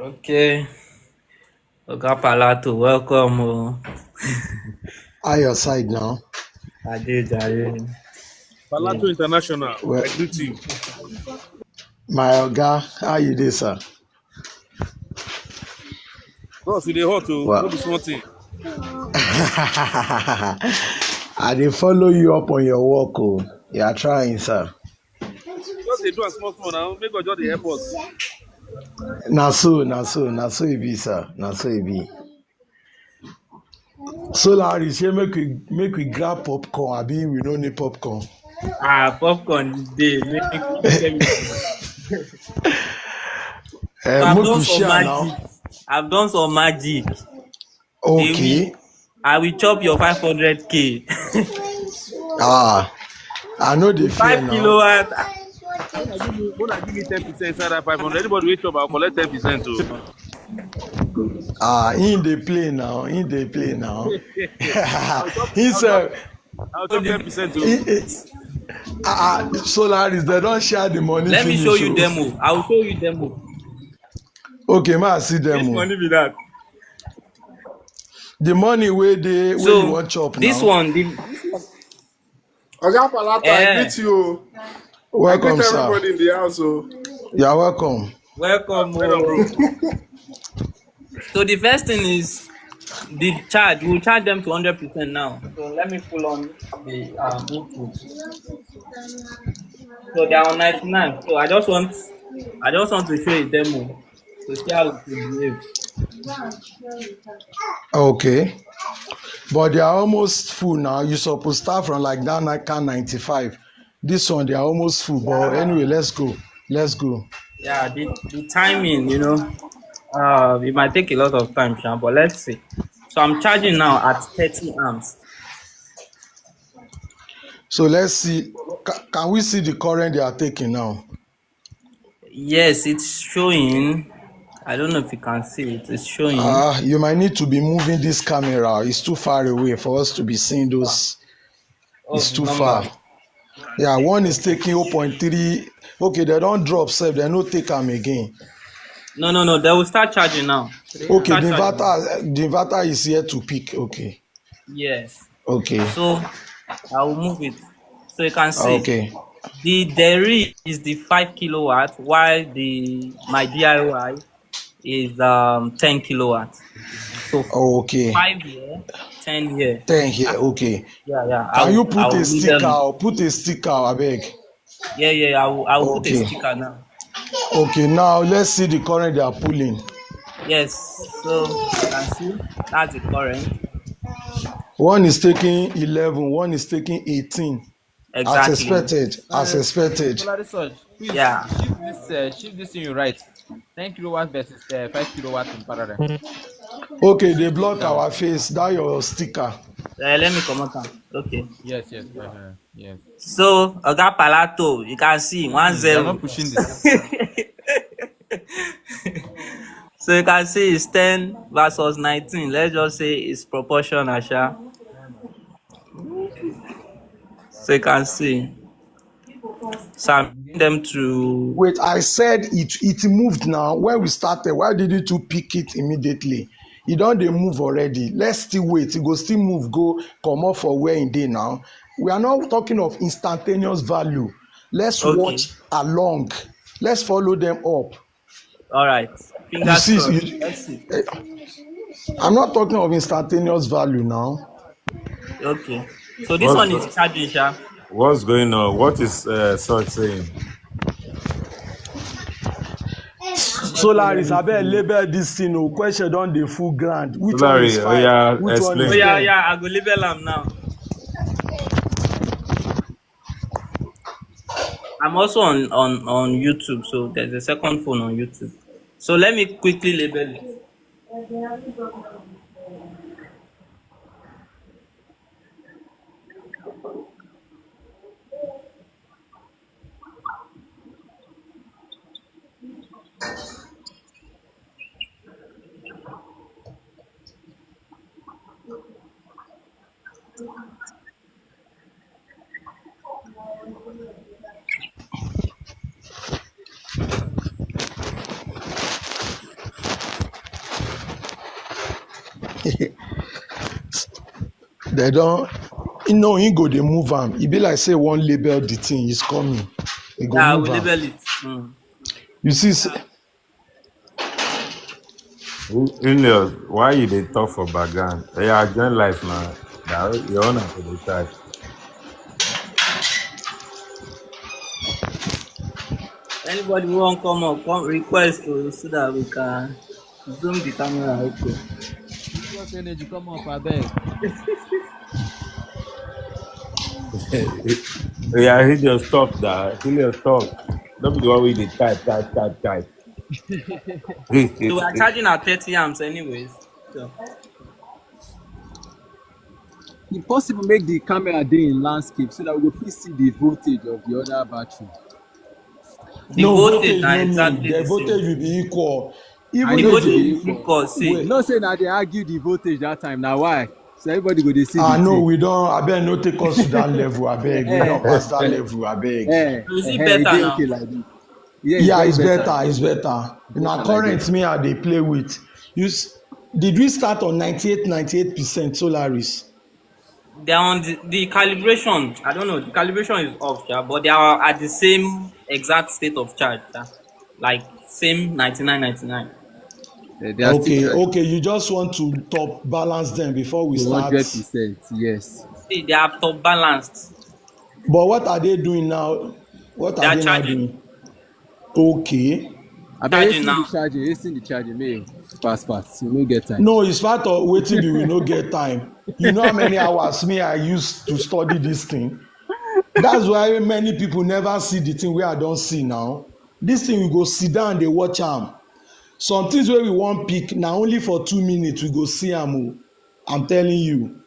Okay, Oga Palato, welcome. How your side now? I did, yeah. Palato International, Well, I greet you. my Oga, how you dey, sir? Bros, you dey hot oh, Well, no be small thing. I dey follow you up on your work, oh. You are trying, sir. Just dey do am small small now, make God just dey help us. Na so e be, sir. Na so e be. So, Larry, say make we grab popcorn. Abi we no need popcorn. Popcorn dey make I've Make done we some share magic. now. I've done some magic. Okay. I will chop your 500k. I know the fear 5 now. kilowatt. When I give me 10% inside that 500, anybody wey chop, I'll collect 10% oh. He dey play now. He dey play now. He I'll said. chop 10% oh. Solaris, they don't share the money. Let me show you demo. I will show you demo. Okay, ma, I see demo. Which money be that? The money where you want chop this now. one, Oga Palato, I greet you. Welcome, I greet sir. everybody in the house. You are welcome. welcome. So the first thing is the charge. We'll charge them to 100% now. So let me pull on the input. So they are on 99. So I just want to show a demo to see how it will behave. Okay. But they are almost full now. You supposed to start from like that can 95. This one they are almost full. But anyway, let's go. Yeah, the timing, it might take a lot of time, but let's see. So I'm charging now at 30 amps. So let's see. Can we see the current they are taking now? Yes, it's showing. I don't know if you can see it. It's showing. You might need to be moving this camera. It's too far away for us to be seeing those. It's too far. Yeah, one is taking 0.3. Okay, they don't drop, save. They don't take them again. No. They will start charging now. Okay, the inverter is here to pick. Okay. Yes. Okay. So I will move it. So you can see. Okay. The dairy is the 5 kilowatt, while my DIY is 10 kilowatts. So okay. 5 here, 10 here. 10 here. Okay. Yeah. Can you put a sticker? Put a sticker, I beg. Yeah. I will put a sticker now. Okay. Now let's see the current they are pulling. Yes. So you can see that's the current. One is taking 11. One is taking 18. Exactly. As expected. Please, yeah. Shift this thing you write. 10 kilowatts versus 5 kilowatts in parallel. Okay, they block our face. That your sticker. Let me come out. Okay. Yes. So, Oga Palato, you can see 1-0. You're not pushing this. So you can see it's 10 versus 19. Let's just say it's proportional, Sha. So you can see. So I'm getting them to. Wait, I said it moved now. When we started, why didn't you pick it immediately? You don't they move already. Let's still wait. It go still move, go come up for where in day now. We are not talking of instantaneous value. Let's watch along. Let's follow them up. All right. Fingers crossed. Let's see. I'm not talking of instantaneous value now. Okay. So this one is charging, Sha. What's going on? What is Search saying? Solaris, I better label this thing. No question on the full grant. Which one is fine? Which one is yeah. I go label them now. I'm also on YouTube, so there's a second phone on YouTube. So let me quickly label it. They don't. You know, he go they move am. E be like say one label the thing is coming. He go Yeah, move we am. label it. You see, Ilios, why you dey talk for background? Yeah, join life now. That your own for the type. Anybody who want come up, come request so that we can zoom the camera. Okay. Serious energy, come up, I beg. Yeah, he just stop that. Ilios talk. Don't be the one with the type. So we are charging at 30 amps anyways. So If possible, make the camera dey in landscape so that we go fit see the voltage of the other battery. the no voltage voltage are no mean exactly the the voltage same. will be equal. I Even The know if it voltage will the be is equal. equal. See, wait, No say na dey argue the voltage that time. Now why? So everybody go dey see the no, thing. we don't. Abeg no take us to that level. Abeg, we don't pass that level. Abeg. is it It better dey now? okay like this. Yeah, it's Yeah, very it's better. better. It's better. It's Na better like current this. me I dey play with. Did we start on 98% Solaris? They are on the calibration. I don't know. The calibration is off, yeah, but they are at the same exact state of charge, yeah? Like same 99.99. They are still Okay, charging okay. You just want to top balance them before we to start. 100%. Yes. See, they are top balanced. But what are they doing now? What They are are they now charging, doing? Okay. I bet charging hasten now. the charging, hasten the charging. May you fast. You no get time. No, it's part of waiting be we no get time. You know how many hours me I used to study this thing? That's why many people never see the thing wey I don see now. This thing we go sit down dey watch am. Some things wey we wan pick na only for 2 minutes we go see am o. I'm telling you.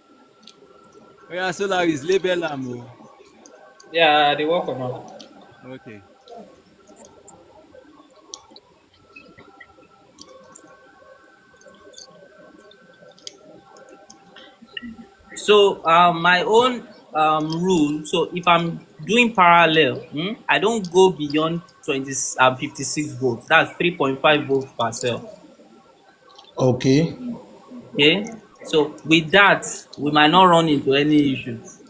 Oh yeah, solar is label am o. Yeah, they work on that. Okay. So my own rule. So if I'm doing parallel, I don't go beyond 56 volts. That's 3.5 volts per cell. Okay. Okay. So with that, we might not run into any issues.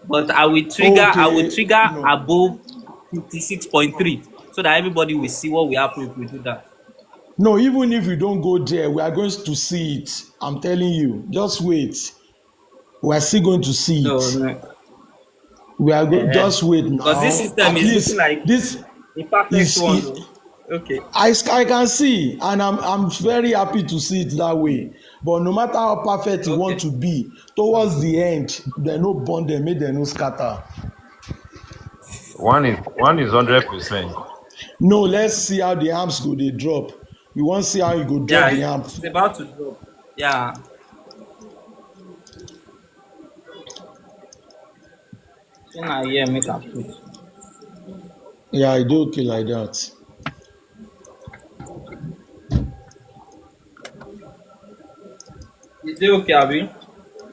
But I will trigger. I will Okay. trigger No. above 56.3 so that everybody will see what will happen if we do that. No, even if we don't go there, we are going to see it. I'm telling you. Just wait. We are still going to see No, it. no. We are Eh. just wait Because this now. system At is looking least like this a perfect is one. it, Though. Okay. I can see, and I'm very happy to see it that way. But no matter how perfect you want Okay. to be, towards the end, they no burn them, make them no scatter. One is 100%. No, let's see how the amps go dey drop. We wan see how you go Yeah, drop the amp. it's about to drop. Yeah. So now here make a put. Yeah, I do okay like that. Is it okay, Abi?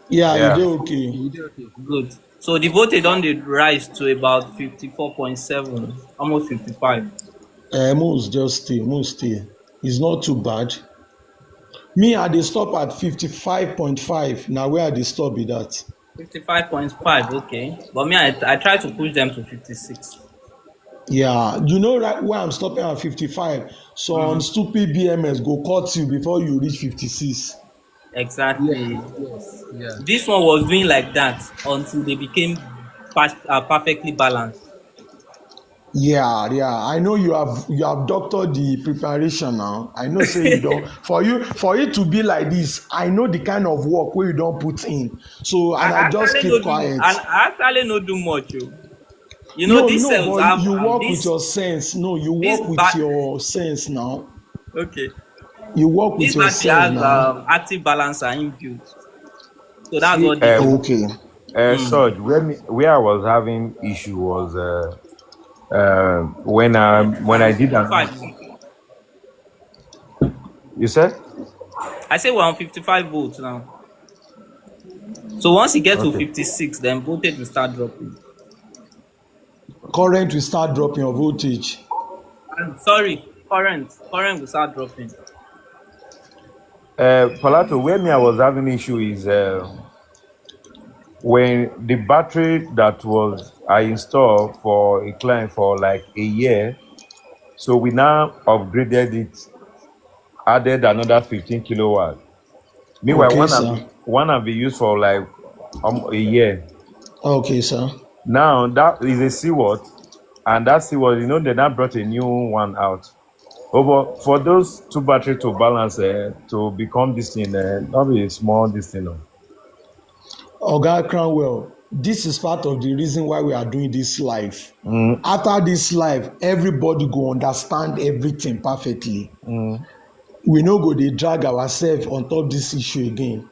Yeah, you Yeah. do okay. You dey okay. Good. So the voltage don dey rise to about 54.7, almost 55. Most just stay, most stay. It's not too bad. Me, I dey stop at 55.5. Na where I dey stop be that. 55.5, okay. But me, I try to push them to 56. Yeah, you know right where I'm stopping at 55. Some Mm, stupid BMS go cut you before you reach 56. Yes, exactly. yes, yeah. This one was doing like that until they became perfectly balanced. Yeah, yeah. I know you have doctored the preparation now. I know say you don't for it to be like this, I know the kind of work wey you don put in. So I and I just actually keep no do. quiet. I actually no do much. Oh. You know No, these no, cells but have you work with this your sense. No, you this work with bat. your sense now. Okay. You work with This your battery sense has now. active balancer inbuilt. So that's See, what this is. Okay. Serge, where I was having issue was when I'm I on did 55 an now. you said I say we're on 55 volts now. So once you get to okay. 56, then voltage will start dropping. Current will start dropping your voltage. Sorry, current will start dropping. Palato, where me I was having issue is when the battery that was I installed for a client for like a year, so we now upgraded it, added another 15 kilowatt. Meanwhile, Okay, sir. one have been used for like a year. Okay, sir. Now that is a seawatt, and that seawatt, they now brought a new one out. Oh, but for those two battery to balance, to become this thing, not be a small this thing. No. Oga Cranwell, this is part of the reason why we are doing this live. Mm, After this live, everybody go understand everything perfectly. mm. We no go dey drag ourselves on top this issue again.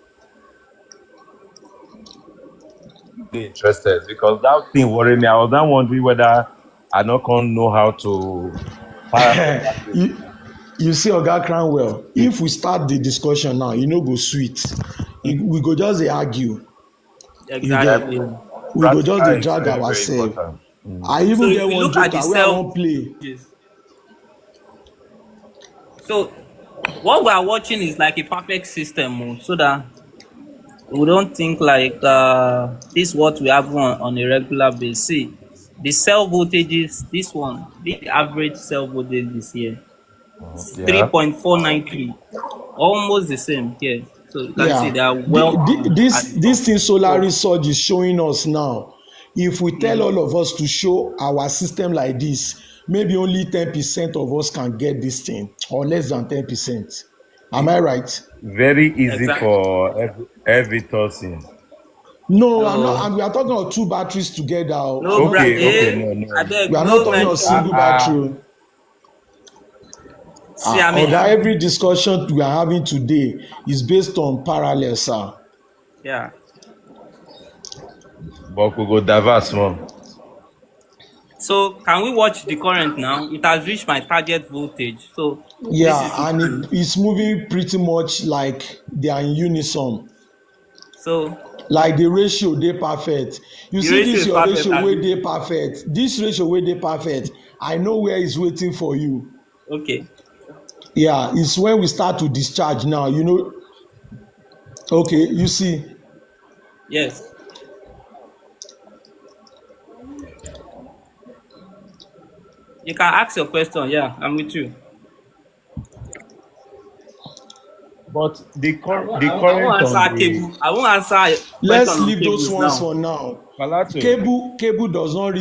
Be interested because that thing worried me. I was not wondering whether I not can know how to parallel battery. You see, Oga Cranwell, if we start the discussion now, e no go sweet. We go just dey argue. You get? Exactly. We go just Practical dey is drag very, very ourselves. important. Mm. I So even if get we one look at the joker wey I cell wan play. voltages, so what we are watching is like a perfect system, so that we don't think like this what we have on a regular basis. See, the cell voltages, this average cell voltage this year, Yeah. 3.493, almost the same here. So you can see Yeah, they are well at the this top. thing solar So research is showing us now. If we tell all of us to show our system like this, maybe only 10% of us can get this thing, or less than 10%. Am I right? Very easy exactly. for every tossing. No, I'm not. No, And we are talking of two batteries together. no, Okay, no, I no. We beg, are not no talking of mention. single battery. See, I mean, Oga, every discussion we are having today is based on parallel, sir. yeah. But we go diverse more. So can we watch the current now? It has reached my target voltage. So this is the Yeah, and time. it's moving pretty much like they are in unison. So Like the ratio dey perfect. You the see ratio this is your perfect. ratio wey Abi? dey perfect. This ratio wey dey perfect, I know where is waiting for you. Okay. Yeah, it's when we start to discharge now, you know. Okay, you see. Yes. You can ask your question. Yeah, I'm with you. But the I won't current on answer the cable. I won't answer question Let's on leave those cables ones now. for now. Palato, Cable does not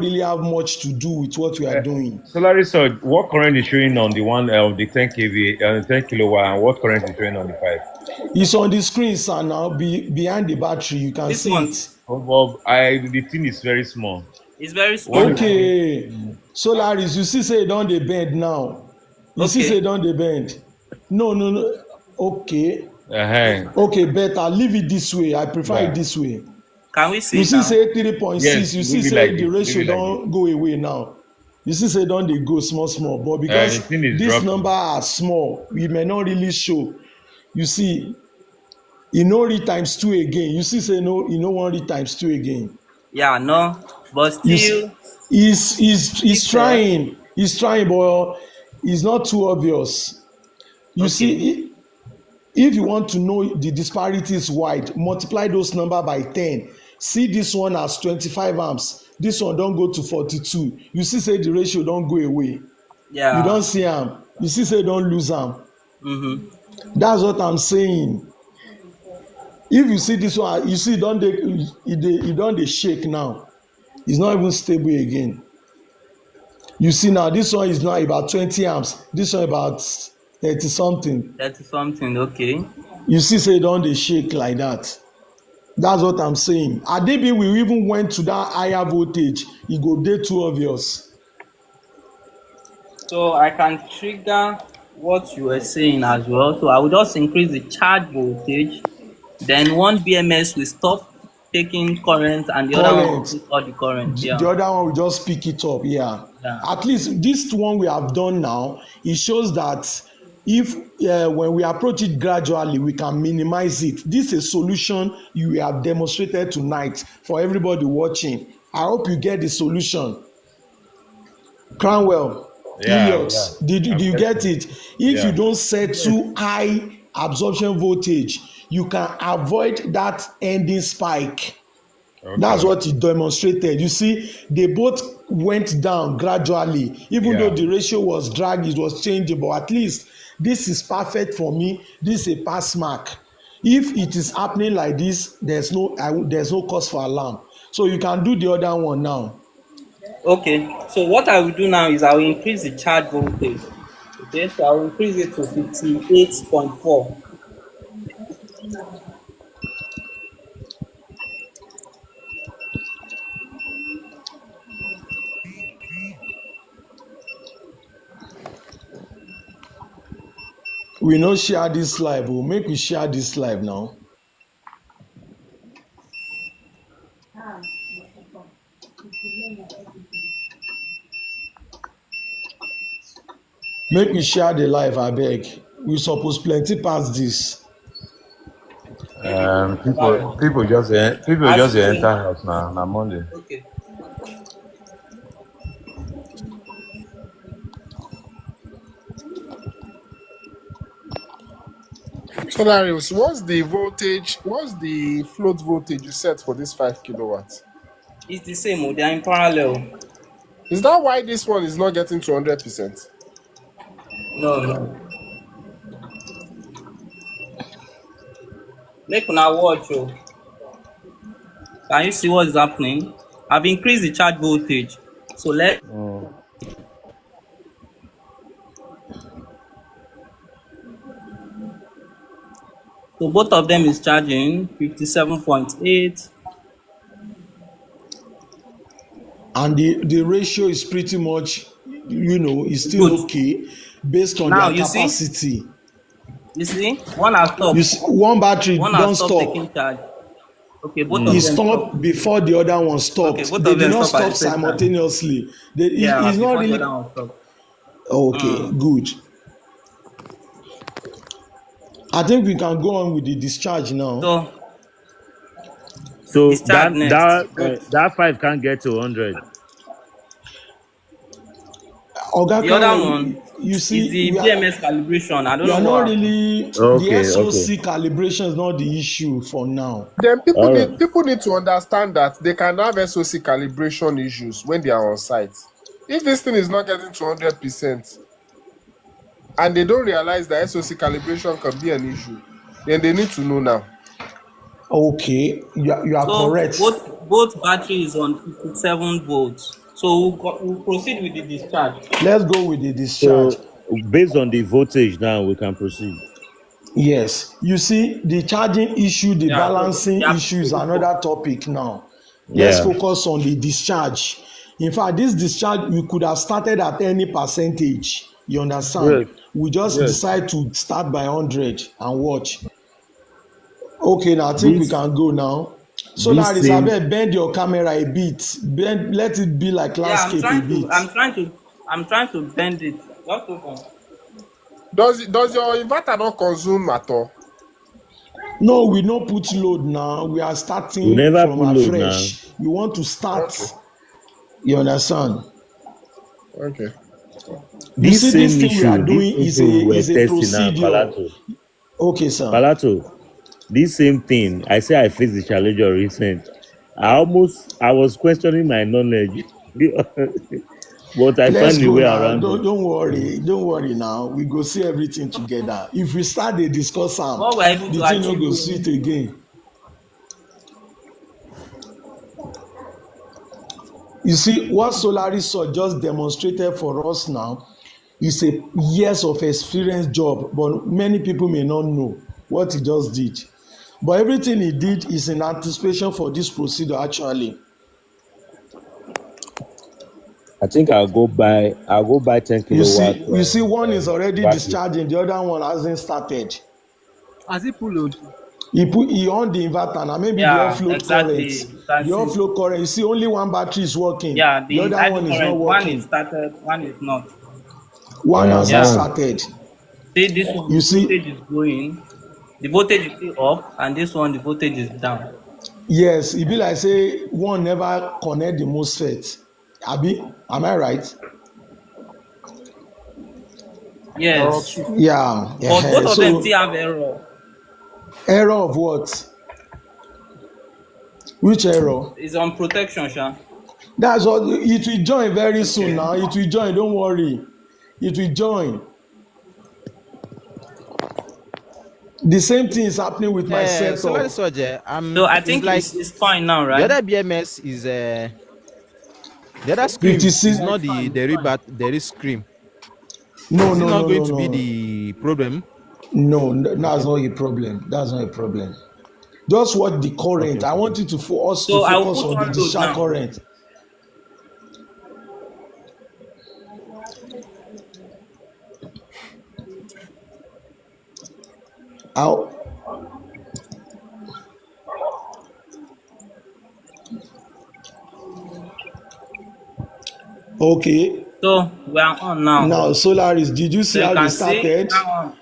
really have much to do with what we are doing. solar research, what current is showing on the one the 10 kV 10 kilowatt, and what current is showing on the 5? It's on the screen, sir. Now behind the battery, you can This see one it. Oh, Bob, the thing is very small. is very One small. is showing. Okay, Solaris, you see say e don dey bend now. You see say Okay. e don dey bend. No, no, no. Okay, Uh-huh. okay, better leave it this way. I prefer it Yeah. this way. Can we see You it see now? say 3.6. Yes, You see leave it say like the this. Leave ratio it like this. don go away now. You see say e don dey go small small, but The because thing is this dropping. number are small, we may not really show. You see, e no read times 2 again. You see say no, e no wan read times 2 again. Yeah, no, but You see, still, he's it's there. trying, but it's not too obvious. You Okay. see, if you want to know the disparity is wide, multiply those number by 10. See this one as 25 amps. This one don go to 42. You see say the ratio don go away. You Yeah. don see am. You see say don lose am. Mm-hmm. That's what I'm saying. If you see this one, you see e don dey shake now. It's not even stable again. You see now, this one is now about 20 amps. This one about 30 something. 30 something. Okay. You see say e don dey shake like that. That's what I'm saying. Adebi we even went to that higher voltage, e go dey too obvious. So I can trigger what you were saying as well. So I will just increase the charge voltage. Then one BMS will stop taking current, and the other one will Current. take all the current. The Yeah. other one will just pick it up. Yeah. Yeah. At least this one we have done now, it shows that if when we approach it gradually, we can minimize it. This is a solution you have demonstrated tonight for everybody watching. I hope you get the solution. Cranwell, Yeah, Elliot, did I'm you get getting. it? If you Yeah. don't set too high absorption voltage, you can avoid that ending spike. That's Okay. what it demonstrated. You see, they both went down gradually. Even though Yeah. the ratio was dragged, it was changeable. At least this is perfect for me. This is a pass mark. If it is happening like this, there's no cause for alarm. So you can do the other one now. Okay, so what I will do now is I will increase the charge voltage. Okay, so I will increase it to 58.4. We no share this live. Oh, make we share this live now. Make we share the live, abeg. We suppose plenty pass this. People As just you enter say, house now. Na Monday. okay. Solarius, what's the voltage? What's the float voltage you set for this 5 kilowatts? It's the same, oh, they are in parallel. Is that why this one is not getting to 100%? No, no. Make una watch, oh. Can you see what is happening? I've increased the charge voltage. So so both of them is charging 57.8. And the ratio is pretty much, is still Good. okay based on Now their you see, capacity. one has You stopped. see, one battery One has don stopped stop. taking charge. Okay, both of E them stopped. stop before the other one Okay, stopped. both They of did them not stopped at stop the same time. simultaneously. Yeah, It's not before the really other one stopped. okay. Good. I think we can go on with the discharge now. So So discharge next. Good. that 5 can't get to 100. Oga The other Kanye, one you is see, the BMS calibration. I don't we know are not what happened. really the Okay, okay. SOC calibration is not the issue for now. Then All right. people need to understand that they can have SOC calibration issues when they are on site. If this thing is not getting to 100% and they don't realize that SOC calibration can be an issue, then they need to know now. Okay, you are So correct. both battery is on 57 volts. So we'll proceed with the discharge. Let's go with the discharge. So based on the voltage now, we can proceed. Yes, you see, the charging issue, the Yeah. So balancing yeah. issue is another topic now. Let's Yeah. focus on the discharge. In fact, this discharge, we could have started at any percentage. You understand? Yes. We just Yes. decide to start by 100 and watch. Okay, now I think we This can go now. this Solaris, same abeg bend your camera a bit. Let it be like Yeah, landscape a bit. I'm trying to bend it. Just hold on. Does your inverter not consume at all? No, we no put load now. We are we starting never from put load now. afresh. We want to start. Okay. You understand? Okay. You This see, same this thing we are issue, doing this issue we were is a testing now, procedure. Okay, sir. Palato, this same thing, I say I faced the challenge of recent. I was questioning my knowledge, but I Let's found a go way now. around it. Don't worry. Don't worry now. We go see everything together. If we start the discuss am, What we're able the to thing no achieve go with sweet again. You see, what Solaris just demonstrated for us now is a years of experience job, but many people may not know what he just did. But everything he did is in anticipation for this procedure actually. I think I'll go buy 10 kilowatt You see, one is already battery. discharging, the other one hasn't started. Has it pull load? He on the inverter now, maybe the yeah, offload exactly. current. You can The see. offload current, you see, only one battery is working. Yeah, The the other idle one is not current. One is working. started, one is not. One has not Yeah. started. See, this one You the see, voltage is going. The voltage is still up, and this one the voltage is down. yes, e be like say one never connect the MOSFET. Abi, am I right? Yes. Two. Yeah. But both of them So still have error. Error of what? Which error? It's on protection, Sha. That's what it will join very soon Okay. now. It will join, don't worry. It will join. The same thing is happening with my Salary setup. surge. So I It's think like it's fine now, the right? other BMS is the other scream 56. is not the rebat there is scream. No, Is it no, not no, going no, to be no. the problem? No, that's not a problem. That's not a problem. Just watch the current. I want you to us to So I will focus put on the on load discharge now. current. How? Okay. So we are on now. Now, Solaris, did you see So you how they can see started? now.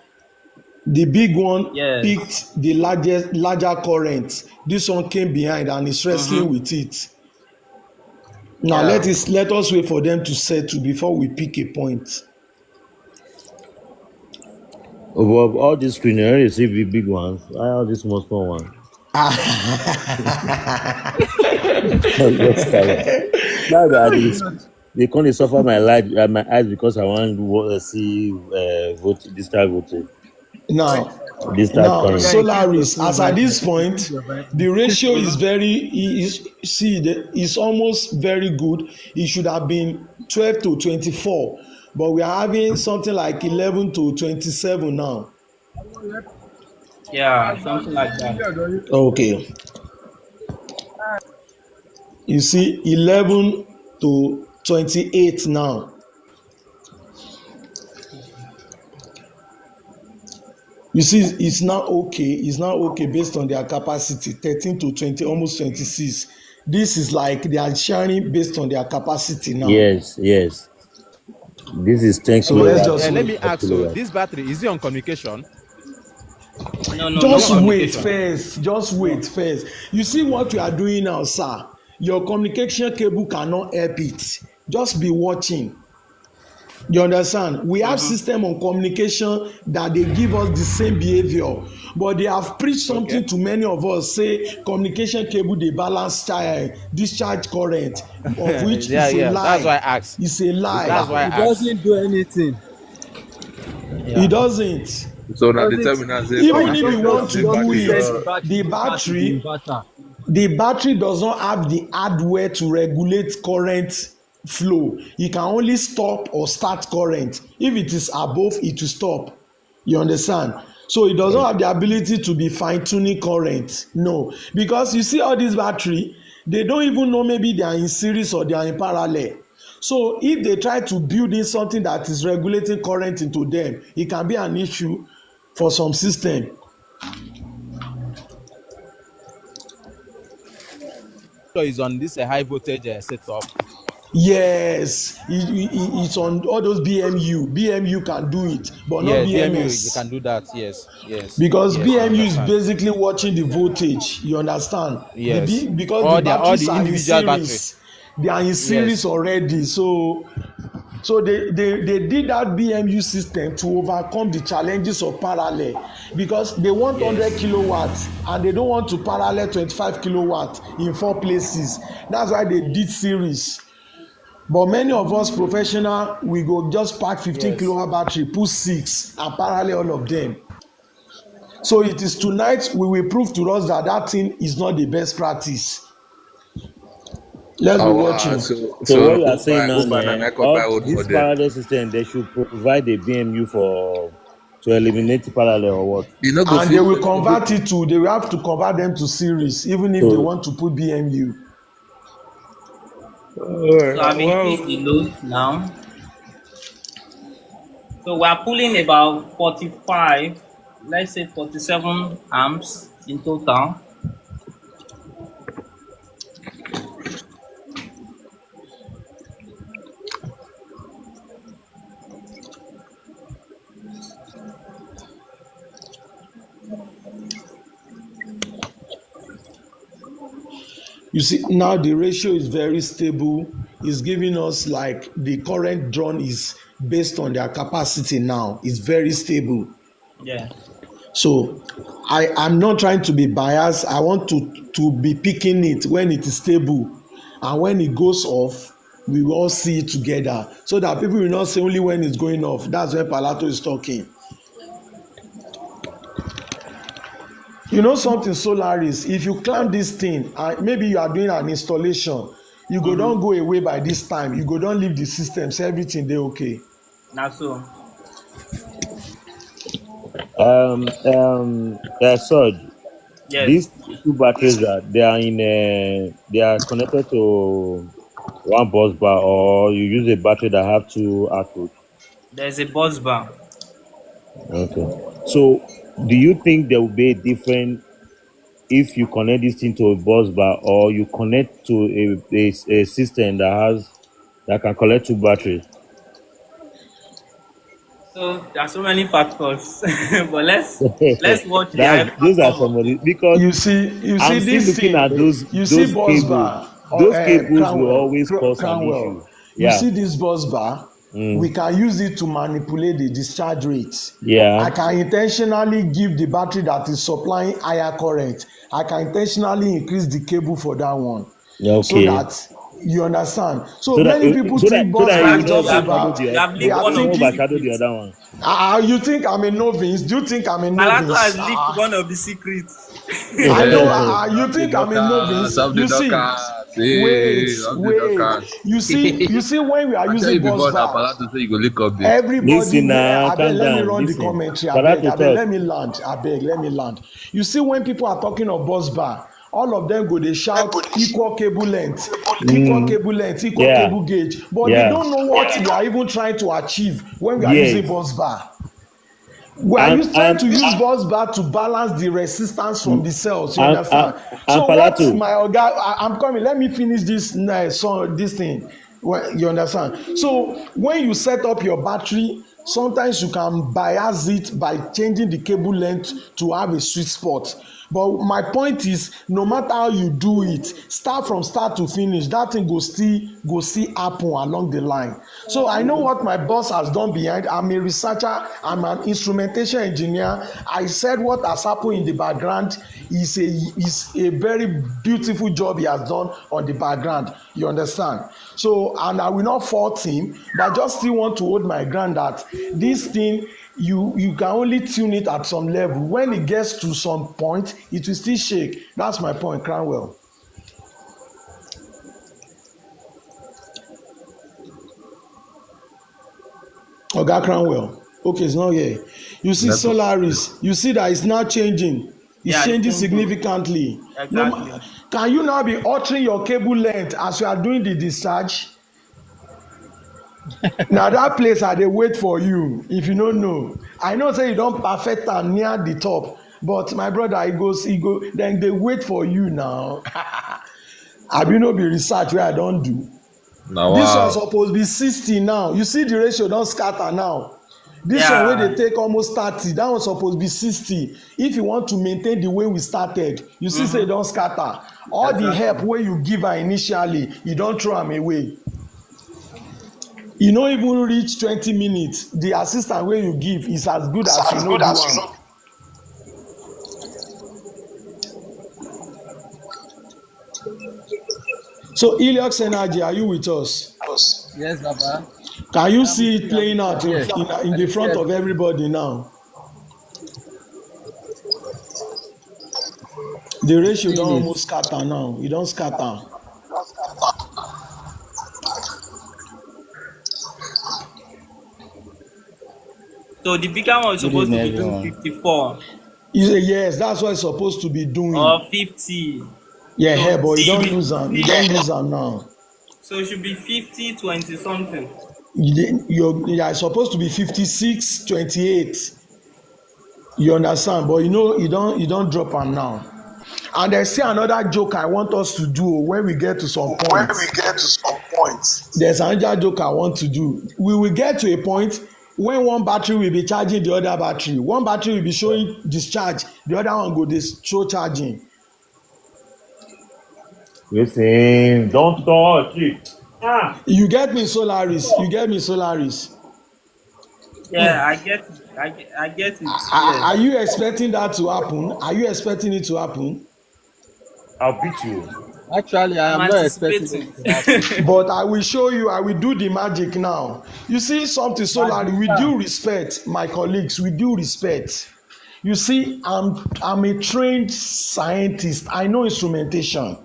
The big one Yes. picked the larger current. This one came behind and is wrestling with it. Now Yeah. let us wait for them to settle before we pick a point. Of all these screen, I only see the big ones. I have this small one. That's just tired. Now that they can't suffer my eyes because I want to see discharge voting. Now, Discharge current. Solaris, as at this point, the ratio is it's almost very good. It should have been 12 to 24, but we are having something like 11 to 27 now. Yeah, something like that. Okay. You see, 11 to 28 now. You see, it's now okay. It's now okay based on their capacity, 13 to 20, almost 26. This is like they are sharing based on their capacity now. Yes. This is 10 So let's kilowatts. just Let wait. me ask you, this battery, is it on communication? No Just wait communication. first. Just wait first. You see what we are doing now, sir? Your communication cable cannot help it. Just be watching. You understand? We have system on communication that they give us the same behavior, but they have preached something to many of us. Say communication cable dey balance discharge current, of which Yeah, is a lie. that's why I asked. It's a lie. That's why I It asked. doesn't do anything. It doesn't. So now the terminal say Even if you communication want to say do battery it, the battery does not have the hardware to regulate current flow. It can only stop or start current. If it is above, it will stop. You understand? So it does not have the ability to be fine-tuning current. No, because you see all these battery, they don't even know maybe they are in series or they are in parallel. So if they try to build in something that is regulating current into them, it can be an issue for some system. So it's on this high voltage setup. Yes, it's on all those BMU. BMU can do it, but not BMS. You can do that. Yes. Because yes, BMU is basically watching the voltage. You understand? Yes. Because all the batteries the are in individual series. They are in series already. So they did that BMU system to overcome the challenges of parallel, because they want 100 kilowatts and they don't want to parallel 25 kilowatts in 4 places. That's why they did series. But many of us professional, we go just pack 15 kilowatt battery, put 6 and parallel all of them. So it is tonight we will prove to us that that thing is not the best practice. Let's be watching. So what you are saying now, this parallel system, they should provide a BMU to eliminate parallel or what? And they will convert it to, they will have to convert them to series, even if they want to put BMU. So I've increased the load now. So we are pulling about 45, let's say 47 amps in total. You see, now the ratio is very stable. It's giving us like the current drawn is based on their capacity now. It's very stable. Yeah. So I'm not trying to be biased. I want to be picking it when it is stable, and when it goes off, we will all see it together, so that people will not say only when it's going off. That's when Palato is talking. You know something, Solaris, if you climb this thing and maybe you are doing an installation, you go don go away by this time, you go don leave the system, say everything dey okay. Na so. Surge. These Yes. two batteries they are connected to one bus bar, or you use a battery that have two outputs. There's a bus bar. Okay. So, do you think there will be a difference if you connect this thing to a bus bar, or you connect to a system that can collect two batteries? So there are so many factors, but let's watch the Those are outcome some of of it. it, because You see I'm still this looking thing, at you see those bus cables. bar, Those cables will Cranwell, always cause an issue. Cranwell. You Yeah. see this bus bar, we can use it to manipulate the discharge rate. Yeah. I can intentionally give the battery that is supplying higher current. I can intentionally increase the cable for that one, so Okay. that you understand. So So that many people so think that so bus that bar it is will not just overshadow about, You have they leaked are one of the thinking, overshadow the secrets. other one. you think I'm a novice? Do you think I'm a Palato novice? has leaked one of the secrets. I know. You Serve the think I'm a knocker, novice? serve the You see, knocker. Hey, serve the wait. knocker. You see when we are I tell using you bus before that bar, Palato say you go lick up bit. everybody, Listen now, abeg, calm let me down. run the Listen. commentary, For that abeg, to abeg, talk. let me land, abeg, let me land. You see when people are talking of bus bar, all of them go dey shout equal cable length, equal cable length, equal Yeah. cable gauge, but they Yeah. don't know what we are even trying to achieve when we are Yes. using bus bar. We are trying And to use bus bar to balance the resistance from the cells. You and understand? and So what Palato. my oga, I'm coming. Let me finish this this thing. Well, you understand? So when you set up your battery, sometimes you can bias it by changing the cable length to have a sweet spot. But my point is, no matter how you do it, start from start to finish, that thing go still happen along the line. So I know what my boss has done behind. I'm a researcher, I'm an instrumentation engineer. I said what has happened in the background is a very beautiful job he has done on the background. You understand? So, and I will not fault him, but I just still want to hold my ground that this thing, you can only tune it at some level. When it gets to some point, it will still shake. That's my point, Cranwell. Oga Cranwell. Okay, it's not here. You see Network. Solaris, you see that it's now changing. It's Yeah, it's changing changing. significantly. Exactly. Can you now be altering your cable length as you are doing the discharge? Na that place I dey wait for you if you no know. I know say you don perfect am near the top, but my brother, e go dem dey wait for you now. Abi no be research wey I don do. Now This one wow. suppose be 60 now. You see the ratio don scatter now. This one wey Yeah. dey take almost 30, that one suppose be 60. If you want to maintain the way we started, you see say e don scatter. All the help wey you give her initially, you don throw am away. E no even reach 20 minutes. The assistant wey you give is as good as you no do am. So Heliox Energy, are you with us? Yes, Baba. Can you I'm see with it you. playing out in Yes. I the dey see front of everything. everybody now? The ratio don Seeing it. almost scatter now. E don scatter. So the bigger one is Good supposed evening, to be doing everyone. 54 You say yes, that's what it's supposed to be doing. or 50. Yeah, So hey, but it you should don be lose am. You 50. don lose am now. So it should be 50, 20 something. You're supposed to be 56, 28. You understand? But you don't drop am now. And there's still another joke I want us to do when we get to some points. There's another joke I want to do. We will get to a point when one battery will be charging the other battery. One battery will be showing discharge, the other one go dey show charging. Listen, don't touch it. You get me, Solaris? You get me, Solaris? Yeah, I get it. I get it. Yes. Are you expecting that to happen? Are you expecting it to happen? I'll beat you. Actually, I I'm am not expecting anticipating. it to happen. But I will show you, I will do the magic now. You see something so large, with due respect, my colleagues, with due respect. You see, I'm a trained scientist. I know instrumentation.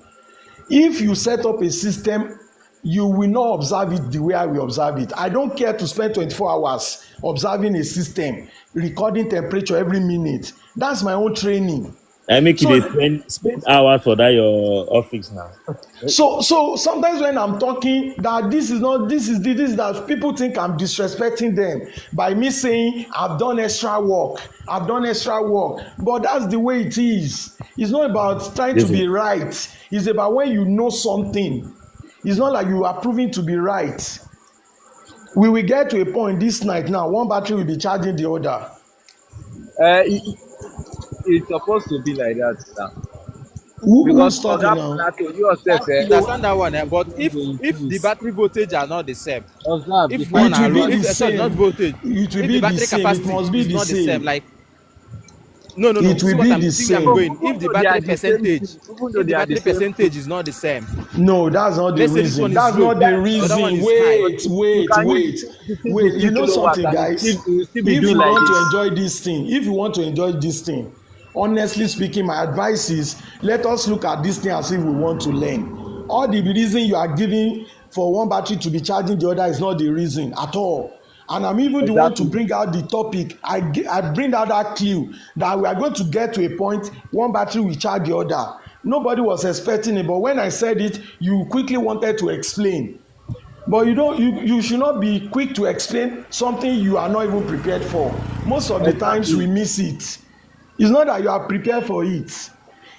If you set up a system, you will not observe it the way I will observe it. I don't care to spend 24 hours observing a system, recording temperature every minute. That's my own training. I make you So dey spend hours for that your office now. so sometimes when I'm talking that this is that, people think I'm disrespecting them by me saying I've done extra work, but that's the way it is. It's not about trying to Listen, be right. It's about when you know something. It's not like you are proving to be right. We will get to a point this night now, one battery will be charging the other. It's supposed to be like that now. Who's Because talking Oga now? Plato, you yourself, I understand that one, but if the battery voltage are not the same, observe the if fact one It will are be that if the sorry, not same. voltage, It will if the be the battery same. It capacity must be is the not the same, same. like no. It See will what be I'm the thinking. I'm same. going. even If the though they are battery the same percentage, thing, even though if they the are the battery same thing, percentage is not the same, No, that's not the let's say this reason. one is That's low, not the the other one reason. is high. you can use Wait. You 15 know kilowatt something, and guys? you will still be If doing you like want to this. enjoy this thing, honestly speaking, my advice is let us look at this thing as if we want to learn. All the reason you are giving for one battery to be charging the other is not the reason at all. And I'm even the one to Exactly. bring out the topic. I bring out that clue that we are going to get to a point one battery will charge the other. Nobody was expecting it, but when I said it, you quickly wanted to explain. But you should not be quick to explain something you are not even prepared for. Most of the times we Exactly. miss it. It's not that you are prepared for it.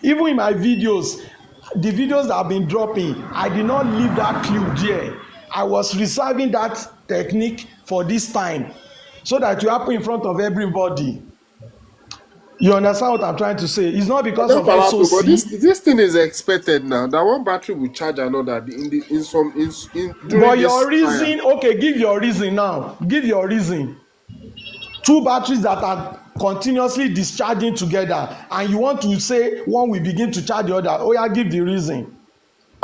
Even in my videos, the videos that I've been dropping, I did not leave that clue there. I was reserving that technique for this time so that it will happen in front of everybody. You understand what I'm trying to say? It's not because No of palato, but SOC. this thing is expected now. That one battery will charge another in during But your this fire. reason, okay, give your reason now. Give your reason. Two batteries that are continuously discharging together, and you want to say one will begin to charge the other. Oh yeah, give the reason.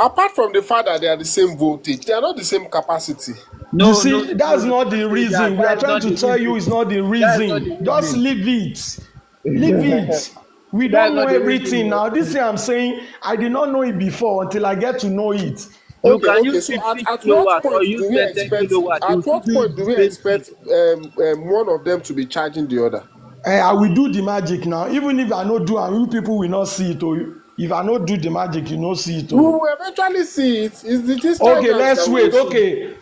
Apart from the fact that they are the same voltage, they are not the same capacity. You No, no, see, that's no. not the That, reason. We that are is trying not to the tell you reason. it's not the That is not reason. the Just reason. leave it. Leave it. We That is don't know not the reason. everything now. This thing I'm saying, I did not know it before until I get to know it. You Okay, can okay. use So 50 at what kilowatt or point use do we 10 expect? kilowatt. You At still what do point the do we same thing. expect one of them to be charging the other? I will do the magic now. Even if I no do am, you people will not see it. Oh, if I no do the magic, you no see it. We Oh. will eventually see it. It's the Okay, discharges let's that we will wait. see. Okay,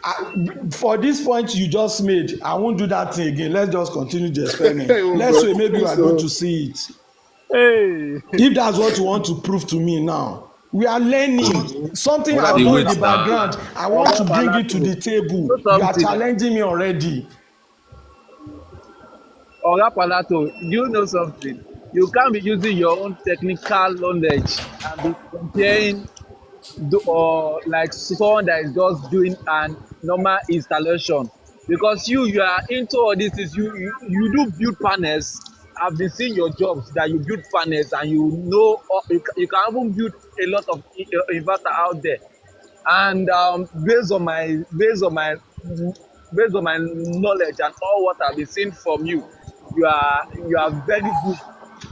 for this point you just made, I won't do that thing again. Let's just continue the experiment. Oh Let's God, wait. Maybe we please. are going to see it. Hey. If that's what you want to prove to me now, we are learning something What are I've the done in weights the now? background. I want Oga to bring it to Palato, the you table. know You are something? challenging me already. Oga Palato, you know something? You can't be using your own technical knowledge and be comparing or like someone that is just doing an normal installation, because you are into all this is you do build panels. I've been seeing your jobs that you build panels and you know you can even build a lot of inverter out there. And based on my knowledge and all what I've been seeing from you, you are very good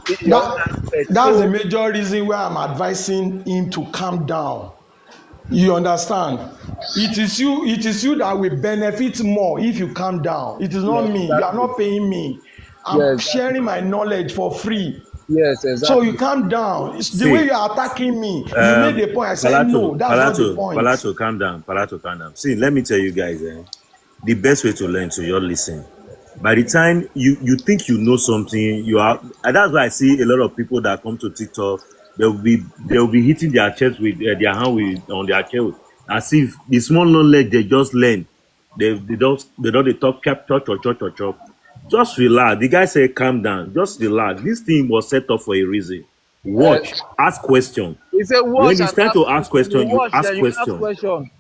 in your own That aspect. that's the So major reason why I'm advising him to calm down. You understand? It is you that will benefit more if you calm down. It is not yes, me. You are exactly. not paying me. I'm Yes, sharing exactly. my knowledge for free. Yes, So you exactly. calm down. It's the way See, you are attacking me. You made a point. I said no, that's not the point. Palato, calm down. See, let me tell you guys, the best way to learn to your listen. By the time you think you know something, you are, and that's why I see a lot of people that come to TikTok. They'll be hitting their chest with their hand with on their chest, as if the small knowledge they just learn. They don't they talk chop. Just relax. The guy said, calm down. Just relax. This thing was set up for a reason. Uh, Watch. Ask question. he said When watch it's and time ask to ask question. You question, you watch, ask then you ask question. question.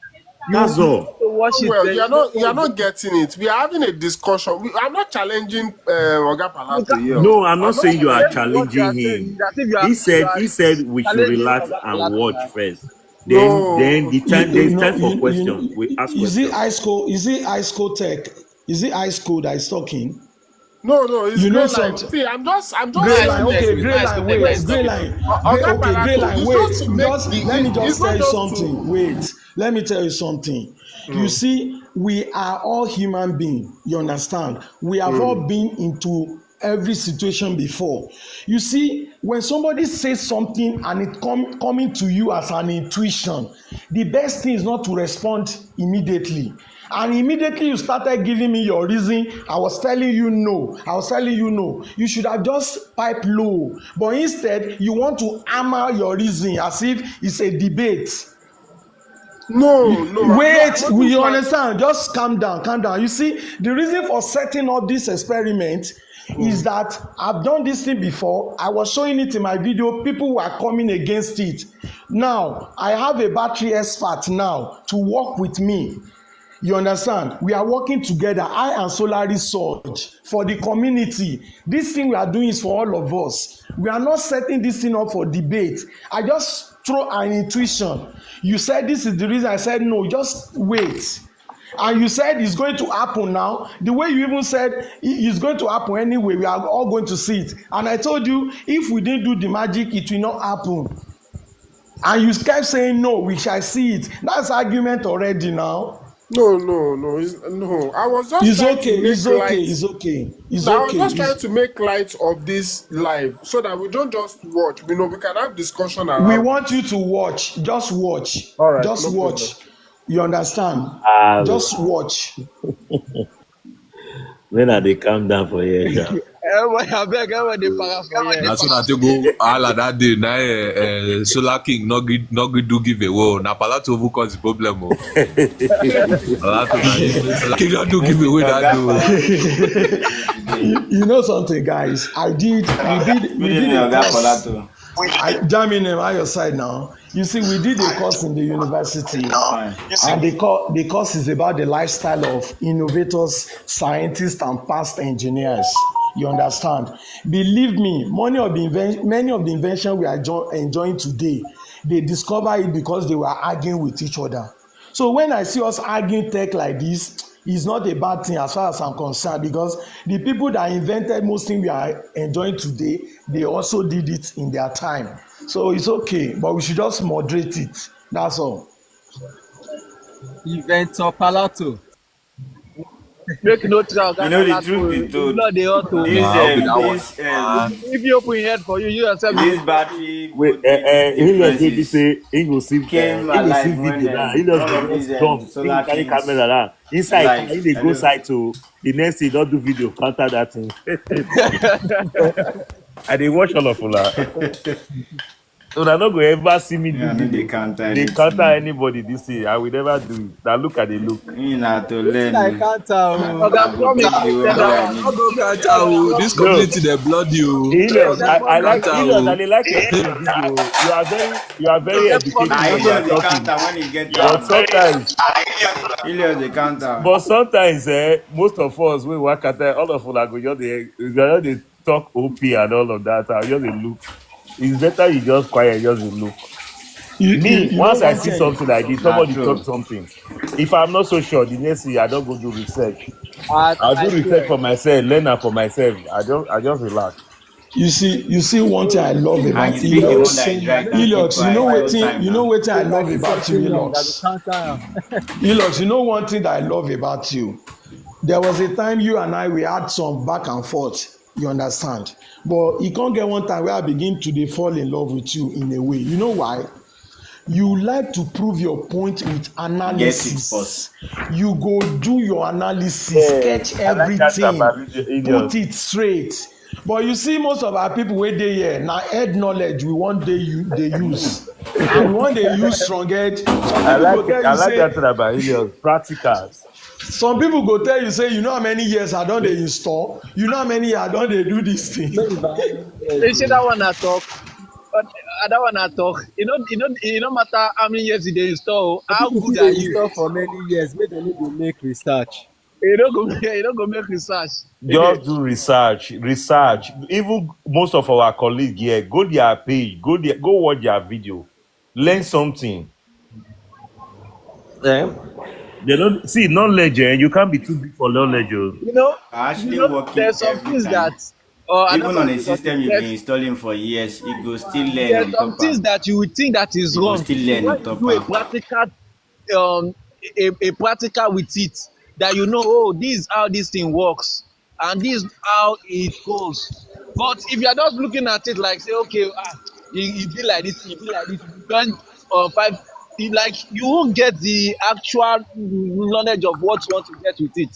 You That's need all. to wash it. Well, You know, you are not getting it. We are having a discussion. I'm not challenging Oga you Palato can't. here. No, I'm not I'm not saying you Based are on challenging. what you are challenging saying, him. is as if He you are said we should challenging relax Oga and watch Palato. first. Then No, the time You there's know, time for question. We ask is it question. ISCO? Is it ISCO Tech? Is it ISCO that is talking? no, it's You know gray line. something. See, I'm It's just Gray nice line, to saying. text okay, me. It's gray nice line, to text that wait, is gray talking. line, Oga gray Palato, line, it's wait. just to make the. Let me It's just tell not you just something. to. Wait, let me tell you something. You see, we are all human beings. You understand? We have all been into every situation before. You see, when somebody says something and it coming to you as an intuition, the best thing is not to respond immediately. And immediately you started giving me your reason. I was telling you no. I was telling you no. You should have just pipe low. But instead, you want to hammer your reason as if it's a debate. No, no, I Wait, will wasn't you trying. understand? Just calm down, calm down. You see, the reason for setting up this experiment is that I've done this thing before. I was showing it in my video. People were coming against it. Now, I have a battery expert now to work with me. You understand? We are working together, I and Solaris Surge, for the community. This thing we are doing is for all of us. We are not setting this thing up for debate. I just throw an intuition. You said this is the reason. I said no, just wait. And you said it's going to happen now. The way you even said it's going to happen anyway, we are all going to see it. And I told you, if we didn't do the magic, it will not happen. And you kept saying no, we shall see it. That's argument already now. No, no. I was just It's trying to okay, make it's okay, light. it's okay, it's I was okay. just trying to make light of this live so that we don't just watch. We can have discussion We around want it. you to watch, just watch, All right, just no problem. watch. You understand? Ah, Just watch. when are they calm down for here, sha? Everybody, I beg, everybody para for here. That's what I take go all of that day. Now, Solar King not good do give away. Now, Palato who cause the problem. Palato, Solar King not do give away that do. You know something, guys? We did a course. Jamming him at your side now. You see, we did a course in the university, and the course is about the lifestyle of innovators, scientists, and past engineers. You understand? Believe me, many of the inventions we are enjoying today, they discover it because they were arguing with each other. So when I see us arguing tech like this, it's not a bad thing as far as I'm concerned, because the people that invented most things we are enjoying today, they also did it in their time. So it's okay, but we should just moderate it. That's all. Inventor Palato. Make no try, You know the truth be the told, blood they ought to. this Nah, I'll be that one. If you open your head for you, you yourself. this battery Wait, voltage he just say differences he go see came alive when video now. He one just of go these jump, he solar carry kings camera now. Inside, like he dey I go don't side to the next thing, don't do video, counter that thing. I dey watch all of una. So I no go ever see me do yeah, no video. they counter They anything. counter anybody this thing. I will never do it. Now look at the look. Me na to Wetin learn. I oh. counter o? Okay, I go promise take the you one send wey that I one. need. No go catch out. This No, community they blood you. Helios, I like Counter. Helios, and they like your video. You are very educated Na when you are Helios dey talking. counter when he get But am. sometimes Helios dey counter. But sometimes, most of us we work at all of us go just they talk OP and all of that. I just dey look. It's better you just quiet, just dey look. Me, You know once I one see thing. something like this, Na somebody true. talk something. If I'm not so sure, the next thing I don't go do research. I I'll do research swear. for myself, learn am for myself. I just relax. You see one thing I love And about you speak the one Eliox. that is right and keep Eliox, you know quiet what all thing time now. I If I love see about you, something wrong, I go Eliox. counter am. Eliox, you know one thing that I love about you. There was a time you and I we had some back and forth. You understand? But you can't get one time where I begin to dey fall in love with you in a way. You know why? You like to prove your point with Get it first. analysis. You go do your analysis, Yeah, sketch I like that everything, about put Helios. it straight. But you see, most of our people wey dey here na head knowledge we wan dey use, and we wan dey use strong head. Some I people like go tell I you like that say, thing about Helios. Practicals. some people go tell you say, you know how many years I don dey install, you know how many years I don dey do this thing. No be by They say that one I talk. But I don't wanna talk. It no matter how many years they install, And how people good fit are dey you? install for many years make dem no dey make research. You don't go make research. Just do research. Even most of our colleagues here, go their page, go watch their video, learn something. Eh? They don't see knowledge. You can't be too big for knowledge. Oh. You know, I actually work it there's some every things time. that, or I don't Even know on if a because system you've been installing for years, it go still learn there's on some top things am. that you would think that is It go wrong. still learn When on you top do a am. practical, um, a practical with it, that you know, oh, this is how this thing works, and this is how it goes. But if you are just looking at it like say, okay, it be like this, it be like this, you spend 5, you won't get the actual knowledge of what you want to get with it.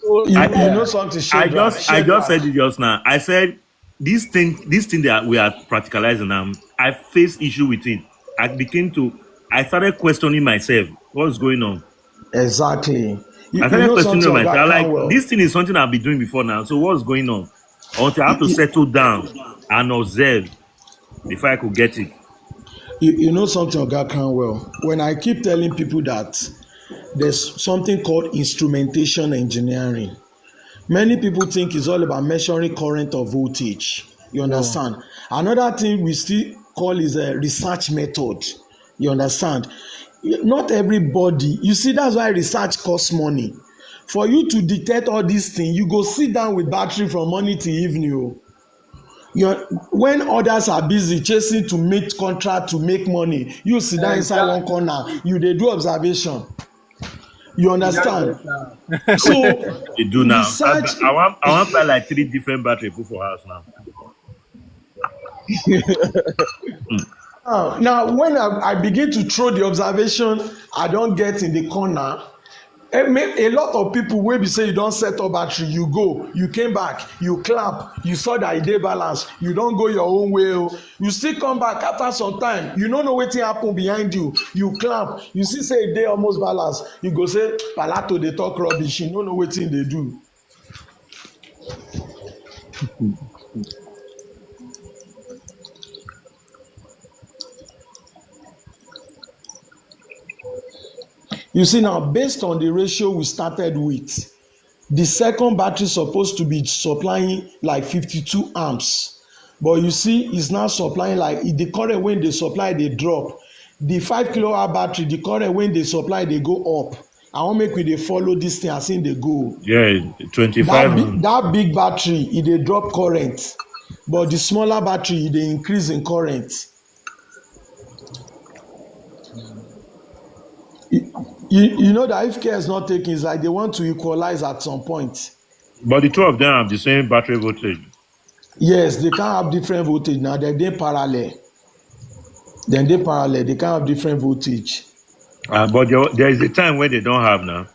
So You know I something, I Shadrach. just I just Shadrach. said it just now. I said this thing that we are practicalizing. I face issue with it. I started questioning myself. What's going on? Exactly. I You started know something, questioning Oga myself. Like Canwell. this thing is something I've been doing before now. So what's going on? Until I have to settle down and observe before I could get it. You know something, Oga Canwell. When I keep telling people that there's something called instrumentation engineering, many people think it's all about measuring current or voltage. You No. understand? Another thing we still call is a research method. You understand? Not everybody, you see, that's why research costs money. For you to detect all these things, you go sit down with battery from morning till evening. Oh. You when others are busy chasing to meet contract to make money, you sit down inside one Exactly. corner, you dey do observation. You You don't understand? get am. So They do now. research. I want buy like 3 different battery put for house now. Now when I begin to throw the observation I don get in the corner, a lot of people wey be say you don set up battery, you go, you came back, you clap, you saw that e dey balance, you don go your own way o, you still come back after some time, you no know wetin happen behind you, you clap, you see say e dey almost balance, you go say palato dey talk rubbish, you no know wetin e dey do. You see now, based on the ratio we started with, the second battery supposed to be supplying like 52 amps, but you see it's now supplying like the current when they supply dey drop. The 5 kilowatt battery, the current when they supply dey go up. I wan make we dey follow this thing as im dey go. Yeah, 25 amps. That big battery e dey drop current, but the smaller battery e dey increase in current. You know that if care is not taken, it's like they want to equalize at some point. But the two of them have the same battery voltage. Yes, they can have different voltage now. They dey parallel. They can have different voltage. But there is a time when they don't have now.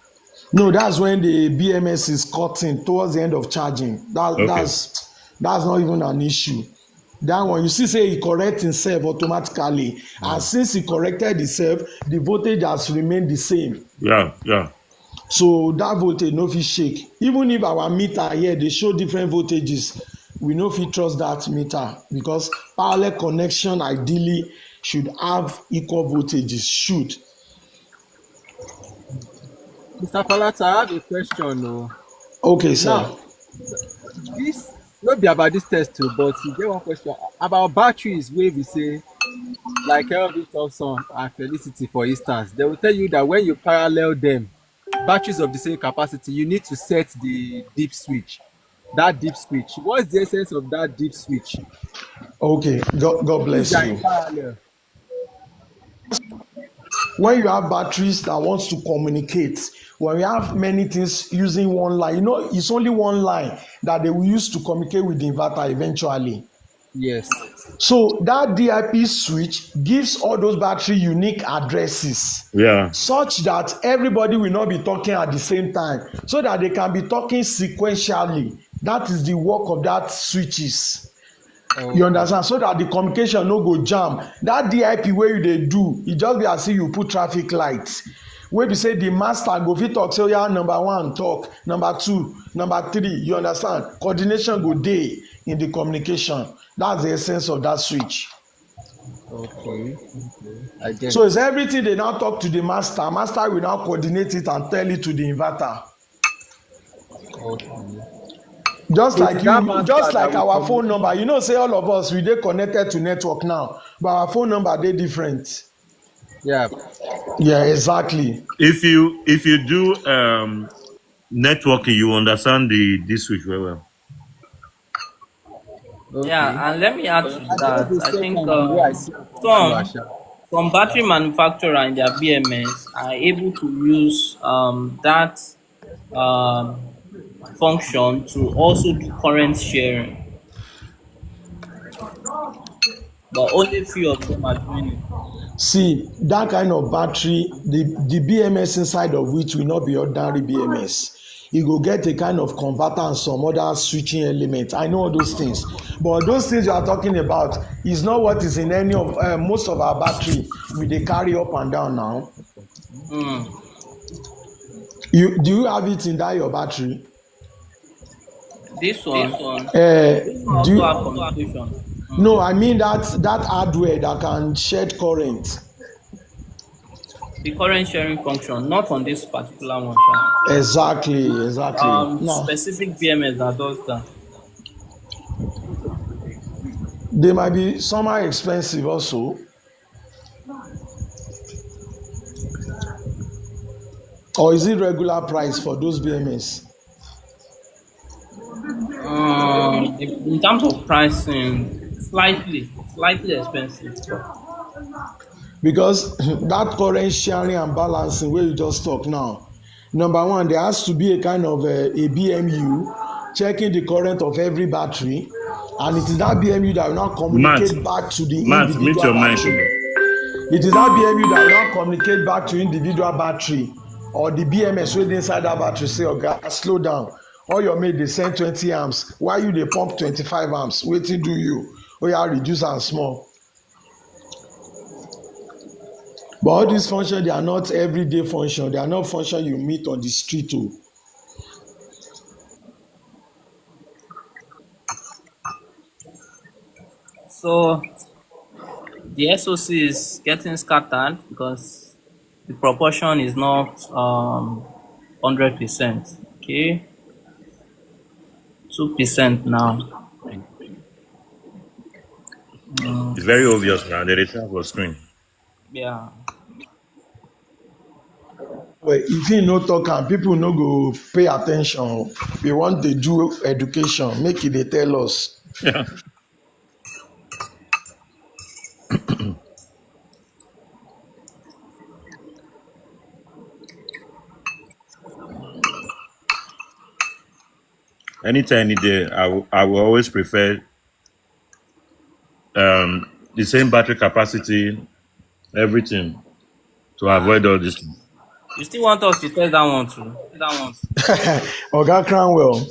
No, that's when the BMS is cutting towards the end of charging. Okay. That's not even an issue. That one, you see, say e correct himself automatically, and since he corrected himself, the voltage has remained the same. Yeah. So that voltage no fit shake. Even if our meter here dey show different voltages, we no fit trust that meter because parallel connection ideally should have equal voltages. Should. Mr. Palata, I have a question. Oh. Okay, sir. Now, this no be about this test too, but you get one question about batteries wey be say, like Elvin Thompson and Felicity, for instance, they will tell you that when you parallel them, batteries of the same capacity, you need to set the deep switch. That deep switch. What's the essence of that deep switch? Okay, God If bless they are in you. parallel. When you have batteries that wants to communicate, when we have many things using one line, you know, it's only one line that they will use to communicate with the inverter eventually. Yes. So that DIP switch gives all those battery unique addresses. Yeah. Such that everybody will not be talking at the same time, so that they can be talking sequentially. That is the work of that switches. Okay. You understand? So that the communication no go jam. That DIP wey you dey do, e just be as if you put traffic light. Wey be say the master go fit talk say oya number one talk, number two, number three. You understand? Coordination go dey in the communication. That's the essence of that switch. Okay. I get. So it's everything they now talk to the master. Master will now coordinate it and tell it to the inverter. Okay. Just So it like is that you, just master that like will our phone communicate. number. You know, say all of us we dey connected to network now, but our phone number they different. Yeah. Yeah, exactly. If you do networking, you understand the switch very well. Yeah, Okay. and let me add to I just that. the I think second the way I see it for manual some sha. battery manufacturer and their BMS are able to use that um, function to also do current sharing, but only few of them are doing it. See that kind of battery, the BMS inside of which will not be ordinary BMS. You go get a kind of converter and some other switching element. I know all those things, but those things you are talking about is not what is in any of most of our battery. We dey carry up and down now. Mm. You do you have it in that your battery? This one, Uh, this one do also have you, communication. no, I mean that hardware that can shed current. The current sharing function, not on this particular one, sha. Exactly. Now Specific BMS that does that. they might be somehow expensive also, or is it regular price for those BMS? In terms of pricing, slightly expensive. But Because that current sharing and balancing wey you just talk now, number one, there has to be a kind of a BMU checking the current of every battery, and it is that BMU that will now Matt, communicate back to the Matt, mute individual your mic. battery. It is that BMU that will now communicate back to individual battery, or the BMS wey dey inside that battery say, oga slow down, all your mate dey send 20 amps, why you dey pump 25 amps, wetin do you? Oya reduce am small. But all these functions, they are not everyday function. They are not function you meet on the street. Oh. so the SOC is getting scattered because the proportion is not 100%. Okay, 2% now. It's very obvious now. The return for screen. Yeah. Well, if you no talk am, people no go pay attention. We want to do education. Make it they tell us. Yeah. Anytime, any day, I will always prefer the same battery capacity, everything, to avoid all this. You still want us to test that one too? Oga Cranwell,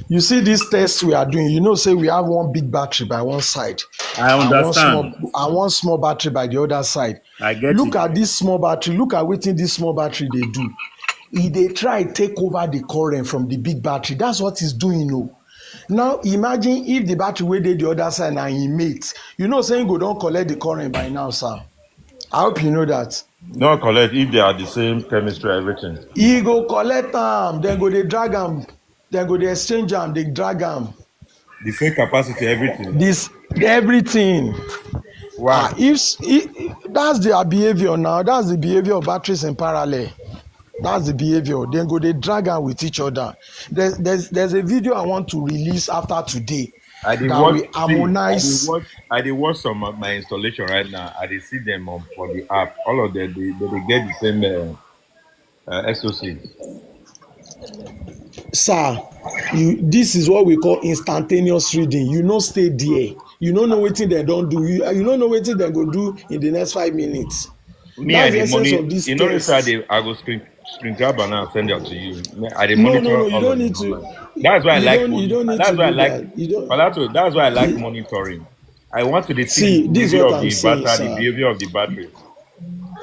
you see this test we are doing. You know, say we have one big battery by one side, I understand. and one small battery by the other side. I get Look it. at this small battery. Look at wetin this small battery dey do. E dey try take over the current from the big battery. That's what it's doing. Oh. Now imagine if the battery wey dey the other side na im mate. You know, say im go don collect the current by now, sir. I hope you know that. Not collect if they are the same chemistry, everything. E go collect am, then go dey drag am, then go dey exchange am, dey drag am. The same capacity, everything. This everything. Wow. If that's their behavior now, that's the behavior of batteries in parallel. That's the behavior. Then go they drag am with each other. There's a video I want to release after today I did that watch. will harmonize. I did watch some of my installation right now. I did see them for the app. All of them, they get the same SOC. Sir, this is what we call instantaneous reading. You no stay there. You no know wetin dem don do. You no know wetin dem go do in the next 5 minutes. Me, I That's the did essence money. of this You know, test. I go screen grab and I'll send it to you. I did No, monitor you all don't of need them to. online. That's why I like You don't need That's to why I do like. that. You don't. That's why I like See, monitoring. I want to see the see, this is behavior what of I'm the saying, inverter, the sir. behavior of the battery.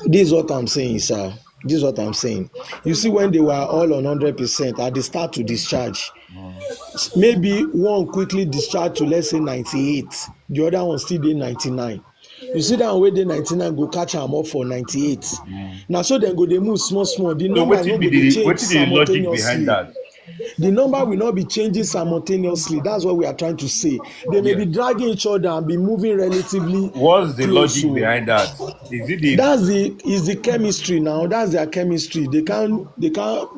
This is what I'm saying, sir. This is what I'm saying. You see, when they were all on 100%, at the start to discharge, maybe one quickly discharge to let's say 98, the other one still dey 99. You see that wey dey 99 go catch am up for 98. Na so dem go dey move small small. The So number no go dey change wetin be the logic behind simultaneously. that? The number will not be changing simultaneously. That's what we are trying to say. They may Yes. be dragging each other and be moving relatively What's the close. logic So behind that? Is it the the chemistry now. That's their chemistry. They can't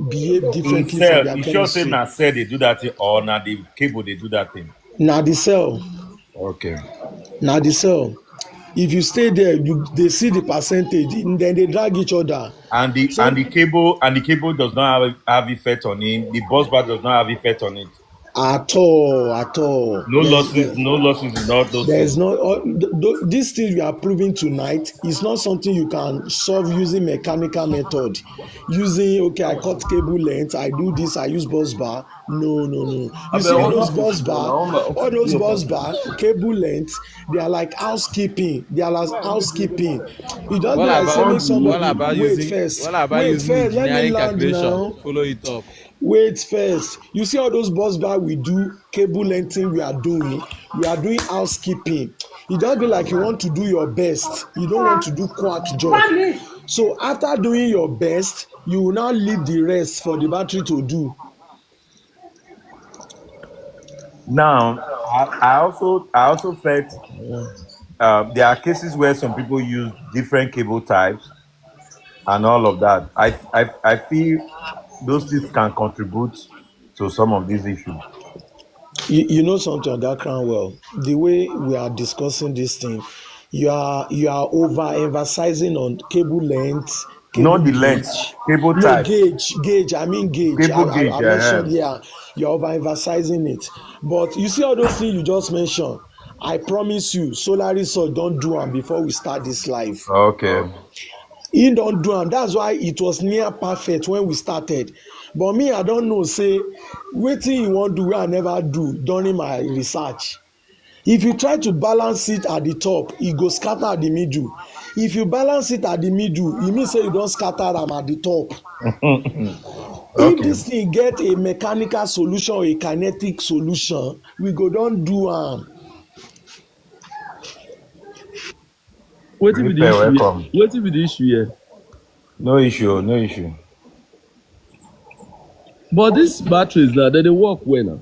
behave differently from cell? their You sure say chemistry. na cell they do that thing or na the cable they do that thing? Now the cell. Okay. Now the cell. If you stay there, they see the percentage, then they drag each other. And the Some cable does not have effect on it. The bus bar does not have effect on it. at all. No losses, no losses in all those There's things. no this thing we are proving tonight is not something you can solve using mechanical method. Using okay, I cut cable length, I do this, I use bus bar. No. You see all those bus bar, cable length, they are like housekeeping. They are like housekeeping. It just be like say make somebody wait first, let me engineering land calculation now. follow it up? Wait first. You see all those bus bar we do, cable lengthening we are doing housekeeping. E just be like you want to do your best, you don't want to do quack job. So after doing your best, you will now leave the rest for the battery to do. Now, I also felt there are cases where some people use different cable types and all of that. I feel those things can contribute to some of these issues. You know something, Oga Cranwell, the way we are discussing this thing, you are over emphasizing on cable length, cable Not the length, gauge. cable No, type, gauge, I mean gauge. cable I, gauge. I mentioned, yeah, you're over emphasizing it. But you see all those things you just mentioned, I promise you, Solar Research don't do them before we start this live. Okay. He don do am. That's why it was near perfect when we started. But me, I don't know say wetin he wan do wey I never do during my research. If you try to balance it at the top, e go scatter at the middle. If you balance it at the middle, e mean say you don scatter am at the top. If Okay. this thing get a mechanical solution or a kinetic solution, we go don do am. Wetin be the Repair, issue here? welcome. Wetin be the issue here? No issue, no issue. But these batteries now, they work well now.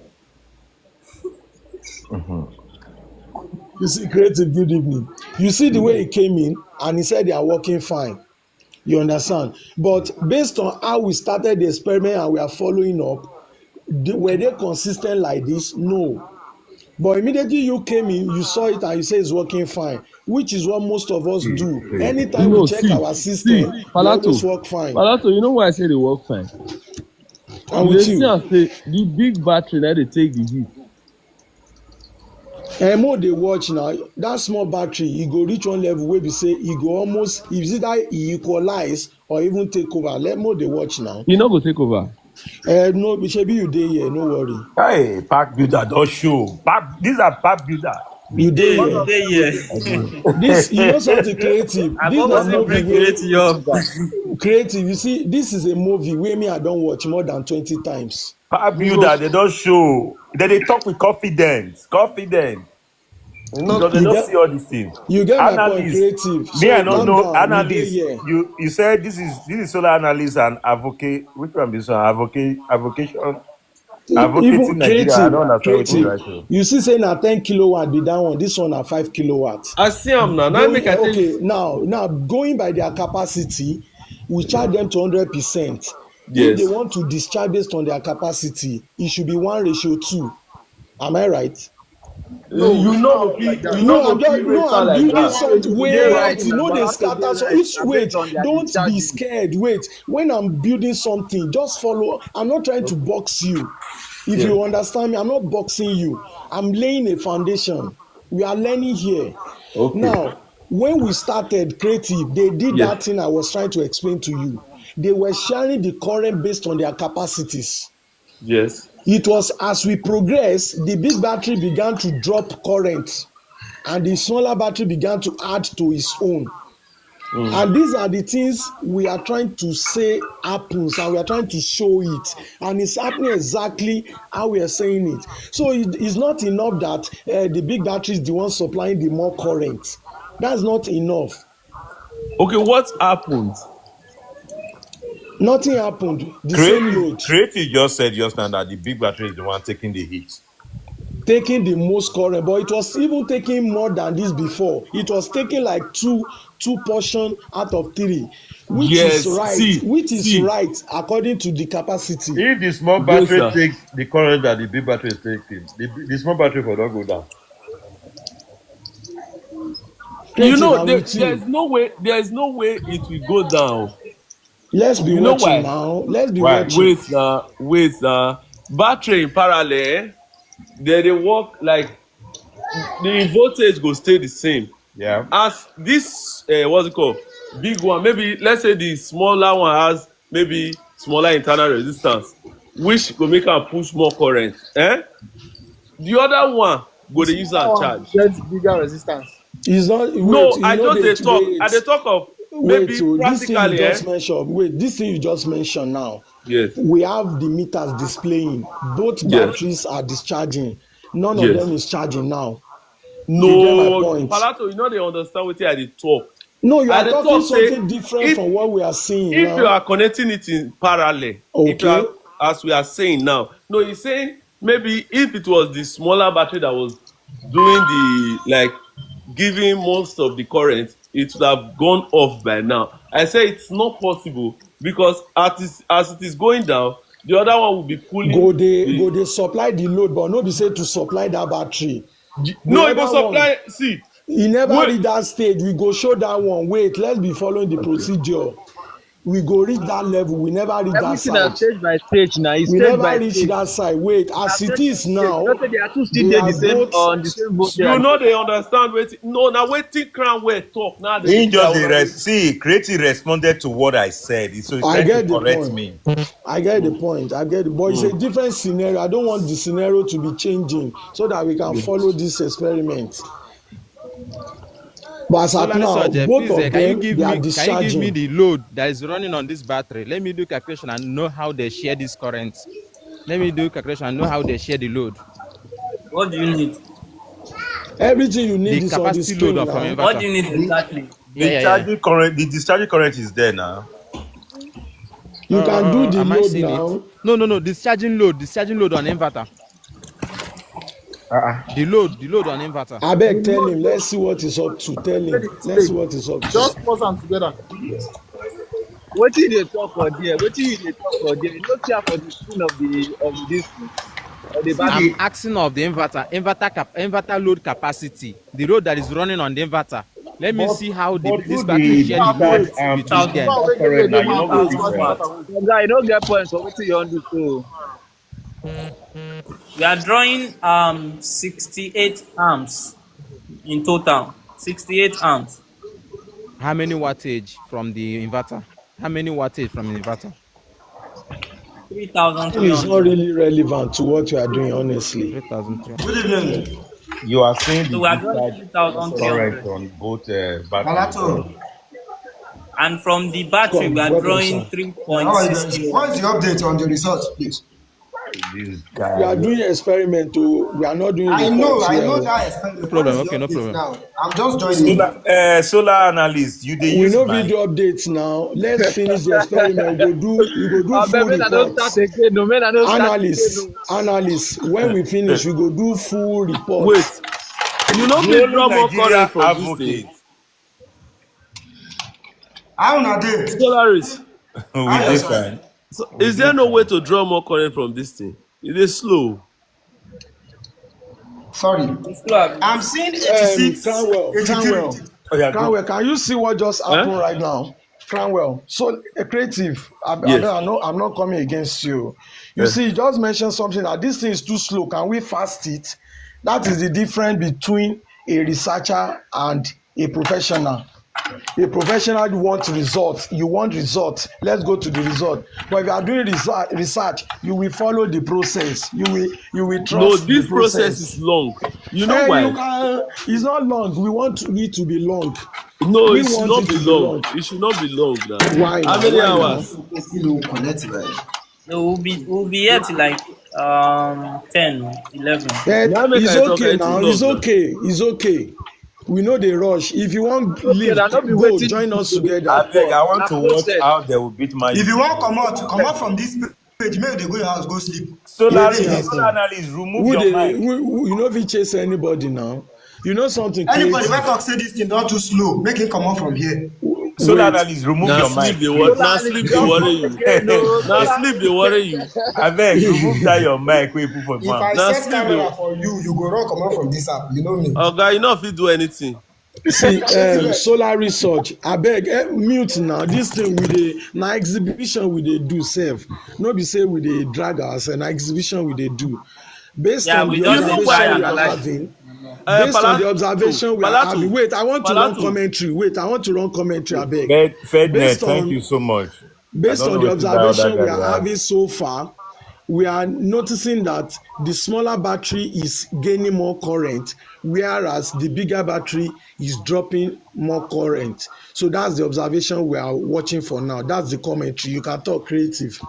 You see, creative, good evening. You see the way he came in and he said they are working fine. You understand? But based on how we started the experiment and we are following up, were they consistent like this? No. But immediately you came in, you saw it and you say it's working fine, which is what most of us do. Anytime we No, check our see, system, they always Palato, work fine. Palato, you know why I say they work fine? And You dey with see you, am say the big battery na dey take the heat. more dey watch now, that small battery, e go reach one level wey be say e go almost, if either e equalize or even take over. Let more dey watch now. E no go take over. No, shebi you dey here, no worry. Hey, park builder don't show. These are park builder. You dey You here. dey here. This, you know something creative. I This na purposely movie bring wey creative up. creative. You see, this is a movie wey me I don watch more than 20 times. Park builder, they don't show. They talk with confidence. Confidence. Because they You don't get see all these things. you get my point, Analyst. creative. Me, I So don't calm know. down. You dey Analyst. here. You said this is solar analyst and advocate. Which one is one? Avocation. Advocating Even Nigeria. I creative, don't understand what you creative. write to. You see, say na 10 kilowatt be that one. This one na 5 kilowatt. I see am now. Now Going make I tell okay you. now going by their capacity, we charge them to 100%. If they Yes. want to discharge based on their capacity, it should be 1:2. Am I right? You know you No, no I'm go just fit no, rate am I'm like building that. something. You dey right Wait, you now, know they Palato dey scatter. So right. it's Na wait, based on their don't be discharging. scared. Wait, when I'm building something, just follow. I'm not trying to box you. If Yeah. you understand me, I'm not boxing you. I'm laying a foundation. We are learning here. Okay. Now, when we started creative, they did Yes. that thing I was trying to explain to you. They were sharing the current based on their capacities. Yes. It was as we progressed, the big battery began to drop current, and the smaller battery began to add to its own. And these are the things we are trying to say happens, and we are trying to show it, and it's happening exactly how we are saying it. So it's not enough that the big battery is the one supplying the more current. That's not enough. Okay, what happened? Nothing happened. The same load. Creative just said just now that the big battery is the one taking the heat. Taking the most current, but it was even taking more than this before. It was taking like two portion out of 3, which is Yes, right. Which is see. right according to the capacity. If the small battery takes the current that the big battery is taking, the small battery will not go down. You know, there's no way it will go down. Let's be watching now. Let's be watching. With battery in parallel, they work like the voltage go stay the same. Yeah. As this what's it called? Big one, maybe let's say the smaller one has maybe smaller internal resistance, which go make am push more current. The other one go dey use am charge. Get bigger resistance. It's not. No, I just dey talk. I dey talk of maybe practically. This thing you just mentioned now. Yes. We have the meters displaying. Both batteries are discharging. None of them is charging now. No, Palato, you know they understand wetin I dey talk. No, you are talking something different from what we are seeing now. If you are connecting it in parallel, okay, as we are saying now, no, he's saying maybe if it was the smaller battery that was doing the giving most of the current, it would have gone off by now. I say it's not possible because as it is going down, the other one will be pulling. Go they supply the load, but no be say to supply that battery. No, it go supply. See, e never reach that stage. We go show that one. Wait, let's be following the procedure. We go reach that level. We never reach that side. Everything stage by stage now. We never reach that side. Wait, as it is now, they are two still the same on the same boat. You know they understand wetin. No, now wetin Crown wey talk now. He just Creative responded to what I said. So I get the correct point. Me. I get the point. But it's a different scenario. I don't want the scenario to be changing so that we can follow this experiment. But as at now, both of them, they are discharging. Can you give me the load that is running on this battery? Let me do calculation and know how they share this current. Let me do calculation and know how they share the load. What do you need? Everything you need is on the screen now. What do you need exactly? The discharging current is there now. You can do the load now. No. Discharging load on inverter. The load on inverter. Abeg tell him. Let's see what is up to. Tell him. Let's see what is up to. Just pause them together. Wetin you dey talk for there? Wetin you dey talk for there? You no care for the screen of this thing. I'm asking of the inverter load capacity, the load that is running on the inverter. Let me see how this battery share the load between them. Guy, you don't get points for wetin you wan do so. We are drawing 68 amps in total. 68 amps. How many wattage from the inverter? 3,300. It's not really relevant to what you are doing, honestly. 3,300. You are saying the current on both batteries. And from the battery, we are drawing 3.6. What is the update on the results, please? We are doing experiment too. We are not doing. I know that experiment. No problem. Okay, no problem. Now, I'm just joining. Solar analyst, you dey use we no video updates now. Let's finish the experiment. We go do full reports. Analysts. When we finish, we go do full report. Wait, you know fit draw more current from this thing. How na dey? Solaris. We dey fine. So, is there no way to draw more current from this thing? It is slow. Sorry. I'm seeing 86. Cranwell, can you see what just happened right now? Cranwell. So, Creative, I'm not coming against you. You see, you just mentioned something that this thing is too slow. Can we fast it? That is the difference between a researcher and a professional. A professional wants results. You want results. Let's go to the result. But if you are doing research, you will follow the process. You will trust. No, this process is long. You know why? It's not long. We want it to be long. No, it should not be long. It should not be long now. Why? How many hours? So we'll be here till like 10, 11. It's okay now. It's okay. We know they rush. If you want Okay, leave, that not be go waiting. join us together. I beg, I want Na to watch process. how they will beat Man If you U. want come out from this page, make they go your house, go sleep. Solar, Waiting Dey solar happen. analyst, remove your mic. You know if you chase anybody now. You know something anybody wey creative. talk say this thing don too slow, make him come out from here. Solar Wait. analyst, remove Now your sleep mic, they please. now Solar sleep they don't worry come you. again, no. Now sleep they worry you. I beg, remove that your mic where you put for If I farm. Now set sleep camera they. for you, you go run comot from this app, you know me. Oh guy, you know if you do anything. See, Shey vex. solar research. I beg, mute now. This thing with the na exhibition we dey do sef. No be say we dey drag us, na exhibition we dey do. Based Yeah, on we the just Even dey try observation we when are analyze it. having, based on the observation we are having. Palato, Wait, I want to run Palato. commentary. Wait, I want to run commentary. I beg. Fednet, Based thank on you so much. I based don't on know the what that other observation we guy are they having ask. so far, we are noticing that the smaller battery is gaining more current, whereas the bigger battery is dropping more current. So that's the observation we are watching for now. That's the commentary. You can talk creative.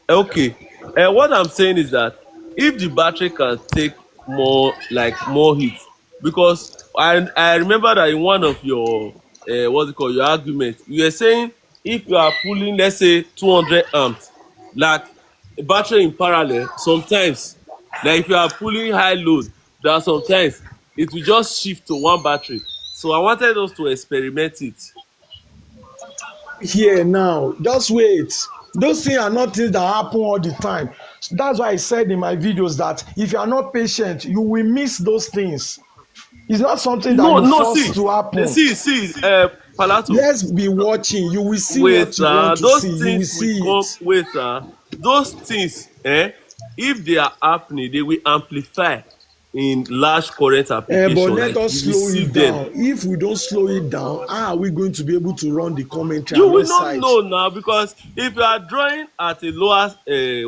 Okay. What I'm saying is that if the battery can take more heat, because I remember that in one of your what's it called, your argument, you were saying if you are pulling, let's say, 200 amps, like a battery in parallel, sometimes, like if you are pulling high load, there are sometimes it will just shift to one battery. So I wanted us to experiment it. Here now, just wait. Those things are not things that happen all the time. That's why I said in my videos that if you are not patient, you will miss those things. It's not something that No, you no, force see, to happen. Palato. Let's be watching. You will see Wait, what you want to those see. You will things will see come. it. Wait, those things, if they are happening, they will amplify in large current But application. let Like us you will slow see it them. down. If we don't slow it down, how are we going to be able to run the commentary You will not alongside? know now because if you are drawing at a lower,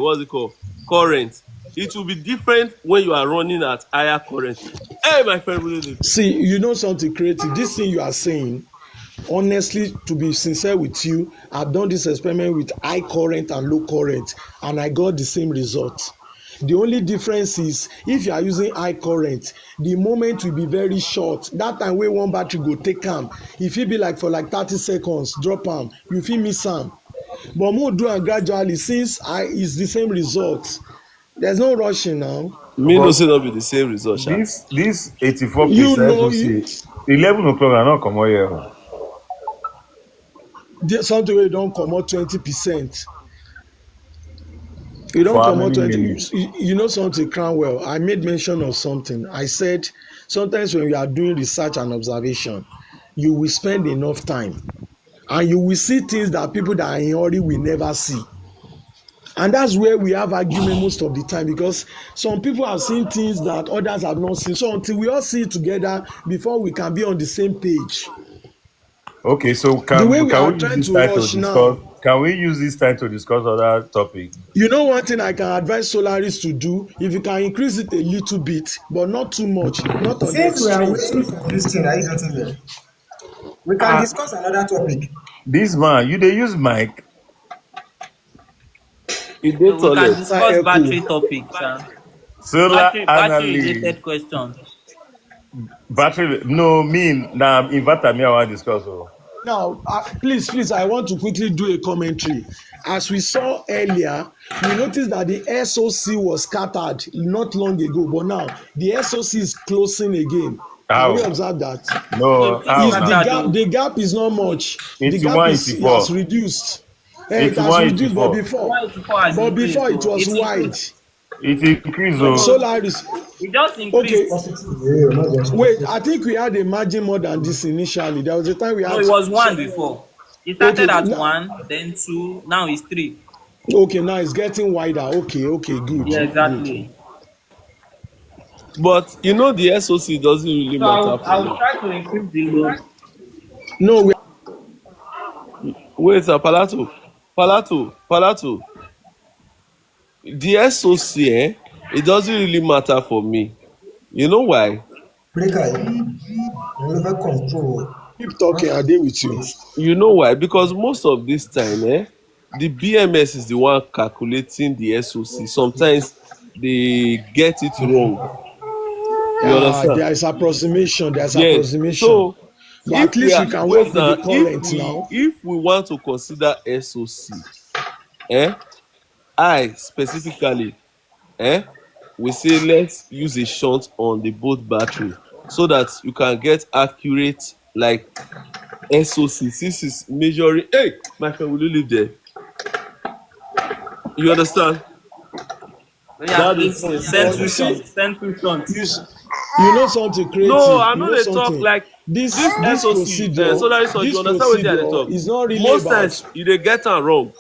what's it called, current, it will be different when you are running at higher current. Hey, my friend, See, you know something creative. This thing you are saying, honestly, to be sincere with you, I've done this experiment with high current and low current, and I got the same result. The only difference is if you are using high current, the moment will be very short. That time wey one battery go take am, e fit be like for like 30 seconds, drop am, you fit miss am. But more do am gradually since it's the same result. There's no rushing now. me no But say no be the same result, sha. this You 84% know, we see 11 o'clock are not come out here. something wey don comot 20%. You For don how comot many 20. minutes? You know something, Cranwell. I made mention of something. I said sometimes when you are doing research and observation, you will spend enough time, and you will see things that people that are in hurry will never see. And that's where we have argument most of the time because some people have seen things that others have not seen. So until we all see it together before we can be on the same page. Okay, so The way we can are we use trying this to time to rush discuss? now, Can we use this time to discuss other topics? you know one thing I can advise Solaris to do, if you can increase it a little bit, but not too much, not on the Since we are extreme. waiting for this thing, are you getting me? We can Ah, discuss another topic. this man, you they use mic. E dey So we can toilet. discuss battery topics and Solar battery analyst. related questions. Battery no mean now inverter me I want discuss. Oh. Now, please, I want to quickly do a commentary. As we saw earlier, we noticed that the SOC was scattered not long ago, but now the SOC is closing again. Can we How? observe that? No, No, it's still how Is the now? scattered gap? though. The gap is not much. The gap 81, is has 84. reduced. It has 81, reduced, 84. Has but increased before it though. was It wide. increased. It increase oh. No, Solaris. it just Okay, increased. wait. I think we had a margin more than this initially. There was a time we No, had. it was So, one before. It okay, started at one, then two, now it's three. okay. Now it's getting wider. Okay. Good, Yeah, good. exactly. But you know the SOC doesn't really So matter for I'll me. try to increase the load. No, we Wait, Palato. The SOC, it doesn't really matter for me. You know why? Breaker, never control. keep talking. I deal with you. You know why? Because most of this time, the BMS is the one calculating the SOC. Sometimes they get it wrong. You understand? There is approximation. There's Yes. approximation. So But if at we least are we can wait work with the now, current now. if we want to consider SOC, eh, I specifically, eh, we say let's use a shunt on the both battery so that you can get accurate like SOC. This is measuring. Hey, my friend, will you live there? You understand? Yeah, That please is send But two you see, shots. Send two shots. you know something no. creative. I You know know they talk something. like This this this SOC. procedure, Solar research. You this understand what I dey procedure talk? is not really Most about. times you dey get am wrong.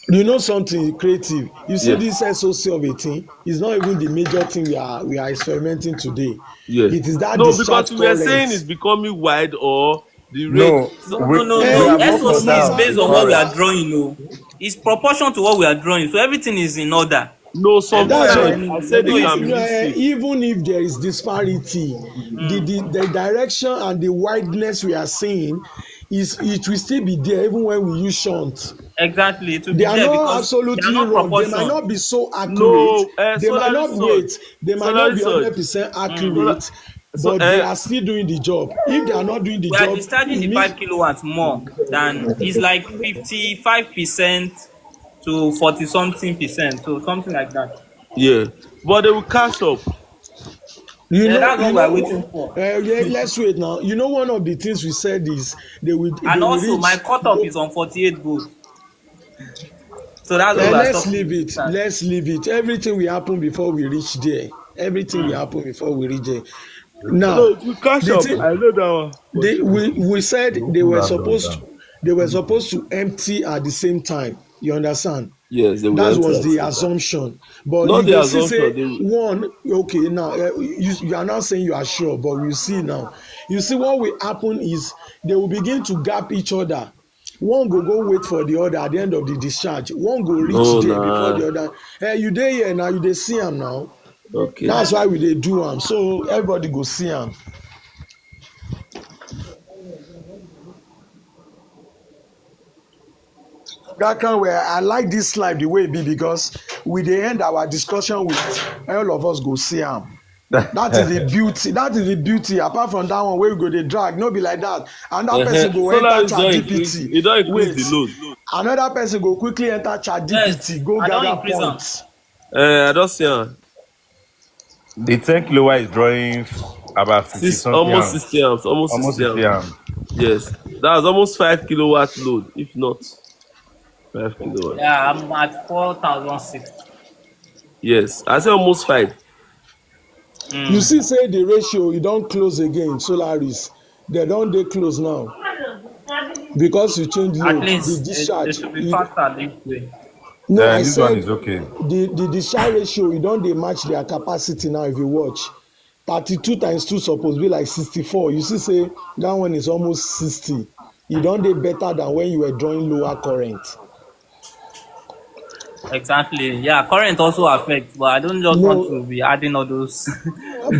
You know something creative. You see Yeah. this SOC of a thing is not even the major thing we are experimenting today. Yeah. It is that No, because discharge we were current. saying it's becoming wide or the rate. No, So, No, no, no, we no. are more SOC is concerned Normal, with based the on what we normal. are current. drawing. No, it's proportion to what we are drawing. So everything is in order. no, There's no That's why sometimes I say there's they no can issue. be missing. even if there is disparity, the direction and the wideness we are seeing is it will still be there even when we use shunt. Exactly, it will They be are there not because they are absolutely not wrong. They might proportion. not be so accurate. No, They might solar not research. wait. They might Solar not be research. 100% Solar, accurate, so but they are still doing the job. If they are not doing the We are job, discharging it the means 5 kilowatts more than it's like 55% to 40 something percent. So something like that. yeah, but they will catch up. Yeah, that's you what we are know. waiting for. Yeah, let's wait now. You know, one of the things we said is And they will also my reach. cutoff is on 48 volts. So that's what we are Let's stopping leave the it. discharge. Let's leave it. Everything will happen before we reach there. Everything will happen before we reach there. No, Now, it will catch the up. thing I know that one for sure. we said Don't pull that gun down. they were supposed to empty at the same time. You understand? Yes, they will That enter was at the the same time. assumption. But Not you the go see assumption. say They will. one okay now. You are not saying you are sure, but we'll see now. You see what will happen is they will begin to gap each other. One go wait for the other at the end of the discharge. One go reach No, there before nah. the other. Hey, you dey here now. You dey see am now. Okay. That's why we dey do am. So everybody go see am. That kind where I like this life the way it be because we dey end our discussion with all of us go see am. That is the beauty. That is the beauty. Apart from that one wey we go dey drag, no be like that. Another person go Solar enter is chat don't increase. GPT. It don't increase Wait. the load. Another person go quickly enter chat Yes, GPT, go I don't gather increase them. points. I don't see am. The 10 kilowatt is drawing about 50 something Almost amps. 60 amps. Almost Almost 60 50 amps. amps. Yes, that's almost 5 kilowatt load, if not 5 kilowatt. Yeah, I'm at 4,006. Yes, I say almost 5. You see say the ratio e don close again, Solaris. They don dey close now because you change At load. The least it discharge. should be faster this way. No, I This one said is okay. the discharge ratio e don dey match their capacity now. If you watch, 32 times 2 suppose be like 64. You see say that one is almost 60. E don dey better than when you were drawing lower current. Exactly. Yeah, current also affects, but I don't just want No, to be adding all those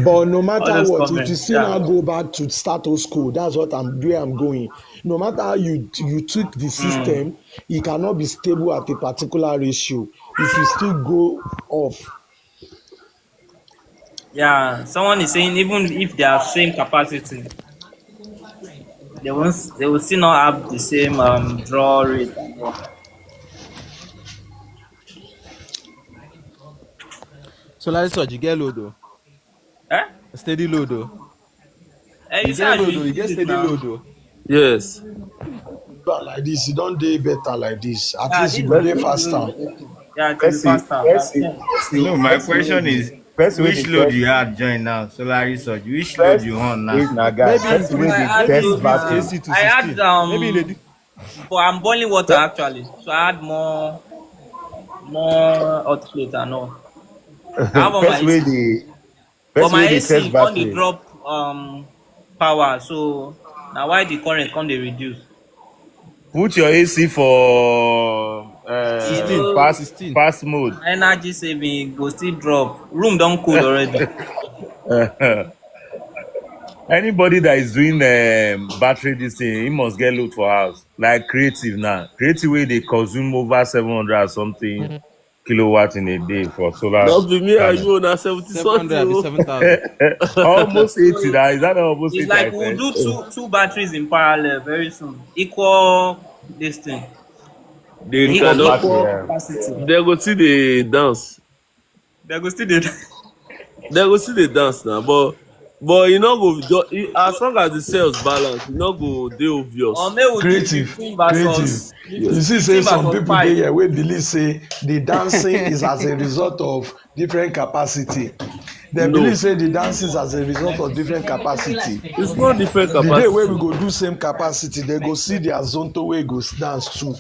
but no all matter those what, if you comments. still now Yeah. go back to status quo, that's what where I'm going. No matter how you tweak the system, it cannot be stable at a particular ratio. It will still go off. Yeah. Someone is saying even if they are same capacity, they will still not have the same draw rate and all. Solar research, you get load though. Eh? Steady load though. You You say I get should load though. You get increase it steady now. load though. Yes. But like this, it don't dey better like this. At Yeah, least it this go dey this load faster. is okay. Yeah, it will be Percy, faster. Percy, No, Percy, my Percy, question is Percy, where which the load test, you had join now? Solar research. Which load Percy, you on now? wait, now, guys, Maybe Percy, where I the add test maybe load increase battery. AC to I add 16. Maybe lady. but I'm boiling water actually. So I add more hot plate and all. I have on my Percy, where AC. the But Percy, my where the AC test come dey battery. drop power. So now why the current come dey reduce? Put your AC for 16. So 16. fast mode. energy saving go still drop. Room don cold already. Anybody that is doing battery this thing, he must get load for house. Like creative now. Creative way they consume over 700 or something. kilowatts in a day for solar Not be me and panel. you na 70 700 something. 7,000. Almost 80 So now. Is that almost it's 80 like I we'll said? do two batteries in parallel very soon. Equal this thing. They Equal cannot. battery. Equal capacity. They go see the dance. They go still dey. They go see the dance now, but you know as long as the cells balance, you know go dey Or obvious. may we do creative 15 creative versus you see say 15 some versus people 5. dey here wey believe say the dancing is as a result of different capacity. They No, believe say the dancing is as a result of different capacity. it's not different The day wey we capacity. go do same capacity, they go see their zonto wey go dance too.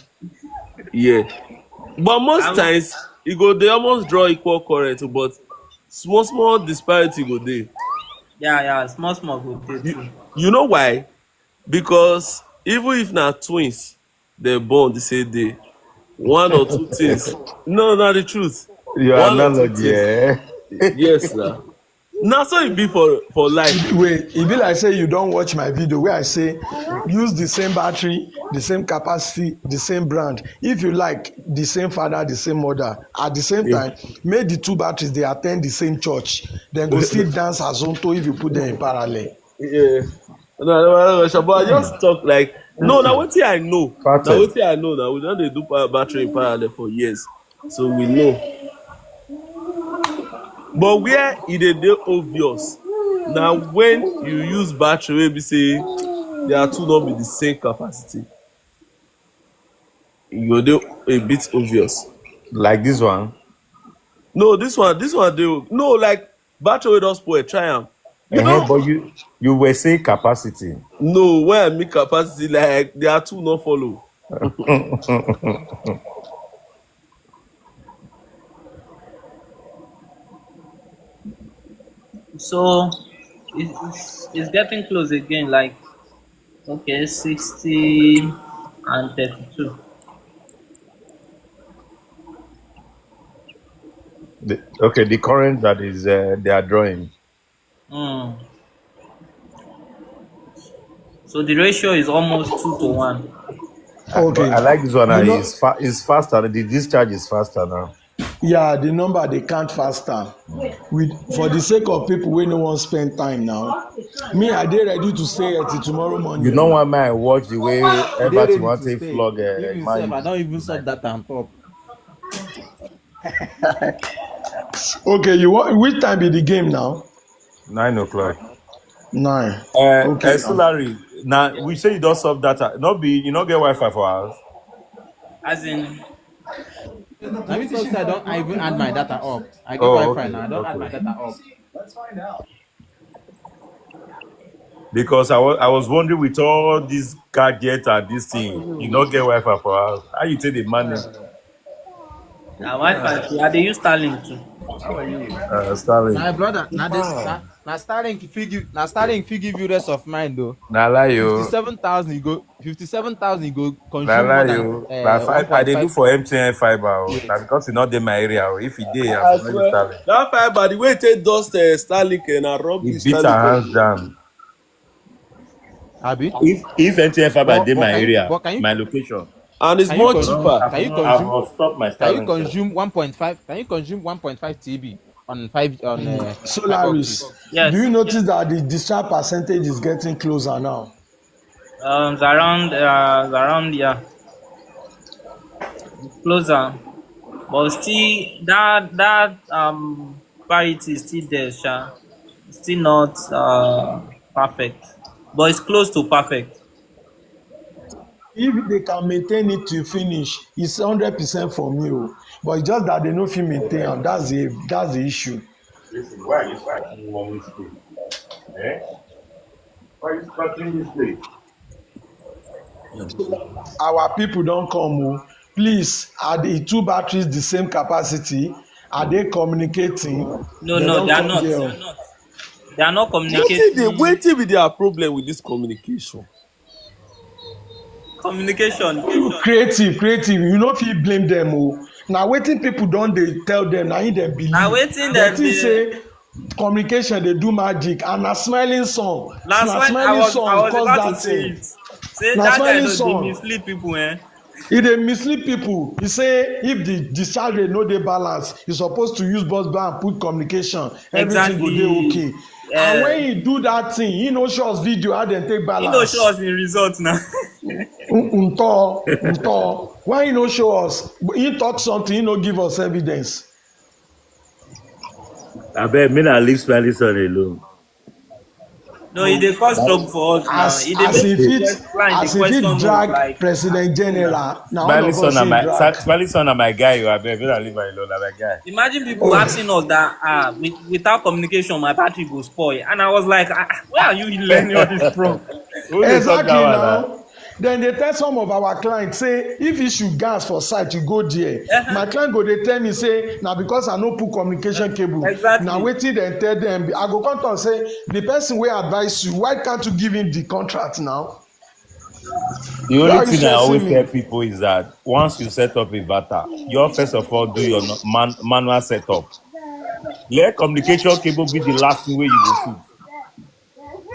Yeah, but most I'm, times e go dey almost draw equal current, but small disparity go dey. yeah, small go dey You, too. you know why? Because even if na twins, dem born the same day. One or two things. No, na the truth. Your One or two analogy, things. eh? Yes, na. Na so e be for life. Wait, e be like say you don watch my video wey I say use the same battery, the same capacity, the same brand. If you like the same father, the same mother, at the same Yeah. time, make the two batteries dey at ten d the same church. Dem go still dance as zonto if you put them in parallel. Yeah. No, but I just talk like no. Na wetin I know. Na Fated. wetin I know. Na we don dey do battery in parallel for years, so we know. But where e dey obvious na when you use battery wey be say their two no be the same capacity. E go dey a bit obvious. Like this one. No, this one dey no like battery wey don spoil. Try am. You Uh-huh, know, but you were saying capacity. no, when I mean capacity, like their two no follow. So it's getting close again. Like okay, 60 and 32. The current that is they are drawing. Mm. So the ratio is almost 2 to 1. But I Okay, like this one. you know, It's faster. The discharge is faster now. yeah, the number dey count faster. With for the sake of people wey no wan spend time now, me I dey ready to stay here till tomorrow You morning. know one man watch the way You dey Everton ready want to to stay. flog Even Man yourself, I U don't even tonight. sub that on top. Okay, you want which time be the game now? 9 o'clock. 9. Okay. Solari. Now we say you don't sub data. Not be you not get Wi-Fi for us. As in, I mean, so I don't I even add my data up. I get Oh, Wi-Fi okay, now. I don't add my okay. data up. Because I was wondering with all these gadgets and this thing, you don't get Wi-Fi for us. How you take the money? Wi-Fi too. I dey use Starlink too. Starlink. My brother, now this now Starlink fit give you rest of mind though. Nah lie you. 57,000 you go Nah consume lie more than you. Nah, I they do 1.5. for MTN fiber. Yes. Now because it's not in my area. If it did, I I for use swear Starlink. that fibre the way e take dust Starlink na It rubbish beats Starlink. our hands down. Abi? If MTN fiber But did but my can you area, but can you my location, And it's can you more consume cheaper. can you I consume will stop my can you Starlink. consume 1.5 can you consume 1.5 TB on fiber Solaris, optic? do you Yes. notice that the discharge percentage is getting closer now? It's around yeah, closer. But still that parity is still there, sha. Still not perfect. But it's close to perfect. If they can maintain it to finish, it's 100% for me. Oh. But it's just that they no fit maintain am. That's the issue. Listen, why are you starting one mistake? Eh? Why are you starting mistake? Our people don come. Oh. Please, are the two batteries the same capacity? Are they communicating? They No, don they are come not. there. Oh. They are not communicating. Wetin be their problem with this communication? Communication. Creative, you no fit blame them. Oh. Na wetin people don dey tell them, na im dem Na believe. wetin Dem dem think dey. say communication dey do magic and na smiling song. Last Na when I smiling was song cause about to that say thing. it. Say Na that guy smiling no dey song. mislead people, eh? e dey mislead people. E say if the discharge rate no dey balance, you suppose to use bus bar and put communication, everything go dey Exactly. okay. And when he do that thing, he no show us video how dem take He no show us balance. the result now. Nto why he no show us? He talk something, he no give us evidence. I bet me not leave Smiley Son alone. No, e dey cause trouble for us now. as E dey as make e the fit client dey as e question fit us drag like, president una. general na all of us him drag. Smiley Son are my guy. I bet me not leave my alone. My guy. Imagine people asking us that without communication my battery go spoil, and I was like, where are you learning all this from? Who dey talk Exactly that one? now. Then they tell some of our clients say if issue gas for site you go there. My client go dey tell me say na because I no put communication cable. Na Exactly. wetin dem tell dem. I go come talk say the person wey advise you, why can't you give him the contract now? The Why are only you thing I always stressing tell me? people is that once you set up a inverter, you first of all do your manual setup. Let communication cable be the last thing where you will see.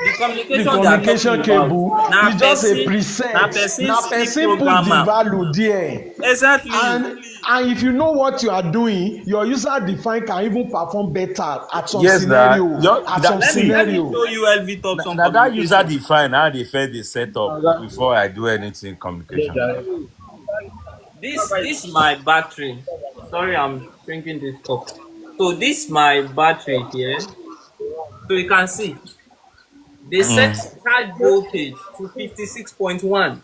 The The communication they are communication talking about cable na is just a person preset. Na C person put the programmer. value there. Exactly. And if you know what you are doing, your user define can even perform better at some Yes, now scenario. At some Let me scenario. show you LV Thompson now that user communication. define how they first they set up before I do anything communication. This my battery. Sorry, I'm drinking this cup. So this my battery here. So you can see they set charge voltage to 56.1.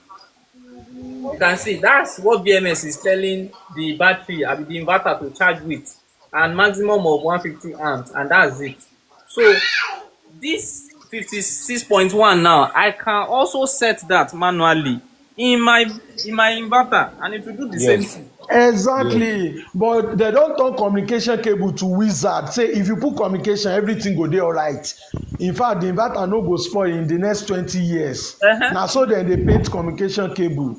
You can see that's what BMS is telling the battery, I mean the inverter to charge with, and maximum of 150 amps, and that's it. So this 56.1 now, I can also set that manually in my inverter, and it will do the same Yes. thing. Exactly. But they don turn communication cable to wizard. Say if you put communication, everything go dey alright. In fact, the inverter no go spoil in the next 20 years. Na so dem dey paint communication cable.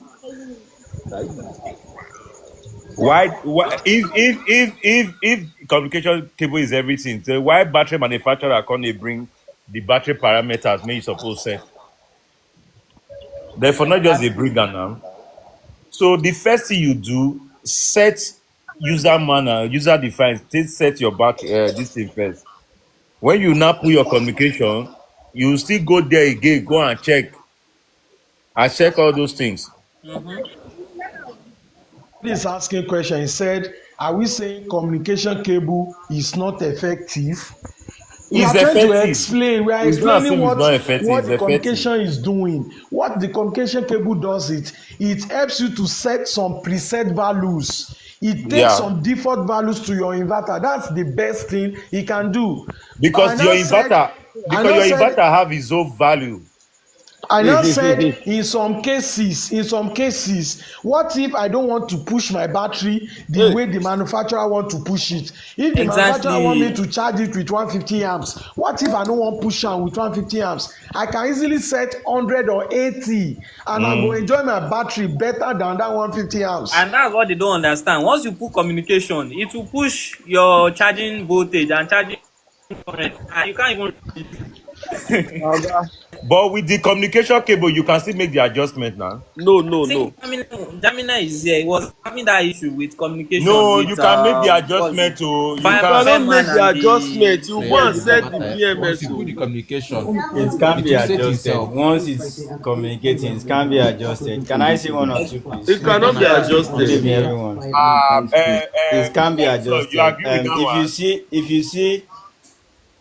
Why if communication cable is everything, so why battery manufacturer can't they bring the battery parameters make you suppose set? Therefore, not just a bring am now. So the first thing you do, set user manual, user defined, set your battery this thing first. When you now put your communication, you still go there again, go and check all those things. This asking question, he said, are we saying communication cable is not effective? We It's are trying to effective. explain. We are It's not as explaining if it's not effective. what It's the effective. communication is doing. What the communication cable does it helps you to set some preset values. It takes some default values to your inverter. That's the best thing it can do. Because your inverter have its own value. I now said in some cases, what if I don't want to push my battery the way the manufacturer want to push it? If the manufacturer want me to charge it with 150 amps, what if I don't want push am with 150 amps? I can easily set 100 or 80 and I go enjoy my battery better than that 150 amps. And that's what they don't understand. Once you put communication, it will push your charging voltage and charging current, and you can't even But with the communication cable, you can still make the adjustment now. No. Jamina is here. He was having that issue with communication. No, with, you can make the adjustment to. You cannot make the adjustment. You go and set the BMS. Once you put the communication, It can be will set adjusted. itself. Once it's communicating, it can be adjusted. Can I say one or two, please? It cannot be Believe adjusted. me, everyone. It can be adjusted. You agree with that one? If you see,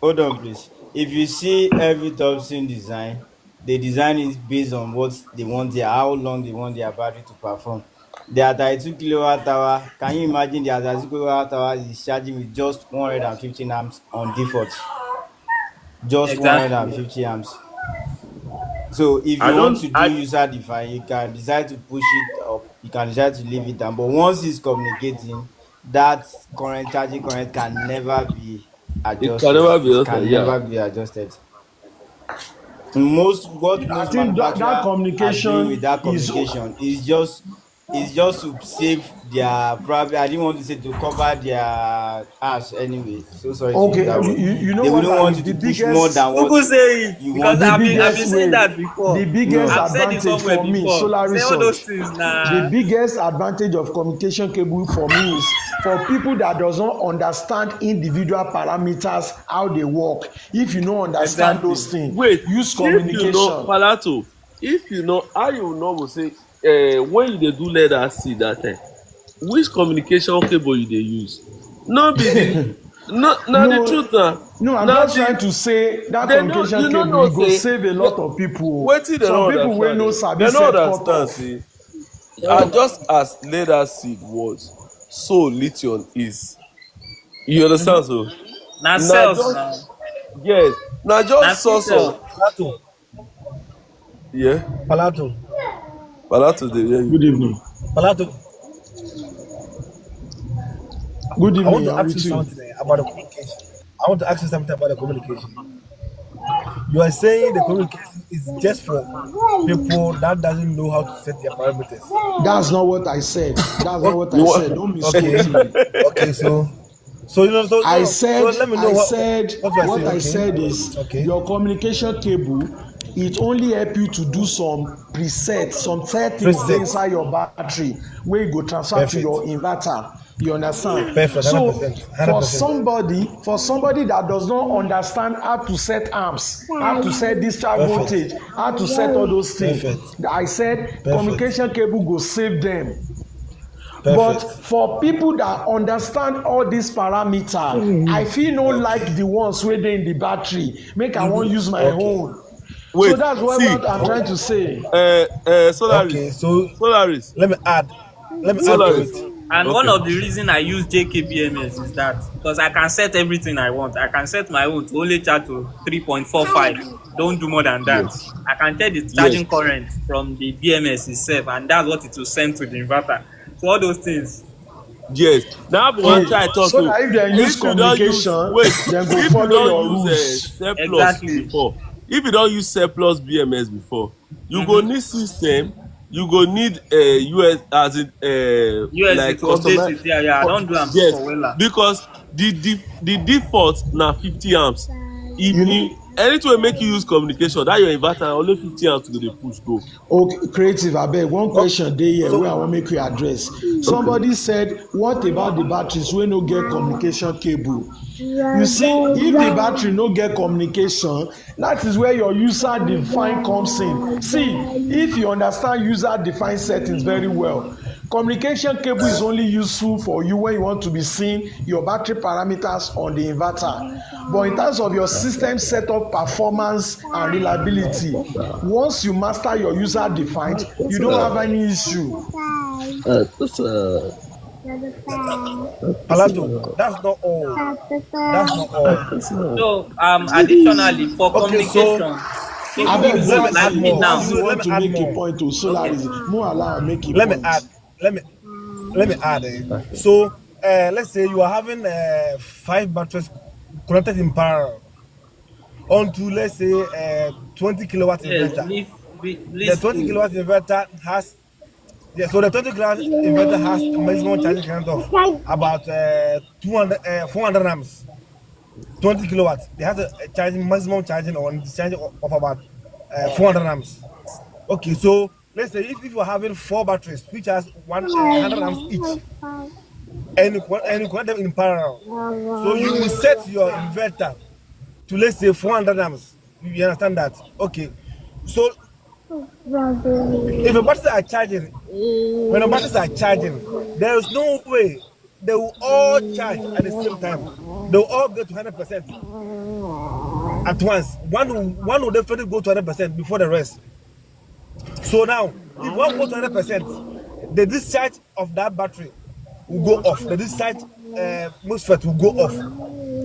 hold on, please. If you see every Thompson design, they design it based on what they want how long they want their battery to perform. The 32 kilowatt hour, can you imagine the 32 kilowatt hour is charging with just 115 amps on default? Just 150 amps. So if you want to do user define, you can decide to push it up, you can decide to leave it down. But once it's communicating, that current charging current can never be adjusted. It can never be adjusted. Most I think that manufacturers are communication doing with that is communication is just It's just to save their, probably I didn't want to say to cover their ass anyway. So sorry to use Okay, that word. you know They what wouldn't are want you the to push more biggest than what Google say it you because want the to I've do. been biggest saying way that before. the biggest No. I've said it advantage somewhere for me before. solar Say all those research, things the nah. biggest advantage of communication cable for me is for people that does not understand individual parameters how they work. If you no understand Exactly. those things, Wait, use if you know communication. Palato, if you know how you know go say when you dey do lead seed that time, which communication cable you dey use? No be the no na the No, truth na no, I'm na just trying the to say that they no communication you no cable know e go say save a what lot of people. wetin dem Some no people wey understand no sabi dem no set understand cutoff. say just as lead seed was, so lithium is. You understand so? Na Na cells just now. yes, na Na just C source of cell. Palato, yeah. Palato, Palato dey hear you. Good evening. Palato. Good I want evening, to I'm ask you with you. something about the communication. I want to ask you something about the communication. You are saying the communication is just for people that doesn't know how to set their parameters. That's not what I said. That's not Okay, what You I want said. Don't okay, misquote me. okay. So you know, so I no, so said, let me know I said, what you are what saying. I Okay, said is okay, your communication cable, it only help you to do some preset, some settings dey preset, inside your battery wey you go transfer to perfect, your inverter. You understand? perfect, hundred So percent, 100%. for somebody that does not understand how to set amps, how to set discharge Perfect. voltage, how to set all those things, Perfect. I said Perfect. communication cable go save them. But Perfect. for people that understand all these parameters, I feel no like Okay. the ones wey dey in the battery. Make I wan use my Okay. own. So wait, that's see, what I'm trying Okay. to say. Okay. Solaris, So Solaris, let me add. Let me add to Solaris. it. And one Okay. of the reason I use JKBMS is that because I can set everything I want. I can set my own to only charge to 3.45. Don't do more than that. Yes. I can tell the Yes. charging current from the BMS itself, and that's what it will send to the inverter. So all those things. Yes. Now I So wan try talk so so that if dem use if you don use communication, wait, dem go if you follow don your use rules. surplus Exactly. before, if you don use surplus BMS before, you go Mm-hmm. need system, you go need US as in USB like to update customer it. Yeah, yeah. I don't do am yes, before wella. because the default na 50 amps. You Anything wey make you use communication, that your inverter na only 50 amps go dey push go. Okay, creative abeg, one Okay. question dey here So wey I wan make you address. Okay. Somebody said what about the batteries wey no get communication cable? You see, if the battery no get communication, that is where your user define comes in. See, if you understand user define settings very well, communication cable is only useful for you when you want to be seeing your battery parameters on the inverter. But in terms of your system setup performance and reliability, once you master your user defined, you don't have any issue. Palato, that's not all. That's not all. So additionally for Okay. So communication, people Abeg, use let it me like add me Wazzy, more. now. Wazzy Let want me to add make a more. point to Okay. Solarism. Mo allow am make a Let me point. add. Let me add. So let's say you are having 5 batteries connected in parallel onto, let's say, 20 kilowatt Yes, inverter. The list 20 two. kilowatt inverter has, yeah, so the 20 kilowatt inverter has a maximum charging current of about 400 amps. 20 kilowatts. They have a charging maximum charging or discharging of about 400 amps. Okay, so let's say if you're having 4 batteries which has 100 amps each, and you connect them in parallel, so you will set your inverter to, let's say, 400 amps. You understand that? Okay, so if the batteries are charging, when the batteries are charging, there is no way they will all charge at the same time. They will all get to 100% at once. One will definitely go to 100% before the rest. So now, if one goes to 100%, the discharge of that battery will go off. The discharge MOSFET will go off,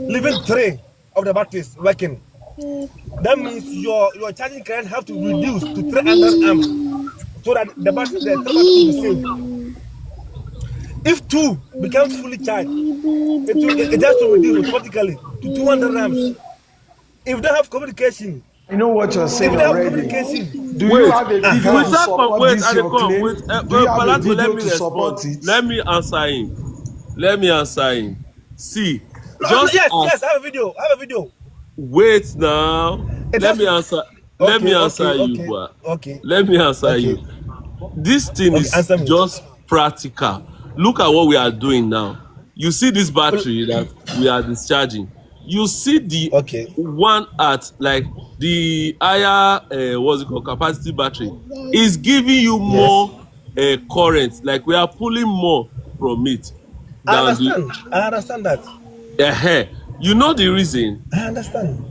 leaving 3 of the batteries working. That means your charging current have to reduce to 300 amps so that the 3 batteries will be safe. If 2 becomes fully charged, it has to reduce automatically to 200 amps. If you don't have communication, I know what you're if saying you don't have already. communication, Do you Wait, have a video to without support wait, this I dey your come. claim? Wait, Do you have a Palato, let video me to respond. support it? Let me answer him. Let me answer him. See, No, just yes, as yes, I have a video. I have a video. wait now. It Let has me to. answer. Let me Okay, answer okay, you, okay, boy. okay, Let me answer okay, you. This thing okay. is Answer me. just practical. Look at what we are doing now. You see this battery that we are discharging. You see the Okay. one at like the higher what's it called capacity battery is giving you Yes. more current. Like we are pulling more from it I than the understand. I understand that. you know the reason. I understand.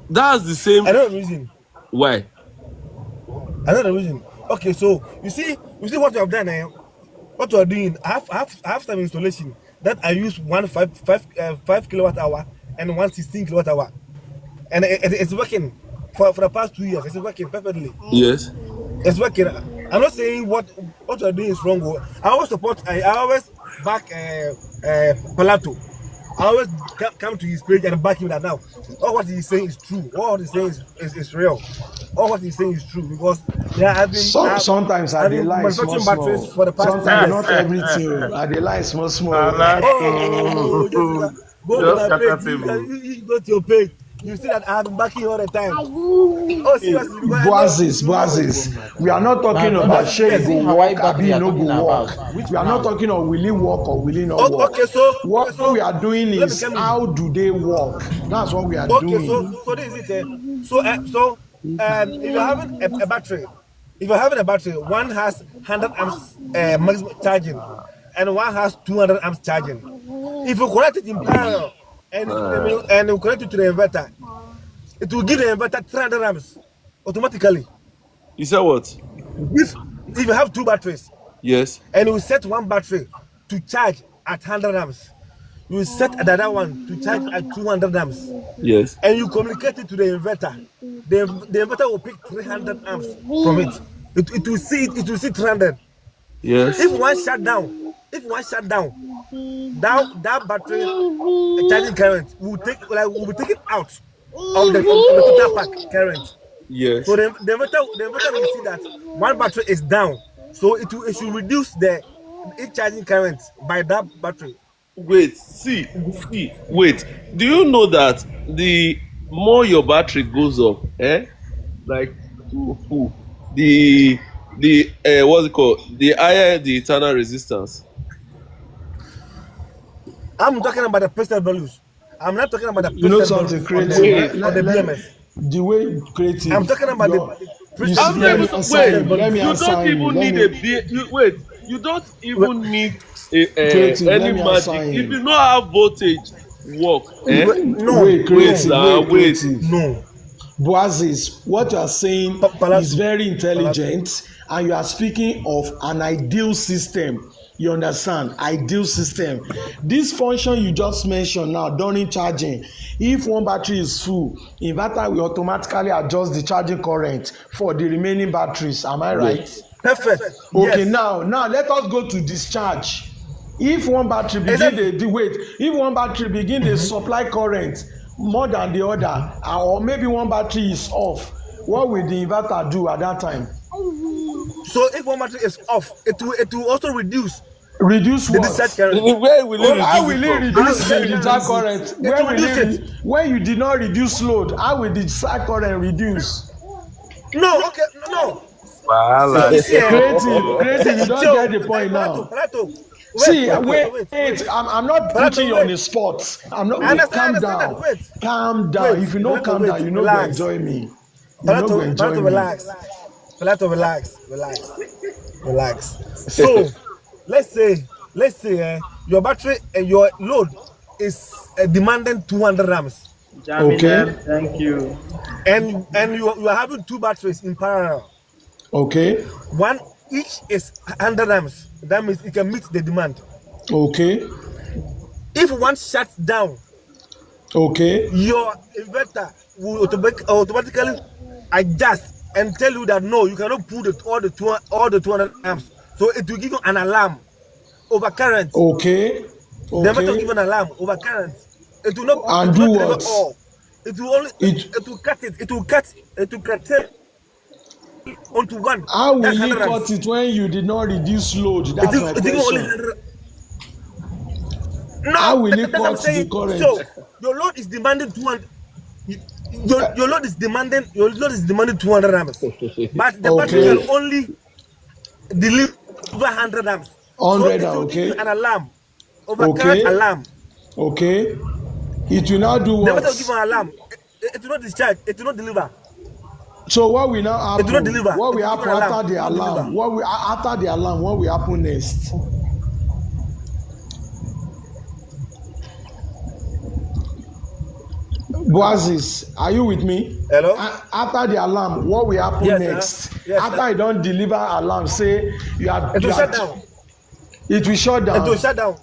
That's the I same. know the reason. Why? I know the reason. Okay, so you see what you have done. What you are doing. I have some installation that I use 5 kilowatt hour and 116 kilowatt hour, and it's working for the past 2 years. It's working perfectly. Yes. It's working. I'm not saying what you're doing is wrong. I always support. I always back Palato. I always come to his page and back him that now. All what he's saying is true. All he's saying is real. All what he's saying is true because Sometimes I I've dey been lie manufacturing batteries small. for the past 2 Sometimes years. not everything. I dey lie small. Oh, Jessica, go to Just my scatter page. table. You go to your page. You see that I've been backing you all the time. Oh, seriously, because I know. Boazes. We are not talking My about brother, shey is you it go Hawaii work abi battery you you're no talking go work. about? Which We are not brand? talking of will it work or will it not work. Okay, What so we are doing let me is come in. how do they work? That's what we are Okay, doing. so this is it. If you're having a battery, if you're having a battery, one has 100 amps maximum charging, and one has 200 amps charging. If you connect it in parallel and you connect it to the inverter, it will give the inverter 300 amps automatically. You said what? If you have two batteries Yes. and you set one battery to charge at 100 amps, you set another one to charge at 200 amps, Yes. and you communicate it to the inverter. The inverter will pick 300 amps from it. It will see 300. Yes. If one shut down, that battery charging current will be taken out of the total pack current. Yes. So the inverter will see that one battery is down, so it should reduce the charging current by that battery. Wait, wait. Do you know that the more your battery goes up, like to full, the what's it called? The higher the internal resistance. I'm talking about the percent values. I'm not talking about the You know percent something values on creative. the BMS. The way creative. I'm talking about You percent see, let me answer Wait. you. Let me You answer don't you. even Let need a me wait. You don't even need creative. any Let me answer magic. If you you. know how voltage work, No, Wait, creative. Wait, wait. creative. no. Boazes, what you are saying is very intelligent, and you are speaking of an ideal system. You understand? Ideal system. This function you just mentioned now during charging, if one battery is full, inverter will automatically adjust the charging current for the remaining batteries. Am I right? Yes. Perfect. Okay, Yes. now let us go to discharge. If one battery begin dey supply current more than the other, or maybe one battery is off, what will the inverter do at that time? So if one battery is off, it will also reduce Reduce the what? discharge current. Where will Oh, it how reduce will it it from? reduce The the discharge current? It will reduce it. When you did not reduce load, how will the discharge current reduce? No, okay, no. Wahala. See, Creative, you don't get the point now. Palato. See, Wait. I'm not putting Palato, you on wait. the spot. I'm not. I understand Calm that. down. Calm down. If you no calm down, you no go Relax. enjoy me. You no go enjoy Palato, me. relax. Palato, relax. So, let's say your battery and your load is demanding 200 amps, Okay. Thank you. and you are having two batteries in parallel. Okay. One each is 100 amps. That means it can meet the demand. Okay. If one shuts down, Okay. your inverter will automatically adjust and tell you that no, you cannot pull all the 200 amps. So it will give you an alarm over current. Okay. The inverter will Okay. give an alarm over current. It will not. And It do will not deliver what? all. It will only. It It will cut it. It will cut. It will curtail onto one. How will That's he 100 cut rams. it when you did not reduce load? That's my It will only question. 100. How No, will he that's what I'm cut the saying. current? So your load is demanding 200. Your load is demanding 200 rams, but the battery can Okay, only deliver 100 rams. So 100, it will give you okay, an alarm, overcurrent okay, alarm. okay. It will now do The what? battery will give an alarm. It will not discharge. It will not deliver. So what will now It will not happen? deliver. What It will will give an happen alarm. after It the will not deliver. alarm? What will after the alarm? What will happen next? Boazis, are you with me? Hello? After the alarm, what will happen Yes, sir. next? Yes, After sir. I don't deliver alarm, say It will shut down. it will shut It will down. shut down.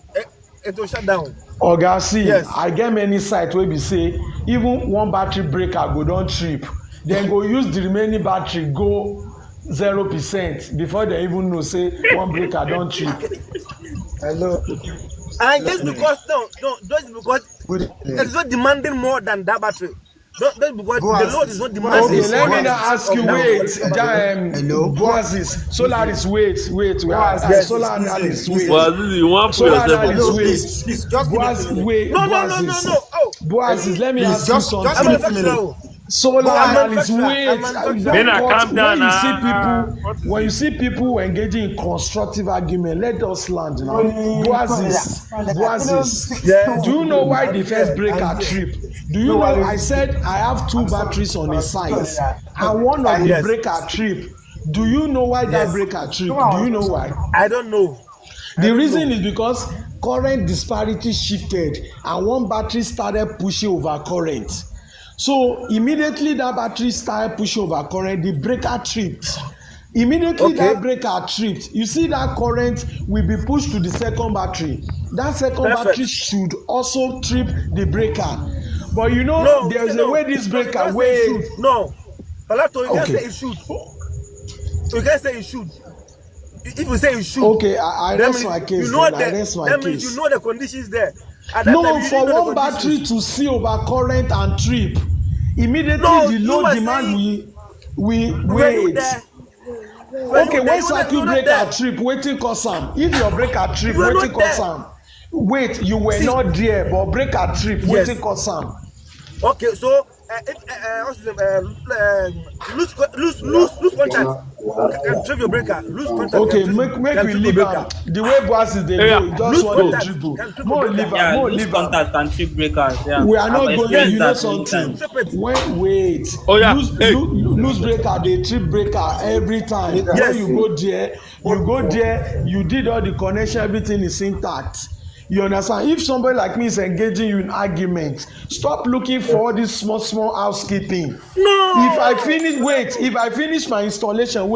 It will shut down. Oga, see, Yes. I get many sites wey be say even one battery breaker go don trip, dem go use the remaining battery go 0% before dem even know say one breaker don trip. Hello. And just because just because it's not demanding more than that battery. Just because the load is not demanding Okay, let me now 100% ask of you, that. wait, Boazis, Solaris, wait, Yes. solar analyst, wait. Well, this you want to put Solar yourself on analyst, top. wait. Boaz, wait, No. Oh, Boazis, let me ask you I'm something. manufacturer. Solar I'm analyst, manufacturer. I'm wait. manufacturer. Bena, calm down. When you see people engaging in constructive argument, let us land now. Boazis, Yes. do you know why the first breaker trip? Do you know I said I have two batteries on a site and one of the Yes. breaker trip? Do you know why that breaker trip? Do you know why? I don't know. The reason is because current disparity shifted and one battery started pushing over current. So immediately that battery started pushing over current, the breaker tripped. Immediately Okay. that breaker tripped, you see that current will be pushed to the second battery. That second battery Perfect. should also trip the breaker. But you know, No, there's a way this no, you breaker can't say it way. should. No. Palato, you can't Okay. say it should. You can't say it should. If you say it should, Okay, I that rest means my case you know then. I rest my that case. means you know the conditions there. At that time, No, you for didn't know one the battery conditions. to see over current and trip, immediately No, the you load were demand saying, we were you wait. there? Okay, when You circuit were not breaker there. trip, wetin cause am? If your breaker trip, You were wetin not cause there. am? Wait, you were See, not there, but breaker trip, yes. wetin cause am? Okay, so what's the lose contact can trip your breaker. Lose contact Okay, can make can we trip your leave am. breaker. The way bosses dey Yeah, go, you just Lose want to contact dribble. can trip your More breaker. leave am, Yeah, more loose leave am. contact and trip breakers. Yeah, We are I've not going. Yes. experienced You know that many something. times. Trip it. When wait, Oh yeah. Hey, lose breaker, dey trip breaker every time. When Yes. you go there, you did all the connection, everything is intact. You understand? If somebody like me is engaging you in argument, stop looking for all this small housekeeping. No. If I finish my installation,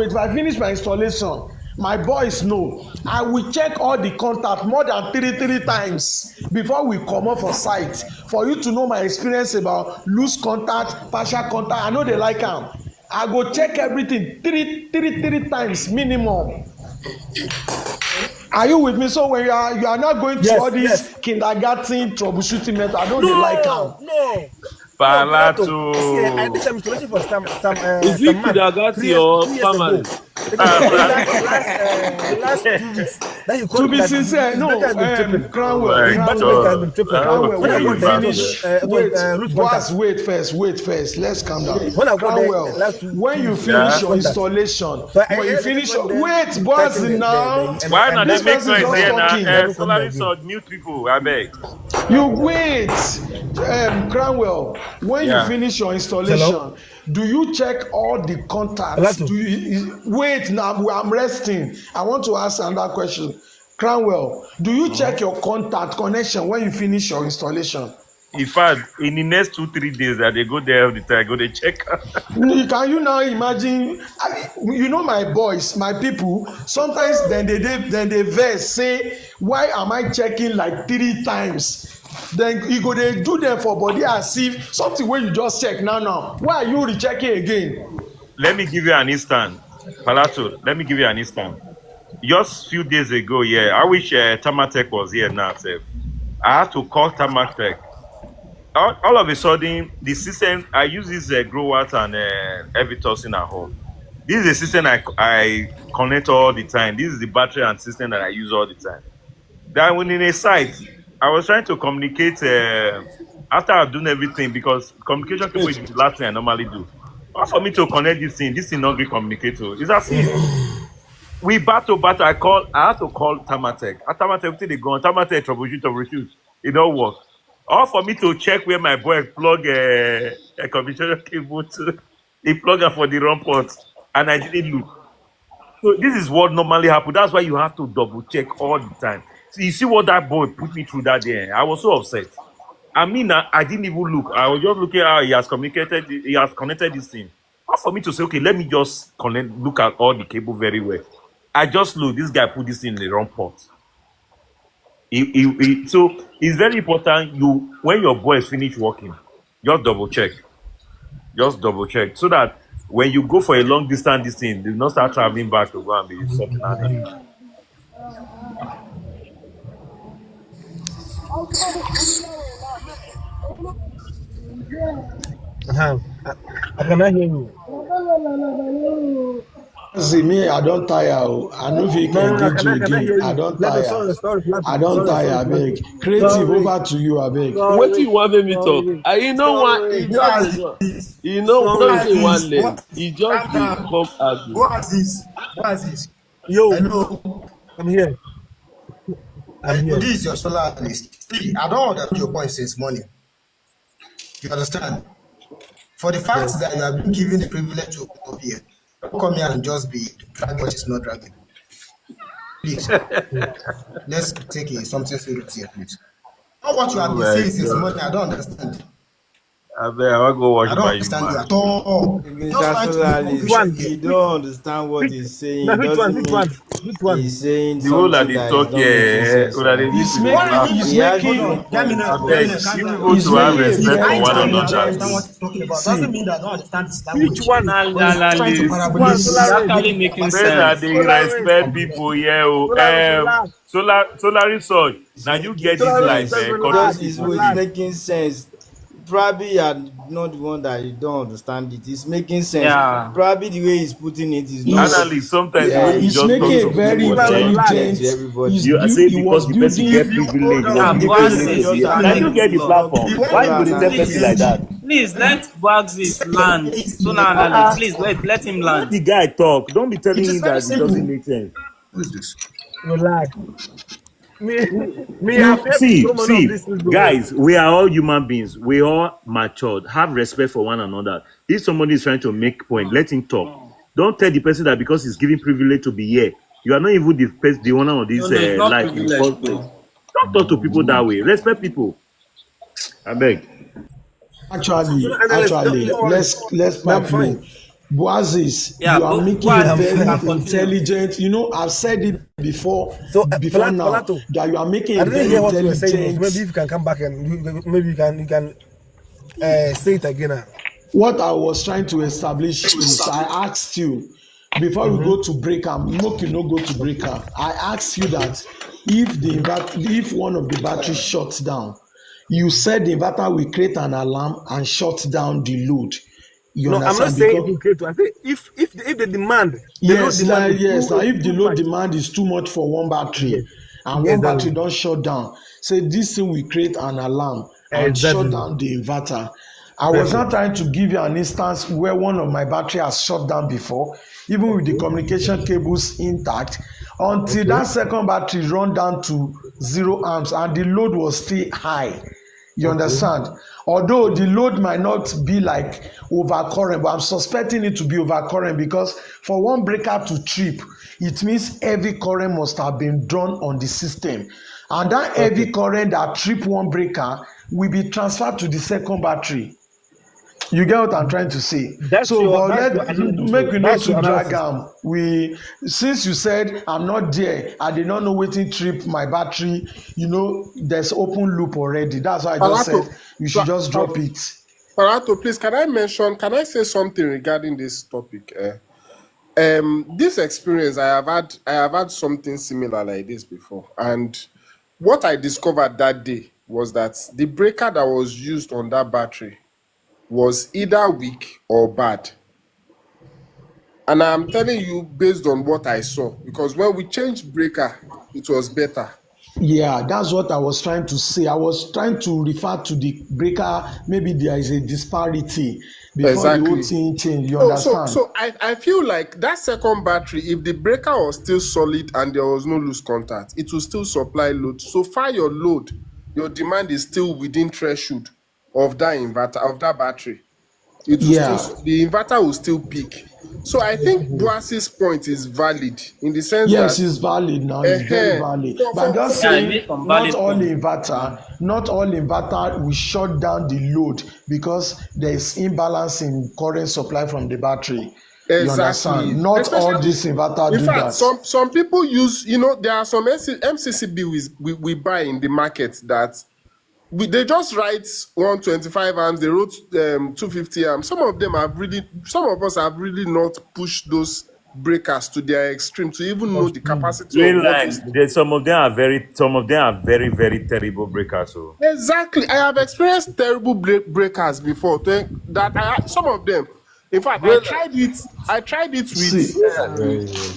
my boys know I will check all the contact more than three times before we comot for site for you to know my experience about loose contact, partial contact. I no dey like am. I go check everything three times minimum. Are you with me? So when you are not going to all these kindergarten troubleshooting method, I don't dey like am. No. Palato. See, I did some installation for some is it man kindergarten 2 or years primary? ago. It was last 2 weeks that you called To be that sincere, his no, breaker has been tripping. Cranwell, His battery breaker has been tripping. Cranwell, When I when you got there, finish, lose contact. wait first, let's calm down. When I got there Cranwell, last 2 when you weeks, finish your contact. installation, So when you finish your, wait, boss, now, Why not this they make person is noise just here talking. now? Solaris or mute people, I beg. You wait, Cranwell, when you Yeah. finish your installation, do you check all the contacts? Do you wait now? I'm resting. I want to ask another question. Cranwell, do you check your contact connection when you finish your installation? In fact, in the next 2-3 days that they go there all the time, go they check. Can you now imagine? You know my boys, my people. Sometimes then they vex say, why am I checking like 3 times? Then you go dey do them for body as if something wey you just check now. Why are you rechecking again? Let me give you an instant, Palato. Let me give you an instant. Just few days ago, yeah, I wish Tamatech was here now, sir. I had to call Tamatech. All of a sudden, the system, I use this growers and heavy tossing at home. This is a system I connect all the time. This is the battery and system that I use all the time. Then when in a site, I was trying to communicate after I've done everything because communication cable is the last thing I normally do. But for me to connect this thing not be communicator. It's as if we battle. I have to call Tamatech. At Tamatech, they go on Tamatech troubleshoot. It don't work. Or for me to check where my boy plug a communication cable to, he plug it for the wrong port, and I didn't look. So this is what normally happens. That's why you have to double check all the time. So you see what that boy put me through that day. I was so upset. I mean, I didn't even look. I was just looking at how he has communicated. He has connected this thing. Not for me to say, okay, let me just connect. Look at all the cable very well. I just look. This guy put this in the wrong port. So it's very important. When your boy is finished working, just double check. Just double check so that when you go for a long distance, this thing, do not start traveling back to go and be sorting out the issue. I cannot hear you. See me, I don't tire. I know if you No, can no, no, engage you I cannot again. hear I you. don't Let me, tire. sorry, I don't tire, I beg. Creative, sorry, over to you, I beg. What do you want me to talk? sorry, You know what? sorry, He Go just as dey do. this. You know, Go no be sorry. as say he wan this. learn. What? He just Calm dey down. come argue. Go as this. Go as this. Yo, Hello. I'm here. I'm Hello. here. This is your solar analyst. See, I don't understand your point since morning. You understand? For the fact Yes. that you have been given the privilege to come up here, don't come here and just be dragging what is not dragging. Please, let's take something serious here, please. Not what you Oh have been my saying since morning. god! I don't understand. I bet I want to go watch I don't my understand you match. at all. Just Mr. trying to make Which Solaris, confusion one? here. you Which, don't understand what which, he's saying. no, It which one? doesn't Which mean one? Which one? he's saying The whole that something they that is talk not making here, sense well, they now. need He's to dey What making, I laugh. mean, he's He has hold his making, own on, point I of Let me beg view. know, calm you down. people he's to have making a See, respect very for I one claim that I another, intelligent. understand too. what he's talking about. Doesn't See, mean that I don't understand his Which language. one? But he's just trying to Analyst. Which one? parabolate He's Solaris. make actually it making dramatic. When that sense. they Solaris. respect people, yeah. Solaris. Solar Solar now you get this Solaris. life, Yes, courtesy Relax. it's, people it's give. Relax. making sense. Probably you are not the one that you don't understand it. It's making sense. Yeah. Probably the way he's putting it is not what he's, Analyst, sometimes the yeah, way you he's just making talk a to very people, Solaris. Relax. clear intelligent. to everybody. you say He because was the person building. get If you hold privilege, the Yeah, person on, get if Boaz privilege you to is be just here. Now allow you let him, get the no, platform. he Why won't you Solar go to tell understand person please, like analyst. that? please let Boaz land. So now analyst, anything. please let him Let land. the guy talk. Don't be It telling is him very that it doesn't simple. make sense. What is this? Relax. Me, me, I've helped See, so many of see, these people. guys, we are all human beings. We all matured. Have respect for one another. If somebody is trying to make point, let him talk. Don't tell the person that because he's given privilege to be here, you are not even the owner of No, this no, it's not life in the privilege. first place. No. Don't talk to people that way. Respect people. I beg. So Actually, analyst, don't worry. let's Me, I'm pipe low. fine. Boazis, Yeah, you are but making a Boaz, I'm you very fine. can continue. intelligent. You know, I've said it So, before now, Palato, that you are making I a didn't very hear what you were saying. So intelligent. maybe if you can come back and maybe you can say it again now. What I was trying to establish is, I asked you before we Mm-hmm. go to break am, make you no go to break am. I asked you that if one of the battery shuts down, you said the inverter will create an alarm and shut down the load. You No, I'm not understand? saying it Because will create. I say if the demand, the load yes, demand like, is yes. Now, if the too load much. demand is too much for one Yes, battery, and one battery exactly, don shut down, say this thing will create an alarm and shut exactly, down the inverter. I was not perfect. trying to give you an instance where one of my battery has shut down before, even with the Okay, communication cables intact, until okay, that second battery run down to 0 amps and the load was still high. You okay, understand? Although the load might not be like overcurrent, but I'm suspecting it to be overcurrent because for one breaker to trip, it means heavy current must have been drawn on the system. And that heavy perfect. current that trip one breaker will be transferred to the second battery. You get what I'm trying to say. That's So, your but that's your let analysis. make So we not that's your too drag analysis. am. We since you said I'm not there, I did not know wetin trip my battery. You know, there's open loop already. That's why I just Palato, said you should just drop it. Palato, please, can I say something regarding this topic? This experience, I have had something similar like this before. And what I discovered that day was that the breaker that was used on that battery was either weak or bad. And I'm telling you based on what I saw, because when we changed breaker, it was better. Yeah, that's what I was trying to say. I was trying to refer to the breaker. Maybe there is a disparity before the whole Exactly. thing change. You So understand? so I feel like that second battery, if the breaker was still solid and there was no loose contact, it will still supply load. So far your load, your demand is still within threshold of that inverter, of that battery. It will still, Yeah. the inverter will still peak. So I think Boas's point is valid in the sense Yes, that it's valid now. It's very valid. But I'm just Yeah, I saying, made some valid points. not all inverter will shut down the load because there is imbalance in current supply from the battery. You understand? exactly, Not all especially, these inverter in do fact, that. some people use, there are some MCCB we buy in the market that they just write 125 amps, they wrote 250 amps. Some of us have really not pushed those breakers to their extreme to even know the capacity of Green what those. line. Some of them are very, very terrible breakers. So Exactly. I have experienced terrible breakers before. Some of them. In fact, I Great tried it. I tried it See,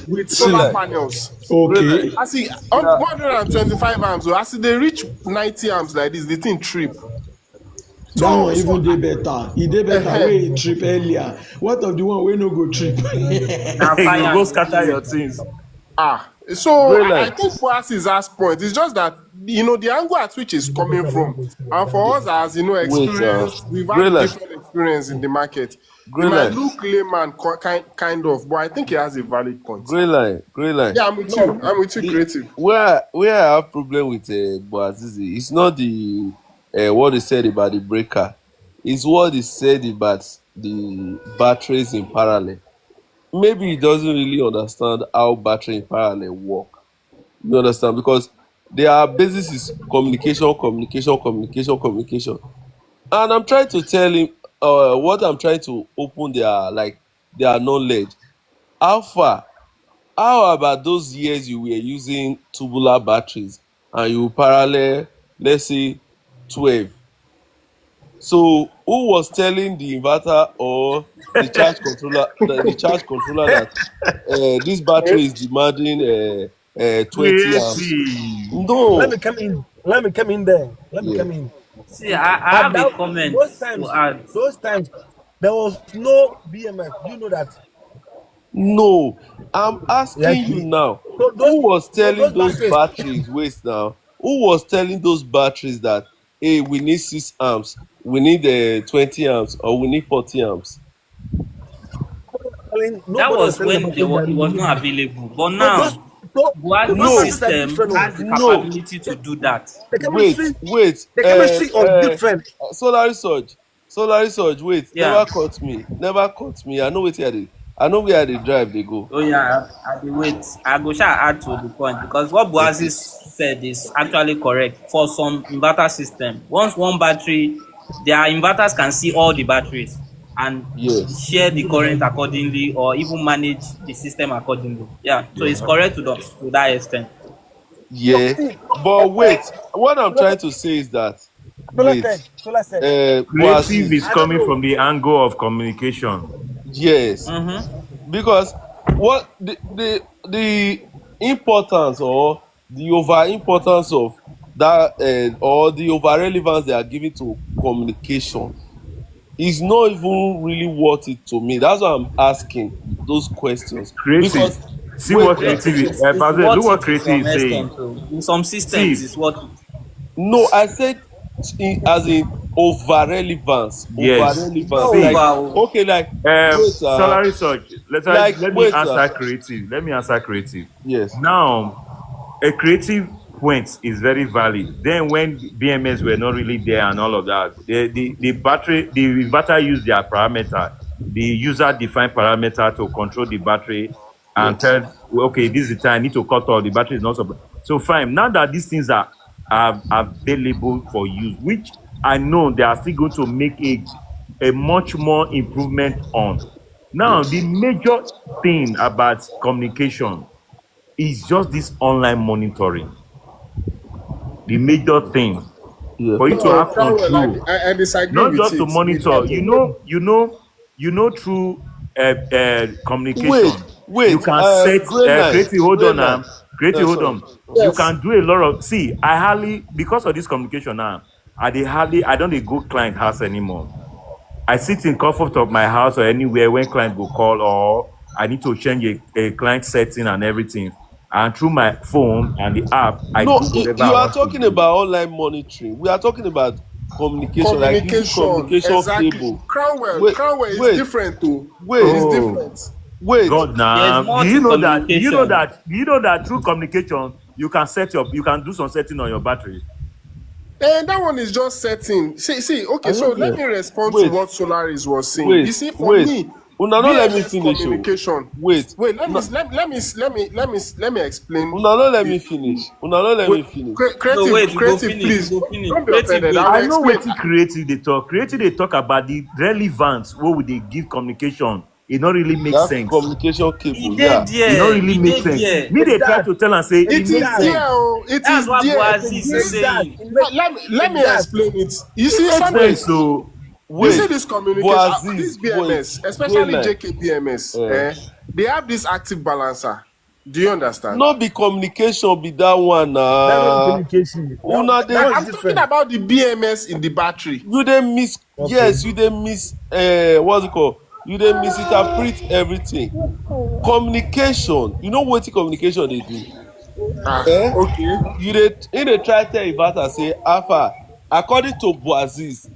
with solar see, panels. okay. I see Yeah. 125 amps. So as they reach 90 amps like this, the thing trip. That So one so even dey better. E dey better uh, wey e trip earlier. What of the one wey no go trip? Now you go fire go go scatter kill your it. things. so Great I line. think Boas is last point. It's just that the angle at which it's coming from, and for us as Wait, experienced, we've great had line. different experience in the market. It Great might line. look layman kind of, but I think he has a valid point. Great line. Great line. Yeah, I'm with you. I'm with you, The creative. where I have problem with Boazizi, it's not the what he said about the breaker. It's what he said about the batteries in parallel. Maybe he doesn't really understand how battery in parallel work. You understand? Because their basis is communication, communication, communication, communication. And I'm trying to tell him what I'm trying to open their knowledge. How far? How about those years you were using tubular batteries and you parallel, let's say, 12? So who was telling the inverter or the charge controller that this battery is demanding 20 amps? Creative. Let No. me come in. Let me come in there. Let me Yeah. come in. See, I At have a that comment to add. those times, there was no BMS. You know that. No, I'm Yes. asking you now, So who was telling those those batteries. batteries, wait now, who was telling those batteries that, hey, we need 6 amps, we need 20 amps, or we need 40 amps? That Nobody was was telling the when batteries that it you was need not this. available. But So those now, so, so those Buhari's No, batteries are system different. has the no, capability to do that. The wait, chemistry, wait, the chemistry was different. Solar Surge, wait, Yeah. never cut me, I know wetin I know where I dey drive dey go. Oh yeah, I dey wait. I go sha add to the point because what Boazi Okay, said is actually correct. For some inverter system, once one battery, their inverters can see all the batteries and yes, share the current accordingly or even manage the system accordingly. Yeah, so it's correct to that extent. No, yeah, see, but wait, what I'm trying to say is that, wait, Solar said, Creative Boazi, is I don't coming know. from the angle of communication. yes, Mm-hmm. because what the importance or the over importance of that or the over relevance they are giving to communication is not even really worth it to me. That's why I'm asking those questions. Creative. Because See wait what now, creative Creative is. is Basil, look worth what it to creative some is saying. extent. So in some systems, See, it's worth it. no, I said as in over relevance, yes. Not See, like, over. okay, like, wait salary search. Let me wait answer creative. Let me answer creative. yes, Now, a creative point is very valid. Then when BMS were not really there and all of that, the battery, the inverter used their parameter, the user defined parameter to control the battery and yes, tell, well, okay, this is the time I need to cut off the battery is not supply. So fine. Now that these things are available for use, which I know they are still going to make a much more improvement on. Now, the yes, major thing about communication is just this online monitoring. The major thing yeah, for you to No, have Cromwell, control, I disagree not with just to it with monitor. that. Through communication. You can set Grey line, creative. Hold grey on, line. creative. Hold Sorry. on. You can do a lot of. See, I hardly because of this communication now. I don't dey go client house anymore. I sit in comfort of my house or anywhere when client go call or I need to change a client setting and everything. And through my phone and the app, I No, do whatever I you are want to talking do. about online monitoring. We are talking about communication, like using Communication, communication exactly. cable. Cromwell, Wait, Cromwell is wait, different too. It wait, is Oh different. wait. God There's now. more to communication. Do you know that through communication you can do some setting on your battery? And that one is just setting. See, okay, I so don't let get. me respond to Wait, what Solaris was saying. You wait, see, for wait. me, Una no let me BMS finish. Oh. communication. Wait. Wait, let me Una, explain. una no let me finish. Una no let Wait, me finish. No, wait, you go creative, finish. You please go finish. don't be Creative, offended. wait. I I will know explain. what creative they talk. Creative they talk about the relevance. What would they give communication? It not really make That sense. communication He cable, did yeah. It not there. really He make did sense. there. Me they try That to tell and say it It makes is that there. sense. Oh, it That's is what there. Boaziz is that saying. it make Let me that explain it. You It see, makes something. sense. So You see Wait, this communication, Boaziz, this wait, BMS, grey especially line. JKBMS, they have this active balancer. Do you understand? No be communication be that one that not na. communication. Una That dey one is I'm talking different. about the BMS in the battery. you dey miss, Okay. yes, you dey miss what's it called, you dey misinterpret everything. Communication, you know wetin communication dey do. Okay. You dey in dey try tell inverter say alpha, according to Boaziz,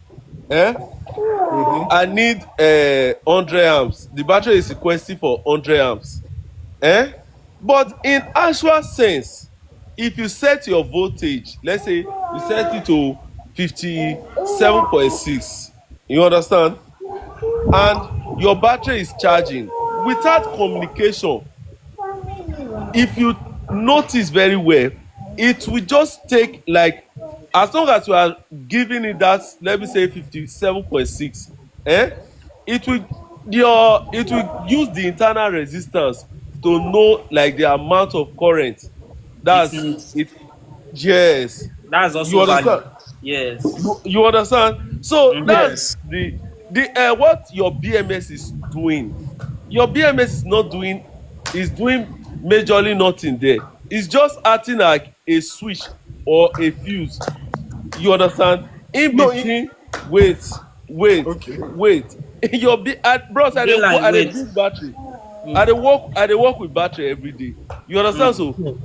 I need 100 amps, the battery is requesting for 100 amps, but in actual sense, if you set your voltage, let's say you set it to 57.6, you understand, and your battery is charging without communication, if you notice very well, it will just take like, as long as you are giving it that, let me say 57.6, it will use the internal resistance to know like the amount of current It that's needs. it. Yes, That's you also understand. valid. Yes. You understand. So Mm-hmm. that's Yes. the what your BMS is doing. Your BMS is doing majorly nothing there. It's just acting like a switch or a fuse. You understand? In No, between, wait, wait, okay. wait. Your bros, Green line, I dey wait. build battery. Mm. I dey work with battery every day. You understand? Mm.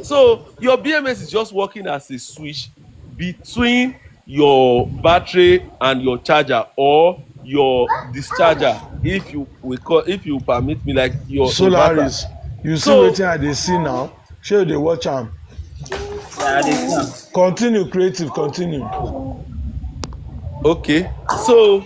So your BMS is just working as a switch between your battery and your charger or your discharger, if you permit me, like your inverter. Solaris, you see So wetin I dey see now? Shey you dey watch am? Yeah, they can. Continue, creative, continue. okay, so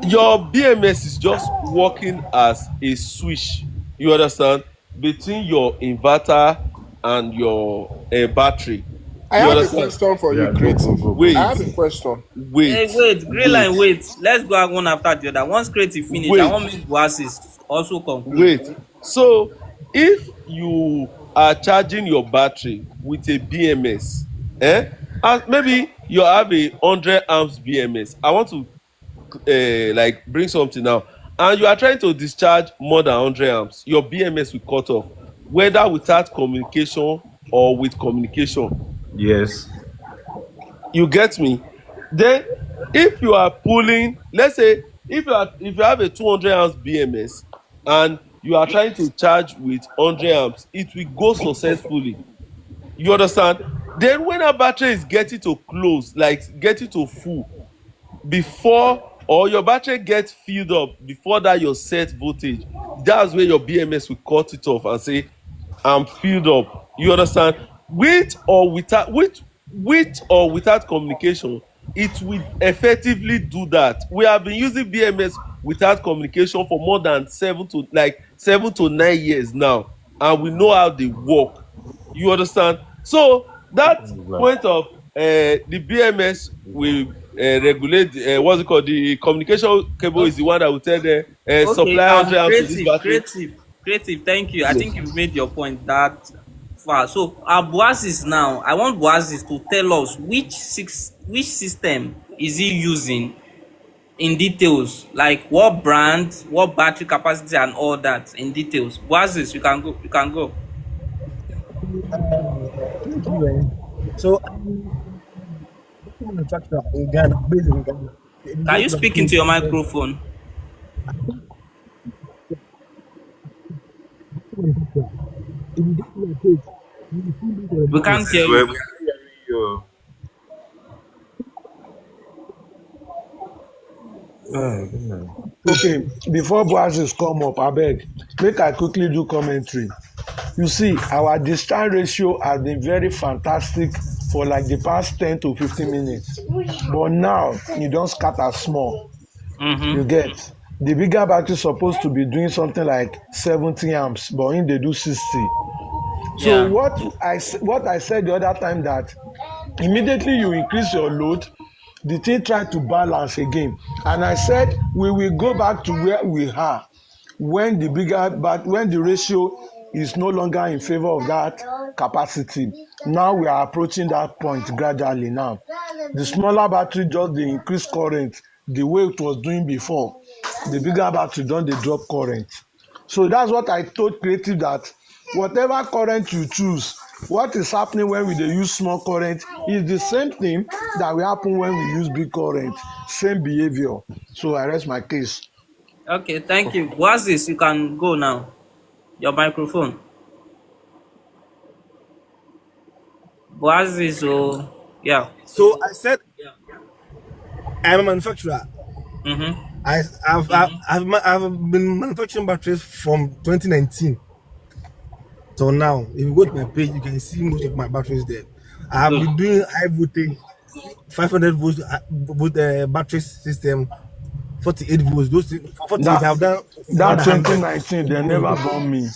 your BMS is just working as a switch, you understand, between your inverter and your battery. I You have a understand? question for you, yeah, go creative. go go go I Wait, go. have a question. wait, Hey, wait. Green wait, line, wait. Let's go one after the other. Once creative finish, I wait, want Miss Boasis also conclude. wait. So if you are charging your battery with a BMS, and maybe you have a 100 amps BMS, I want to like bring something now, and you are trying to discharge more than 100 amps, your BMS will cut off, whether without communication or with communication. Yes. You get me? Then if you are pulling, let's say if you have a 200 amps BMS and you are trying to charge with 100 amps, it will go successfully. You understand? Then when a battery is getting to close, like getting to full, before, or your battery gets filled up before that your set voltage, that's where your BMS will cut it off and say, I'm filled up. You understand? With or without communication, it will effectively do that. We have been using BMS without communication for more than 7 to 9 years now, and we know how they work. You understand? So that point of the BMS will regulate what's it called, the communication cable is the one that will tell the Okay, supply 100 amps to this creative, battery. creative. Thank you. I Yes. think you've made your point that far. So our Boasis now, I want Boasis to tell us which system is he using in details, like what brand, what battery capacity, and all that in details. Boazis, you can go. You can go. Thank you. So I'm a manufacturer in Ghana, based in Ghana. The Can you result of speak into things your is microphone? manufacturer. If you get my page, you will see this on the We market. can't hear Well, you. we are hearing you. Okay, before Boazis come up, abeg, make I quickly do commentary. You see, our discharge ratio has been very fantastic for like the past 10 to 15 minutes. But now, e don scatter small. You get. The bigger battery supposed to be doing something like 70 amps, but im dey do 60. So Yeah. what I said the other time, that immediately you increase your load, the thing try to balance again. And I said we will go back to where we are when when the ratio is no longer in favor of that capacity. Now we are approaching that point gradually now. The smaller battery just dey increase current the way it was doing before. The bigger battery don dey drop current. So that's what I told creative, that whatever current you choose, what is happening when we dey use small current is the same thing that will happen when we use big current. Same behavior. So I rest my case. Okay, thank you. Boazis, you can go now. Your microphone. Boazis, oh, yeah. So I said I'm a manufacturer. Mm-hmm. I've been manufacturing batteries from 2019 till now. If you go to my page, you can see most of my batteries there. I have Good. been doing high voltage, 500 volts with battery system, 48 volts. Those for 48, I've done That 100. 2019, they never born me.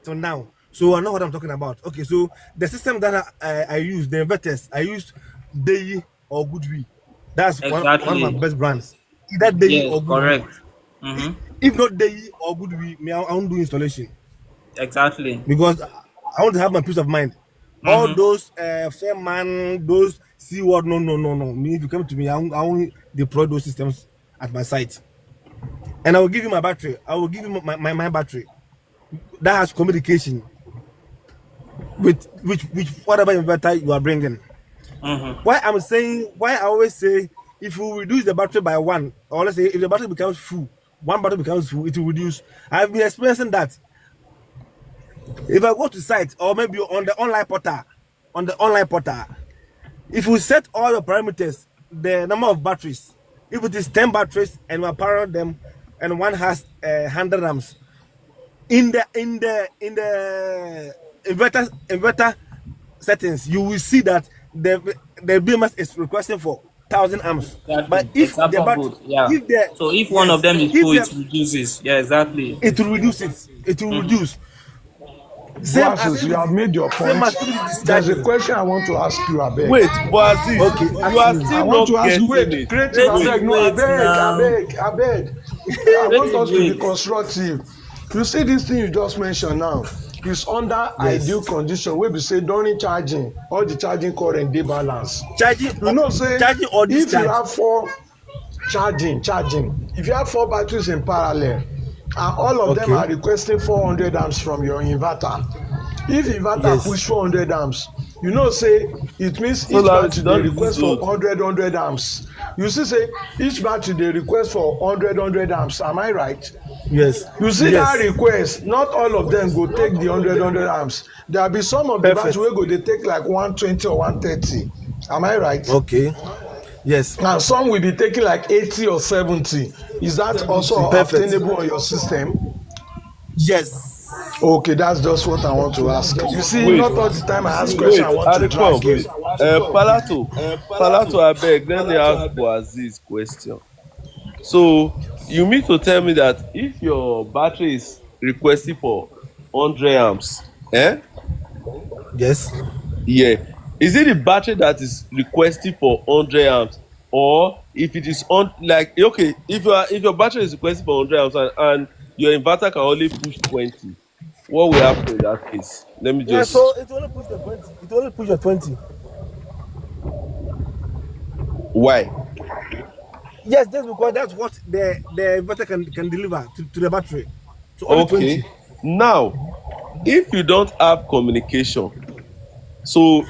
So now, so I know what I'm talking about. Okay, so the system that I use, the inverters, I used Dei or Goodwi. That's one of my Exactly. best brands. Either Dei Yes, or Goodwi. correct. Mm-hmm. If not Dei or Goodwi, me, I won't do installation Exactly. because I want to have my peace of mind. All Mm-hmm. those Fairman, those C-word, no. Me, if you come to me, I won't deploy those systems at my site. And I will give you my battery. I will give you my battery that has communication with whatever inverter you are bringing. Mm-hmm. Why I always say, if you reduce the battery by one, or let's say if the battery becomes full, one battery becomes full, it will reduce. I've been experiencing that. If I go to site or maybe on the online portal, if you set all your parameters, the number of batteries, if it is 10 batteries and we are powering them, and one has 100 amps, in the inverter settings, you will see that the BMS is requesting for 1,000 amps. But Exactly. if the Example battery, both. Yeah. if the So if one of yes, them is if full, it the reduces. Yeah, exactly. it will reduce it. It will Mm-hmm. reduce. Same as Boazis, if you have made your same point. as if it is There's a discharging. question I want to ask you, abeg. Wait, Boaziz, Okay, you ask are me. I still want to not ask you, getting wait, it. creative, Wait. Creative, abeg, no, wait now. abeg. I want Creative, us to be wait. constructive. You see this thing you just mentioned now, is under ideal Yes. condition wey be say during charging, all the charging current dey balance. Charging You know say charging or if you discharge. have four if you have four batteries in parallel and all of them Okay. are requesting 400 amps from your inverter, if inverter Yes. push 400 amps, you know say it means each Solarity battery dey don reduce request for load. 100 amps. You see say each battery dey request for 100 amps, am I right? Yes. You see that Yes. request, not all of them go take the 100 amps. There be some of the battery Perfect. wey go dey take like 120 or 130, am I right? Okay. Yes. And some will be taking like 80 or 70. Is that also Perfect. obtainable on your system? Yes. Okay, that's just what I want to ask. You see, Wait, not all the time I ask question wait, I want to drag wait. you. Palato, abeg, let me ask Boaziz question. So you mean to tell me that if your battery is requesting for 100 amps, Yes. yeah, is it the battery that is requesting for 100 amps, or if it is on, like, okay, if your battery is requesting for 100 amps and your inverter can only push 20, what will happen in that case? Let me Yeah, just. so it only push the 20. It only push the 20. Why? Yes, just because that's what the inverter can deliver to the battery. So only 20. Okay. Now, if you don't have communication, so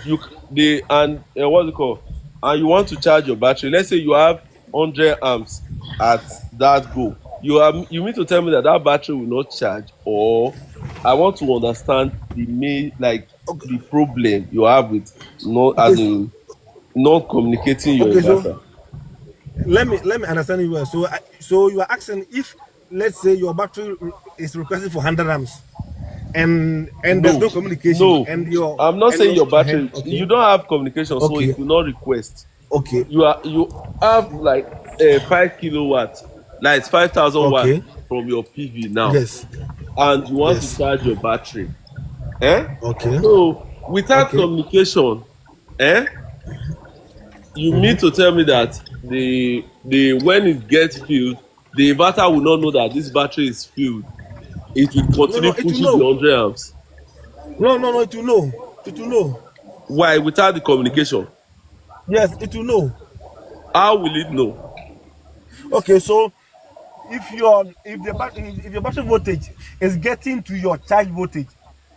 they and what's it called, and you want to charge your battery, let's say you have 100 amps at that go, you mean to tell me that that battery will not charge? Or I want to understand the main, like, Okay, the problem you have with not, okay, as in, not communicating your okay. So inverter. let me understand you well. So you are asking if, let's say, your battery is requested for 100 amps, and there's No, no communication, no, I'm not and saying your your battery, okay, you don't have communication, so okay, it will not request. okay, You have like 5 kilowatts, like 5,000 watts okay. from your PV now, Yes, and you want to yes. charge your battery. Eh? Okay, So without okay. communication, eh, you mean Mm-hmm. to tell me that the when it gets filled, the inverter will not know that this battery is filled. It will No, continue no, it will pushing the know. 100 amps. No, no, no, it will know. It will know. Why? Without the communication, Yes, it will know. how will it know? Okay, so if your battery voltage is getting to your charge voltage,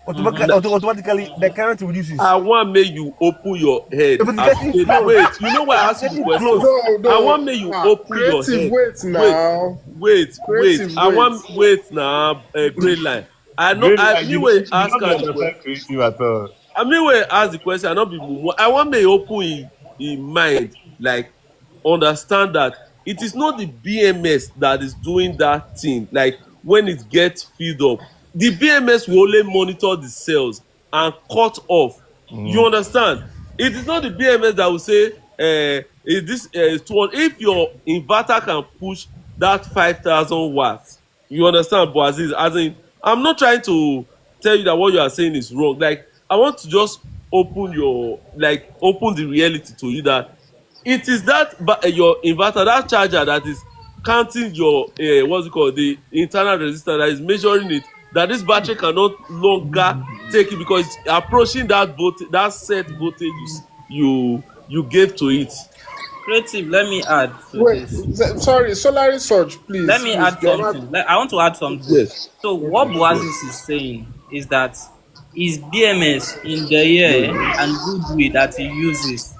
automatically the current reduces. I want make you open your head If it's and getting state. close, Wait, you know why if I it's ask you the getting question? close, No, I no. want make you open your Creative, head. wait Wait, now. wait. Creative, I wait. want wait now. Brain line. I know. Great, I like, me wey you ask don't her the question. understand creative at all. I mean wey ask the question. I no be mumu. I want make you open in mind, like, understand that it is not the BMS that is doing that thing. Like, when it gets filled up, the BMS will only monitor the cells and cut off. You understand? It is not the BMS that will say, is this is 200. If your inverter can push that 5,000 watts, you understand, Boaziz? As in, I'm not trying to tell you that what you are saying is wrong. Like, I want to just open the reality to you that it is that your inverter, that charger, that is counting your what's it called, the internal resistance, that is measuring it, that this battery cannot longer take it because it's approaching that voltage, that set voltage you gave to it. Creative, let me add to Wait, this. sorry, Solari Surge, Let please, me please. add You're not. something. I want to add something. Yes. So what Okay. Boazis is saying is that his BMS in the year and goodwill that he uses,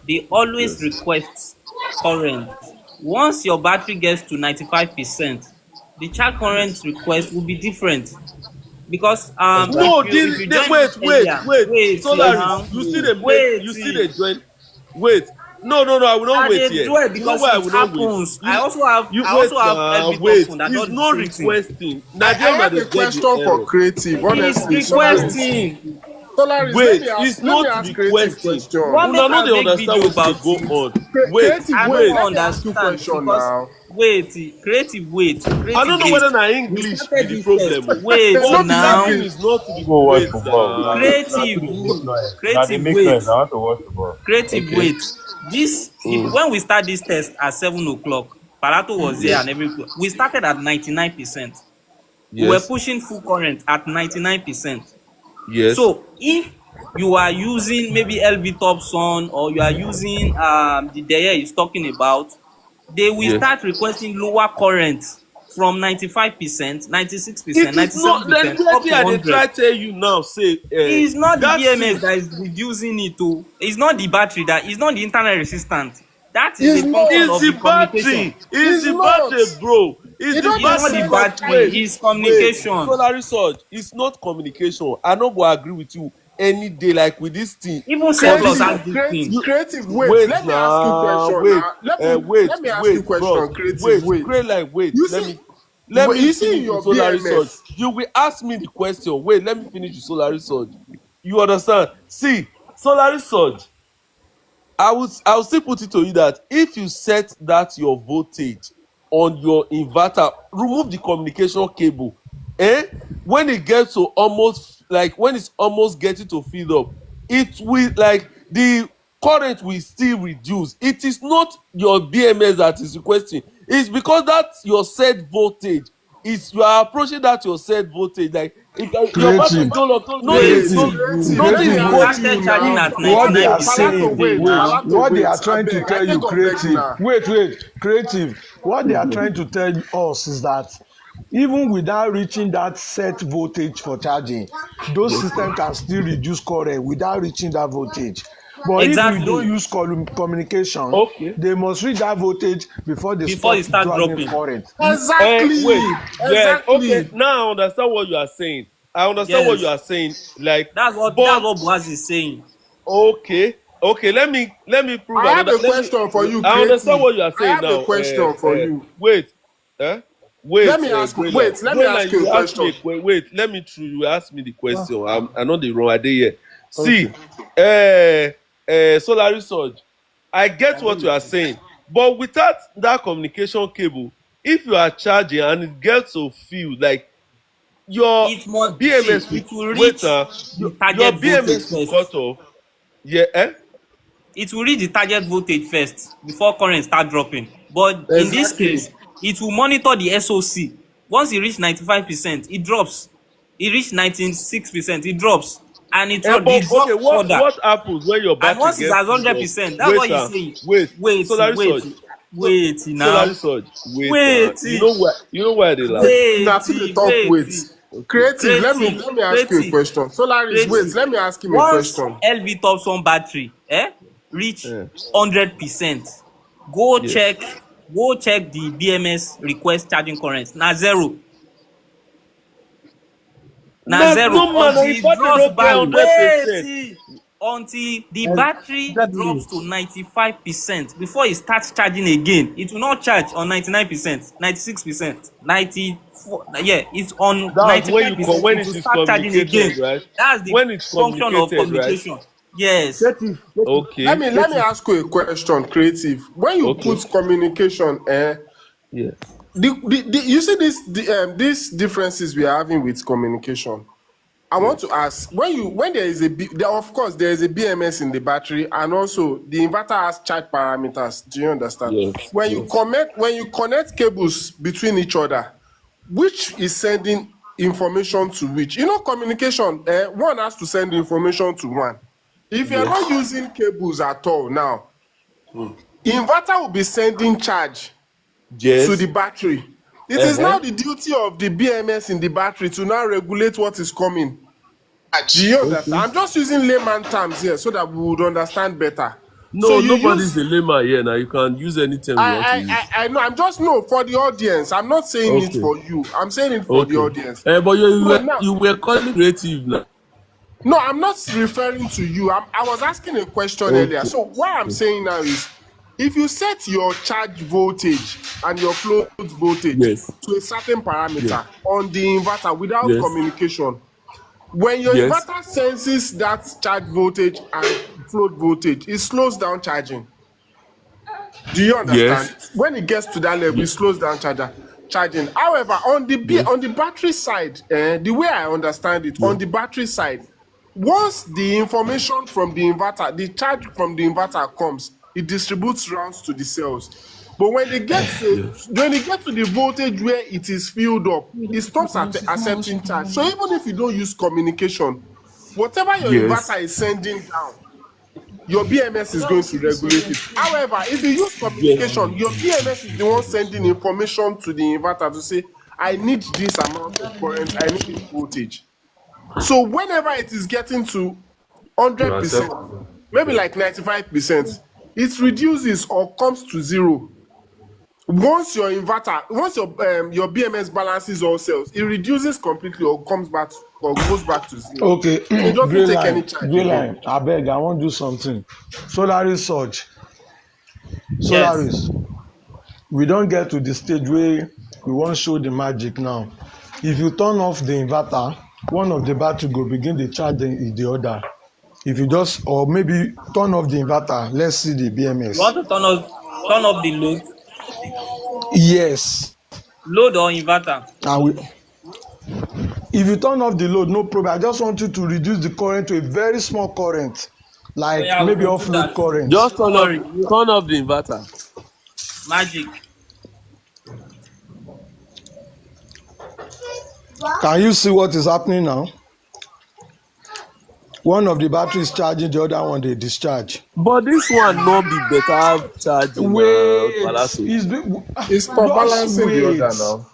they always Yes. request current. Once your battery gets to 95%, the charge current request will be different because No, if you join this earlier, wait. wait Solaris, now, you see the wait. join. Wait. No, I will not I wait dey here. do it You know because why I it will not wait? happens. You I wait also have now, LV top wait. phone that It's does the not same thing. requesting. I Na there una have dey a get the question for error. Creative, He's honestly. Solaris, requesting. Solaris, Wait, it's let me not ask Creative requesting. question. What make Una no I dey make understand video wetin dey about go it? on. Wait, Creative, I wait, no wait. let me ask you understand question because now. wait, I don't creative know whether wait. na We English be started the this test. problem o. Wait No But be that now. thing English. is not to be Go watch wait football. na. Creative, They make noise. Now they creative make wait. noise. I want to watch football. Creative Okay. wait. This if when we start this test at 7 o'clock, Parato was there and Yes. everything. We started at 99%. We were Yes. pushing full current at 99%. Yes. So if you are using maybe LV Thompson or you are using the Deye is talking about, they will Yes. start requesting lower current from 95%, 96%, It is not. Then 97% up wetin to I dey 100. try tell you now say It's not the that BMS thing. that is reducing it o. It's not the battery that is not the internal resistance. That is It's a function not. It's of the the communication. battery. It's It's the not. battery, bro. It's You the don't dey It's not battery. the say Because battery, wait, it's wait. communication. Solar Surge. It's not communication. I no go agree with you any day, like with this thing. Even C For plus this, has this thing. Creative, wait. wait Let me ask you now, question wait, now. Let me ask you bros, question, Creative, wait, wait. create like wait. You Let see, me let me you see in finish the your solar research. BMS. You will ask me the question. Wait, let me finish the solar research. You understand? See, solar research. I will still put it to you that if you set that your voltage on your inverter, remove the communication cable, eh? When it gets to almost, like, when it's almost getting to fill up, it will, like, the current will still reduce. It is not your BMS that is requesting. It's because that your set voltage is you are approaching that your set voltage. Like your battery Creative, is no longer Wait, nothing let is me creative. going. ask Started you charging now. at What they are 99%. Palato, saying, wait, wait, Palato, what they wait. are I trying to beg, I tell you, take a break creative. now. Wait, creative. What they are trying to tell us is that even without reaching that set voltage for charging, those Yes, sir. systems can still reduce current without reaching that voltage. But if we don't Exactly. use communication, Okay. they must reach that voltage before they Before you stop start driving dropping. current. Wait. Exactly. Yes. Okay. Exactly. Now I understand what you are saying. I understand what you Yes. are saying. Like, That's but what Boaz is saying. okay. Let me prove I have another. a question for you, I understand creative. what you are I saying have a now. question for you. Wait. Wait, Graylight. Let me Graylight, ask you a you asked me question. wait. Let me through. You asked me the question. I'm not the wrong idea here. Okay. See, solar research. I get what you are saying, but without that communication cable, if you are charging and it gets to feel like your It must see, BMS will it will wait, reach the your target voltage BMS will first. cut off. Yeah, It will reach the target voltage first before current start dropping. But in this Exactly. case, it will monitor the SOC. Once e reach 95%, it drops. E reach 96%, it drops. And But it okay, drops further. what happens when your And battery once it's gets at filled hundred up? percent, that's Wait, what he's saying. wait, Wait, solar wait, research. wait Solar now. research. Wait, Wait, you know why they laugh? Now to the talk, wait. wait. Okay. Creative, Creative, let me ask you a creative, question. Solaris, wait, creative. let me ask him a Once question. LV Thompson battery reach Yeah. 100%, go Yes. check the BMS request charging current. Na zero. Na Na zero normal. until Now e if battery drops don't get back. 100%. Until the battery drops to 95% before e start charging again. It will not charge on 99%, 96%, 94. Yeah, it's on That's when 95%. when It it will is start charging again. communicated, right? That's the When it's function of communicated, right? communication. Yes. Let Okay. me ask you a question, creative. When you Okay. put communication, Yes. you see these differences we are having with communication. I want to ask when there is of course there is a BMS in the battery, and also the inverter has charge parameters. Do you understand? Yes. When Yes. you connect cables between each other, which is sending information to which? You know, communication. One has to send information to one. If you are not Yes. using cables at all now, inverter will be sending charge to the Yes. battery. It is Uh-huh. now the duty of the BMS in the battery to now regulate what is coming. Do you understand? Okay. I'm just using layman terms here so that we would understand better. So No, you nobody's use a layman here now. You can use any term you want to use. I know. I'm just no for the audience. I'm not saying it Okay. for you. I'm saying it for the Okay. audience. But So now, you were calling creative now. no, I'm not referring to you. I was asking a question earlier. Okay. So what I'm saying now is, if you set your charge voltage and your float voltage Yes. to a certain Yes. parameter on the inverter without Yes. communication, when your Yes. inverter senses that charge voltage and float voltage, it slows down charging. Do you understand? Yes. When it gets to that level, it slows down charging. However, on Yes. the battery side, the way I understand it, Yes. on the battery side, once the information from the inverter, the charge from the inverter comes, it distributes rounds to the cells. But when they get to Yes. the voltage where it is filled up, it stops accepting charge. So even if you don't use communication, whatever your Yes. inverter is sending down, your BMS is going to regulate it. However, if you use Yes. communication, your BMS is the one sending information to the inverter to say, I need this amount of current, I need this voltage. So whenever it is getting to To accept. 100%, maybe like 95%, it reduces or comes to zero. Once your your BMS balances all cells, it reduces completely or comes back or goes back to zero. Okay, So it doesn't grey take any line, charge grey again. line. I beg, I wan do something. Solaris surge, Yes. Solaris. We don get to the stage where we wan show the magic now. If you turn off the inverter, one of the battery go begin dey charge the other. If you just or maybe turn off the inverter, let's see the You want BMS. to turn off the Yes, load or inverter. and if you turn off the load, no problem. I just want you to reduce the current to a very small current, Oh like yeah, we maybe will do off-load that. current. Just Don't worry. turn off the inverter. Magic. Can you see what is happening now? One of the batteries charging, the other one they discharge. But this one no be better charging Wait, Palazzo. It's for just balancing the wait. other now.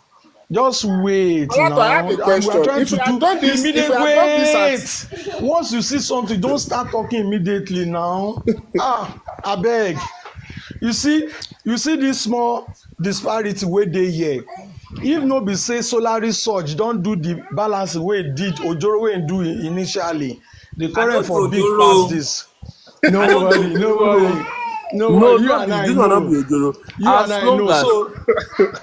Just wait Alato, I have now. a And we are question. trying If to we had do done this, if we immediate had done this at wait. Once you see something, don't start talking immediately now. I beg. You see this small disparity wey dey here. If no be say Solaris surge don do the balance wey e did Ojoro wey e do initially, the I current don't for do big pass Ojoro. this. I don't do Ojoro. No, You not and be I this one not know. be Ojoro. You and As I long know. as So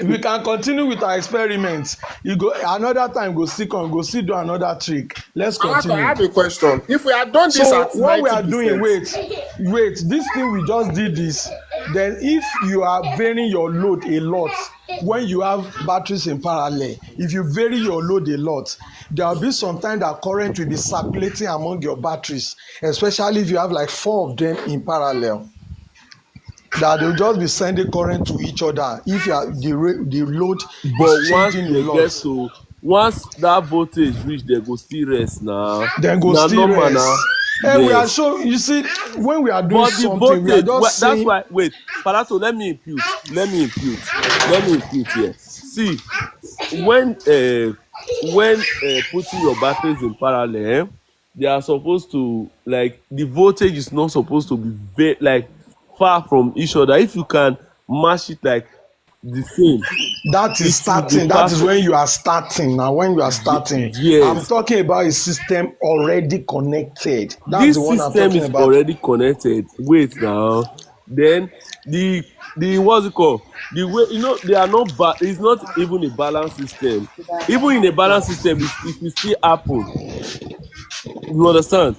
we can continue with our experiments. You go another time, go still come, go still do another trick. Let's Alato, I continue. have a question. If we had done this So at what we are doing, 90%, wait, this thing we just did this. Then if you are varying your load a lot, when you have batteries in parallel, if you vary your load a lot, there will be some time that current will be circulating among your batteries, especially if you have like 4 of them in parallel. That they'll just be sending current to each other if you are, the load but is once changing a they lot. get to once that voltage reach, they go still rest now. Then go Na still normal rest. now. And we are Yes. showing, you see, when we are doing But the something, we are voltage, just that's saying why, wait, Palazzo, let me impute here. See, when putting your batteries in parallel, they are supposed to, like, the voltage is not supposed to be like far from each other. If you can match it like the same, that is it will be starting. That is perfect. when you are starting. Now, when you are starting, I'm Yes, talking about a system already connected. That's the this one I'm system talking is about. already connected. Wait now. Then the what's it called? The way, they are not it's not even a balance system. Even in a balance system, it will still happen. You understand?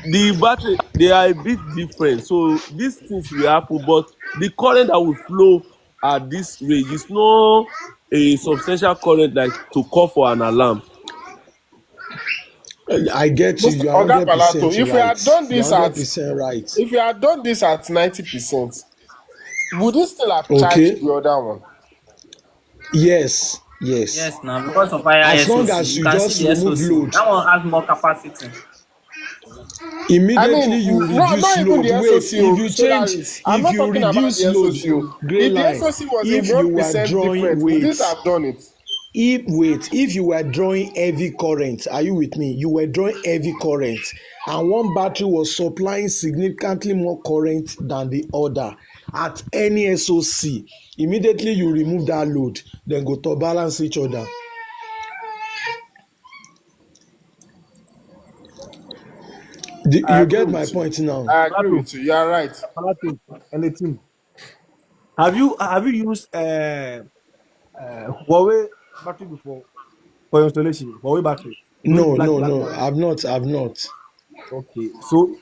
The battery, they are a bit different. So these things will happen, but the current that will flow at this range is not a substantial current like to call for an alarm. I get you. You are Oga Palato, 100% if we right. had done You are this at 100% right. if we had done this at 90%, would it still have charged Okay. the other one? Yes. Yes. Yes, now because of higher As long SOC, as you you can see just the remove SOC. load, That one has more capacity. I immediately mean, you not reduce even load. the Wait, SOC, if you change, Solaris. I'm if not you talking about reduce the load, SOC. gray If the line. SOC was a If you were 1% drawing, different, would wait. it have done it? If you were drawing heavy current, are you with me? You were drawing heavy current, and one battery was supplying significantly more current than the other at any SOC. Immediately you remove that load, then go to balance each other. I You agree get my with you. point now? I agree Palato, with you. You are right. Palato, and the team. Have you used Huawei battery before for your installation? Huawei battery. Those No, black no, black no. ones. I've not. Okay. So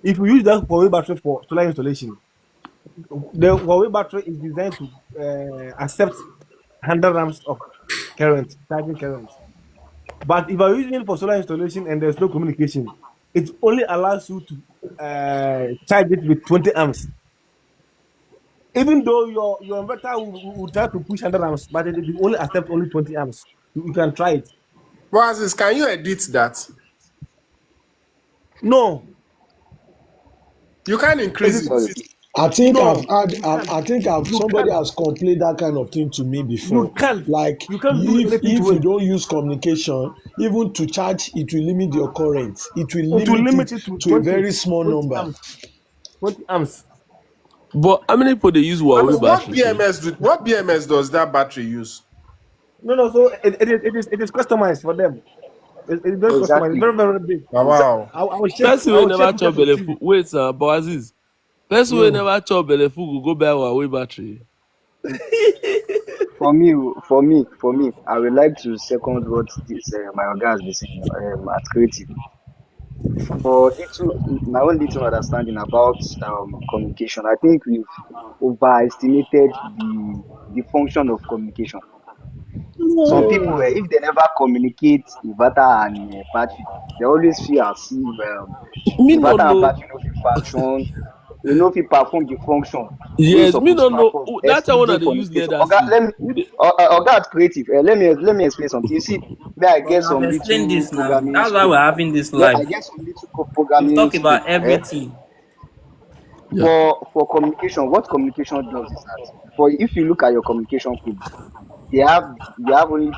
if you use that Huawei battery for solar installation, the Huawei battery is designed to accept 100 amps of current, charging current. But if you're using it for solar installation and there's no communication, it only allows you to charge it with 20 amps. Even though your inverter will try to push 100 amps, but it will only accept only 20 amps. You can try it. But Aziz, can you edit that? No, You can it increase is it. Sorry. I think no. You can't. You somebody can't. has complained that kind of thing to me You before. can't. Like You can't do anything if to you it. don't use communication, even to charge, it will limit your current. It will It will limit it limit it to to a 20, very small 20 number. amps. 20 amps. But how many people they use I Huawei mean, battery safe? what BMS does that battery use? No. So it is customized for them. It's very customized. It's Exactly. very very big. Oh, wow. I will check. Person I wey will check never pictures chop with belle you. full. Wait, but Aziz, person wey Mm. never chop belle full go buy Huawei battery. For me, I would like to second what this my oga has been saying at creative. For little, my own little understanding about communication, I think we've overestimated the function of communication. Some people, No. if they never communicate inverter and battery, they always feel as if Me no inverter and know. battery no fit function. you know, if you perform the function where you Yes, me supposed no to know. perform, That's still one dey that they use communication. leather Oga, seat. let me, Oga creative. Let me explain something. You see, me I But get I've some explained little this now. programming That's why scope. we're having this I live. get some little We've programming talked scope. about everything. Yeah. For communication, what communication does is that for if you look at your communication code, they have you have only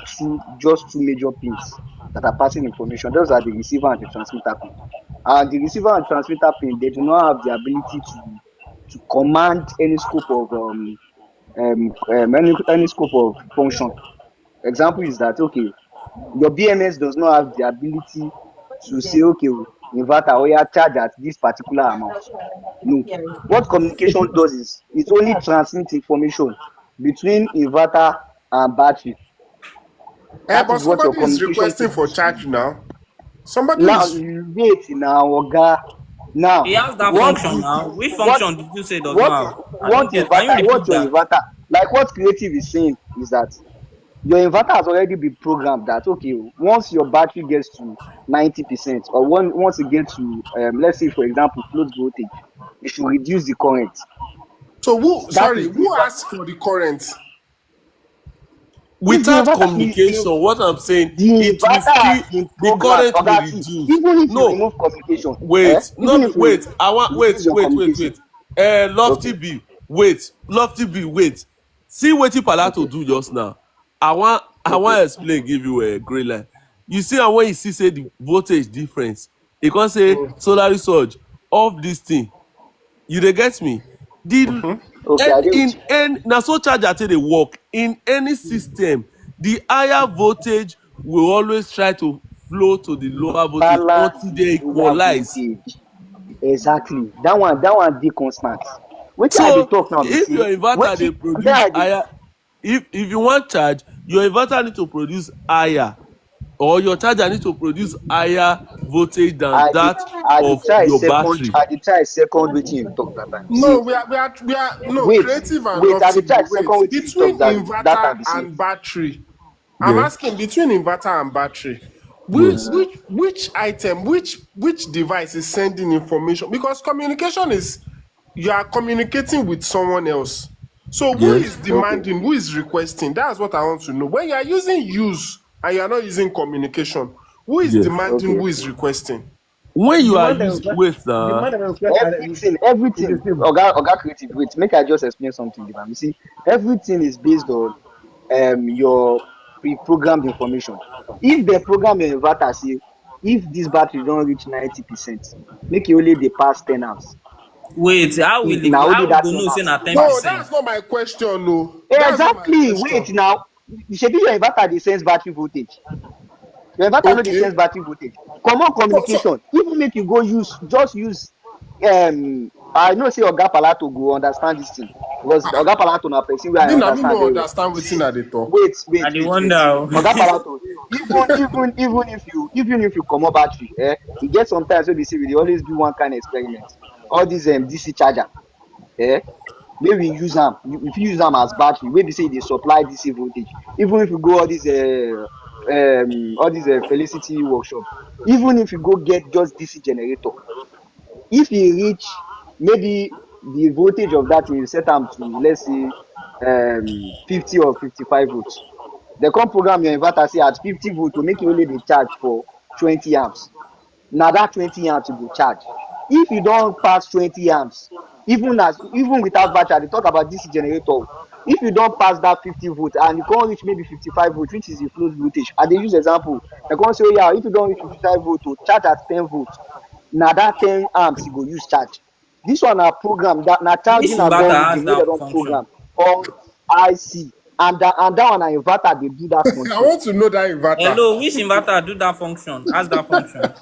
just two major pins that are passing information. Those are the receiver and the transmitter pin. And the receiver and transmitter pin, they do not have the ability to command any scope of any scope of function. Example is that okay, your BMS does not have the ability to say okay, inverter or you charge at this particular amount. No. What communication does is it only transmits information between inverter and battery. That But is what your somebody is communication requesting code for is to charge do. now. Somebody Now is wait now, Oga. He Now has that what function this now. Which what function did you say does what not is have? I what don't get. Can you inverter what repeat your that? inverter like what creative is saying is that your inverter has already been programmed that okay, once your battery gets to 90% or once it gets to let's say for example float voltage, it should reduce the current. so who That sorry, is the who asked for the current? if the Without inverter communication, what I'm saying, the it will inverter has still been the programmed, current will oga see, reduce. even if you No, remove communication, wait, even no, if you wait. I want reduce your communication, wait. Lofty okay, B, wait, Lofty B, wait. See what Palato okay, do just now. I okay, want explain, give you a grey line. You see, and when you see say the voltage difference, you can say solar surge of this thing. You dey get me? The okay, I and get with in you. any na so charger take dey work in any system. The higher voltage will always try to flow to the lower voltage Balance until the they lower equalize. voltage. Exactly. That one dey constant. Wetin I dey So talk now be if your say inverter wetin dey me produce I dey higher, if you wan charge, your inverter need to produce higher, or your charger need to produce higher voltage than I dey that of your battery. I dey try second wetin you talk that time. No, See, we are no wait, creative and wait, I dey lofty. try Wait, second wetin you talk between that inverter time be say and battery. I'm Yeah. asking between inverter and battery, Yes. which item, which device is sending information? Because communication is you are communicating with someone else. So who Yes. is okay. demanding, who is requesting? That's what I want to know. When you are using use and you are not using communication, who is Yes. demanding, Okay. who is requesting? When The you are man that using request, wait the na man that request is the Everything, same. Oga creative, wait, make I just explain something, Divine. You see, everything is based on your pre-programmed information. If the program your inverter say if this battery don reach 90%, make e only dey pass 10 amps. Wait, Na only how we that go ten know say amps e na go ten No, pass. percent? that's not my question. No, that's not my Exactly. Wait question. now. Shebi your inverter dey sense battery voltage. Your inverter no dey Okay. sense battery voltage. Common So communication. Even make you go use I know say Oga Palato go understand this thing because Oga Palato na person wey I Abi na me understand no very well. understand wetin See, I dey talk. wait, I wait, dey wait, wonder wait. o. Oga Palato, even if you comot battery, e get sometimes wey be say we dey always do one kind experiment. All these DC charger, eh, make we use am. We fit use am as battery wey be say e dey supply DC voltage. Even if you go all these Felicity workshop, even if you go get just DC generator, if e reach maybe the voltage of that thing you set am to let's say 50 or 55 volts, dem come program your inverter say at 50 volt to make e only dey charge for 20 amps. Na that 20 amps you go charge. If you don pass 20 amps, even without battery, I dey talk about DC generator. If you don pass that 50 volt and you come reach maybe 55 volt, which is the float voltage, I dey use example. Dem come say, yeah, if you don reach 55 volt to charge at 10 volt, na that 10 amps you go use charge. This one na program, that na Which charging inverter has algorithm wey dem that don function? program on IC, and that one na inverter dey do that I control. want to know that inverter. Hello, which inverter do that function? Has that function?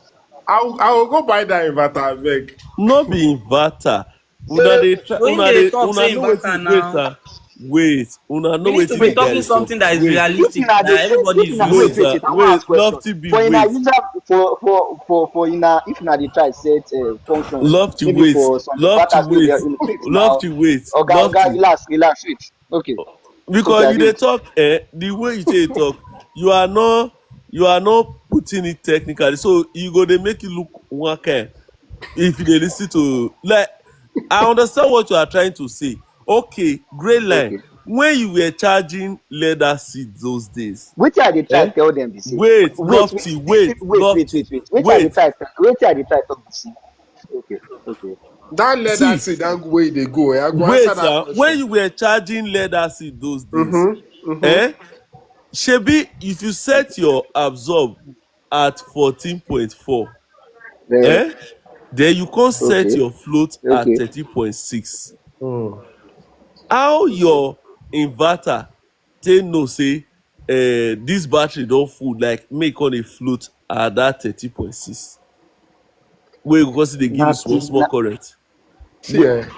I will go buy that inverter. Abeg. no be inverter. Una So dey when they talk una say know inverter wetin wait now, sir. Wait, una we know need to wetin be the guy talking dey talk. something that is Wait, If realistic. una That dey everybody if is una no using. wait, sir. I wan Wait, ask question. lofty be For una wait. user for una, if una dey try set function Lofty maybe wait. for some Lofty inverters wey wait. dey wait now. Lofty wait. Oga Lofty. relax wait. Okay, Because I you dey dey with you. talk the way you take talk, you are not putting it technically. So you go dey make it look one kind if you dey lis ten to like I understand what you are trying to say. Okay, great line. Okay. When you were charging leather seeds those days, Which are the try eh? tell them be say? Wait, Wait, lofty, wait, wait, wait, wait, lofty, wait, wait. Which are the wait. try? Which are the try talk be say? Okay, okay. That leather See, seed, that way they go. I go answer wait that now. When question. you were charging leather seed those days, Mm-hmm. Mm-hmm. eh? Shebi, if you set your absorb at 14.4, Uh, eh? Then you can set okay, your float at okay. 13.6. Mm. How your inverter take know say this battery don full, like make on a float at that 13.6, wey you go see dey give you Not small small current. See, eh?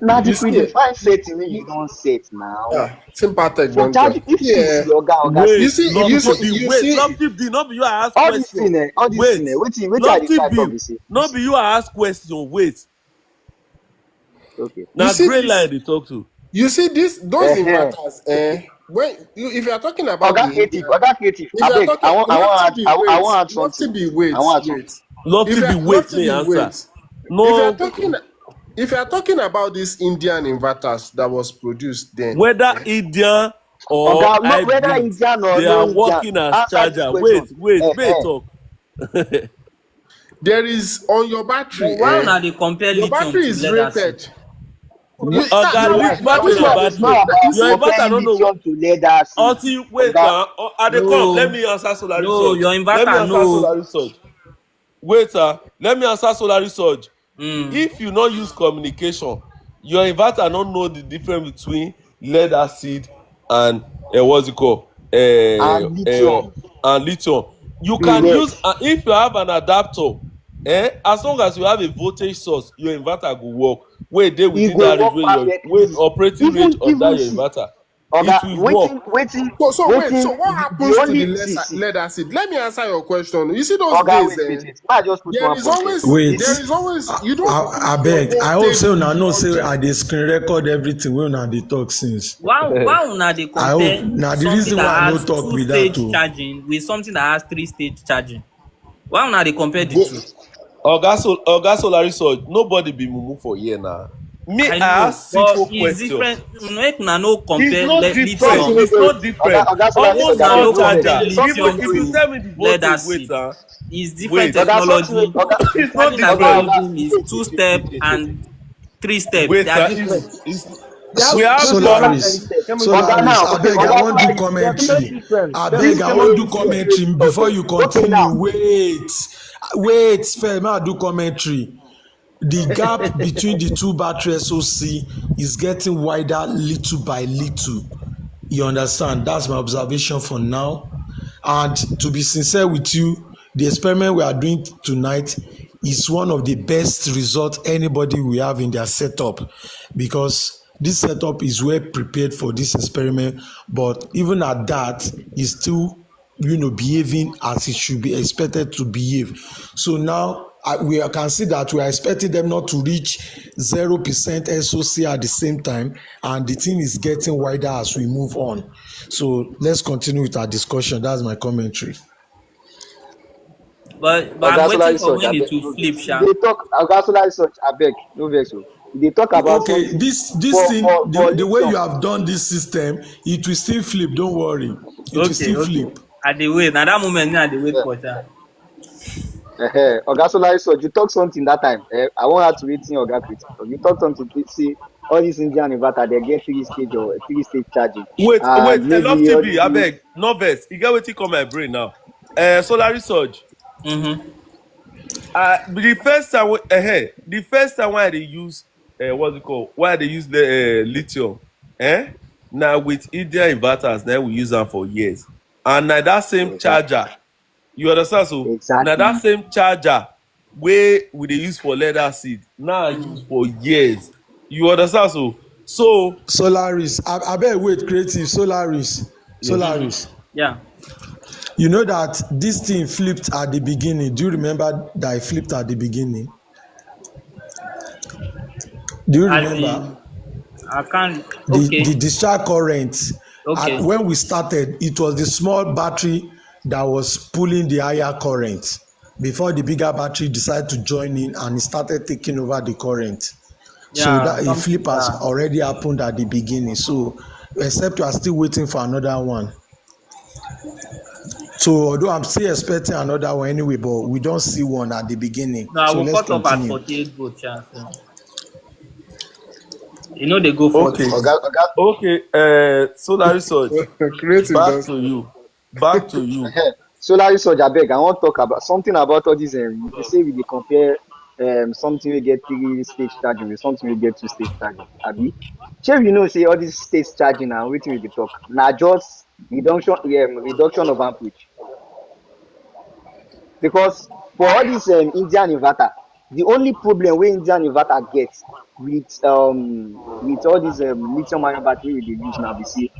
now the You see, eh? predefined setting wey you don set now Sympathetic for don't join. charging. If See, eh? see oga You Wait, see, you lofty see, b, you wait, see. lofty b, no be you I ask all this question. thing, all this Wait, thing, wetin I dey lofty try talk b, be say. no be you I ask question. Wait, Okay. You na see grey line I this. dey talk to. You see this. Those Uh-huh. inverters. When you, if you are talking about the Indian, Oga creative, if you are abeg, talking, I want add something. I want add wait. something. Lofty If you b, are, wait, lofty may be answer. wait. If you are No, Okay. talking, if you are talking about this Indian inverters that was produced then, whether Indian or Oga, no, whether hybrid, Indian or they no are Indian, working as answer this charger. Wait, question. wait, may Uh-huh. talk. there is on your But battery. why una dey compare Your lithium battery to is lead seed? rated. You, Oga, now, which Now, battery which na one is battery? not you about Your see, inverter comparing no know. lithium to lead seed? Until wait, Oga, Adecom, let No, me answer solar no, research. your Let me inverter answer no. solar research. Wait, let me answer solar research. Mm. If you no use communication, your inverter no know the difference between lead acid and what's it called, and lithium, and lithium. You can correct. use if you have an adapter, as long as you have a voltage source, your inverter go work. Wey dey E within go that range work wey your perfectly. operating range of that Even your see, inverter, it Oga, will work. so wait. So what the happens to the only see, lead acid? Let me answer your question. You see those Oga, days, wait, wait, wait. May I just put there one is point here. always, Wait, there is always. You don't I push your beg. I hope voltage say una know beyond. say I dey screen record everything wey una dey talk since. Why una dey I hope compare na the something reason that why I no has talk two with that stage too. charging with something that has three stage charging? Why una dey compare the Go. two? Oga solar research, nobody be mumu for here na. Me, I I know, ask but simple it's question. different. Make una no It's compare not different. Something lithium. wey It's go, not different. Oga Solar Make Almost Soldier, una abeg, all no no vex. compare charger. Something wey lithium If dey you to tell me the lead voltage, wait, acid. It's different wait, Oga, something wey technology. it's not Charging and different. discharging is two step and three step. They Wait, are different. They have we have no, they have battery. Solaris, chemistry. Oga Solaris. now, I okay, beg. I Oga wan do Solar, They are totally commentary. different. I There beg. is I wan do chemistry here. commentary before you okay continue. now, Wait. First, may I do commentary. The gap between the two battery SoC is getting wider little by little. You understand? That's my observation for now. And to be sincere with you, the experiment we are doing tonight is one of the best results anybody will have in their setup, because this setup is well prepared for this experiment. But even at that, it's still behaving as it should be expected to behave. So now we can see that we are expecting them not to reach 0% SOC at the same time, and the thing is getting wider as we move on. So let's continue with our discussion. That's my commentary. But I'm Oga Solar waiting for Research, when it abeg, will no flip, vex. If sha. they talk, Oga Solar Research, abeg, no vex o. If they talk about Okay, something this thing, for the way you lithium, have done this system, it will still flip. Don't worry, it will Okay, still okay. flip. I dey wait. Na that moment me I dey wait yeah. for, sha. Oga Solar Research, you talk something that time. I want her to wetin Oga Critic talk. You talk something say all these Indian inverter they get three stage charging, Wait, and lofty maybe all be, these new. abeg, no vex. E get wetin come my brain now. Solar research. Mm-hmm. The first time why I dey use what's it called? Why I dey use the lithium? Now with Indian inverters, now we use am for years, and na that same Exactly. charger. You understand? So na that Exactly. same charger wey we dey use for lead acid now I use for years. You understand? So Solaris, I beg wait, creative Solaris, yes. Mm-hmm. Solaris. Yeah. You know that this thing flipped at the beginning. Do you remember that it flipped at the beginning? Do you As in, remember I can't. the Okay. discharge current? Okay. When we started, it was the small battery that was pulling the higher current. before the bigger battery decided to join in and it started taking over the current. So Yeah, that a something. flip has Yeah. already happened at the beginning. So except you are still waiting for another one. So although I'm still expecting another one anyway, but we don't see one at the beginning. No, I So will let's cut off at continue. 48 volts. Yeah, so. You know they go Okay. 40. Okay. Solar research. Creative Back does. to you. Back to you. Solar research, abeg, I wan talk about something about all this. They say we dey compare something we get 3 stage charging with something we get 2 stage charging. Abi, shey you know say all this stage charging and wetin we dey talk na just reduction of amperage. Because for all this Indian inverter, the only problem wey Indian inverter get with all this lithium ion battery we dey use now be say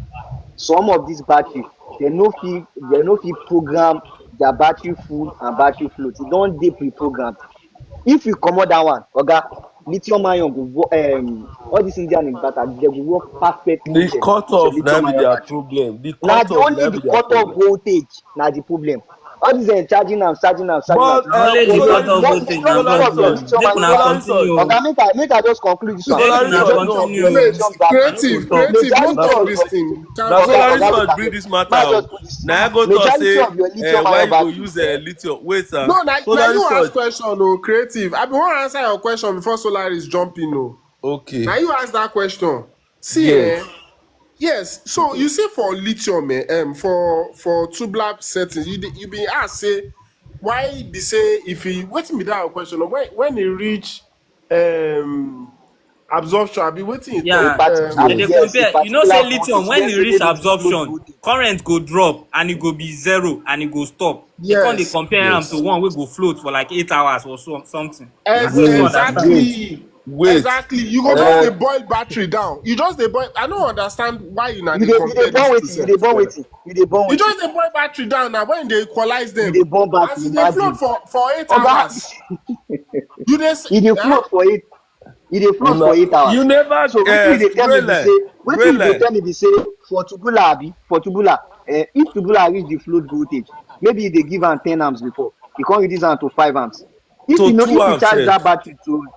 some of this battery they no fit program their battery full and battery float. E don dey pre-programmed. If we comot that one, oga, lithium ion go all this Indian inverter they go work perfectly The well with your cutoff now lithium be ion their battery. problem. The Na the cutoff only now the be their cutoff problem. voltage na the problem. All this charging am But Now only the for your cut off solar voltage na lithium solar of your research, problem. lithium Make ion una solar battery. research, continue. Oga, make I just conclude this one. Make solar una research. Majority No, of your continue. Wait, lithium I battery, no go creative, talk. creative, no na majority so talk of this your thing. Calm na oga solar down. oga wait research bring abeg, this matter. may I just Oh. put this thing. Now I go talk Majority say of your lithium why ion you go battery, use lithium. Wait, sir. No, now Solar you ask research. question, oh, creative. I been want to answer your question before Solar is jumping, oh. Okay. Now you ask that question. See, Yes. yes. So you say for lithium, for tubular settings, you been asked say why be say if he waiting me that question when he reach absorption, I be waiting he a talk Yeah, part they Yes. yes, a compare. You know, say particular lithium voltage, when then e say reach maybe the float absorption, voltage. current go drop and e go be zero and e go stop. They can't dey yes. compare am to Yes. one wey go float for like 8 hours or something. I still no Wait. understand. Wait. Exactly. Wait. Exactly. You go just Uh, the boil battery down. You just the boil. I don't understand why you now You they dey compare burn these two wetin? You sets dey burn together. wetin? You dey burn You wetin? just the boil battery down now when they equalize You them. dey burn As battery, they float imagine. for 8 Oga, hours. You just e dey float for 8 e dey float una, for 8 you hours. never So wetin you dey tell me be say wetin you dey Braille. tell me be say for tubular abi for tubular if tubular reach the float voltage, maybe you dey give am 10 amps before, you come reduce am to 5 amps. To two If you amps charge sef. that battery to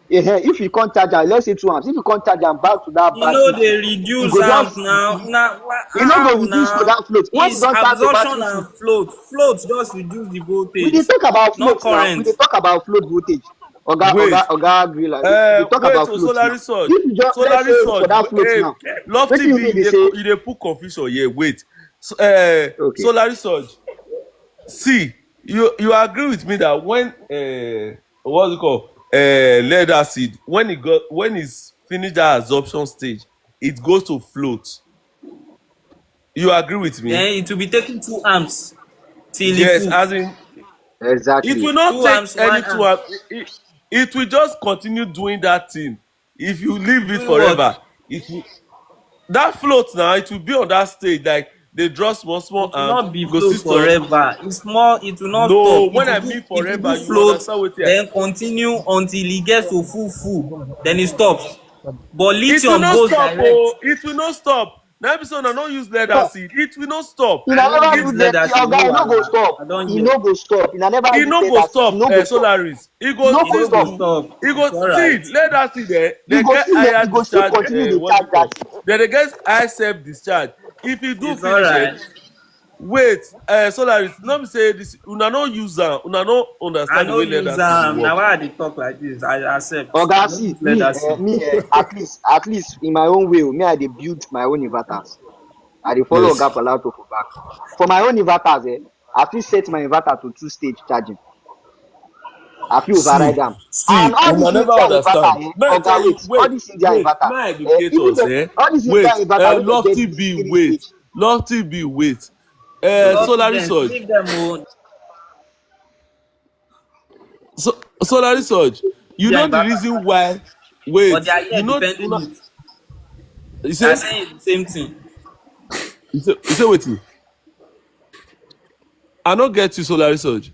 if you come charge am, let's say 2 amps, if you come charge am back to that You know battery they full, e reduce go amp just now. Now e no go how reduce to now? that float. Once you Is don charge the absorption battery full, and float. Float just reduce the we dey voltage, talk about not float now. We current. dey talk about float voltage. Wait. Oga Grilla, we dey talk Wait. about So float solar now. research. If you just Solar let's say for research. that float now, Lofty wetin you B, mean be say you dey put confusion here. Wait. So, okay. solar research. See, you agree with me that when what's it called lead acid when it's finished that absorption stage, it goes to float. You agree with me? Then it will be taking 2 amps till e Yes, full. as in it Exactly. will not Two take amps, any one two amp. hours. It will just continue doing that thing. If you leave it Doing what? forever, it will that float now. It will be on that stage like they draw small It will and not be go see float stop. forever. It's more. It will not No, stop. when I mean It will forever, do you float, understand what I. then continue until e get to full. Then it stops. But It will lithium not goes stop. direct. Oh, it will not stop. Now, episode I don't use lead No, acid. It will not stop. e I na don't never It use do that. lead acid. No Oga, e no go wahala. stop. I don't E hear. no go stop. E na never it use no lead go acid. E stop. no go stop. Solaris. It E go no E go no still go stop. do. stop. It go It's see alright. lead acid. E They go get still higher e go still discharge. continue dey What's charge it that called? thing. They get high self discharge. If you do It's finish it, alright. wait. Solaris. Let me say this. Una no use am. Una no I understand the no way lead use acid dey na work. why I dey talk like this. I accept. I Oga, no see use lead acid. at least in my own way, me I dey build my own inverters. I dey follow Yes. Oga Palato for back. For my own inverters, I fit set my inverter to 2 stage charging. I fit See, override am. And see, all una this never India inverter, understand. May I tell Oga you, wait, all wait, this India wait, inverter, may I educate even us, the all this India Wait, inverter wey dey get Lofty this B, 3 stage. Lofty B, wait. Love Solar students, research. leave them o. Solar research. You Their know the inverter. reason why, But wait, they are you here know, defending it. you They are say, saying the same thing. wait, I don't get you, solar research.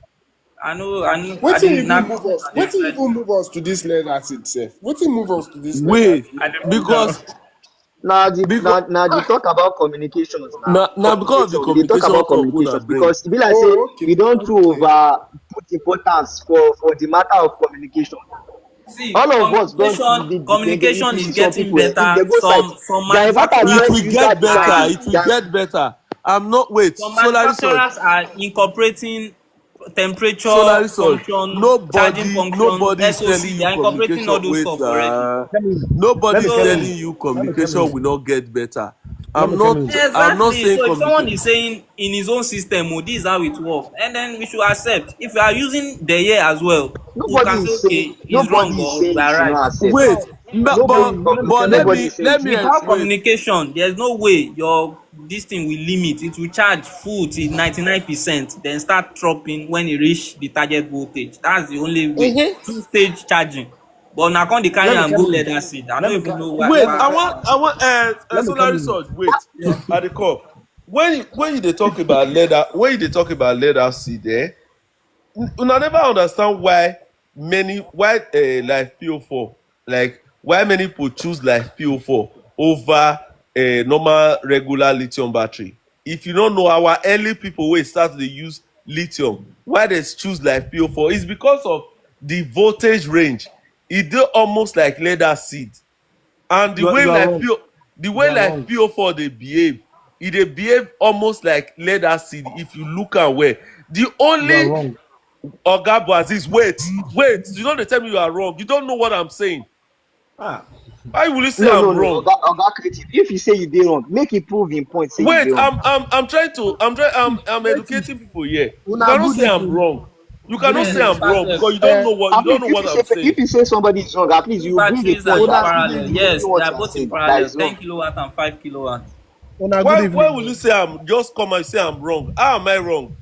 I Wetin didn't even not move us? dey Wetin defend even it. move us to this lead acid self? Wetin move us to this lead Wait, acid? I dey cool because down. Now the talk about communications now. Now because of the They talk communication about talk una communication bring. because it be like say Oh, okay. we don't too over put importance for the matter of communication. See, All of us don't dey dependent. If communication you is see some getting people, if better. they go site, Some their inverter is It not manufacturers will user get better. are decided. It will get better. I'm not wait. some Solar research. manufacturers are incorporating temperature Solar research. function, charging function, Nobody is telling SOC. They you are incorporating communication. all those Wait, stuff already. nobody Let me is come So in. telling you Let me come communication in. will not get better. Let me come in. I'm not exactly. saying So if someone communication. is saying in his own system, oh, this is how it works, and then we should accept. If you are using the year as well, we can say okay, it's wrong Nobody is or we saying you are should right. not accept. Wait, Nobody is but let nobody me is saying you let should me not Without accept. explain. communication, there's no way your this thing will limit. It will charge full till 99%, then start dropping when it reach the target voltage. That's the only way. Two-stage charging. But now come the carry Let me and go come in. let that seed. I Let don't me even come. know Wait, why. I want Let me solar come in. research. Wait, at the core. When you dey talk about leather, when you dey talk about leather seed, una never understand why like PO4, like why many people choose like PO4 over normal regular lithium battery. If you don't know our early people wey start to dey use lithium, why they choose like PO4 is because of the voltage range. E dey almost like leather seed, and You are wrong. the You way are like wrong. PO4 dey behave, e dey behave almost like leather seed if you look am well. The You are only wrong. oga Aziz, wait, you don't dey tell me you are wrong. You don't know what I'm saying. Why will you say I'm No. wrong? Oga creative. If you say you dey wrong, make it prove in point. Say you Wait, dey wrong. I'm educating people here. You Una cannot good say I'm evening. wrong. You Good cannot say evening. Yes, I'm wrong perfect. because you At don't least know what I'm saying. if you say somebody is wrong, at least These you bring a batteries are point in as Una to good parallel. evening. proving Yes, they what are you are both in saying that parallel. is 10 wrong. kilowatt and 5 kilowatt. Una good Why will evening. you say I'm just come and say I'm wrong? How am I wrong?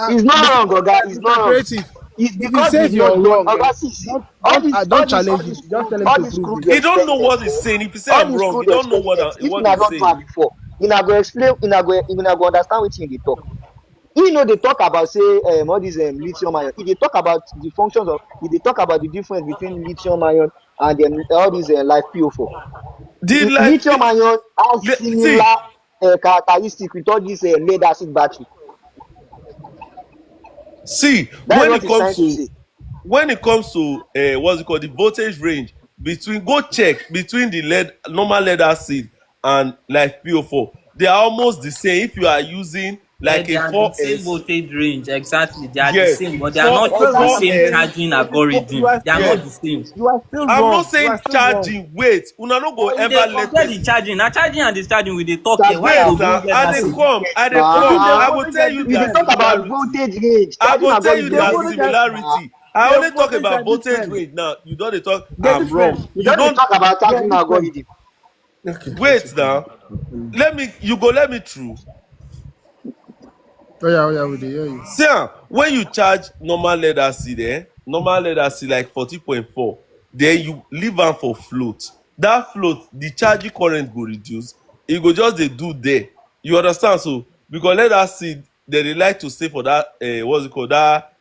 It's not Mr. wrong, Oga. It's not Mr. wrong. Creative, It's if he because says we've you're not done. wrong, Oga, see. don't challenge him. Just tell him All to these prove crude it. He don't know experiments, what he's saying. If you say all I'm these wrong, he crude don't know what experiments. If what una he's don do am saying. before, una go explain. Una go understand wetin he dey talk. He no dey talk about say all these lithium ion. He dey talk about the functions of. He dey talk about the difference between lithium ion and all these like PO4. The like Lithium ion has see, similar characteristic with all this lead acid battery. see That is what he's trying to say. when it comes to what's it called, the voltage range between, go check between the normal lead acid and like PO4, they are almost the same. If you are using Yeah, like they a are the same 4S, voltage range. Exactly. They are the yes, same, but they are four not the Exactly. same 4S, charging You algorithm. are They are still yes. not wrong. the same. You are still I'm not wrong. You saying are still wrong. charging. Wait, una no go We ever dey let compare person. the charging. Now charging and discharging we dey talk here. Charging Why you Wait go and now, bring lead I dey acid? discharging come, get I dey Even come. the I now. go voltage tell are you We their dey different. talk about similarity. voltage range. I Charging go and tell you The their discharging voltage get are, now. similarity. I the only talk voltage about are voltage different. range now. You don't dey talk. They're I'm wrong. different. We You don dey don't talk about They're charging different. algorithm. Okay. wait now. Let me through. Oh yeah, we dey hear you. See when you charge normal lead acid, normal lead acid like 40.4, then you leave am for float. That float, the charging current go reduce. E go just dey do there. You understand? So because lead acid, they dey like to stay for that what's it called, that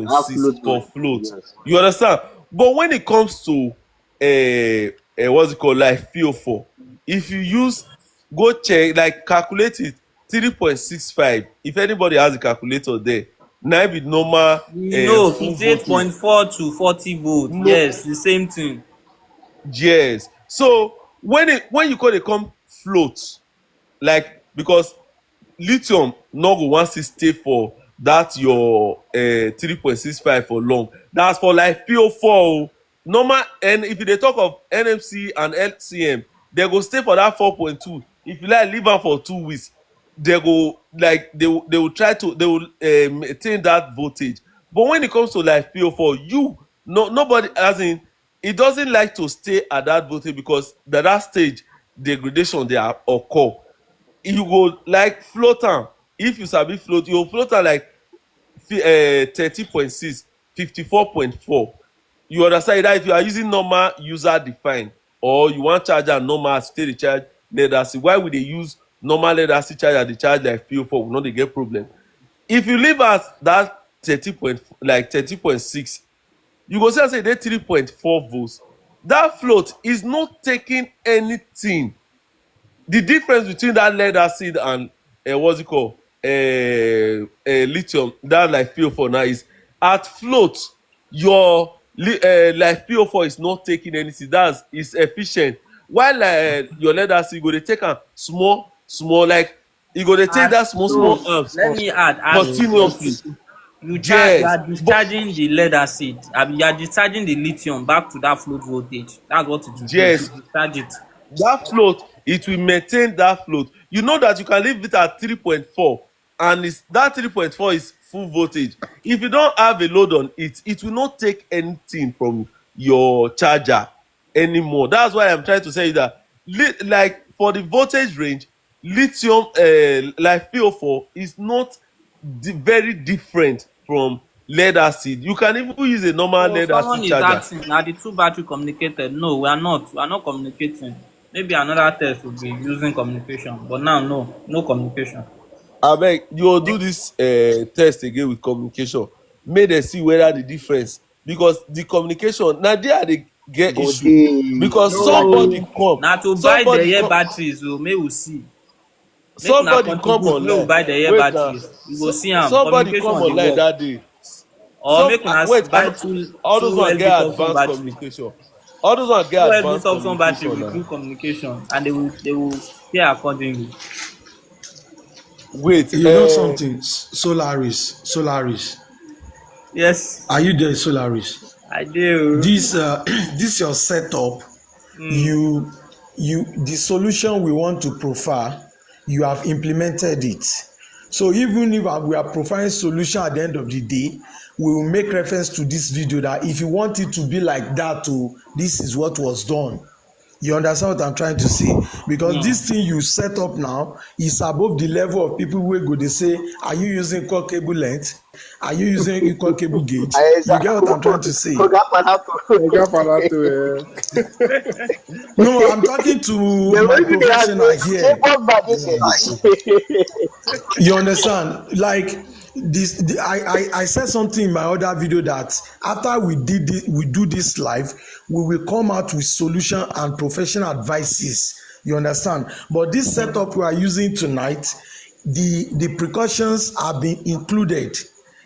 That 30.6 float for man. float. Yes. You understand? But when it comes to what's it called, like PO4, if you use, go check, like calculate it, 3.65. If anybody has a calculator there, na be normal No, full voltage. 58.4 to 40 volts. No, Yes, the same thing. yes. So when you call dey come float, like, because lithium no go wan still stay for that your 3.65 for long. That's for like PO4 o. Normal, and if you dey talk of NMC and LCM, they go stay for that 4.2. If you like leave am for 2 weeks, they go like they will try to, they will maintain that voltage. But when it comes to like PO4, nobody, as in, it doesn't like to stay at that voltage because that stage degradation dey occur. You go like float am. If you sabi float, you go float am like 30.6, 54.4. You understand that if you are using normal user defined, or you wan charge am normal as you take dey charge lead acid, why we dey use normal lead acid charger dey charge like PO4, we no dey get problem. If you leave at that 30.6, you go see am say e dey 3.4 volts. That float is not taking anything the difference between that lead acid and what's it called, lithium, that like PO4 now, is at float your like PO4 is not taking anything, that's is efficient, while your lead acid go dey take am small small, like e go dey take that small small So arms let me add continuously. something. You Yes, are but discharging the lead acid. You are discharging the lithium back to that float voltage. That's what it will do. It yes, will discharge it. that float, it will maintain that float. You know that you can leave it at 3.4, and it's that 3.4 is full voltage. If you don't have a load on it, it will not take anything from your charger anymore. That's why I'm trying to say that like for the voltage range, lithium like PO4 is not very different from lead acid. You can even use a normal So lead someone acid is charger. asking, are the two battery communicated? No, we are not. We are not communicating. Maybe another test will be using communication, but now no communication. Abeg, you go do this test again with communication, make dem see whether the difference, because the communication na there dey get Go issue, dey because somebody No, come na to buy the somebody year come batteries o, make we see. Make una somebody come contribute, make we online, buy the year wait na, batteries. You go see am, somebody come communication dey online work. that day, Or make una wait, buy two all those two one LB get Thompson advanced battery. communication, all those one Two get LB advanced Thompson battery communication with na. good communication, and they will pair accordingly. Wait, You know something, Solaris. Yes, Are you there, Solaris? I do. This this your setup. You the solution we want to profile, you have implemented it. So even if we are profiling solution at the end of the day, we will make reference to this video that if you want it to be like that, this is what was done. You understand what I'm trying to say? Because this thing you set up now is above the level of people wey go dey say, are you using equal cable length? Are you using equal cable gauge? You get what I'm trying to say? Oga Panato. Oga Panato, No, I'm talking to The my way you dey ask professional me, here. Jacob Badi said. You understand? Like this, I said something in my other video that after we do this live, we will come out with solution and professional advices. You understand? But this setup we are using tonight, the precautions have been included.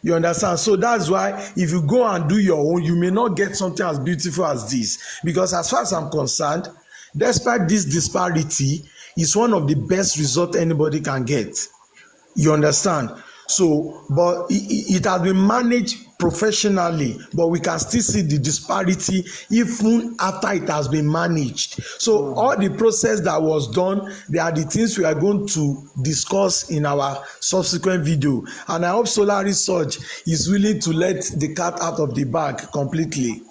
You understand? So that's why if you go and do your own, you may not get something as beautiful as this. Because as far as I'm concerned, despite this disparity, it's one of the best results anybody can get. You understand? So, but it has been managed professionally, but we can still see the disparity even after it has been managed. So, all the process that was done, they are the things we are going to discuss in our subsequent video. And I hope Solar Research is willing to let the cat out of the bag completely.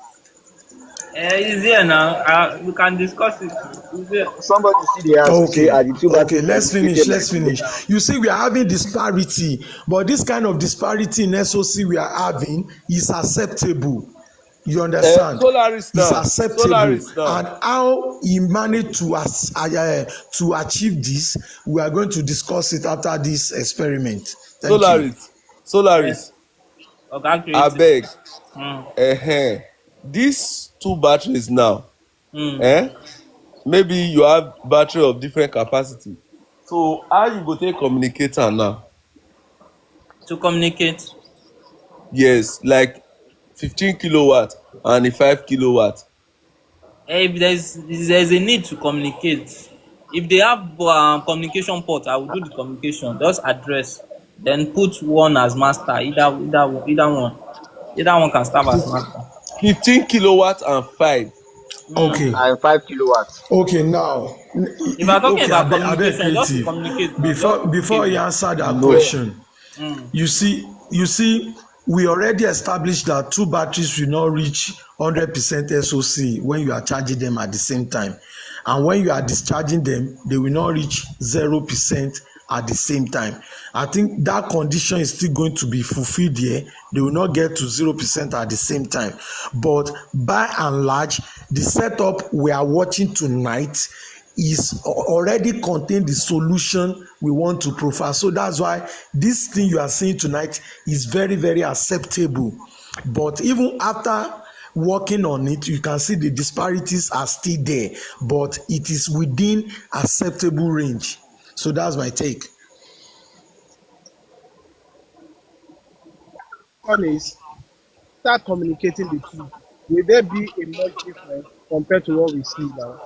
It's here now. We can discuss it. It's here. Somebody see the ask say are the two Okay, batteries let's communicated finish. like this? You see, we are having disparity, but this kind of disparity in SOC we are having is acceptable. You understand? Solaris It's now, acceptable. Solaris now. And how he managed to achieve this, we are going to discuss it after this experiment. Thank you. Solaris, Yes. Oga creative. abeg, Mm. these two batteries now, Mm. maybe you have battery of different capacity, so how you go take communicate am now? To communicate. Yes, like 15 kilowatt and a 5 kilowatt. If there's a need to communicate, if they have communication port, I will do the communication. Just address, then put one as master. Either one can serve as master. 15 kilowatt and 5. Okay. And 5 kilowatts. Okay, now. If you are talking about communication, just Creative. communicate. Before you answer that question, you see, we already established that two batteries will not reach 100% SOC when you are charging them at the same time, and when you are discharging them, they will not reach 0% at the same time. I think that condition is still going to be fulfilled here. They will not get to 0% at the same time. But by and large, the setup we are watching tonight is already contain the solution we want to profile. So that's why this thing you are seeing tonight is very, very acceptable. But even after working on it, you can see the disparities are still there, but it is within acceptable range. So that's my take. One is start communicating the two. Will there be a much difference compared to what we see now?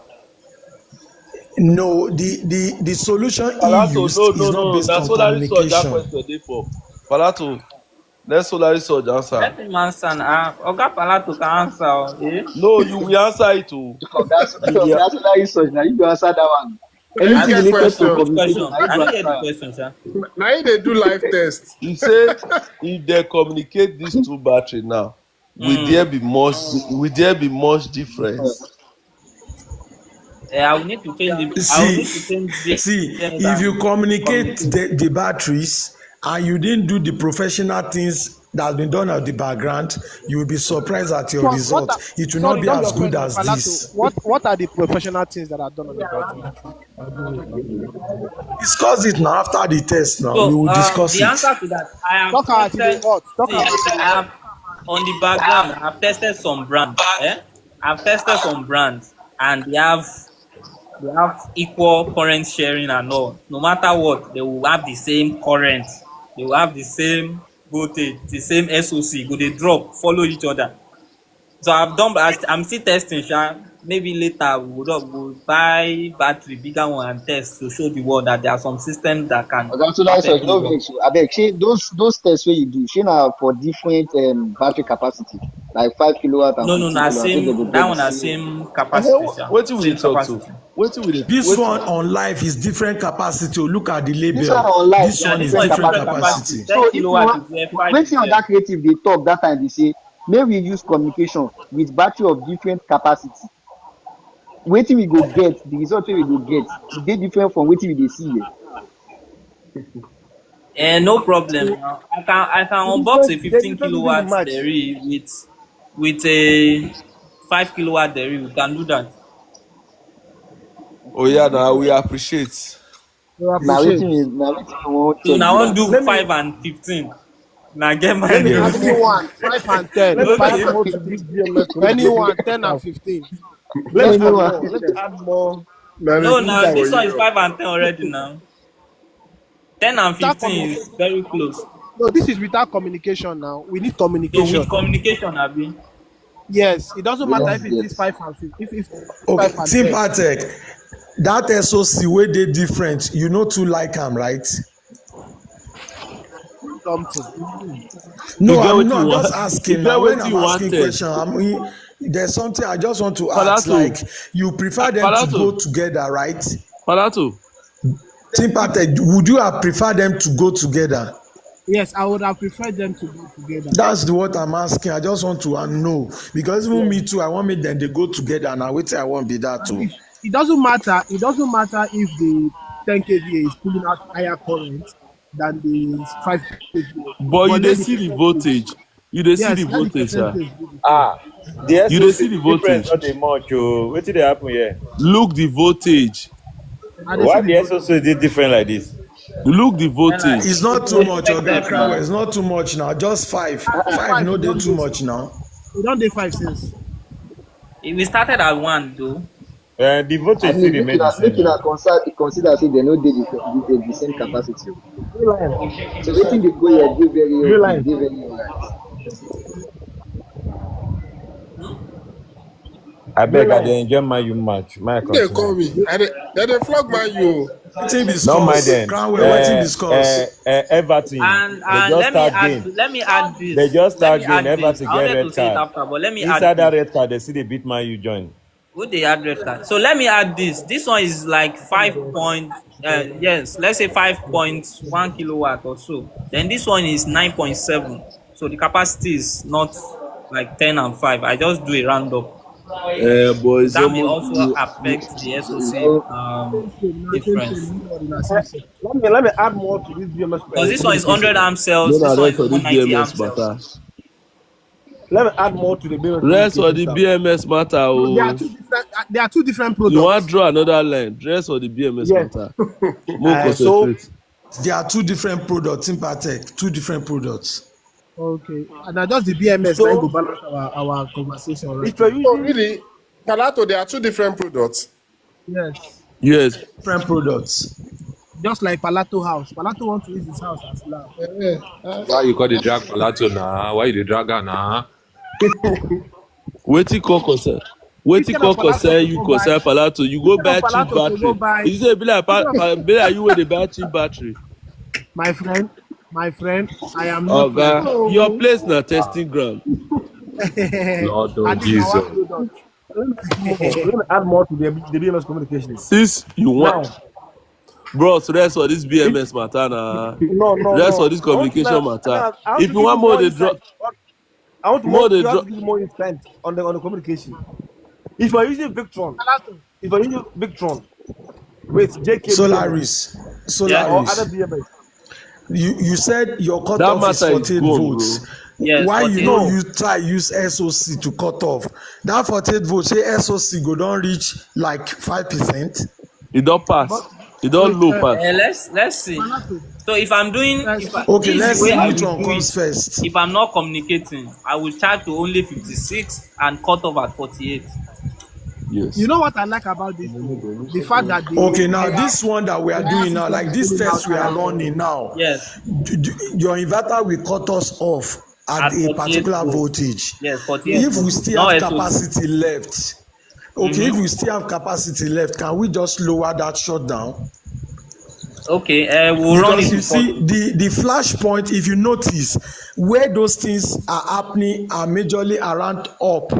No, the solution he Palato, used is not no. based Na on solar research that communication. question dey for. Palato, let solar research answer. Let him answer now. Oga Palato can answer. Eh? No, you will answer it o. That's research. Now you go answer that one. I Anything get related to question. Which communication, question? now you I go don't get the answer. question, sir. Now they do live test. He say if they communicate these two battery now, will there be much difference? I will need to change the. I will See, need to change the. if you communicate the batteries and you didn't do the professional things that's been done at the background, you will be surprised at your result. It will not Sorry, be don't be as good offended, as Palato. this. What are the professional things that are done on the battery? Discuss it now after the test. Now we So will discuss the it. answer to that, I have Talk about tested. what? Talk See, about I have on the background. I have tested some brands. I've tested some brands, and they have equal current sharing and all. No matter what, they will have the same current. They will have the same voltage, the same SOC. Go they drop, follow each other. So I've done. I'm still testing. Sha. Maybe later we'll buy battery bigger one and test to show the world that there are some systems that can Okay, so that's research. perfectly No work. vex. I beg. Those tests where you do, she now for different battery capacity, like 5 kilowatt and No, 15 kilowatt. So they same. will That get the one na same. same capacity, sha. Wetin we dey Same talk so? capacity. This one on life is different capacity. Look at the This one label. on live, This they are one This is one is different different different capacity. capacity. capacity. 10 So if you kilowatt want, is there, 5 is waiting on there. that creative, they talk that time. They say may we use communication with battery of different capacity. Waiting we go get the result wey we go get. They different from waiting we dey see here. No problem. Now I can unbox a the 15 difference within the kilowatt match. dairy with a 5 kilowatt dairy. We can do that. Oh yeah, now we appreciate. We Now appreciate. waiting we want So check now be I want that. do Let me 5 and 15. Now get let mind me there. add Okay. more. 5 and 10. Let me add Okay. 5 more and to this 15. BMS Anyone, 10 now. and 15. Let me add Anyone. more. Let me add more. Now they No, do now for this one is you. 5 and 10 already now. 10 and Without 15 communication. is very close. No, this is without communication now. We need So communication. with communication, Abi. Yes, it doesn't matter Yes, if it is yes. 5 and 15. If it's Okay. 5 and 10. Sympathetic. That SOC where they different. You know to like them, right? Something. You No, get I'm wetin you not. I'm want. just You asking get now. When wetin I'm you wan asking question, test. there's something I just want to ask. Palato, Like you prefer them to Palato, go together, right? Palato. Sympathetic. Would you have preferred them to go together? Yes, I would have preferred them to go together. That's what I'm asking. I just want to know because even Yeah. me too. I want me then they go together. Now wait, I won't be that too. It doesn't matter. It doesn't matter if the 10 kVA is pulling out higher current than the 5 kVA. But you But dey let the see the percentage. voltage. You dey see the Yes, let the voltage, sir. percentage be the same. Ah, the You dey SOC see the difference voltage. not a much. Oh, what did happen here? Look the voltage. And they see Why the the vote. SOC is different like this? Look the And It's voltage. not it's too much, Oga expected Crowell. now. It's not too much now. Just five. Five Five, no we they don't too do much since. now. We don't do 5 since. We started at 1 though. The voltage At still least remain the make same you now. consider say they no dey the same capacity. Real line. So waiting they go here dey very Real obvious, line. dey very alright. I Real beg, I line. dey enjoy my you match. My They call continue. me. They flog my you. Waiting No mind discuss. them. Crowell, waiting discuss. Everton. They And just start game. let me add They this. just Let me start game. add this. Everton I get wanted to red say it card. after, but let me add Inside that this. red card, they see they beat man you join. Would they add red card? So let me add this. This one is like 5 point. Yes, let's say 5.1 kilowatt or so. Then this one is 9.7. So the capacity is not like 10 and 5. I just do a roundup. But it's That may almost also You, affect the SOC you Same, difference. same. Let me add more to this BMS Because this one is communication. 100 amp no cells. na This one rest is for this 190 amp BMS cells. matter. Let me add more to the BMS Rest for communication the stuff. BMS matter. No, Oh, they are two different you want products. draw another line? Rest for the BMS Yes. matter. More So concentrate. There are two different products. Sympathetic. Two different products. Okay. And now just the BMS So now go balance our conversation right if you're now. So using really, Palato, there are two different products. Yes. Yes. Different products. Just like Palato House. Palato wants to use his house as lab. Why you call the drag palato now? Why you the drag her now? Wetin come concern? Wetin Instead of come Palato concern to you go buy concern Palato? You go instead of buy cheap Palato to go battery. buy You say be like instead of be like you wey dey buy cheap battery. my friend, I am not like Oga, that. your place na testing ground. Lord oh And this is our Jesus. product. let me add more. Let me add more to the BMS communication. Since you want, Now, bros, rest for this if BMS matter na. Rest for no. this communication matter. I want If to you give you want more, more dey drop. insight. I want More more. dey You have to drop. give me more insight on the communication. If you're using Victron, Palato. if you're using Victron with JK BMS Solaris. Yeah. or other Solaris. BMS, You said your That cutoff is matter is 48 gone, volts. bro. Yes, Why you 48. know no. you try use SOC to cut off? That 48 volts say SOC go don reach like 5%. E don But pass. E don wait, low pass. Let's see. Palato. So if I'm doing, Okay, this is the let's way see I which will one do it. comes first. If I'm not communicating, I will charge to only 56 and cut off at 48. You Yes. know what I like about this thing? The fact that Okay, now their this one that we are entire doing now, system like is this pulling out test we are higher current. running now, Yes, your inverter will cut us off at at a 48 particular volts. voltage. Yes, 48 If we volts. still No have SOC. capacity left, okay, if we still have capacity left, can we just lower that shutdown? Okay, we'll run it Because to you see 40. the flash point, if you notice where those things are happening are majorly around up.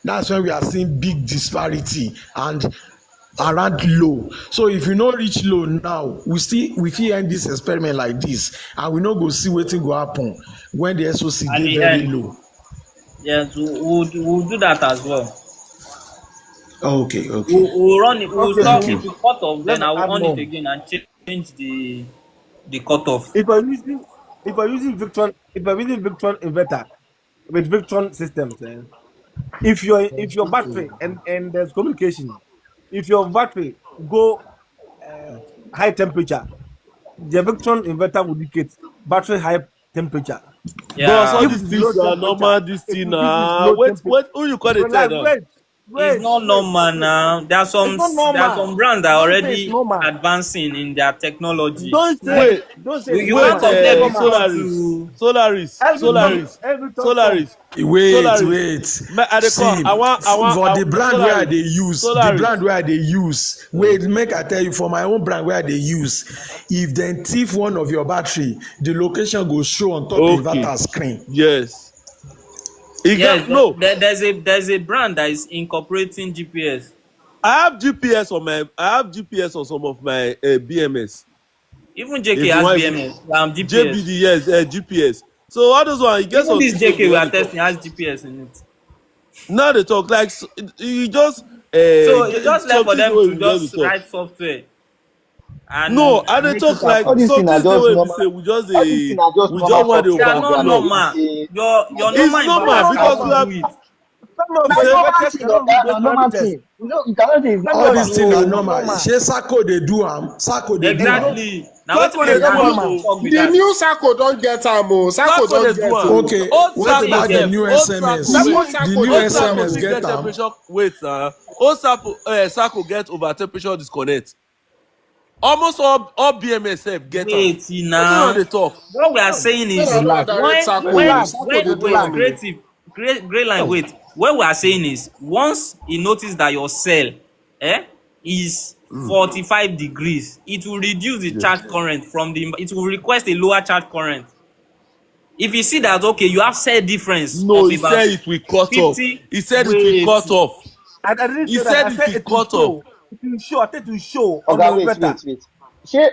That's when we are seeing big disparity and around low. So if you no reach low now, we fit end this experiment like this, and we no go see wetin go happen when the SOC At dey the very end, low. yes, we'll do that as well. Okay, We'll run it. We'll Okay, stop thank so it you. to cut off. let Then me I will add on it more. again and change the cutoff. If you're using Victron inverter with Victron systems, if your battery and there's communication, if your battery go high temperature, the Victron inverter will indicate battery high temperature. Bros, all Yeah, If these it's low things na temperature, normal this it thing will give you na. low temperature. Who you call the tell Relax, now? wait, it's wait, not wait, normal wait. now. It's not There are normal. some brands that are Don't say it's already normal. advancing in their technology. Don't say Like Wait, don't say it's you wait, can't normal. It's compare not normal. Victron Solaris, to Solaris, Every top, Solaris, every top song. Solaris, Wait, Solaris. wait. I dey call. See, for I the brand where I Solaris, dey use, Solaris. wait, make I tell you, for my own brand where I dey use, if dem thief one of your battery, the location go show on top the Okay. inverter screen. Yes. E yes, get no. there's a brand that is incorporating GPS. I have GPS on some of my BMS. Even JK If you has want BMS, GPS. JBD, yes, GPS. So all those one, you get Even some this things wey JK go we when are they talk. testing has GPS in it. Now they talk like you just So it's just left some for things them wey to we just just dey talk. write software No, and and they make it talk like All happen. these some things are things dey just wey be normal. say we just All these things are just normal want dey They software are not programming. overflow. normal. It's Your It's normal normal inverter because we cannot have do it. Some of you na the say normal inverters thing, cannot do oga, those na normal parameters. thing. You cannot say it's not Some All of these normal. things it's are not normal. normal. Shey Sako dey do am? Sako dey do am? Exactly. Now what Sako my dey It's do not brand am normal. dey o. talk with The that? new Sako don't get am o. Sako Sako dey don't do get am. o. Okay, Old what Wetin you about Sako the get? sef, new old SMS? Sako New wait, The Sako new dey old do am Sako SMS still o. get get am? temperature wait old Sako get over temperature disconnect. Almost all BMS sef get am. Wait Wetin una now. dey talk? What we are saying Make is una no Relax, underrate Sako o. relax, Sako dey do wait, am relax. o. creative, great line, wait. What we are saying is once you notice that your cell is 45 degrees, it will reduce the Yes. charge current it will request a lower charge current. If you see that okay, you have cell difference No, of he about said it will cut off. 50, He said it will wait, cut off. I didn't He say that. said I it said will it will cut off. show. It will show. I think it will show on Oga, the wait, inverter. wait. Shey,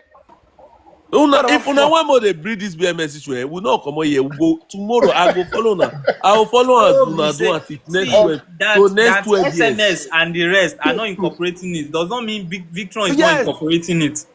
If una want more dey breed this BMS issue, we no comot here. We go tomorrow. I go follow una. I will follow as no be una do say am till next see 12 to next that 12 years. SMS and the rest are not incorporating it does not mean Victron is not Yes, incorporating it.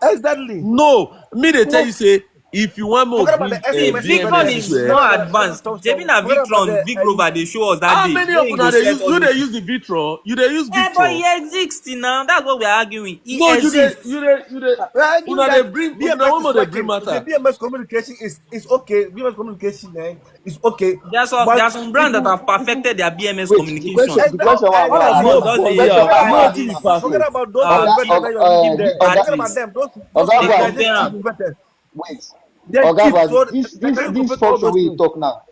exactly. No, me dey tell you say if you want Forget to about the bring See, SMS Victron inverters. is BMS Forget where not about advanced. Shebi na forget about Victron the big rover they show us that how day. many Where of you una go dey set use all you those dey things. use the Vitron? You dey use But Victron? he exists now. That's what we are arguing. He No, exists. you dey I give you una dey that bring una BMS one is more dey bring working. Okay, matter. BMS communication is okay. BMS communication is okay. There But are some if brands that you have perfected their BMS Wait, communication. the question why I all want of to it. Some ask No just now. boy, dey Question yeah. why I Forget No want about to ask thing is now. forget perfect. about those inverters cheap that you are using there. Forget about batteries. them. Those Oga They they are Boaz, just compare cheap am. inverters. wait. They're Oga cheap, Boaz, so this they this can this compare to all function those wey you things. talk now.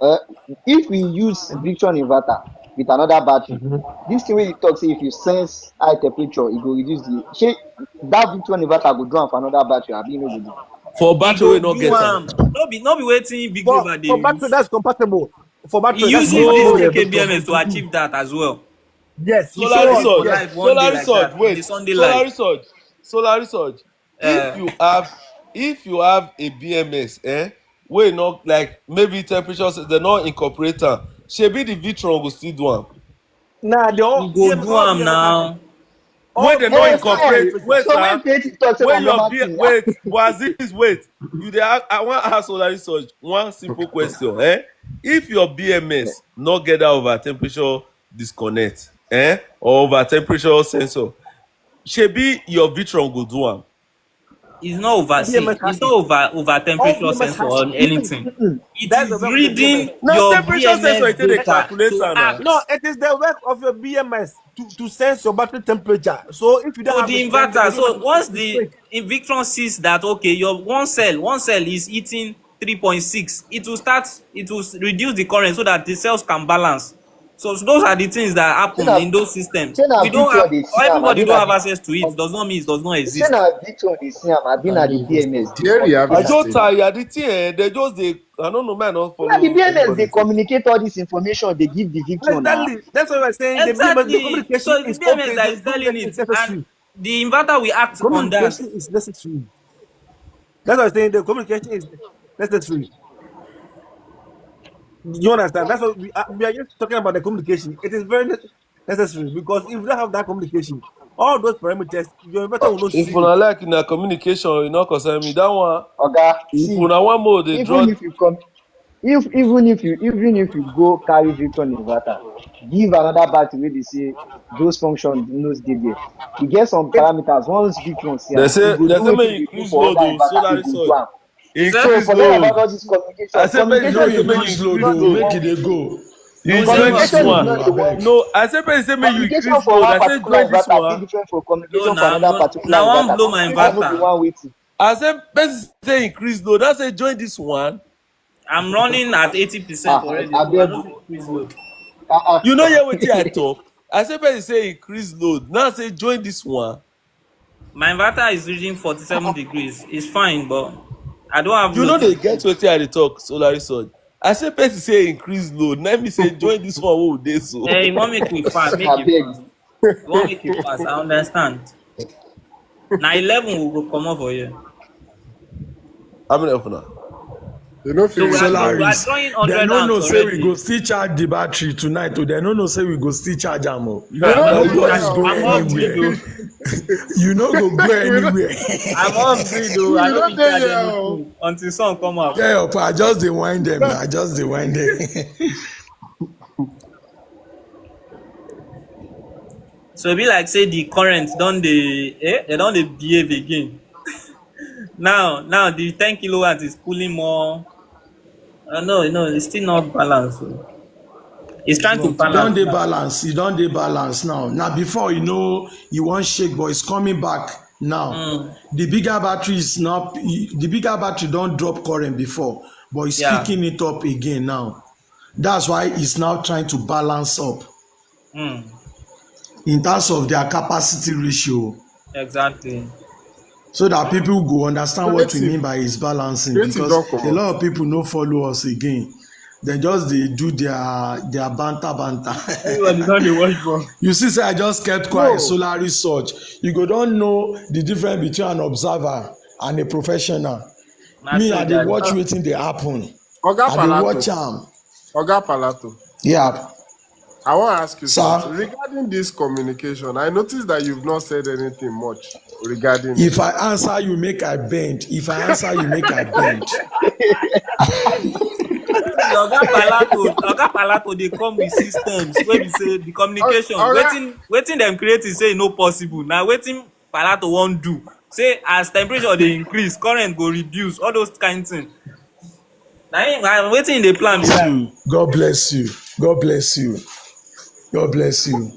Uh, if we use Victron inverter with another battery, this thing wey you talk say if you sense high temperature, it go reduce the shey that Victron inverter go do am for another battery, abi e no go do. For E battery go we not do get am. am. No be wetin Big Rover dey For battery, use. that's compatible. For He battery, that's uses compatible this No. with the Victron. KKBMS to achieve that as well. Yes, he Solar show us. For research. Yes. life one day Solar like research. that on Wait. a Sunday Solar light. research. Solar research. If Uh, you have a BMS, wey not like maybe temperatures they not incorporate am. Shebi the Vitron go still do am. Nah, they he go do all am BMS have it. now. When All they not BMS Yes, have incorporate, I. temperature. wait So when sir. creative talk say na When your normal B thing, wait, Boaziz, wait. I want to ask Solar research one simple question. If your BMS not get that over temperature disconnect, or over temperature sensor, shebi your Vitron go do am. It's not over. See, BMS it's has not it. over All temperature BMS sensor has it. or anything. Mm-mm. It That's the is work of the BMS. reading Now your temperature sensor BMS it take dey data calculate to am na. No, act it is the work of your BMS to sense your battery temperature. So if you don't to have the it, then the inverter. BMS So once is the fake. Victron sees that okay, your one cell is eating 3.6, it will reduce the current so that the cells can balance. So those are the things that say happen in those systems. na We don't Victron have dey see am, everybody abi don't na have the access to it. Does not mean it does not say exist. na Victron dey see am, abi na the BMS dey Here you have I communicate am. this just thing. tired. The thing they just dey. I don't know man. I don't Na the follow BMS dey everybody talk. communicate all this information dey give the Victron na. Exactly. That's what I'm saying. The BMS, the Exactly. So communication it's the is BMS okay. that The is telling communication is it, and necessary. the inverter will act on that. Communication is necessary. That's what I'm saying. The communication is necessary. You understand? That's what we are just talking about the communication. It is very necessary because if you don't have that communication, all those parameters, your inverter will not If see it. una like in a communication, you know, concern me. That one. Oga, If see, una one more, they draw. even if you come, if even if you go carry Victron inverter, give another battery wey be say those function no dey there. E get some It parameters. Once Victron see They am, e say go they do say wetin may e dey do increase for load other o. inverter. Solar E go do research. am. Is that So Increase forget about load. all this I communication. say may No Communication is not increase the load is not o, the load. make one. e dey go. No You say join what this Communication is one. small not o, the one. abeg. No, I say may you Communication increase for load. one I say particular join this inverter dey one. different from no communication for now another no particular now one inverter. blow my Communication no be inverter. one way thing. I say person say increase load. I say join this one. I'm running at 80% already, so I Abeg don't fit increase load. You know ah hear wetin I talk. I say person say increase load. Now I say join this one. My inverter is reaching 47 degrees. It's fine, but I don't have You load know to they get increase. wetin I dey talk. Solar research. I say person say increase load. Let me say join this one. Wey we dey so. You want make we fast, make it abeg. fast. You want make it fast, I understand. Now 11 will go come over here. How many of una? You know, So finish we now. are Solaris, drawing dem 100 no know amps say we already. go still charge the battery tonight o. Dem no know say we go still charge am o. You I'm know, not finish Nobody's now. going I'm off grid anywhere. though. You no go go We don't, anywhere. I'm off grid though. I we don't don't be tell charge you. Oh. anything until sun come out. Yeah, opa, I just dey whine dem na. I just dey whine dem. So e be like say the current don dey they don dey behave again. Now the 10 kilowatts is pulling more. No, it's still not balanced. So. It's It's trying to not. E don balance dey now. balance. E don dey balance now. Na before you know you wan shake, but it's coming back now. Mm, The bigger battery is now. The bigger battery don drop current before, but it's yeah. picking it up again now. That's why it's now trying to balance up Mm, in terms of their capacity ratio, exactly. so that people go understand what we mean Creative. by is balancing. Creative Because don't come a out. lot of people no follow us again. They just dey do their banter. Everybody don dey watch ball. You see say I just kept quiet. No. Solar research, you go don know the difference between an observer and a professional. Na Me, so I dey Jare. watch wetin dey happen. Oga I dey Palato. watch am. Oga Palato. Yeah. I want to ask you something Sir, regarding this communication. I noticed that you've not said anything much regarding if it. I answer you, make I bend. If I answer you, make I bend. Oga Palato dey come with systems wey be say the communication wetin dem create is say e no possible. Na wetin Palato wan do. Say as temperature dey increase, current go reduce, all those kind thing. Na wetin dey plan be that. God bless you. God bless you. God bless you.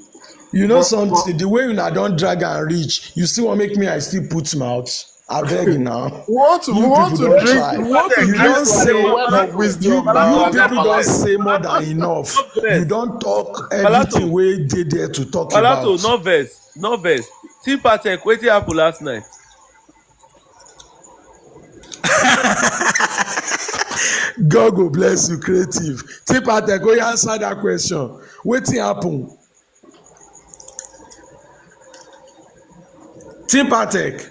You know something, the way una don drag and reach, you still wan make me I still put mouth. Abeg now. We want You people to don drink. try. We want to You drink don from say your well of wisdom now. you people don say more than enough. You don talk everything wey dey there to talk about. Palato, no vex. Tipatek, wetin happen last night? God go bless you, creative. Tipatek, go answer that question. Wetin happen? Tipatek,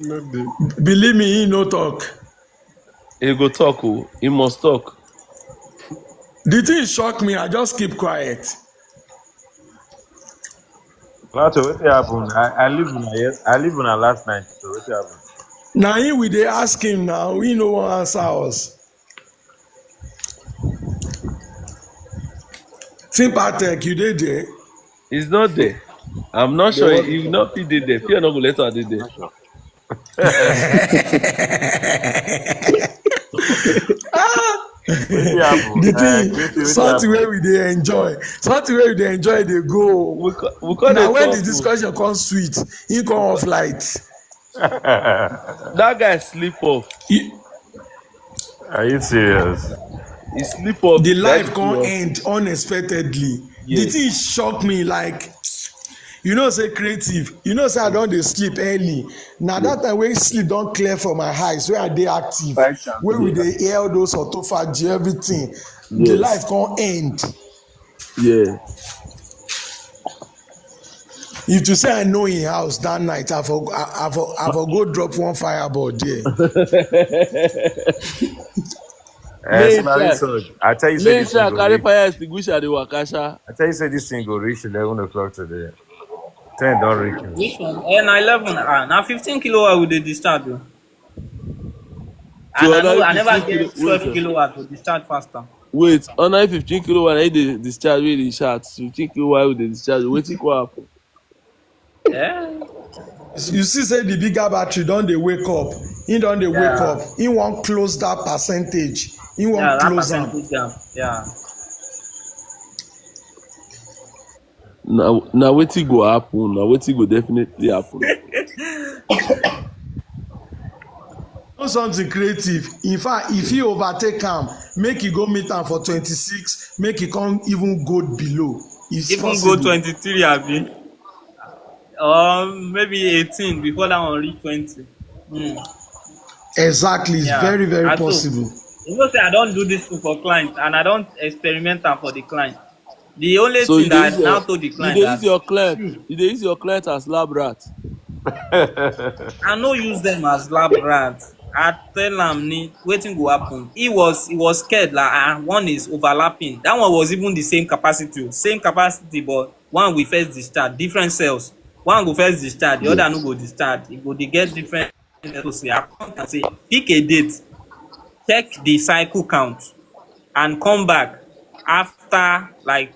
No dey. believe me, he no talk. He go talk, oh, he must talk. The thing shock me, I just keep quiet. Lato, what happened? I live on I live on last night. So what happened? Na him we dey ask him now, he no wan answer us. Tipatek, you dey there? He's not there. I'm not sure he will not fit dey there. Fear no go let her dey there. The thing, something wey we dey enjoy, dey go. We call Na dey when talk. the discussion come sweet, he come off light. That guy sleep off. Are you serious? He sleep off. The life That come is end unexpectedly. The Yes. thing shock me like, you know say creative, you know say I don dey sleep early. Na that time wey sleep don clear for my eyes, wey I dey active, wey we dey hear all those autophagy, everything. The Yes. life come end. Yeah. If to say I know him house that night, I for go drop one fireball there. I tell you, say this thing go carry reach. fire extinguisher dey waka sha. I tell you, say this thing go reach 11 o'clock today. 10 don't reach me. Which one? Na 11. Na 15 kilowatt we dey discharge o. And I never get 12 kilowatt to discharge faster. Wait, under 15 kilowatt na dey discharge wey dey shout. 15 kilowatt wey dey discharge. Wetin go happen? Yeah. You see say the bigger battery don dey wake up. He don dey wake up. He wan close that percentage. He wan close am. Yeah. Na wetin go happen? Na wetin go definitely happen? Do something creative. In fact, if he overtake am, make he go meet am for 26, make he come even go below. It's Even possible. go 23 abi. Or maybe 18 before that one reach 20. Exactly, it's very, very And so, possible. you know say I don do this thing for client and I don experiment am for the client. The only So thing that I now told the client you dey that use your client as lab rat. I no use them as lab rat. I tell am wetin go happen. He was scared like one is overlapping. That one was even the same capacity, but one we first discharge different cells. One go first discharge, the other no go discharge. E go dey get different SOC. I come and say pick a date, check the cycle count, and come back after like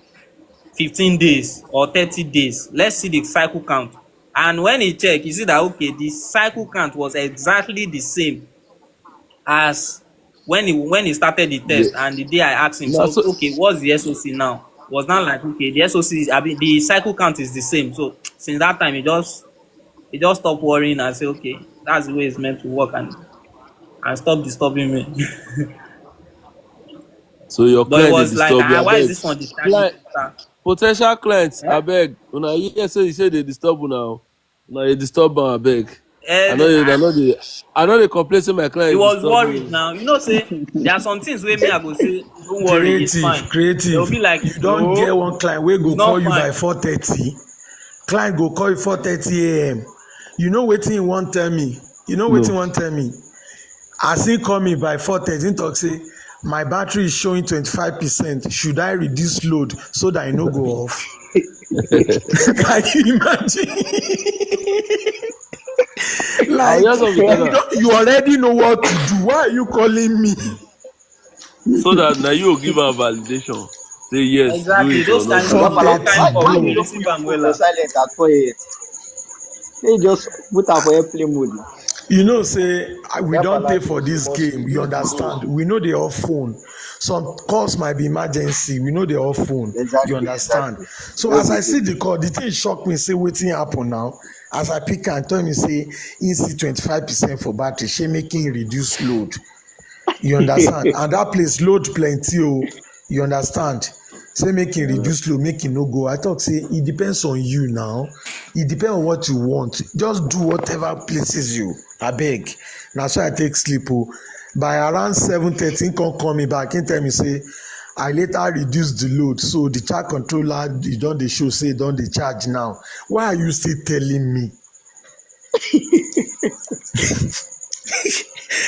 15 days or 30 days. Let's see the cycle count. And when he check, you see that okay, the cycle count was exactly the same as when he started the test. And the day I asked him, so okay, what's the SOC now? Was not like okay, the SOC, I mean the cycle count is the same. So since that time, he just stopped worrying and say, okay, that's the way it's meant to work, and stop disturbing me. So your But it client was dey like, disturb you. why is this one discharging? Po ten tial clients, abeg, una hear say you say dey disturb una o. Una dey disturb am abeg. I no dey complain say my client He was disturb worried me. now. You know, say there are some things where me I go say, don't worry, it's fine. They'll be like, you don't get one client wey go call you by fine. 4:30. Client go call you 4:30 a.m. You know wetin he wan tell me? As he call me by 4:30, he talk say, my battery is showing 25%. Should I reduce load so that I no go off? Can you imagine? Like you already know what to do. Why are you calling me? So that now you will give her validation. Say yes, Exactly. do it or Those not. kind Do of it. those kind Why of you you don't put receive your am phone for wella. silent at 4 a.m.? They just put am for airplane mode now. You know, say we That don't pay balance for is you this must game. You reduce the understand? load. We know they off phone. Some calls might be emergency. We know they off phone. You Exactly, understand? exactly. So Just as be I see safe. the call, the thing shock me. Say wetin happen now. As I pick and tell me say he see 25% for battery. She making reduce load. You understand? And that place load plenty. Oh, you understand? Say make him reduce load, make him no go. I talk say it depends on you now. It depends on what you want. Just do whatever pleases you. Abeg. Na so I take sleep. Oh. By around 7:30, him come call me back. Him tell me say I later reduce the load. So the charge controller e don dey show say e don dey charge now. Why are you still telling me?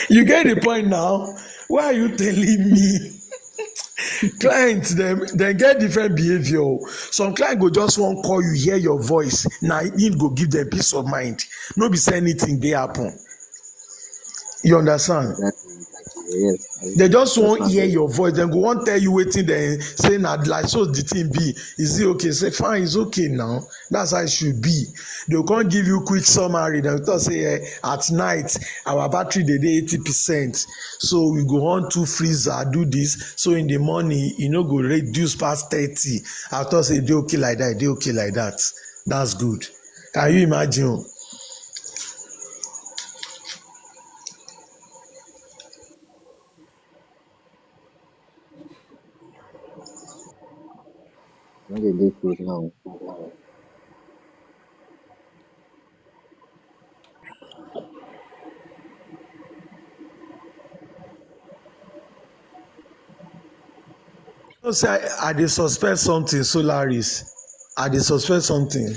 You get the point now? Why are you telling me? Clients dem get different behaviour o. Some client go just wan call you, hear your voice, na im go give dem peace of mind. No be say anything dey happen. You understand? Exactly, exactly. Yes, They just I wan understand hear very your well. voice. Dem go wan tell you wetin dem say na like so the thing be. Is it okay? Say fine, it's okay now. That's how it should be. They go come give you quick summary. Dem talk say at night our battery dey 80%. So we go on to freezer do this. So in the morning e no go reduce past 30. I talk say e dey okay like that, e dey okay like that. That's good. Can you imagine? When they dey close now. You know say I dey suspect something, Solaris. I dey suspect something.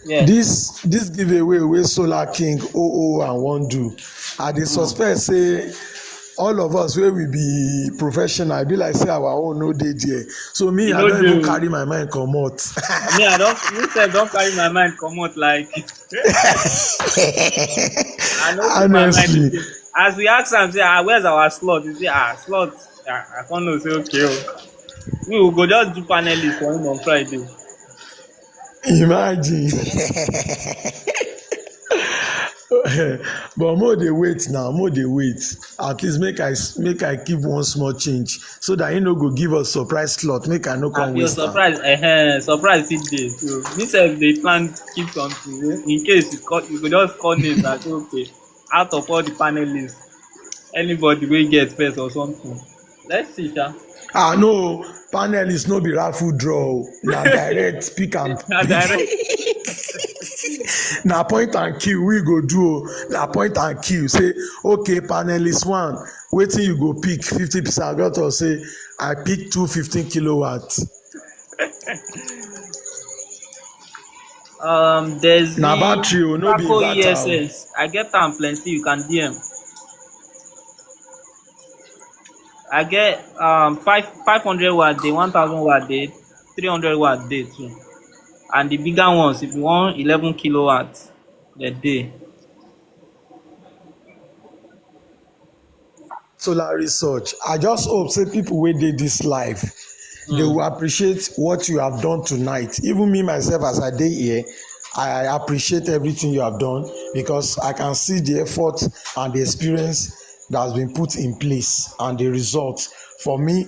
Yeah. This giveaway wey Solar King 00 and wan do, I dey suspect say all of us wey we be professional e be like say our own no dey there. So me You I know don even the carry my mind comot. me I don me sef don carry my mind comot like I no put my mind Honestly, again. As we ask am say where's our slot? He say slot I come know say okay we go just do panelist for him on Friday. imagine. But more dey wait now, more dey wait. At least make I keep one small change so that he no go give us surprise slot. Make I no come Abi your waste am. surprise fit dey. So me sef dey plan keep something wey in case you go just call names and say okay out of all the panelists anybody wey get first or something. Let's see sha. No, panelist no be raffle draw o. Na direct pick and Na pick. direct. Na point and kill we go do o. Na point and kill. Say okay panelist one wetin you go pick 50%. I got to say I pick 215 kilowatts. There's Na the battery o, no be Paco inverter o. ESS. I get am plenty. You can DM. I get 500 watt day, 1000 watt day, 300 watt day too. And the bigger ones, if you want 11 kilowatts, the day. Solar research. I just hope say people wey dey this live they will appreciate what you have done tonight. Even me myself as I dey here, I appreciate everything you have done because I can see the effort and the experience that has been put in place and the result. For me,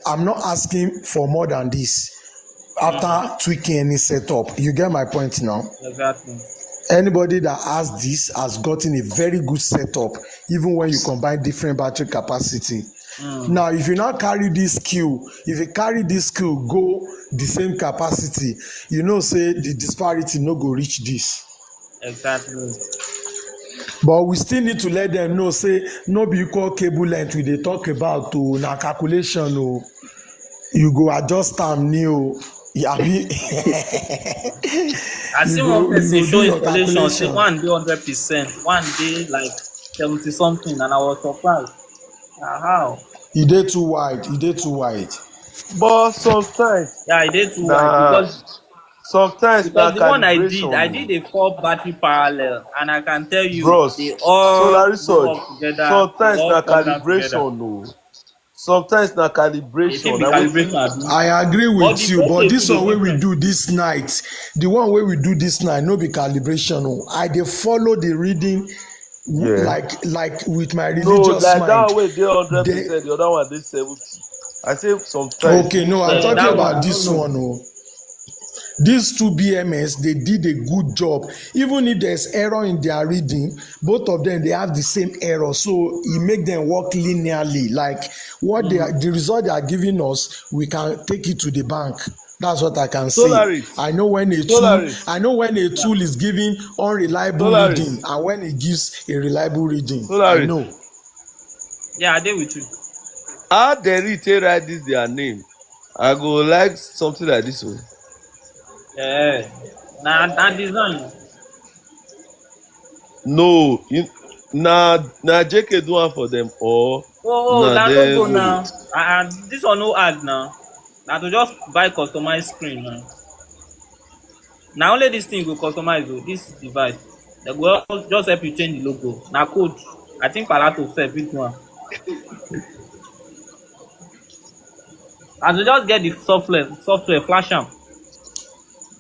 I'm not asking for more than this after tweaking any setup. You get my point now? Exactly. Anybody that has this has gotten a very good setup even when you combine different battery capacity. Now if you now carry this skill, if you carry this skill go the same capacity, you know say the disparity no go reach this. Exactly. But we still need to let them know say no be equal cable length we dey talk about o. Na calculation o. You go adjust am new abi. I see one person show do your installation say calculation. one dey 100%, one dey like 70 something, and I was surprised. How? E dey too wide. E dey too wide. But sometimes Yeah, it dey too wide na because the one calibration I o. did a 4 battery parallel, and I can tell you they Bros, solar all go research up together, they sometimes all na come down together. calibration o. Sometimes na They fit calibration be na wetin. calibration abi. I agree But with the you, but voltage this too one dey wey we different. do this night, the one wey we do this night, no be calibration. Oh, I dey follow the reading Yeah. like with my No, religious like mind. that way dey They 100%, the other one dey 70. I say sometimes okay, no, most I'm times talking That na one about I don't this know. one. Oh, these two BMS, they did a good job. Even if there's error in their reading, both of them they have the same error, so it make them work linearly. Like what they are, the result they are giving us, we can take it to the bank. That's what I can say. Solaris, I know when a tool is giving unreliable reading Solaris, and when it gives a reliable reading. I Solaris. know. Yeah, I dey with you. How dem take write this their name? I go like something like this o. Yeah. Na design. No, na JK do am for them or na Na logo dem do it. now. This one no hard now. Na to just buy customized screen now. Na only this thing you go customize o, this device. They go just help you change the logo. Na code. I think Palato sef fit do am. And to just get the software flash am.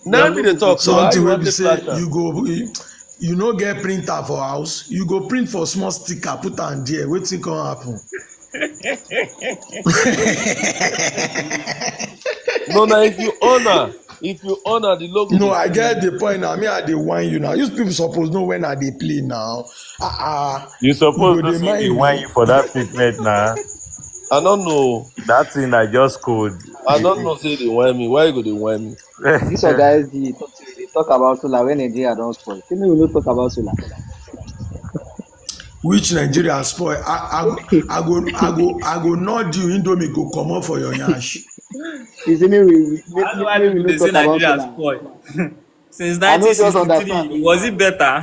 Na Your me dey logo go talk so. change. How Something you wey wan be take say flash am? you no get printer for house, you go print for small sticker put am there, wetin come happen? No, na if you honor the logo No, go I still. get the point now. Me, I dey whine you now. You people suppose know when I dey play now. You You supposed go to dey see the mind wine me. you for that statement now. I don't know. That thing I just code. I don't know say they whine me. Why you go dey whine me? This your guys, they talk about solar when Nigeria don't spoil. Tell me we no talk about solar. Which Nigeria spoil? I go nod you. Indomie go comot for your yansh. You see me, I don't know why we people no dey say talk about Nigeria solar. spoil. Since I no just understand. 1963, was it better?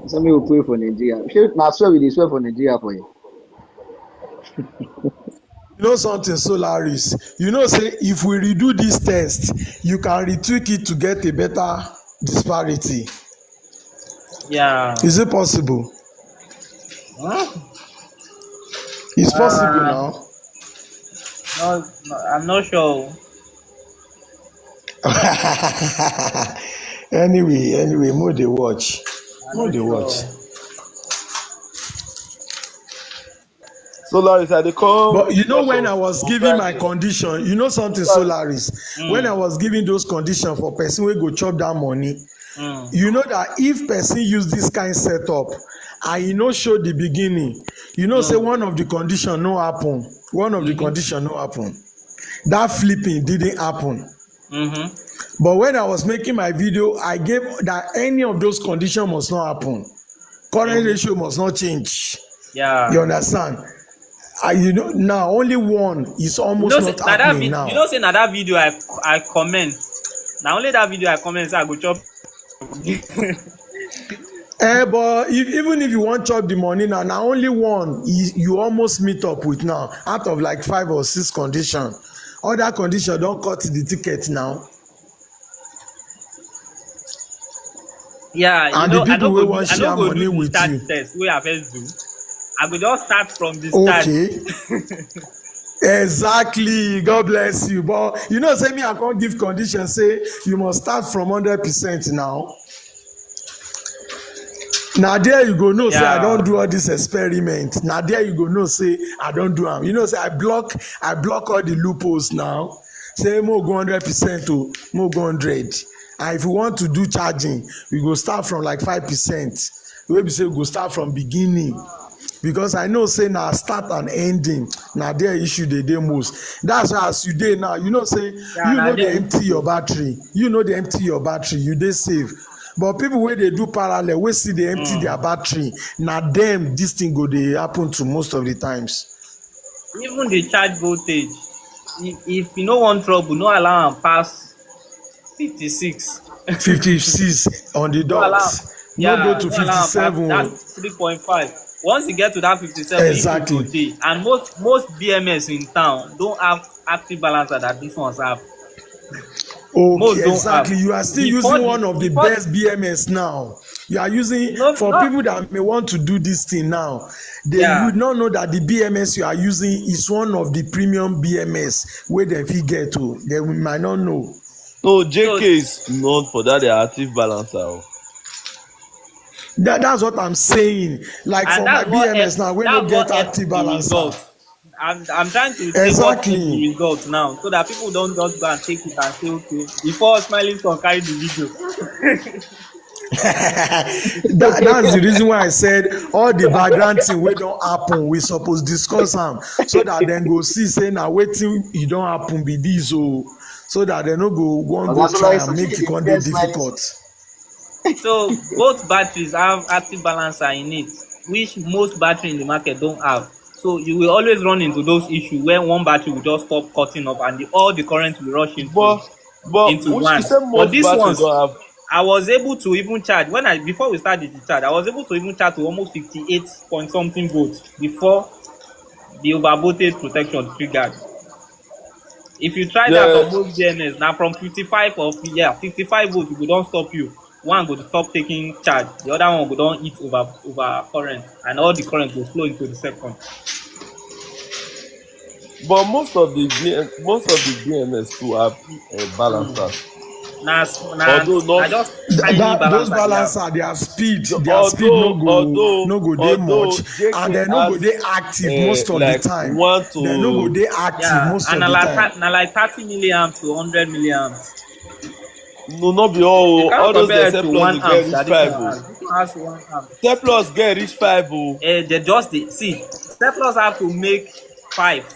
So me will pray for Nigeria. Now swear we dey swear for Nigeria for you. You know something, Solaris. You know say if we redo this test, you can retweak it to get a better disparity. Yeah. Is it possible? Huh? It's possible now. No, I'm not sure. anyway, more dey watch. I'm More not dey watch. sure. Solaris, I dey come But you know because when I of was on giving my Friday. condition, you know something, Solaris, Solaris. When I was giving those conditions for person wey go chop that money, Mm. you know that if person use this kind setup and e no show the beginning, you know say one of the condition no happen. One of the condition no happen. That flipping didn't happen. Mm-hmm. But when I was making my video, I gave that any of those conditions must not happen. Current ratio must not change. Yeah. You understand? You know now only one is You almost know, say, not na that happening you now. know, say na that video I comment. Now only that video I comment say I go chop. But even if you wan chop the money now, na only one you almost meet up with now out of like 5 or 6 condition. Other condition don cut the ticket now. Yeah, you And know, the people wey wan share go money do the with start you. test wey I first do. I go just start from the start. Okay. Exactly, God bless you. But you know say me I can't give condition say you must start from 100% now. Na there you go know say I don Yeah. do all this experiment. Na there you go know say I don do am. You know say I block all the loopholes now. Say mo go 100% o, mo go 100. And if you want to do charging, we go start from like 5%. Wey be say we go start from beginning. Because I know say na start and ending na there issue dey most. That's why as you dey now, you know say Yeah, you na know dey there empty your battery. You know dey empty your battery, you dey safe. But people wey dey do parallel wey still dey empty their battery, na dem this thing go dey happen to most of the times. even the charge voltage. If you no want trouble, no allow am pass 56. 56 on the No dot. allow. No go Yeah, to no allow am pass. 57 That's o. 3.5. Once you get to that 57, issue go Exactly. dey. And most BMS in town don't have active balancer that these ones have. Most Okay, don't have. exactly. You are still Before using the one of the before best BMS now. You are using, no for not people that may want to do this thing now, they yeah. would not know that the BMS you are using is one of the premium BMS wey dem fit get to. They might not know. No, So JK is known for that their active balancer. Oh. That's what I'm saying. Like and for my BMS now, we no that's get what helps active the balancer. result. I'm trying to say what helps Exactly. the result now, so that people don't just go and take it and say okay before smiling sun carry the video. That's the reason why I said all the background thing wey don happen we suppose discuss am so that dem go see say na wetin e don happen be this o, so that dem no go wan go Oga try Sola, am so make you e dey come dey fear smiling difficult. sun. So both batteries have active balancer in it, which most battery in the market don't have. So you will always run into those issues where one battery will just stop cutting off and all the current will rush But into which you one. say But most this battery ones, don't have. I was able to even charge before we started the charge. I was able to even charge to almost 58 point something volts before the over voltage protection triggered. If you try that Yeah, on most BMS, now from 55 volts, it go don stop you. One go stop taking charge, the other one go don hit over current, and all the current go flow into the second. but most of the BMS too have balancers. Na Although just tiny Those balancer they have. balancer their speed no go dey although much, and JK dem no go has dey active most of the like time. one Dem no go to dey active Yeah, most and of the time. na like 30 milliamps to 100 milliamps. no not be You all can't those dey compare it say to plus one dey get amp reach that this five one o. has. This one has 1 amp. Say plus get reach 5 o. They just see. Surplus have to make 5.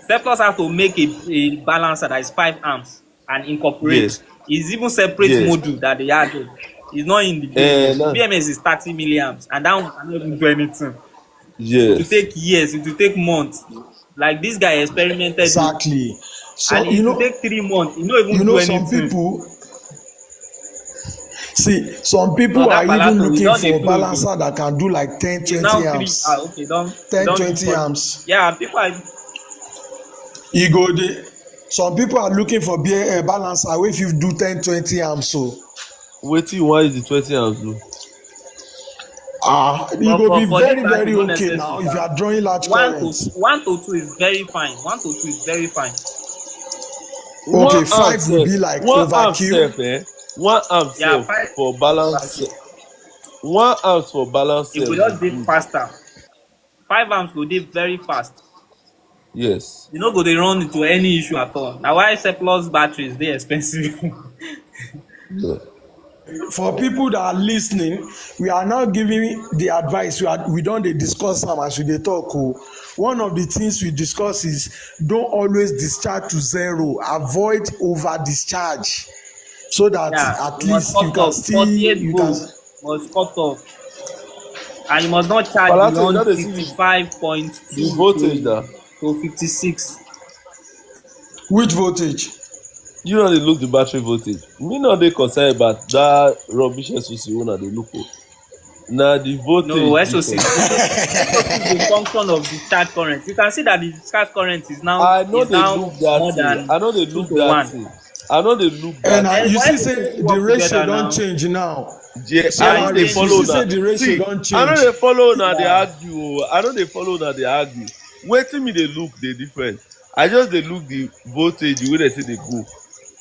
Surplus have to make a balancer that is 5 amps and incorporate. Yes, It's even separate yes. module that they added. It's not in the BMS. The No. BMS is 30 milliamps, and that one cannot even do anything. It will Yes. take years. It will take months. Like this guy experimented with, Exactly. and So it will take 3 months. He no even do some anything. people see, some No, people are that even balancer we looking don dey for close. balancer that can do like 10 It's now 20 3. amps. Okay, don't 10 don't 20 equal. amps. Yeah, people are. E go dey. Some people are looking for balancer wey fit do 10 20 amps so. Wetin you wan use the 20 amps do? E go be For this very battery, very not okay necessary. now if you are drawing large One current. to two is very fine. 1 to 2 is very fine. Okay, One amp 5 will be like one amp overkill. one amp Yeah, 5 for balance. One amp for balance it will go just dey good. faster. 5 amps go dey very fast. Yes. You no go dey run into any issue at all. Na why surplus batteries dey expensive. Yeah. For people that are listening, we are now giving the advice. We don dey discuss am as we dey talk o. One of the things we discuss is don't always discharge to 0. Avoid over discharge, so that Yeah, at you must least you cut can off. still 48 volts must cut off. And you must not charge Palazzo, you beyond no dey see the 55.2 voltage na. to 56. Which voltage? You no dey look the battery voltage. Me no dey concerned about that rubbish SOC wey una dey look for. Na the voltage No, SOC. difference. SOC is a function of discharge current. You can see that the discharge current is now I no dey look more that thing. than I no dey 2 look to that 1. thing. I no dey look And that thing. you But see SOC say the work ratio together don now. change now. Yeah, So I no dey you follow see say una. the ratio See, don I no change. dey follow una dey Yeah. argue o. I no dey follow una dey argue. Wetin me dey look dey different. I just dey look the voltage wey dem say dey go.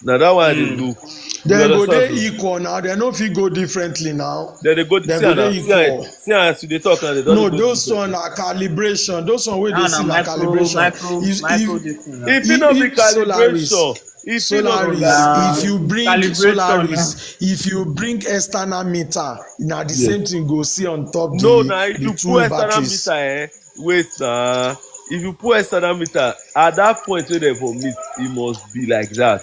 Na that one I dey look. You Dem go dey understand? equal now. Dem no fit go differently now. Dem dey go Dem see go am now. dey equal. See as you dey talk now, they don No, dey go those one different. na calibration. Those one wey Now dey na see na calibration. micro this thing now. If e no be Solaris, calibration, if e no be Solaris, if you bring Calibration. Solaris, if you bring external meter, na the Yes. same thing go see on top no na if the you two put external batteries. meter wait na if you put external meter at that point wey dem for meet e must be like that,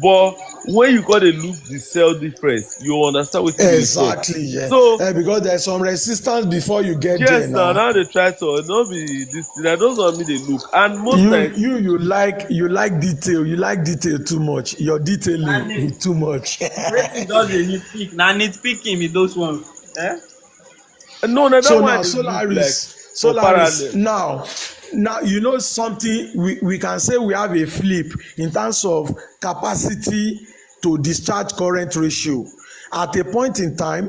but when you come dey look the cell difference you understand wetin we dey talk. Exactly, yeah. So Because there's some resistance before you get there yes na now. now dey try to no be this thing na those one me dey look and most times You like detail. You like detail too much. Your detailing is too much. Wetin just dey nitpick. Na nitpicking be those ones. Eh? No, no, that So one now dey look like for Solaris parallel. now you know something we can say we have a flip in terms of capacity to discharge current ratio. At a point in time,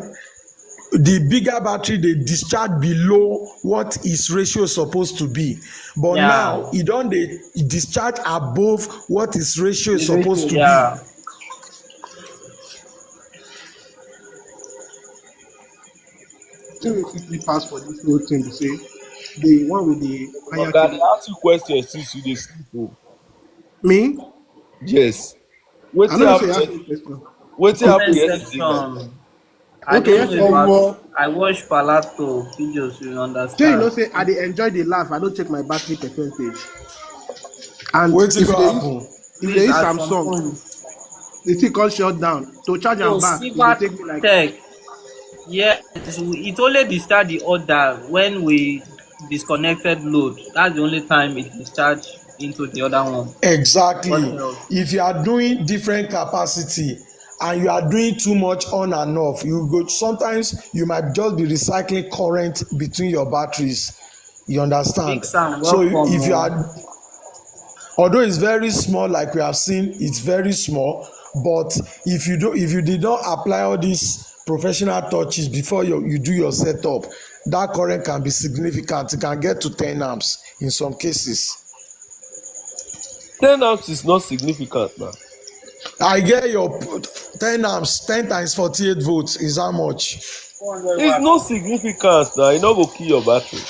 the bigger battery dey discharge below what its ratio supposed to be, but Yeah. now e don dey discharge above what its ratio is The ratio, supposed to be. yeah. Thing we quickly pass for this whole thing to say the one with the higher Oga, they cable. ask you question since you dey sleep o. Me? Yes. I Wetin know say you ask happen? me a question. Wetin happen Comment yesterday night? section. I Okay, don't yes, know about. sir. I watch Palato videos. You Sure, you know understand? say I dey enjoy the laugh. I don't check my battery percentage. And Wetin if go they use happen? if they Please, use at some Samsung, point. the thing called shut down. To charge So am back, it will Silver take me like Tech, yeah, it only discharge the order when we disconnected load. That's the only time it discharge into the other one. What Exactly. else? If you are doing different capacity and you are doing too much on and off, you go sometimes you might just be recycling current between your batteries. You Big understand? Sam, So welcome. if you are, although it's very small like we have seen, it's very small, but if you did not apply all these professional touches before you do your setup, that current can be significant. It can get to 10 amps in some cases. 10 amps is not significant now. I get your 10 amps, 10 times 48 volts is how much? 400 It's watts. not significant now. E no go kill your battery.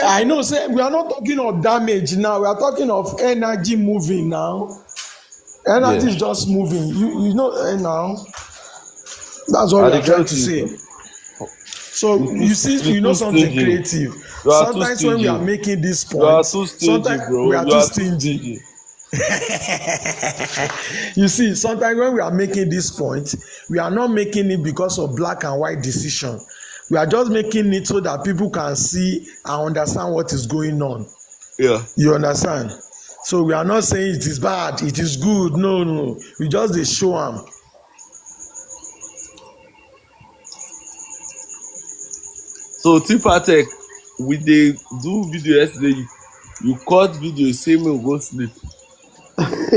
I know, say we are not talking of damage now, we are talking of energy moving now. Energy Yeah. is just moving. You know now. That's what I we dey are trying get to you. say. So you see, You you know too something stingy. creative. You are too Sometimes when we are stingy. making this You are point, too stingy, sometimes bro. we are You too are too stingy. stingy. You see, sometimes when we are making this point, we are not making it because of black and white decision. We are just making it so that people can see and understand what is going on. Yeah. You understand? So we are not saying it is bad, it is good. No. We just dey show am. So Tipa Tech, we dey do video yesterday. You cut video, say make we go sleep.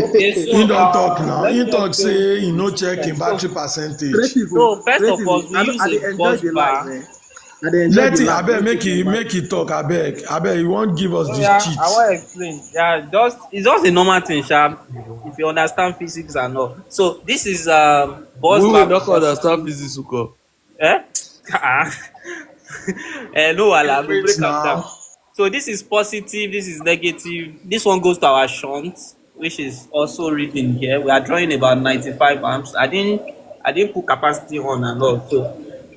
Okay, so He don talk now. let me He just talk show you say he the no check system. him battery percentage. creative. So first of Creative. all, we use I a dey enjoy bus the life, bar. eh? I dey enjoy Let the him laugh. abeg Don't check my make battery. he talk abeg he wan give us Oh the yeah, cheat. I wan explain. Yeah, it's just a normal thing, sha. If you understand physics and all. So this is bus We will bar not understand capacity. physics, Uko. Eh? No, Okay, I'll wait break am down. now. So this is positive, this is negative. This one goes to our shunt, which is also written here. We are drawing about 95 amps. I didn't put capacity on and all, so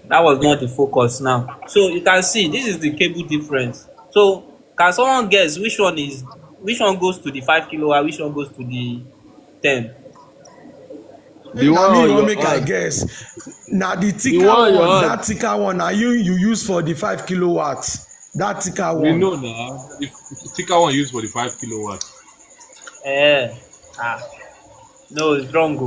that was not the focus now. So you can see this is the cable difference. So can someone guess which one goes to the 5 kilowatt, which one goes to the 10? The Na one me on you wan your make I hand. guess. Na the The thicker one on your one, hand. that thicker one na you use for the 5 kilowatts. That thicker We one. know now. If the thicker one used for the 5 kilowatt. Eh, no, it's wrong.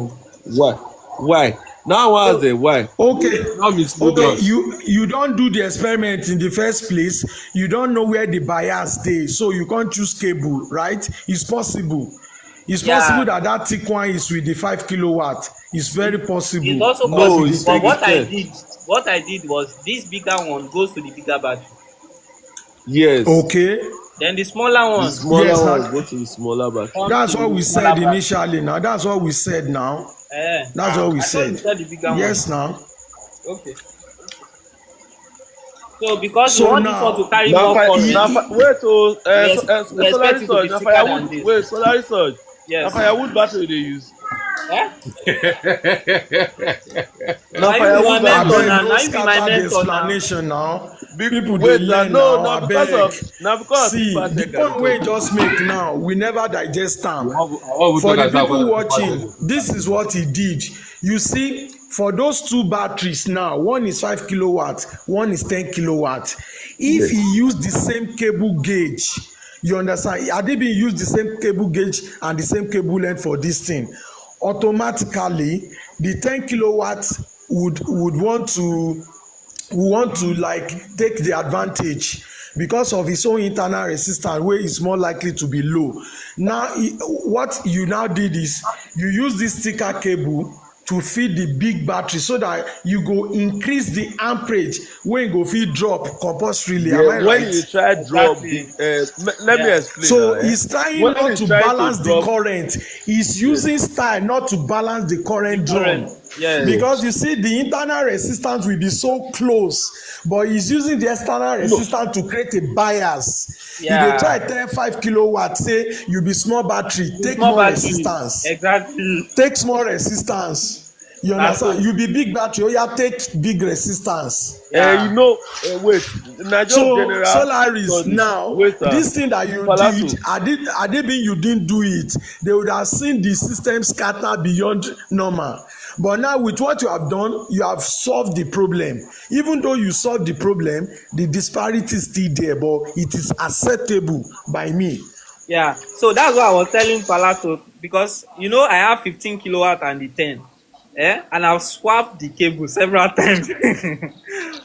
Why? Now I ask them why. Okay, Now mislead us. you don do the experiment in the first place. You don know where the bias dey, so you come choose cable, right? It's possible. It's possible Yeah, that thick one is with the 5 kilowatt. It's very it's possible. also But No, with possible. the it's with But the thick, 10. what I did was this bigger one goes to the bigger battery. Yes. okay, Then the smaller The one yes, smaller now one go to the smaller battery. comes that's to what the we smaller said battery. initially. Now that's what we said. Now that's what we I thought you said. said the bigger one. Yes, now. Okay. So because we So want this one to now, carry Now, more current, wait, we expect solar it to be surge. Now thicker than firewood. this. Wait, solar surge. Now Yes. firewood battery they use. Eh? Now Now you be my firewood mentor battery. abeg now. no Now you be my scatter the mentor now. explanation now. People dey Wait, learn no, now. now because Abeg. of See, Tipa the Tech I dey point wey talk. you just make now, we never digest am. What we For talk the as that people was watching, this is what he did. You see, for those two batteries now, one is 5 kilowatt, one is 10 kilowatt. If he use the same cable gauge, you understand? Adibi use the same cable gauge and the same cable length for this thing. Automatically, the 10 kilowatt would want to we want to like take the advantage because of his own internal resistance wey is more likely to be low. Now what you now did is you use this thicker cable to feed the big battery so that you go increase the amperage wey go fit drop compulsorily. Am Yeah, I when right? you try drop the Exactly. let me Yeah. explain now. So he's trying When not you to try to balance the drop, current. He's yes, using style not to balance the The current current. drawn. Yes. Because yes. you see, the internal resistance will be so close, but he's using the external No, resistance to create a bias. You dey try Yeah. 10 5 kilowatt, say you be small battery, The take small more battery. resistance. Exactly. Take small resistance. You That's understand? so. You be big battery, oya take big resistance. you Yeah. know, wait, na just So general Solaris studies. now, Wait, this thing that you did, Palatu. had it been you didn't do it, they would have seen the system scatter beyond normal. But now with what you have done, you have solved the problem. Even though you solved the problem, the disparity is still there, but it is acceptable by me. Yeah. So that's what I was telling Palato because I have 15 kilowatt and the 10. And I've swapped the cable several times.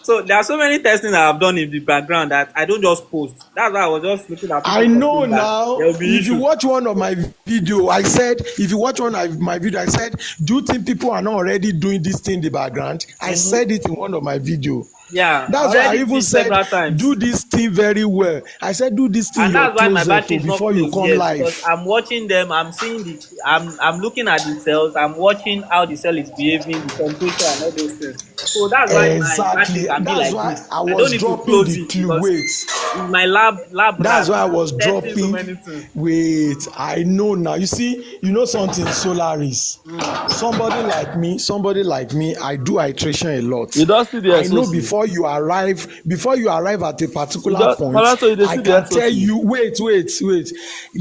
So there are so many testing that I've done in the background that I don't just post. That's why I was just looking at I people know complain that there now. will be If you issues. watch one of my video, I said, if you watch one of my video, I said, do you think people are not already doing this thing in the background? I Mm-hmm. said it in one of my video. Yeah, I That's why I already even did said, several times. do this thing very well. I said, do this thing And your that's why my closet battery to is not before you closed come yet because live. I'm watching them. I'm seeing I'm looking at the cells. I'm watching how the cell is behaving, the temperature, and all those things. So that's why my battery Exactly. can be That's like why this. I I don't was need to dropping close the it clue. because Wait. it's my lab That's rat. why I I'm was testing so dropping. many things. Wait, I know now. You see, you know something, Solaris. Mm. Somebody like me, I do iteration a lot. You don't see the I know SOC. before you arrive at a You particular don't, point, Palato, you dey I see the can tell SOC. you, wait.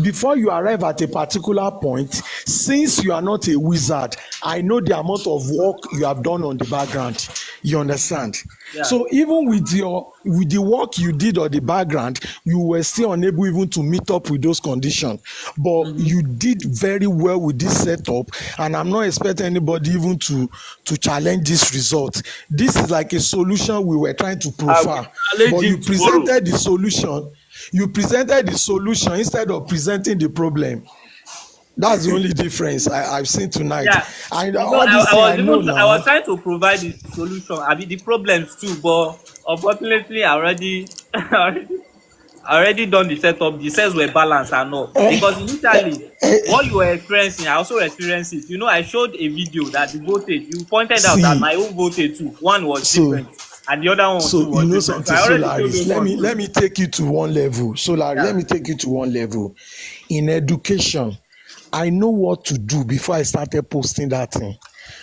Before you arrive at a particular point, since you are not a wizard, I know the amount of work you have done on the background. You understand? Yeah. So even with the work you did on the background, you were still unable even to meet up with those conditions. But Mm-hmm. you did very well with this setup, and I'm not expecting anybody even to challenge this result. This is like a solution we were trying to I will profile, challenge but him tomorrow. you presented the solution instead of presenting the problem. That's the only difference I've seen tonight. Yeah. And You know, all this thing I know I was now. trying to provide the solution. I mean the problems too, but unfortunately I already I already done the setup. The cells were balanced and all. Because initially, what you were experiencing, I also experienced it. I showed a video that the voltage, you pointed out that See, my own voltage too, one was so different, and the other one too so was you know different. So something, I already showed Solaris. those Let ones me too. let me take you to one level. Solaris, let Yeah. me take you to one level. In education, I know what to do before I started posting that thing.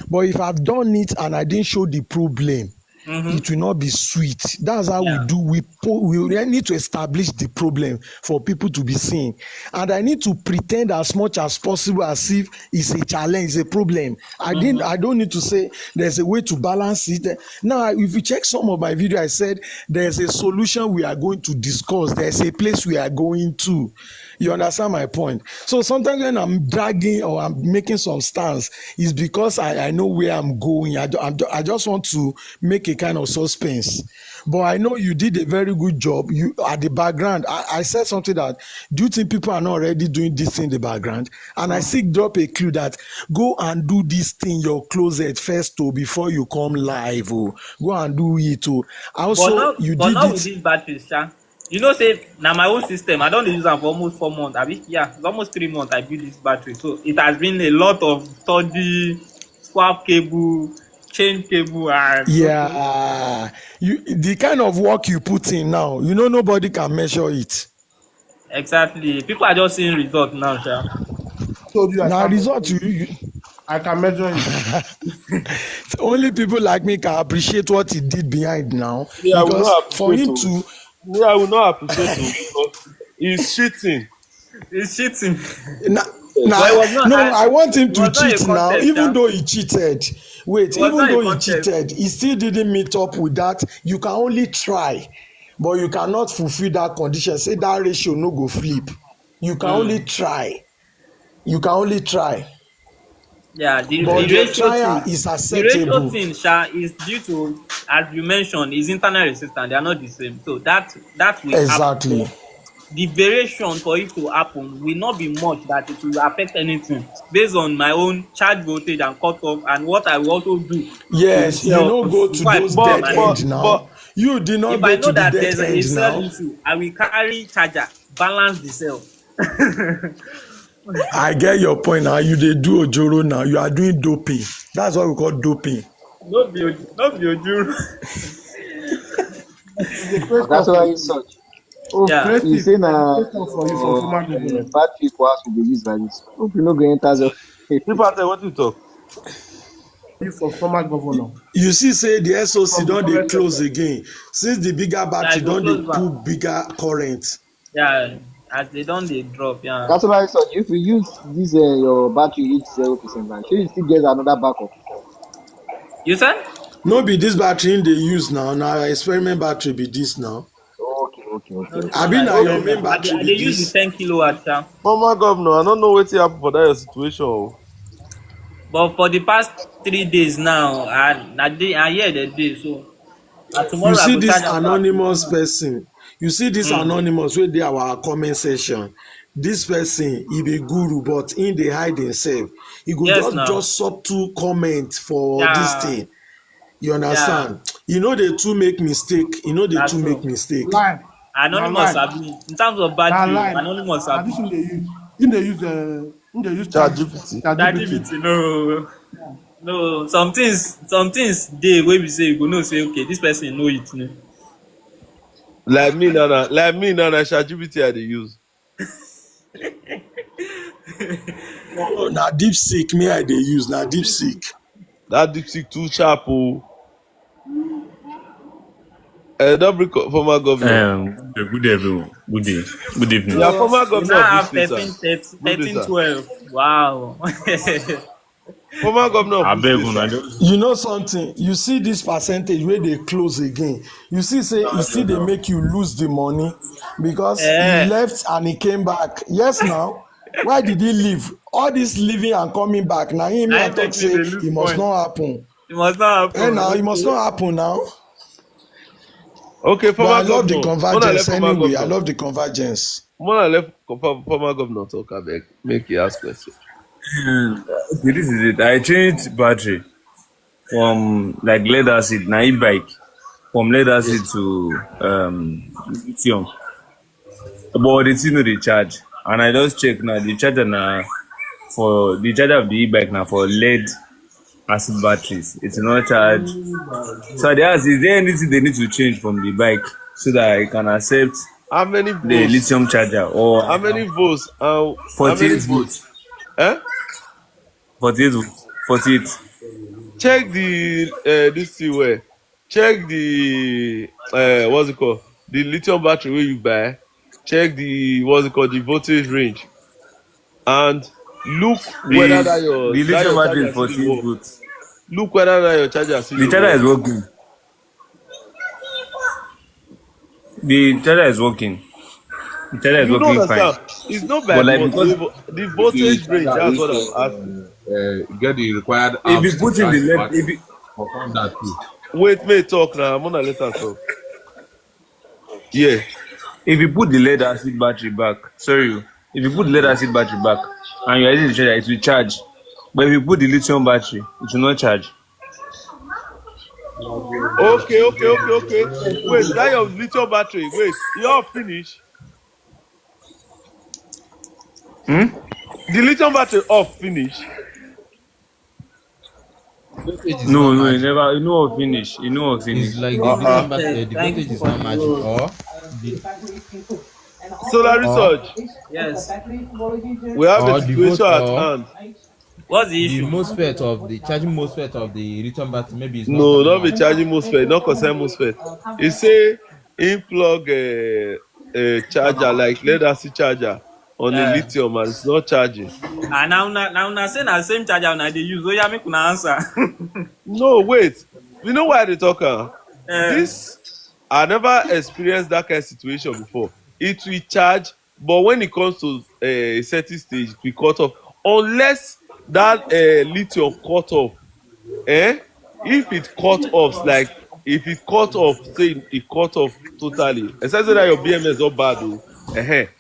But if I've done it and I didn't show the problem, Mm-hmm. it will not be sweet. That's how we Yeah. do. We really need to establish the problem for people to be seen, and I need to pretend as much as possible as if it's a challenge, it's a problem. Mm-hmm. I don't need to say there's a way to balance it. Now, if you check some of my video, I said there's a solution we are going to discuss. There's a place we are going to. You understand my point? So sometimes when I'm dragging or I'm making some stance, it's because I know where I'm going. I just want to make a kind of suspense. But I know you did a very good job. You at the background. I said something that, do you think people are not already doing this in the background? And I still drop a clue that go and do this thing in your closet first before you come live. Go and do it. Also, you But did not with it. these batteries, sha. Say now my own system. I don't use them for almost 4 months. Yeah, it's almost 3 months I built this battery. So it has been a lot of study, swap cable, change cable, and okay. Yeah, the kind of work you put in now, nobody can measure it. Exactly. People are just seeing results now, sha. Told you I Now, can result measure it. you I can measure it. only people like me can appreciate what he did behind now, Me, I will because not for appreciate him to. to, Me, I will not appreciate to because he's cheating. It's cheating. now, But Yes. no, I want him it to was not a cheat now, contest, even sha. though he cheated. Wait, It was even not a though he contest. cheated, he still didn't meet up with that. You can only try, but you cannot fulfill that condition. Say that ratio no go flip. You can only Mm. try. You can only try. Yeah, the But the your ratio trial thing, is the ratio acceptable. thing, sha, is due to as you mentioned, is internal resistance. They are not the same. So that will happen. Exactly. But the variation for it to happen will not be much that it will affect anything based on my own charge voltage and cutoff and what I will also do to the Yes, you cell no go to before I those put them dead and end everything. now. You did not If I go know to the that dead there's a end cell now. issue, I will carry charger, balance the cell. I get your point now. You dey do ojoro now. You are doing doping. That's what we call doping. No be ojú. It's a great That's stuff for why it's you. such. Hope Yeah. Great you stuff. say It's na great stuff for you from former governor. battery for house we dey use like this. Hope you no go enter the People say what you talk. You from former governor. You see, say the SOC From the don dey forest close sector. again. Since the bigger Yeah, battery it go don dey close back. pull bigger current. Yeah, as they don dey drop, yeah. That's why it's such. If you use this your battery reach 0%, like sure you still get another backup. You said? No be this battery im dey use now. Na experiment battery be this now. No, this one Abi na na your experiment. main I dey battery I be dey use the this. 10 kilowatt sha. Former governor, I don't know what happen for that your situation. Oh. But for the past 3 days now, I hear the day so You tomorrow I see go this charge am so I go anonymous use am. person. You see this anonymous wey dey our comment section. This person he be guru but im dey hide himself. He go Yes now. just subtle comment for this Yeah, thing. You yeah, understand? You know they too make mistake. You know they na too make so. mistake. Lie. Na Anonymous lie. sabi. In terms of Na battery, lie. Anonymous Na sabi. this thing they use. In they use Chat charge GPT. ChatGPT. ChatGPT no. No, some things dey wey be say you go know say okay, this person know it. No. Like me now, na ChatGPT I dey use. Oh, na deep seek me I dey use. Na deep seek. That DeepSeek too sharp. Oh. Don't bring former governor. Good day, everyone. Good day. Good evening. Yeah, So former we governor of now which have state, sir? 13, 13, Good day, 13, sir. 12. Wow. Former governor of I which beg state, you, I sir? just You know something? You see this percentage where they close again. You see, say e still they make you lose the money because he Eh, left and he came back. Yes, now. Why did he leave? All this leaving and coming back. Now me I I talk make me say dey it lose must point. not happen. It must not Eh happen. now it must Okay. not happen now. Okay, But I former love the governor. When I convergence left former anyway. I governor. love the convergence. When I left former governor talk, I beg, make you ask question. okay, this is it. I changed battery from like lead acid, na e-bike, from lead acid Yes. to lithium. But the thing no dey charge. And I just check now the charger na for the charger of the e-bike now for lead acid batteries. It's not charge. So I dey ask, is there anything they need to change from the bike so that I can accept How many the volts? lithium charger or How many volts? How many 48 volts? volts? Eh? 48 volts. 48. Check the this thing where. Check the what's it called? The lithium battery where you buy. Check the what's it called? The voltage range. And look whether The the that lithium your battery charger is still dey 48 work. volts. Look whether that your charger still The dey charger work. is working. The charger is working. The charger is You don't working fine. understand. It's not by But like much. because The If the voltage range. charger That's reach what I'm asking. get the required if you apps to put in the charge the lead, battery, if you confirm that too. Wait, may talk now. I'm gonna let her talk. Yeah. if you put the lead acid battery back, sorry, if you put the lead acid battery back and you're using the charger, it will charge. But if you put the lithium battery, it will not charge. Okay. Wait, that your lithium battery. Wait, you all finish. The lithium battery off finish. Voltage is not No, it magic. never. You know what finish. You know what It's finish. like the Uh-uh. lithium battery. The Thank voltage you is for not the magic, role. or the Solar or research. Yes. We have a or the volt situation at or hand. What's the the issue? MOSFET of the charging MOSFET of the lithium battery maybe it's not No, coming not be out. charging MOSFET, not concern MOSFET. He say in plug a charger like lead acid charger on a Yeah. lithium and it's not charging. And now say na same charger now they use. Oh yeah, make una answer. No, wait. You know why they talk? Eh, This I never experienced that kind of situation before. It will charge, but when it comes to a certain stage, it will cut off. Unless that lithium cut off, eh? If it cut off, like if it cut off, say it cut off totally, especially that your BMS not bad though.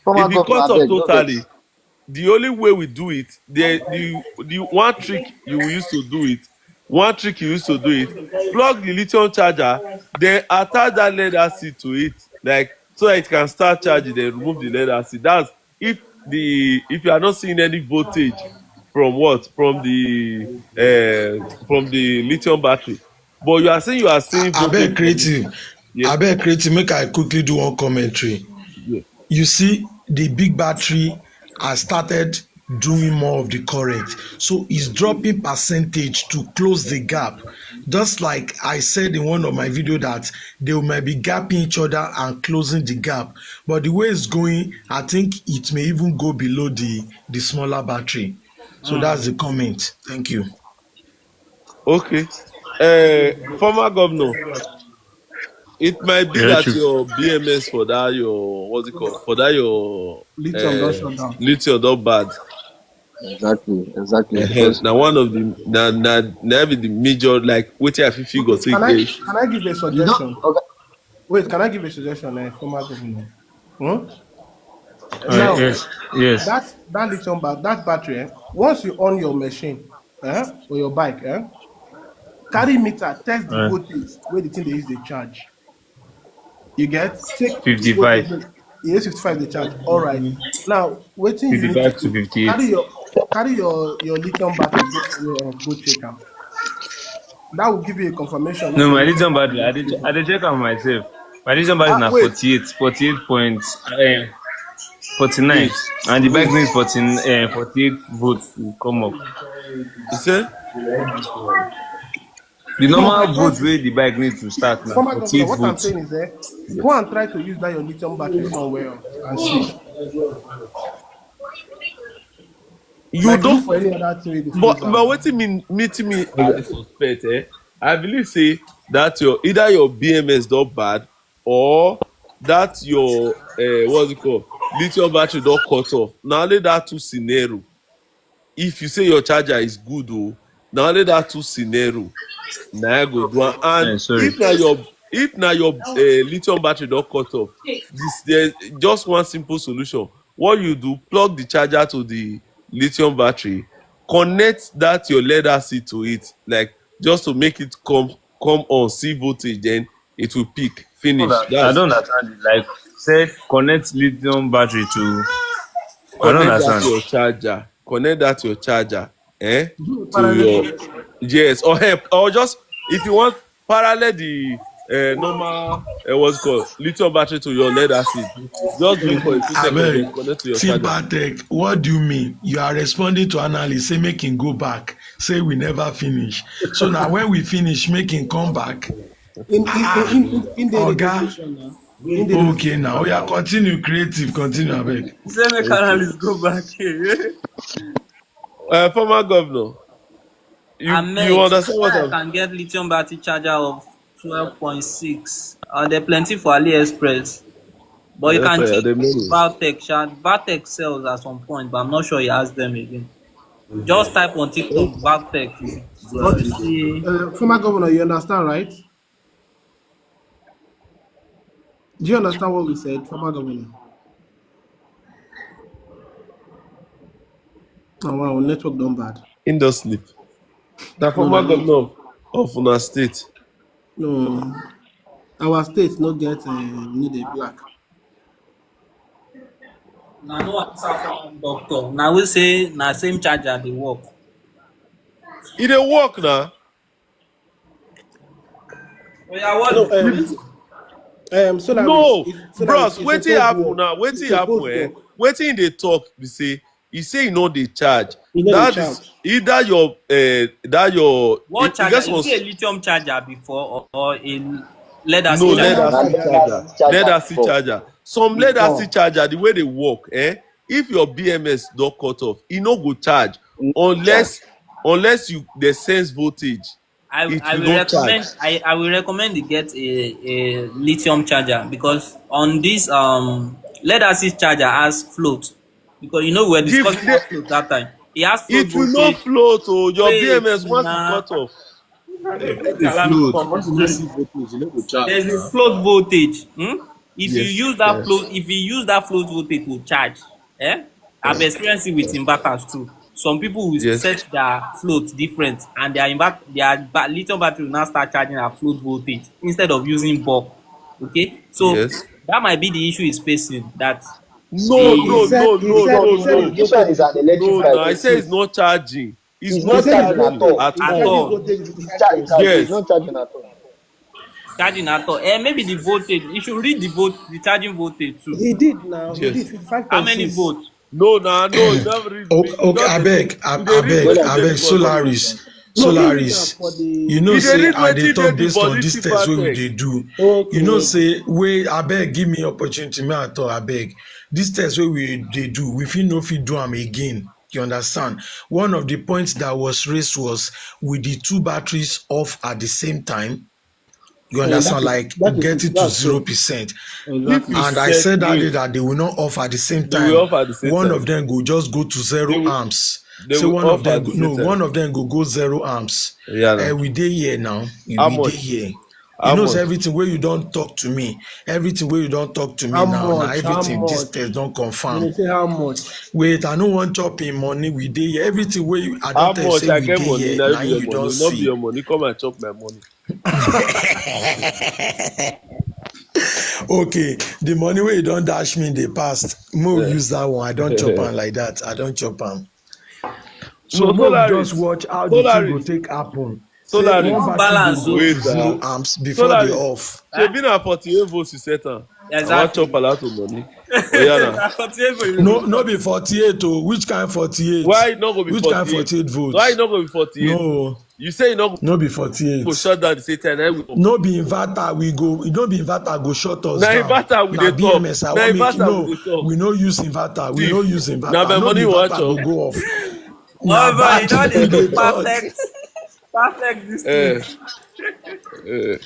Former If it governor, cut I off beg, no totally, vex. the only way we do it, the one trick you used to do it, one trick you used to do it, plug the lithium charger, then attach that lead acid to it, like so that it can start charging, then remove the lead acid. That's if you are not seeing any voltage from what from the lithium battery, but you are saying you are seeing voltage Abeg from it. creative, Yeah, make I quickly do one commentary. yeah. You see, the big battery has started doing more of the current, so it's dropping percentage to close the gap. Just like I said in one of my video that they might be gapping each other and closing the gap, but the way it's going, I think it may even go below the smaller battery. So that's the comment. Thank you. Okay. Former governor, it might be Yeah, that true. your BMS for that your what's it called for that your Lithium don't shut down. lithium not bad. Exactly. Because Now one of the na be the major like wetin I fit figure Okay, say can I dey. can I give a you don't. suggestion? Okay. Wait, can I give a suggestion, former governor? Hmm? Now, Yes, yes. that that battery, once you on your machine, or your bike, carry meter, test the voltage where the thing they use the charge. You get take the voltage. 55. Yes, 55 the charge. All right. Now, waiting you need to 55 to do. 58. Carry your lithium battery go check am. That will give you a confirmation if No, your my lithium lithium battery battery, is stable. I did check on myself. My lithium battery is Ah, now wait, 49. Wait, And the bike wait. needs 48 volts to come up. You say The no, my normal point volts where is, the bike needs to start now, former governor, 48 what I'm volts. saying is, go and try to use that your lithium battery somewhere else and see. you Like you don't do for any other thing you but use am. wetin meet me I dey suspect I believe say that your either your BMS don bad or that your what's it called lithium battery don cut off. Na only that two scenario. If you say your charger is good o, na only that two scenario na I go do am. And Sorry. if na your lithium battery don cut off, there just one simple solution. What you do, plug the charger to the lithium battery, connect that your lead acid to it, like just to make it come on, see voltage, then it will peak, finish. I That's don't understand it. Like, say, connect lithium battery to. I don't connect that understand. your charger, Do a to parallel your connection. yes, or help, or just if you want parallel the normal what's it called lithium battery to your lead acid, just do it for a few seconds, then Abeg, connect to your see charger. Bartek, what do you mean? You are responding to analyst, say make him go back, say we never finish. So now when we finish, make him come back. In the Oga, negotiation now. In the okay negotiation. now, oya continue creative, continue abeg. Say make analyst go back here. Former governor, you Ahmed, understand what where I I'm. can get lithium battery charger of 12.6. There plenty for AliExpress. But you can check Dem know me. Valtech. Valtech sells at some point, but I'm not sure he has them again. Just type on TikTok Valtech. But, You see, former governor, you understand, right? Do you understand what we said, former governor? Oh wow, network done bad. Him don sleep. Na No, former no, no. governor of una state. No, our state no get need a black. na no answer from doctor. Now we say na same charger dey work. E dey work na. Oya, what No, do No, Solaris bros, is wetin supposed happen work. now? It's Wetin supposed happen? work. Wetin e dey talk be say e say e no dey charge. You know the That is charge. either your what e charger? get You some see a lithium charger before or a lead no acid lead charger? acid charger. Lead acid charger. Some lead Before. acid charger the way they work, if your BMS don cut off, e no go charge unless you dey sense voltage. I It I will will not charge. recommend I will recommend you get a lithium charger because on this lead acid charger has float because you know we were discussing that float that time. It has float It will not voltage. float. Oh, your Wait BMS once e na cut off. If the float, once you not see voltage, you no go charge There's a now. float voltage. If you Yes, use that yes, float, if you use that float voltage to charge, I've experienced it with inverters too. Some people will yes, set their float different, and their lithium battery will now start charging at float voltage instead of using bulb. Okay, so yes. that might be the issue is facing that No, He no, the said no, he no, said no, he said the no, voltage this one is is an 55. electric no. bike. No, I say it's not charging. It's It's He not not said the charging at charging all. voltage. at He at said all. the all voltage is It's 55%. it's Yes. not charging at all. charging at all. Maybe the voltage. You should read the charging voltage too. He did now. He did Yes. How many 55.6. volts? No, nah, no, you never read Okay, me. You just dey read. You dey read Hold wetin on, dey the abeg, body. Solaris, No, he read that Solaris. for You the. know, You dey say read I dey wetin dey talk the based on body this test cheaper wey we text. dey do. You know, Okay. say wait, abeg, give me opportunity. Me I talk, abeg. This test wey we dey do, we fit no fit do am again. You understand? One of the points that was raised was with the two batteries off at the same time. You understand? Like get it to That's true. 0%. If Exactly. you And I set said that day wait, that they will not off at the same they will time. off at the same One time. of them go just go to They 0 will amps. they Say will one of off them at the go, same no, time. one of them go 0 amps. Yeah, now. We dey here now. How We dey much? here. You How know, much? say everything where you don't talk to me, everything where you don't talk to me How now. Now much? How everything this test much? don't When confirm. they say how much? Wait, I no want chopping money. We dey here. Everything where you, I How don't tell you much say I we get dey money? here. Now Now be your you don't money, not be see. your money. Come and chop my money. Okay, the money where you don't dash me in the past, more Yeah. use that one. I don't chop am like that. I don't chop am. So No, more we just Solaris. watch how the thing go Solaris. take happen. Say Solaris. one Don't battery go balance go o. to Wait, 0 amps before they Solaris. off. Shebi na 48 volts you set am. I wan chop Exactly. a lot of money. Oh yeah, now. Na 48 for you No, go no chop. be 48 oh. Which kind 48? Why e no go be Which kind 48? 48 Why e volts? no go be 48? No, You say you no no be go 48. shut down the same time. Na we go. No be inverter we go. E no be inverter go shut us Na down. inverter we Na dey talk. BMS. I Na want make inverter we no. dey talk. We no use inverter. We Thief. no use Na my inverter. No be money you wan inverter chop. go go off. Na Oh boy, you battery don dey we do dey talk. perfect this Eh, thing. eh.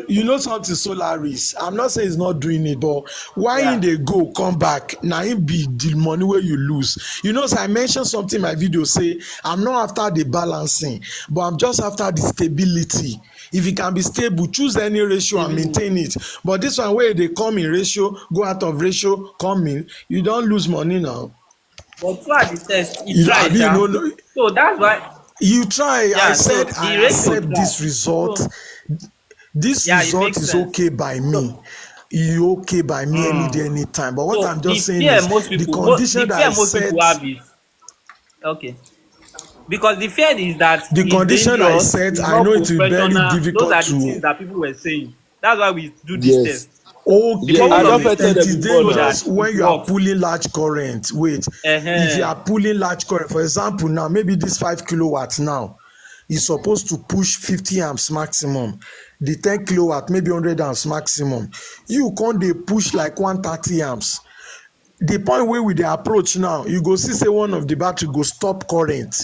You know something, Solaris. I'm not saying he's not doing it, but why in Yeah. they go come back? Now him be the money where you lose. You know, so I mentioned something in my video. Say I'm not after the balancing, but I'm just after the stability. If it can be stable, choose any ratio and maintain it. But this one where they come in ratio, go out of ratio, come in, you don't lose money now. But throughout the test, he You, I tried, mean, sha. no, So that's why, you try. I yeah. So said the I ratio accept tried. this result. So This yeah, it result makes is sense. okay by me. You okay by me any day, anytime. But what So I'm the just saying fear is most the people, condition that I people set, have is okay. Because the fear is that the it's condition I dangerous, set, it's I not know it will be very professional. Those difficult are the things to. that people were saying. That's why we do this Yes. test. The Yeah, Okay, I purpose of don't this tell test it them is is to before show now. that dangerous when it you are works. pulling large current. Wait, if you are pulling large current, for example, now maybe this 5 kilowatts now is supposed to push 50 amps maximum. The 10 kilowatt maybe 100 amps maximum. You can't dey push like 130 amps. The point where we dey approach now, you go see say one of the battery go stop current.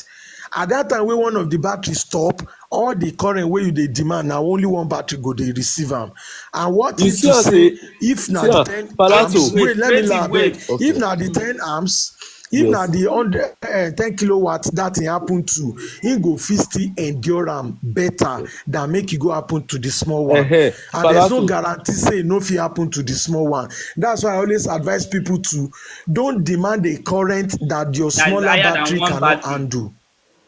At that time wey one of the battery stop, all the current wey you dey demand na only one battery go dey receive am. And what You if see to am say say, if na see the am, 10 amps, Palato. wait, let me Creative, learn abeg. wait. If Okay. na the 10 amps, if na Yes. the 10 kilowatts that thing happen to, e go fit still endure am better than make e go happen to the small one. And there's no Palato. guarantee say e no fit happen to the small one. That's why I always advise people to don't demand a current that your That is smaller higher than battery one cannot battery. handle.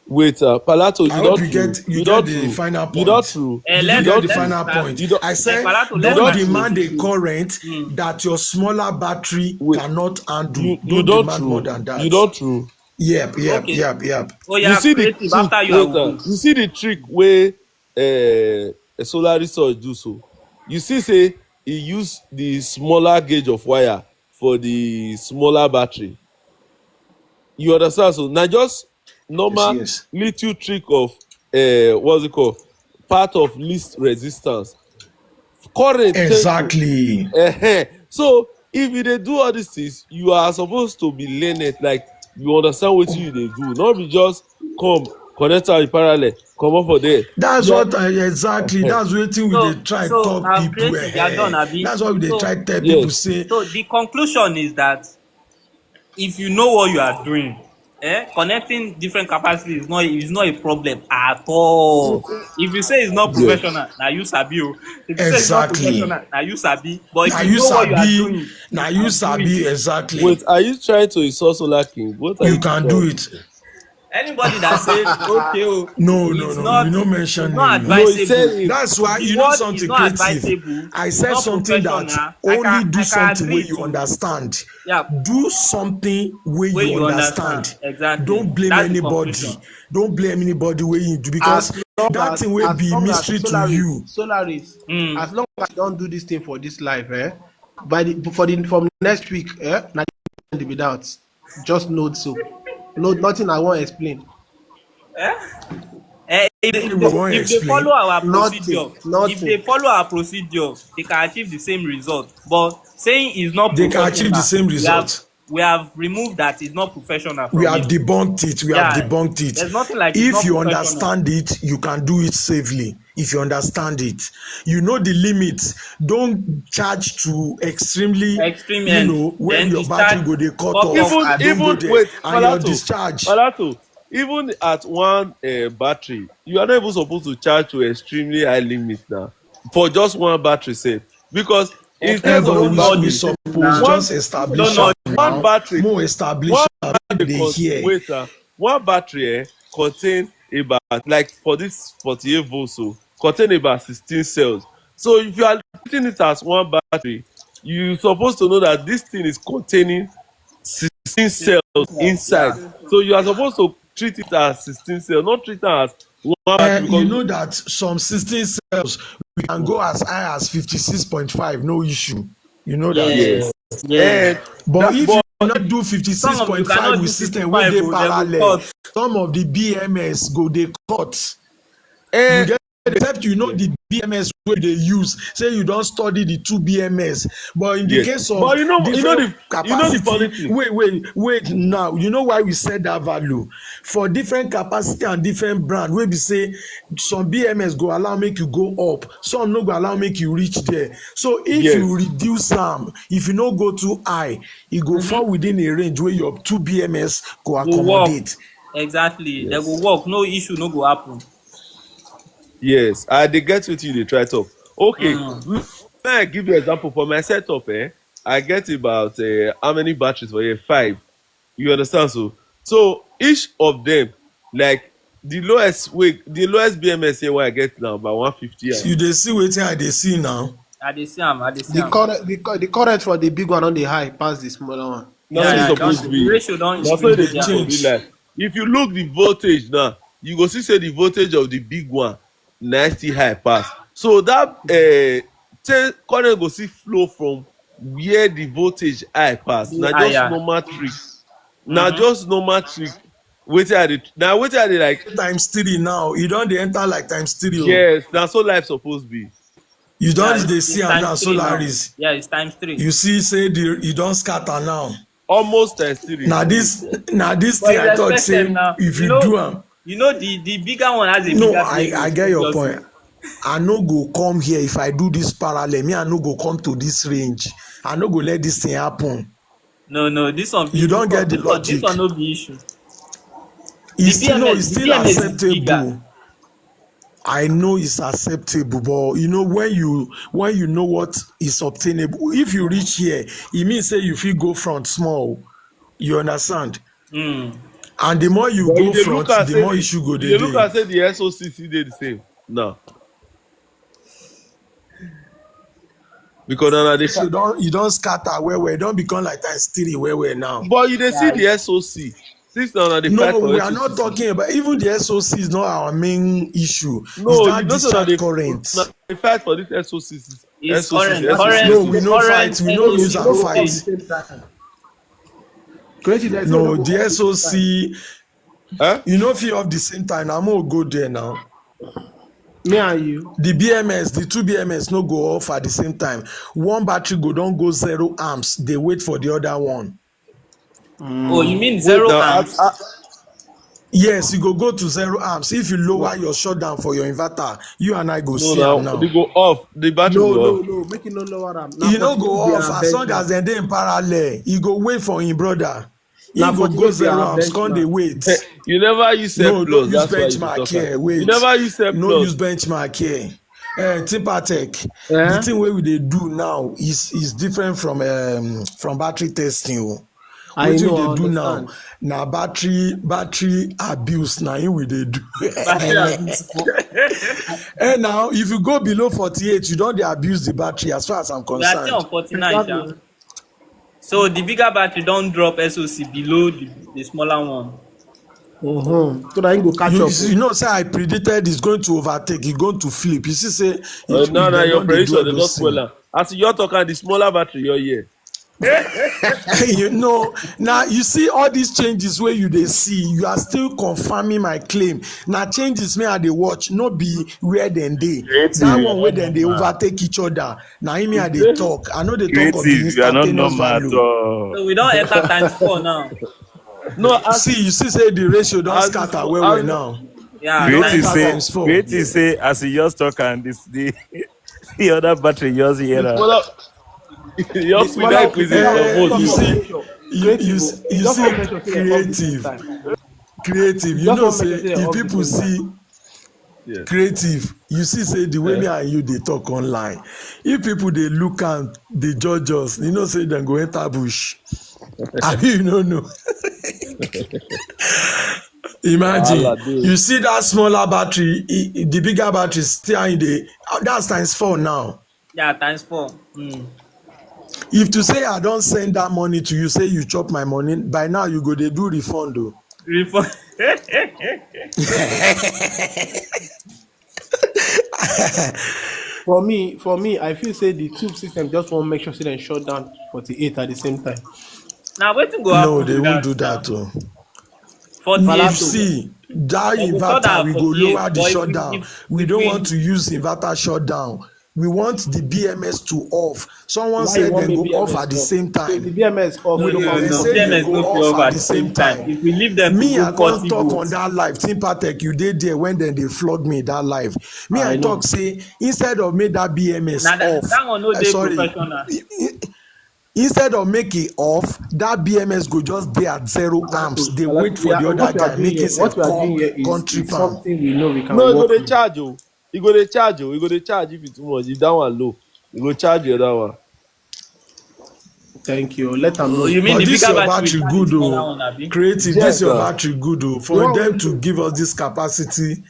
Wait, Palato, I you hope not you true. get You not the true. final You not point. true. Did you You get not the Let's true. final start. point? You don't. I said Palato, You let's don't not start with true. demand this a issue. current that your smaller battery Wait. cannot handle. You Don't don't demand more true. than You that. don't true. Okay. Yep. Oh You yeah, see the creative. see, After you, I wait, will go. you see the trick where a solar resource do so. You see, say he use the smaller gauge of wire for the smaller battery. You understand? So now just normal Yes. little trick of what's it called? Part of least resistance. Current change. Exactly. So if you dey do all these things, you are supposed to be learned, like you understand what you dey do, not be just come connect am in parallel, comot for there. That's Yeah. what exactly. That's wetin we dey try So talk people. creative, you are done, Abi. That's why we dey So try tell people Yes. say so the conclusion is that if you know what you are doing, connecting different capacities is not a problem at all. If you say it's not Yes. professional, now you sabi o. If you say it's not Exactly. professional, now you sabi. But if Now you you know what you are sabi, doing, you now you can do it. sabi exactly. Wait, are you trying to insult Solar King? What are You you can do trying to it. say? Anybody that says okay, oh, No, no, no. We no it's mention not name. No, he said advisable. it. That's why The you know word is something not creative. advisable. I It's said not something professional. that only do I can something where agree you to. understand. Yeah, Do something where where you you understand understand. exactly. Don't blame That's the anybody. conclusion. Don't blame anybody where you do because that thing will As be long as mystery to you. Solaris, Mm. as long as you don't do this thing for this life, from next week, now the without. Just note so. No, nothing I won't explain. We won't If they follow explain. our procedure, Nothing. Nothing. they can achieve the same result. But saying it's not They can achieve the professional, same result. we have removed that it's not professional We from have it. debunked it. We have Yeah, debunked it. there's nothing like it's If not you professional. understand it, you can do it safely. If you understand it, you know the limits. Don't charge to extremely, Extreme end, when then your battery discharge, go they cut cut off. off Even at Don't go even there. wait, And your Malato, discharge, Malato, even at one battery, you are not even supposed to charge to extremely high limit now for just one battery set because in case people of but don't we, know we the emergency, things suppose now. one just People don't establish know am the one now. things. battery More establish one am. battery They hear. wait one battery contain about like for this 48 volts so contain about 16 cells. So if you are treating it as one battery, you supposed to know that this thing is containing 16 cells inside. Yeah. So you are supposed to treat it as 16 cells, not treat it as one battery You because know that some 16 cells we can go as high as 56.5, no issue. You know that. yes, Yes, yes. and But that if you but not do Some of you 56.5 cannot with do system wey 55, dey oh, they go parallel, cut. some of the BMS go dey cut. You and get except you know yes, the BMS wey dey use, say you don study the two BMS. But in the yes. case of But different you know the funny capacity, thing. wait now, you know why we set that value? For different capacity and different brand wey be say some BMS go allow make you go up, some no go allow make you reach there. So if you Yes, reduce am, if you no go too high, e go fall within a range wey your two BMS go Go work. accommodate. Exactly. They go yes. work. No issue, no go happen. Yes, I dey get wetin you dey try talk. Okay, Mm. may I give you example for my setup I get about how many batteries for here? 5. You understand so each of them like the lowest BMS here wey I get now about 150 You and dey see wetin I dey see now. I dey see am. I dey see The am. current, the current for the big one on the high pass the smaller one. na Yeah, so e yeah. Same suppose case. The be. ratio don't Na so e increase. dey E be Yeah. for be change. like. If you look the voltage now, you go see say the voltage of the big one na still high pass. So that current go still flow from where the voltage high pass. The Na just higher. normal trick. Na Mm-hmm. just normal trick. Wetin I dey like. Times three now, you don dey enter like times three o. Yes, na so life suppose be. You don Yeah, dey see it's am now, times 3 now. Solaris. Yeah, it's times 3. You see say e don scatter now. Almost times 3 Na for me. this But thing it's I talk expected say now. if you do am. The bigger one has a No, bigger I BMS, get your obviously. point. I no go come here if I do this parallel. Me, I no go come to this range. I no go let this thing happen. No, this one You be don get the this logic. one no be issue. It's The still BMS is bigger. acceptable. I know it's acceptable, but when you know what is obtainable, if you reach here, e mean say you fit go front small. You understand? Mm. And the more you But go front, the more issue go you dey dey look dey. at say the SOC still dey the same now because na dey. So you don scatter well, e don become like times three well now. But you dey see Yeah. the SOC since now dey fight No, for we are not SOC. talking about even the SOC is not our main issue. No, It's you that know say na discharge current. dey fight for this SOC. It's SOC. No, we no current fight. We no use SOC am No, at fight. the voltage. same time. Creative, there's No, go the at the same SOC, Eh? you no fit off the same time. Na more go there now. time. Me and you. The BMS, the two BMS no go off at the same time. One battery go don go 0 amps. They wait for the other one. Oh, you mean Wait 0 now. amps? Yes, you go to 0 amps. If you lower your shutdown for your inverter, you and I go No, see am now now. they go off. The battery No, go no, off. no. Make it no lower am. E no go off as long as dem dey in parallel. E go wait for him brother. Now He go 48 be 0 our amps, come dey benchmark. wait. You never use set No plus. use That's why you dey benchmark talk am. here. You Wait. never use set No use plus. benchmark here. Tipatech, the Eh? thing wey we dey do now is different from battery testing. Oh. I Wetin know, we I dey do now understand. na battery abuse na im we dey do. Battery abuse. Now if you go below 48, you don dey abuse the battery as far as I'm We are still concerned. on 49, sha. Exactly. So the bigger battery don drop SOC below the smaller one. So that you go catch up. You know say I predicted it's going to overtake, it's going to flip. You see say No, if dem your don dey do prediction all they those just spoil things. am. As you're talking, the smaller battery you're here. You know, now you see all these changes where you dey see, you are still confirming my claim. Now changes me I dey watch, no be where dem dey. Creative, That you are one where not dem dey normal. overtake each other. Now me I dey talk. I know they talk of the Creative, you are not instantaneous normal at value. all. So we don enter times 4 now. No, as See, you see say the ratio don as scatter well as now. Yeah, You don Creative enter say, times 4. creative say, as you just talk and this the other battery just here. the smaller your The speed smaller, increase in just You most. one see, measure. you Creative. you Just one see measure say they come the same creative. time. Creative, you Just know one say measure say they if off the people same time. see Yeah. creative, you see say the way me and you dey talk online, if people dey look am dey judge us, you know say dem go enter bush. Abi you no know. Imagine Wahala dey. you see that smaller battery, the bigger battery still in the that's times 4 now. yeah, times 4. If to say I don send that money to you, say you chop my money, by now you go dey do refund o. Refund. For me, I feel say the tube system just want make sure say dem shut down 48 at the same time. Now wetin go No, happen they with won't that do now? that o. 48. If see that Dem go shut inverter, down we at go 48. lower the But shutdown. We if don't we want to use inverter shutdown. We want the BMS to off. Someone Why you said want then me go off BMS at the off? same So if the time. BMS off, no, no no, come They no, down. say they BMS go no fit off off at at the the same same time. time. If we leave them to Me, go I 40 can't talk on volts. that live. Timpatech, you did there when then they flogged me that live. Me, I I know. talk say instead of make that BMS Now off, that one no dey sorry, professional. instead of make it off, that BMS go just be at 0 amps. Exactly. They wait We for are, the other what we are guy, doing make here, himself what we are doing come, here country is farm. something we know we No, can you go work dey with. charge oh. You go dey charge oh. You go dey charge if it's too much. If that one low, you go charge the other one. Thank you. Let them Oh, know. you mean But the this bigger your battery will battery charge the good smaller though. one, abi? Creative, this Yes, your now. battery good though. The For one them we to know, give us this capacity.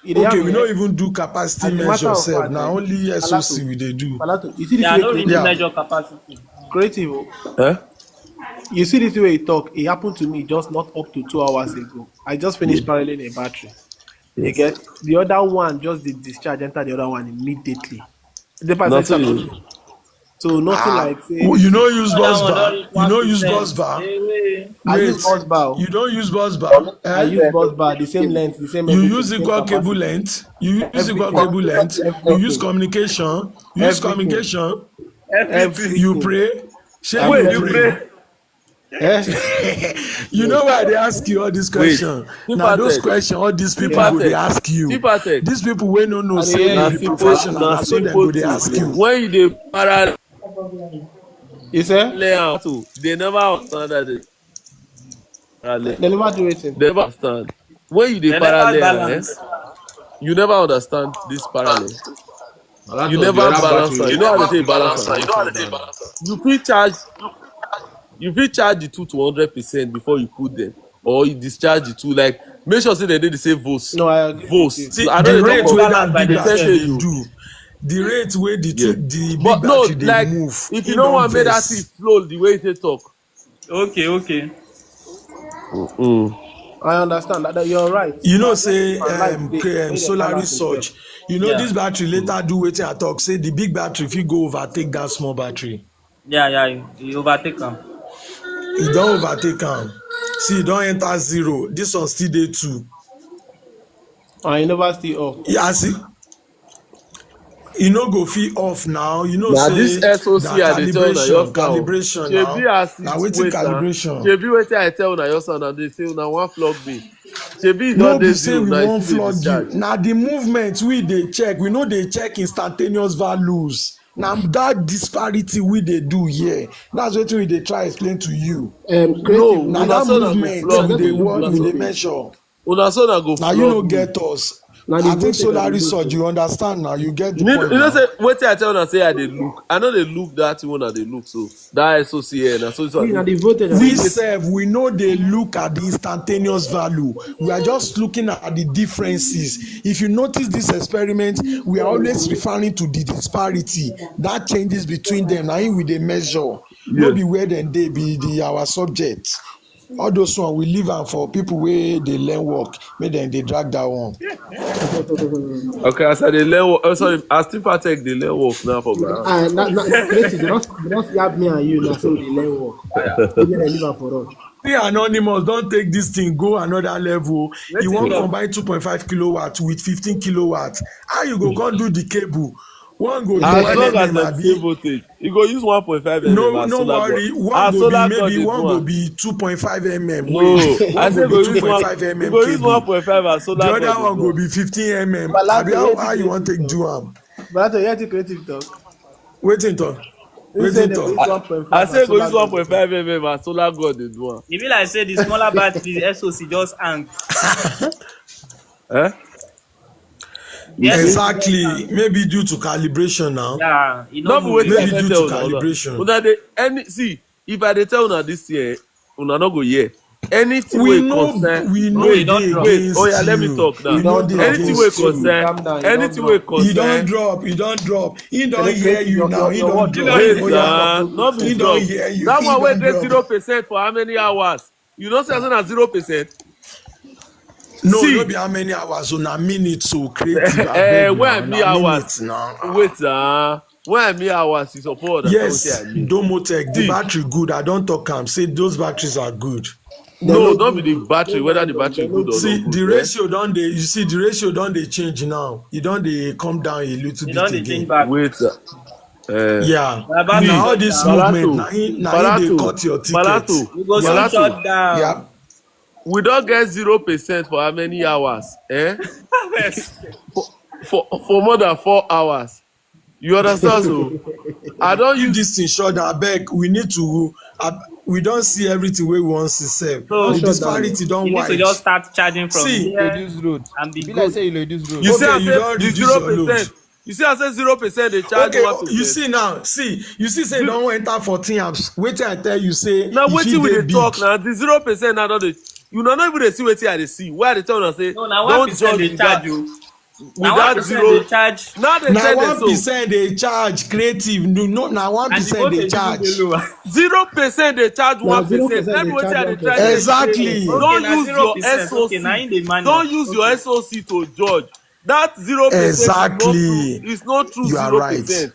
it Okay, am we here. don't even do capacity As a matter measure of self. fact, Now only SOC we they do. Palato, you see this Yeah, way no really Yeah. measure capacity. creative. Eh? You see this way you talk. It happened to me just not up to 2 hours ago. I just Yeah. finished paralleling a battery. You Yes. get the other one, just the discharge enter the other one immediately. The part enter Nothing. nothing. So nothing like say You know use No, that bus one bar. don reach You know use 1%. bus bar. Away. I use Wait, bus bar. you don't use bus bar. For I Eh? me, use bus bar, the same length, the same You everything, use same equal cable capacity. length. You use equal Everything. cable length. You use Everything. communication. You use Everything. communication. Everything. You Everything. pray. Shey I'm you Wait, you telling you. pray? pray. Eh? You know why they ask you all these Wait. questions? Now those Sympathetic. questions, all these people Yeah. go they Sympathetic. ask you. Sympathetic. These people wey no know I dey say hear you Na be you. simple. professional. Na Na so dem go simple they thing. ask you. When you dey parallel You say? to, they never understand that they parallel. They never do anything. They never understand. When you dey They never parallel, balance. you never understand this parallel. A lot You of the never other balance am. battery You know how they take balance systems am. don shut down now. You fit charge the two to 100% before you put them, or you discharge the two. Like make sure say they dey the same volts. No, I agree with you. See I know the they talk rate of wey balance that by big battery themselves. dey do, the rate wey Yeah. the big But no, battery dey like move, if you e don't don want make that thing vex. flow the way they talk. Okay. I understand that you're right. You know Now, just say for life, they make them solar balance research. themselves. You know Yeah. this battery later do wetin I talk. Say the big battery fit go overtake that small battery. Yeah. You overtake them. E don overtake am. See, e don enter 0. This one still dey 2. And you never stay off. As e no go fit off now. You know Now this say SOC that I dey tell una your sound. calibration Shebi now. as Na it wetin wait now. calibration. Shebi wetin I tell una your sound and they say una one flog me. Shebi e No don be dey say 0 we now, e wan still dey flog you. discharge. Na the movement we dey check. We no dey check instantaneous values. Now that disparity we they do here, that's what we they try explain to you. Creative. No, Now una that so na go movement flog we they me. what Una we so they measure. go Now you flog no me. get us. Now the I think voltage solar of the research, load. you understand now. You get the You point know say now. wetin I tell una say I dey look. I know they look that thing una dey look so. That SOCN na so this one See, now dey. the voltage of the We See load. serve, we know they look at the instantaneous value. We are just looking at the differences. If you notice this experiment, we are always referring to the disparity that changes between them. Now, we they measure, no yes. be where then they be our subject. All those one we leave am for people where they learn work, make them they drag that one. Okay, as I dey learn work. Oh, sorry, as Tifa Tech dey learn work now for my hand. Creative, they don't yab me and you now, so they learn work. They may leave am for us. See, Anonymous don't take this thing go another level. You Wetin want talk? combine 2.5 kilowatts with 15 kilowatts. How you go come do the cable? One go be As 1 long as mm dem the same abi. voltage, you go use 1.5 mm No, as no solar god. worry. One As go be solar god maybe dey one do go am. be 2.5 mm. No, Wait, I one say go be go use one. 2.5 You mm go use cable. 1.5 as The solar god other dey one do go am. be 15 mm. Abi Balato, how, hear the how you want creative take talk. do am? Balato, hear the creative talk. Waiting talk. He said Waiting they go talk. use I 1.5 say as go solar use god. 1.5 mm as solar god dey do am. E be like say the smaller battery SOC just hang. Eh? The You see? SOC just Exactly. hang. Maybe due to calibration now. Yeah, e no No be move wetin I again. Maybe fit due to tell una. calibration. Una dey any see if I dey tell una this thing, una no go hear. Anything We wey know concern we know Okay, e e don dey drop. oh against yeah, let me you. talk He now. We know don't dey drop. Anything wey against you. concern, Calm down, he don't anything wey drop. He don't concern. drop. He don't drop. He don't hear Creative, you now. He your don't word drop. drop. Wait Oh Your word yeah. drop na no no make be He sense. don't drop. hear you. That He one wey don't dey drop. 0% for how many hours? You know say na 0%. No, no See, be how many hours. So na minutes. So creative. I beg when now. I mean Na hours, minutes now. wait when I mean hours, you suppose understand wetin I Yes, mean. Domotech. The See, battery good. I don't talk am. Say those batteries are good. They no, no don't be good the though. battery, No whether mind the them. battery They no good or good. not See good, the eh? ratio don't they? You see the ratio don't they change now. It don't they come down a little E bit don dey change again. back. Wait, Yeah. We are about to see, Now all shut this down. movement, Balato, now they Balato, cut your ticket. Balato, We go Yeah, soon Balato. shut down. yeah. We don't get 0% for how many hours, eh? Harvest. For more than 4 hours. You understand? So I don't If use. this thing short, I beg, we need to. We don't see everything we want to sell. Don't The So shut down though. disparity don't you need to wide. just start charging from See, here Reduce road. and be E be like good. say you reduce road. You see, okay, I you say don't the reduce zero your load. percent. You see, I say 0%. They charge Okay, one you percent. see now, you see, say Zero. don't enter 14 amps. Wait till I tell you, say Now if wetin it we they dey big. talk now? The 0% now don't dey. You know not even dey see wetin I dey see. Why they tell una say No, na don't 1% judge dey charge you. Na without 1% dey zero. charge Now they Now tell them so 1% they charge creative. No, now and the 1% they voltage even dey charge. low. 0% they charge Now 1%. 0% That be they wetin charge I dey try 1%. tell you say Exactly. Okay, don't na use your 0%. Okay, na SOC. im dey Don't minus. use your Okay. SOC to judge. That 0% is not true. Exactly. It's not true You are right. 0%.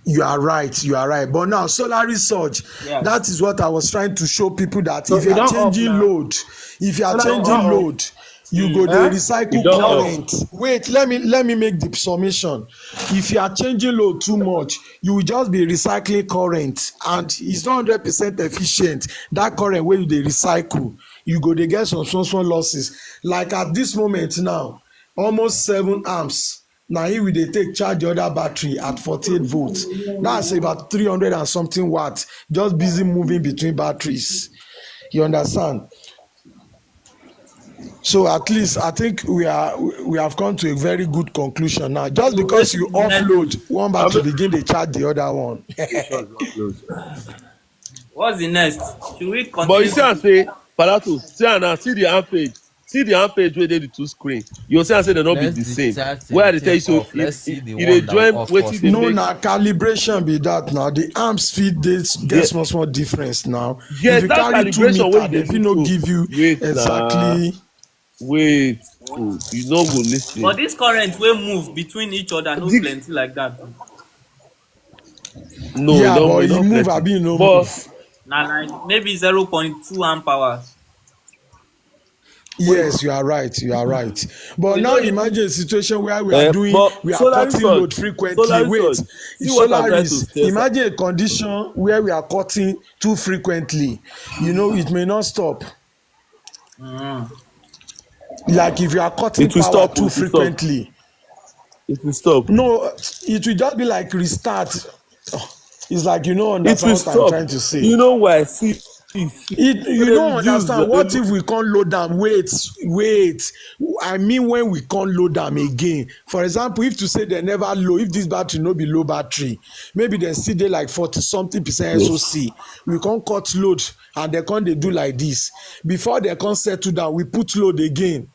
You are right. You are right. But now, solar research, Yes. that is what I was trying to show people that So if you it are don't off changing now. load, if you are Solar it changing don't off. load, you go Eh? dey recycle don't off. current. Wait, let me make the summation. If you are changing load too much, you will just be recycling current, and it's not 100% efficient. That current wey you dey recycle, you go dey get some small losses. Like at this moment now, almost 7 amps. Now here we dey take charge the other battery at 48 volts. That's about 300 and something watts. Just busy moving between batteries. You understand? So at least I think we have come to a very good conclusion now. Just So because you wetin be next? offload one I battery, mean, begin dey charge the other one. What's the next? Should we but you continue? see I say, Palato, see am now, see the ampage. See the ampage wey dey the two screen. You see I say they not be Let's the same. detach Where I dey tell you everything so off. Let's see the it dey one that will join off wetin first. dey No, make. na calibration be that now. The amps fit dey Yeah, get small difference now. yeah, If you that carry 2 calibration wey meter, you they dey fit look no so. give you Wait na, exactly. wait. You no go lis ten. But this current wey move between each other no The plenty like that. no, Yeah, but e e don move plenty. abi e no But move. Na like maybe 0.2 amp hours. wait, Yes, you are right. You are right. So But e now no even. imagine a situation where we are but solar cutting research, load frequently. solar Wait, research. See if what I'm solar trying to is tell you. imagine a condition where we are cutting too frequently. It may not stop. Mm. Like if you are cutting It will power stop. too It will stop. frequently. It will stop. No, it will just be like restart. It's like you don't It will understand what I'm stop. trying to say. You know why? See, You when they don't reduce understand. What if we can't load them? Wait. I mean, when we can't load them again. For example, if to say they never low, if this battery no be low battery, maybe they still dey like 40-something% SOC. We can't cut load and they can't they do like this. Before they can't settle down, we put load again.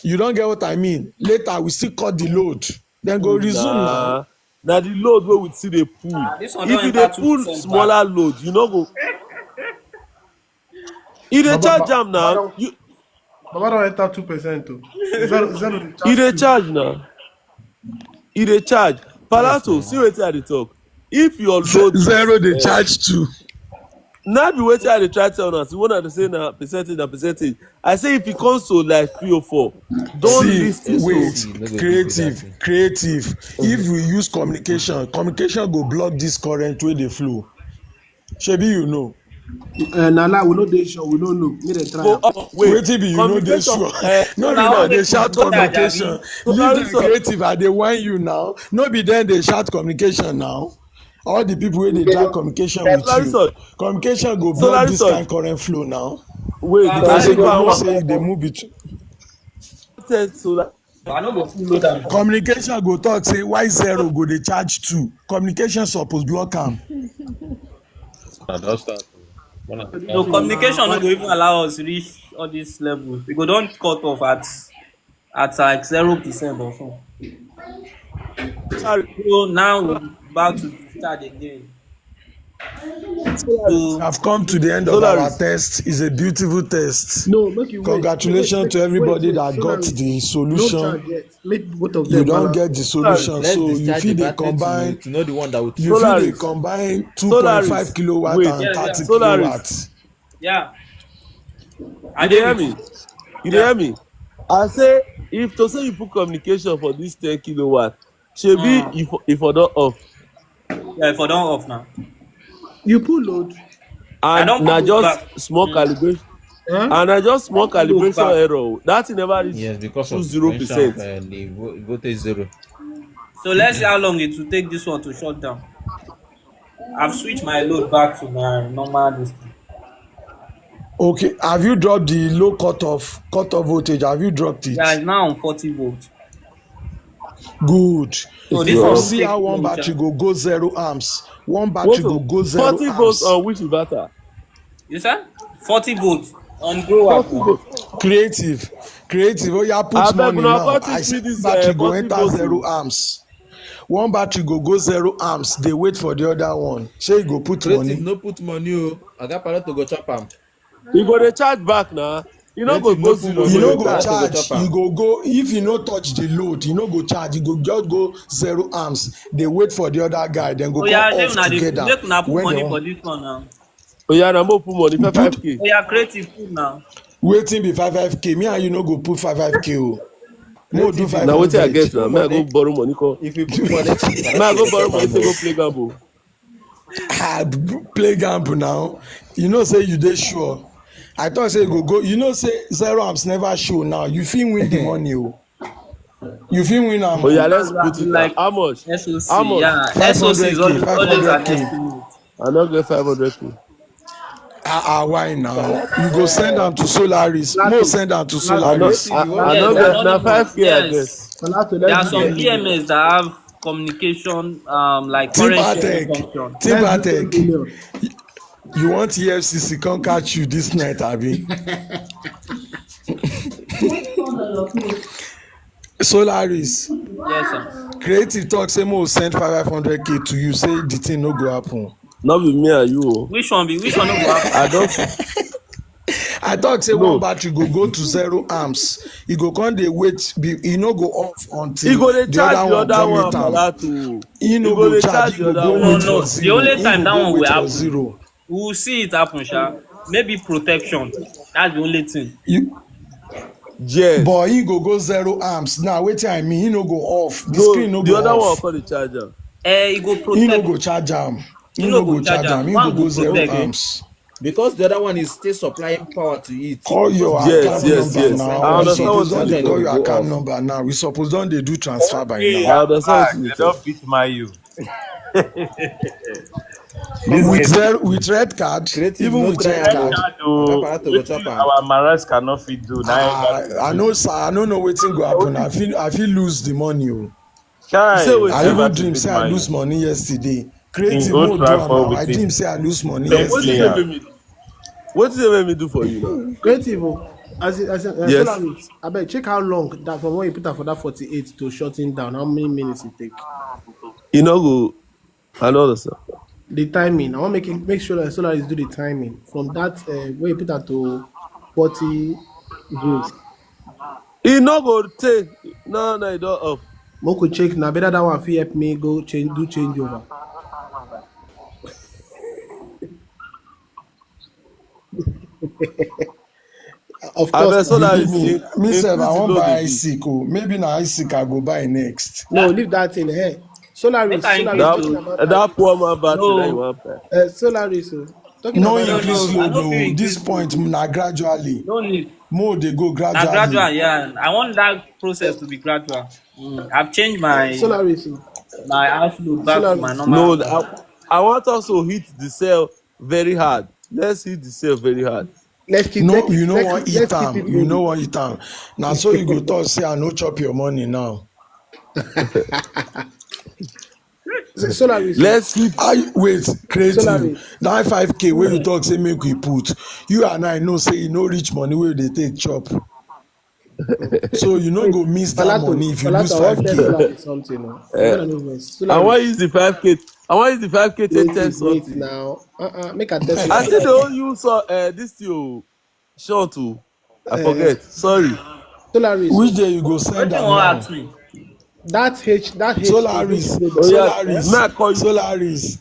You don't get what I mean? Later, we still cut the load. Then go resume now. Now the load wey we see dey pull. This one If don't you dey enter pull 2% back. smaller load, you no go. E dey charge am now. Baba don't enter 2% too. Zero dey E charge dey 2. charge now. E dey charge. Palato, see wetin I dey talk. If your load Zero they is charge too. na be wetin I dey try tell una. See, una dey say na percentage. I say if e comes to like 3 or 4, don See, lis ten wait, to. creative. If we use communication go block this current wey dey flow. Shebi you know. Na lie, we no dey sure, we no know. Make dem try Go am. up. Wait, Wetin be you no dey sure. No be now now what dey make shout you go charge, communication. abi? Leave the creative, I dey whine you now. No be then dey shout communication now. All the people wey dey drag communication with you. Communication go block this kind current flow now. Wait, Because I e dey go know go say dey move between. I no go fit load am. Communication go talk say why zero go dey charge 2. Communication suppose block am. No, communication no go even allow us reach all these levels. We go don cut off at like 0% or so. So now we're about to start again. So I've come to the end of our test. It's a beautiful test. No, make you wait. Congratulations to everybody that got the No solution. charge yet. Make both of them You don't balance. get the solution, Let's so you discharge feel the they battery combine. to know the one that will. You feel they Solaris. combine Solaris. 2.5 kilowatt Wait. and Yeah, 30 Solaris. kilowatts. yeah. You dey hear me? You dey hear me? I say if to say you put communication for this 10 kilowatt, shebi if for don off. Yeah, for don off now. You pull load. I don And na put it just back. small calibration. Huh? And na just small Don't put it calibration back. error. That thing never reach Yes, because of 20%. the voltage zero. So let's see how long it will take this one to shut down. I've switched my load back to my normal distance. Okay, have you dropped the low cutoff voltage? Have you dropped it? Yeah, it's now on 40 volts. Good. So this You one will see take how one long battery time. go 0 amps. One battery go 0 40 volts amps. on which inverter? You said 40 volts on grow up. 40 volts. Creative. Oh, yeah, put Abeg, money una now. come I teach say me this, battery go 40 enter volts. 0 amps. One battery go 0 amps. They wait for the other one. Say you go put Creative money. no put money o. Oga Pilot to go chop am. You go dey charge back now. You no go Creative go no put zero. money. You no go go back to go charge. chop am. You go if you no touch the load. You no go charge. You go just go 0 amps. They wait for the other guy. Then go Oh come yeah, off together. make una put When they money for want this one now. Oh yeah, na more put money for 5k. Oh yeah, creative food now. waiting be 5k. Me and you no go put 5k. Oh. No do Creative, Na wetin I get 500. now. May I go borrow money come. If you put money, May I go borrow money to go play gamble. Play gamble now. You know say you dey sure. I thought say you go. You know say 0 amps never show now. You fit win the money. Oh. You fit win am. Oh yeah, let's put it Like how much? SOC, How much? yeah. 500K, SOC is always an 500K. estimate. I no get 500k. Why now? You go send am to Solaris. No send am to I no Solaris. I Yes, no they're get na not 5k I get. yes. Palato, There are let's some do 10 million. PMS that have communication like current sharing Tibatech. function. Let's do 10 Tibatech. million. You want EFCC come catch you this night, abi? Solaris. Yes, sir. Creative talk say mo send 500k to you. Say the thing no go happen. No be me and you. Oh. Which one no go happen? I don't. I talk say No. one battery go to 0 amps. E go come dey wait. E no go off until He go dey the charge other the one other come one meet for am. that too. E no He go go dey charge. charge E the go other go one. No, wait no. for The zero. only E time go that go one will wait for happen, 0. we will see it happen, sha. Maybe protection. That's the only thing. You Yes. but e go 0 amps. Now wetin I mean, e no go off. The No, screen no the go other one off. call the charger. E go E no protect. go charge am. E E no no go go charge charge am. am. E One go go go 0 protect. amps. Because the other one is still supplying power to it. Call your Yes, account yes, number yes. now. I We understand suppose what don't you're they Charger call will saying. your go account off. number now. We suppose don't they do transfer by Okay, now. I understand what They you're saying. don't beat my you. Come This on. game, With red card, Creative, even no with try red am red card. o. card Oga oh, Parato go chop wetin am. our Maras cannot fit do. Now that we I do. know, sir. I don't know wetin go happen. I feel lose the money. Oh. You say Chai, I waiting. even Everton dream beat say I my lose you. money yesterday. In Creative Old mode do am Trafford now. with I the dream say I lose money same What did they yesterday. players. make me? What did they make me do for you now? Creative, oh, Yes. Solaris. I bet check how long that from when you put out for that 48 to shutting down. How many minutes it take? You know go. I know understand. The timing. I want make sure that Solaris do the timing from that when you put out to 40 joules. E no go take. No, no, e don off. Moko check now. Better that one fit help me go change over. Of course Abeg now. Believe Solaris me, me sef I increase the wan load a buy bit. IC oh. Maybe na IC I go buy next. No, leave that in here. Make Solaris, I increase Solaris That talking load. about that poor man battery that you No, wan buy. Solaris, talking No about no, that increase no. I load no fit oh. This increase load. point na gradually. No need. More dey go Na gradually. gradual, yeah. I want that process to be gradual. I've changed Solaris, my house load back to my Solaris. normal No, one. I want us to hit the cell very hard. Let's hit the cell very hard. No, you no wan eat Let's keep am. it You no moving. wan eat am. Na so you go talk say I no chop your money now. Solaris, Let's hit. I wait creative. Solaris. That 5K wey you talk say make we put, you and I know say e no reach money wey we dey take chop. So you no Wait, go miss that money if you lose I want tell 5K. Solaris something. No, Uh, no vex. I want use Solaris, the 5K. I want use the 5K to tell wait something. now. Make a test I Solaris still something. don't use this thing. Short too. I forget. Sorry. Solaris, Which day you go send Wetin you am wan now? ask me? that H Solaris, Oh product. yeah, Eh? may I call you? Solaris,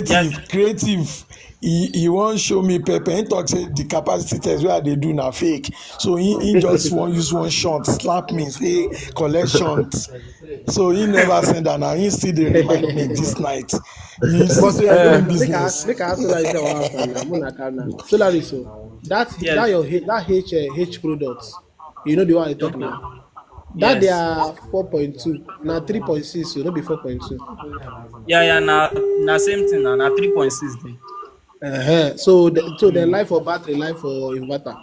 Yes. creative. He wan show me pepper. He talk say the capacity test wey I dey do na fake. So he just wan use one shunt slap me say collect shunt. So he never send am na he still dey remind me this night. He still But say I wait, mean business. make I ask Solaris one answer now. Muna calm now. Solaris, that Yes. that H products. You know the one I talk Okay. now. That they Yes. are 4.2. Now 3.6, so not be 4.2. Yeah, yeah. Na same thing. Na 3.6 dey. So the life for battery, life for inverter.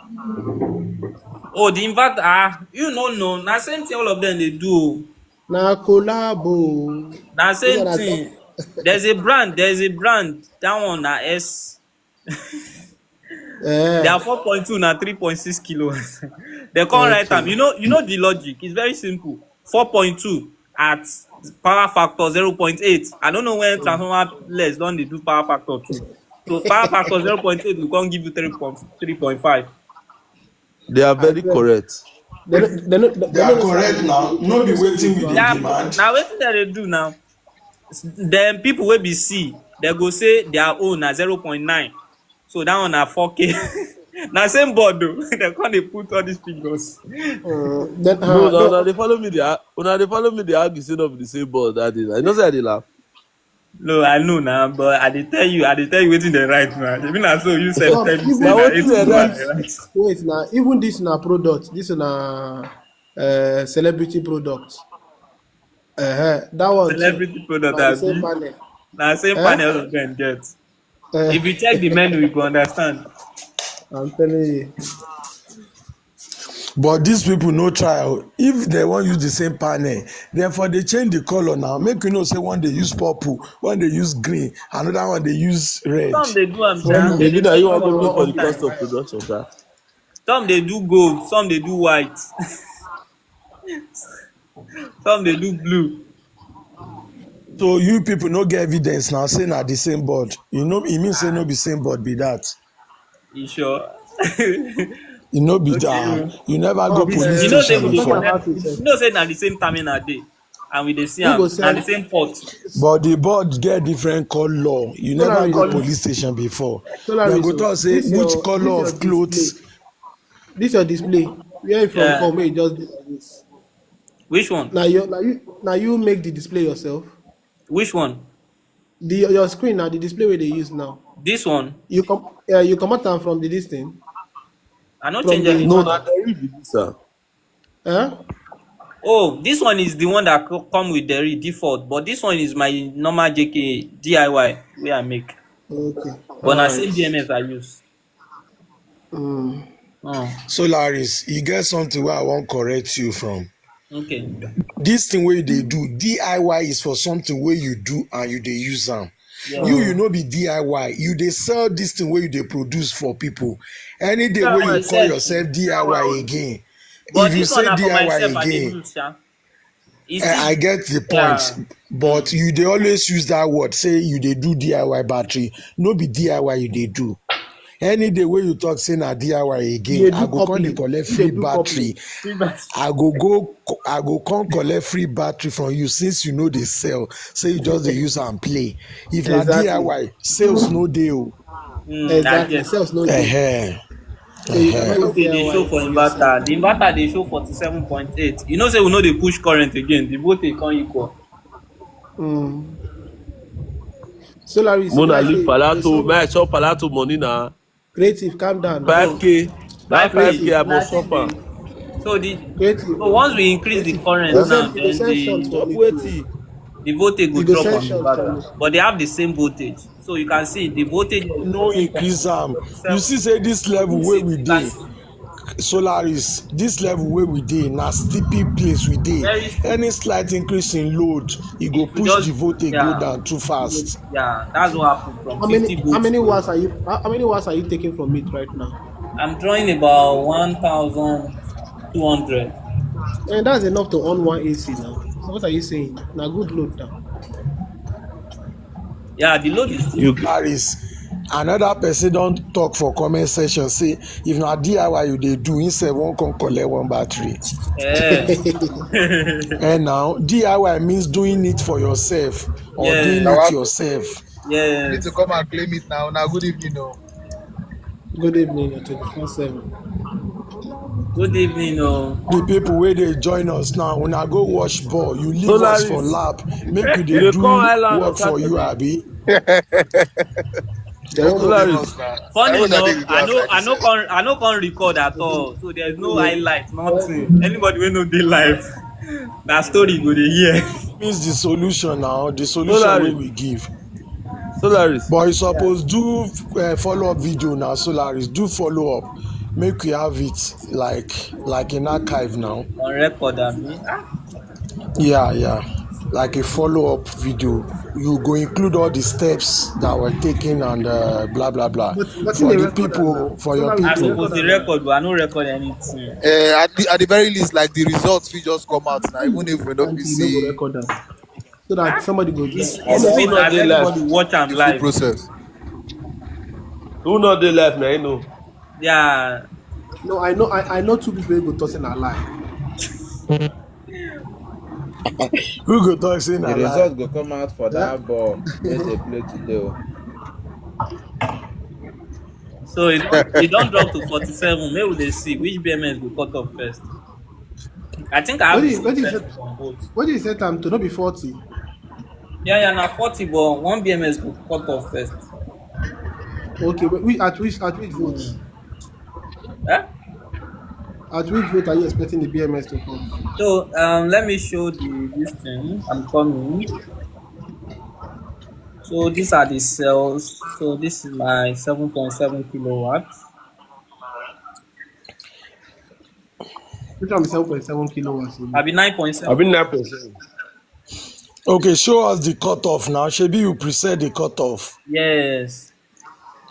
Oh, the inverter. You no know. Na same thing all of them dey do. Oh. Now collabo. Na This one same I talk. thing. There's a brand. That one na S. They Eh, are 4.2 na 3.6 kilos. They can't write am. okay. You know the logic. It's very simple. 4.2 at power factor 0.8. I don't know when transformer less don dey do power factor 2. So power factor 0.8 will come give you 3.5. They are I very swear. correct. They They are don't correct now. No be wetin we dey Yeah, demand. na wetin dem dey do now. Dem people wey be C, dem go say their own na 0.9. So that one na 4K. Na same board o. Dem come dey put all these figures. No, no, no, no. They follow me. They follow me. They argue say not be the same board that day. I know say I dey laugh. No, I know now, but I dey tell you wetin dem write now. Shebi na so you sef tell me say Now na what you dey 82 I write? dey write. wait now. Even this na product. This na celebrity product. That one too. Celebrity product Now the same abi? panel. Na same Eh? panel all of dem get. Eh, If you check the menu, you go understand. I'm telling you. But these people no try. Oh. If they wan use the same panel, therefore they change the color now. Make you know say one dey use purple, one dey use green, another one dey use red. Some dey do am For sha. you, Dem Maybe dey now do you am want for to pay long for long the time. cost of production, sir. Some dey do gold, some dey do white, some dey do blue. So you people no get evidence now say na the same board. You know, e mean say no be same board be that. You sure? E no be that. Okay. You never go police You know say station we dey talking before. about connect. it, You know say na the same terminal dey, and we dey see who go am na the send same port. But the board get different color. You never Solaris? go police station before. Dem Solaris, go talk say which color of display. clothes. This your display. Where you from? Yeah. Come, where you just do like this. Which one? Now you make the display yourself. Which one? your screen now, the display where they use now. This one, You come out from the this thing I not from change the No, anything. na there be this, sir. huh? Oh, this one is the one that come with the default, but this one is my normal JK DIY where I make. Okay. But na Alright. same BMS I use. Mm. Solaris, you get something where I wan correct you from. Okay. This thing wey you dey do, DIY is for something wey you do and you dey use am. Yeah. You no be DIY, you dey sell this thing wey you dey produce for people. Any day wey you call yourself DIY again, But if you this one say na for myself DIY I dey again, use, sha. I get the point, but you dey always use that word, say you dey do DIY battery. No be DIY you dey do. Any day wey you talk say na DIY again, You I do go come dey coupling. collect You free dey do battery. coupling. I go come collect free battery from you since you know dey sell. Say you just dey use am play. If na Exactly. DIY, sales no dey o. Exactly. Sales no day. So you cannot use Voltage dey show DIY for for yourself. inverter. The inverter dey show 47.8. You know say we no dey push current again. The voltage come equal. Solaris, you Mona like leave say Palato. May I chop Palato money now? creative, calm down now. 5K. That 5K I must Creative. chop am. Creative. So once we increase the current now, You go then send shots for me too. the voltage go You go drop send on the shots for me. inverter. But they have the same voltage. So you can see the voltage is No increase am. You see say this level wey we dey, Solaris, this level wey we dey na steepy place we dey. Any slight increase in load, e go push the voltage go down too fast. Yeah, that's what happened from How 50 many volts. how many watts are you taking from it right now? I'm drawing about 1,200. And that's enough to on one AC now. So what are you saying? Now good load now. Yeah, the load is still Paris. Another person don talk for comment section say if na DIY you dey do, instead wan come collect one battery. And now DIY means doing it for yourself or doing it yourself. Yeah. You need to come and claim it now. Now, good evening, no. Good evening, 24/7. Good evening, The people wey dey join us now, una go watch ball. You leave us for lap, make you dey do work for you, abi. Funny enough, I no can record at all. So there's no highlight, nothing. Anybody wey no dey live, na story go dey hear. Means the solution now, the solution wey we give. Solaris. But you suppose do follow up video now, Solaris. Do follow up. Make we have it like an archive now. On record, abi. Yeah. Like a follow up video. You go include all the steps that were taken and blah blah blah. But For the people, for your I people. suppose the record, but I no record anything. At the very least, like the results will just come out now, even if we don't be see so that somebody go It's sweet that everybody watch am the live. full process. Who not dey live now? You know. Yeah. No, I know two people who go tossing a lie. Who go talk say na The lie? result go come out for that ball wey dey play today. So it don't drop to 47. Maybe they see which BMS will cut off first. I think I have What do you set time to not be 40? Yeah, now 40, but one BMS will cut off first. Okay, but at which vote? At which vote are you expecting the BMS to come? So let me show this thing. I'm coming. So these are the cells. So this is my 7.7 kilowatts. Which one is 7.7 kilowatts? I'll be 9.7. I've been 9.7. Okay, show us the cutoff now. Shebi you preset the cutoff. Yes.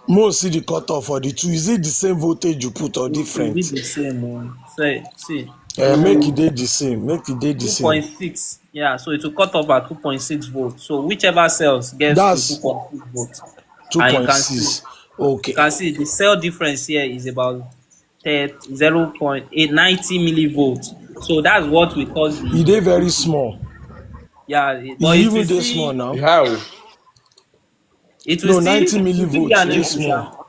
Most see the cutoff for the two. Is it the same voltage you put or different? It's the same. See. Make it dey the same. Make it dey the same. 2.6. Yeah, so it will cut off at 2.6 volts. So whichever cells gets That's to 2.6 volts. 2.6. Okay. You can see the cell difference here is about 0.890 millivolts. So that's what we call the. It is very small. Yeah, but it even dey small now. How? It will 90 millivolts is small.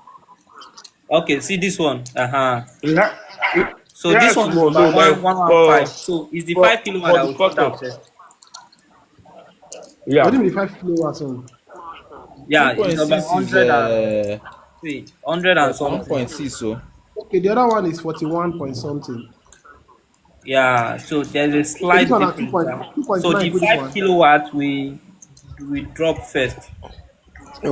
Okay, see this one. So Yeah, this one is about 115. So it's the 5 kilowatt that will cut off first. Yeah. What do you mean 5 kilowatts on? Yeah, it's about 2.6 is 100 and see, 100 and something. 1.6. So Okay, the other one is 41 point something. Yeah, so there's a Okay, this slight one at difference. So 2.9. the Put this 5 one. kilowatts we drop first.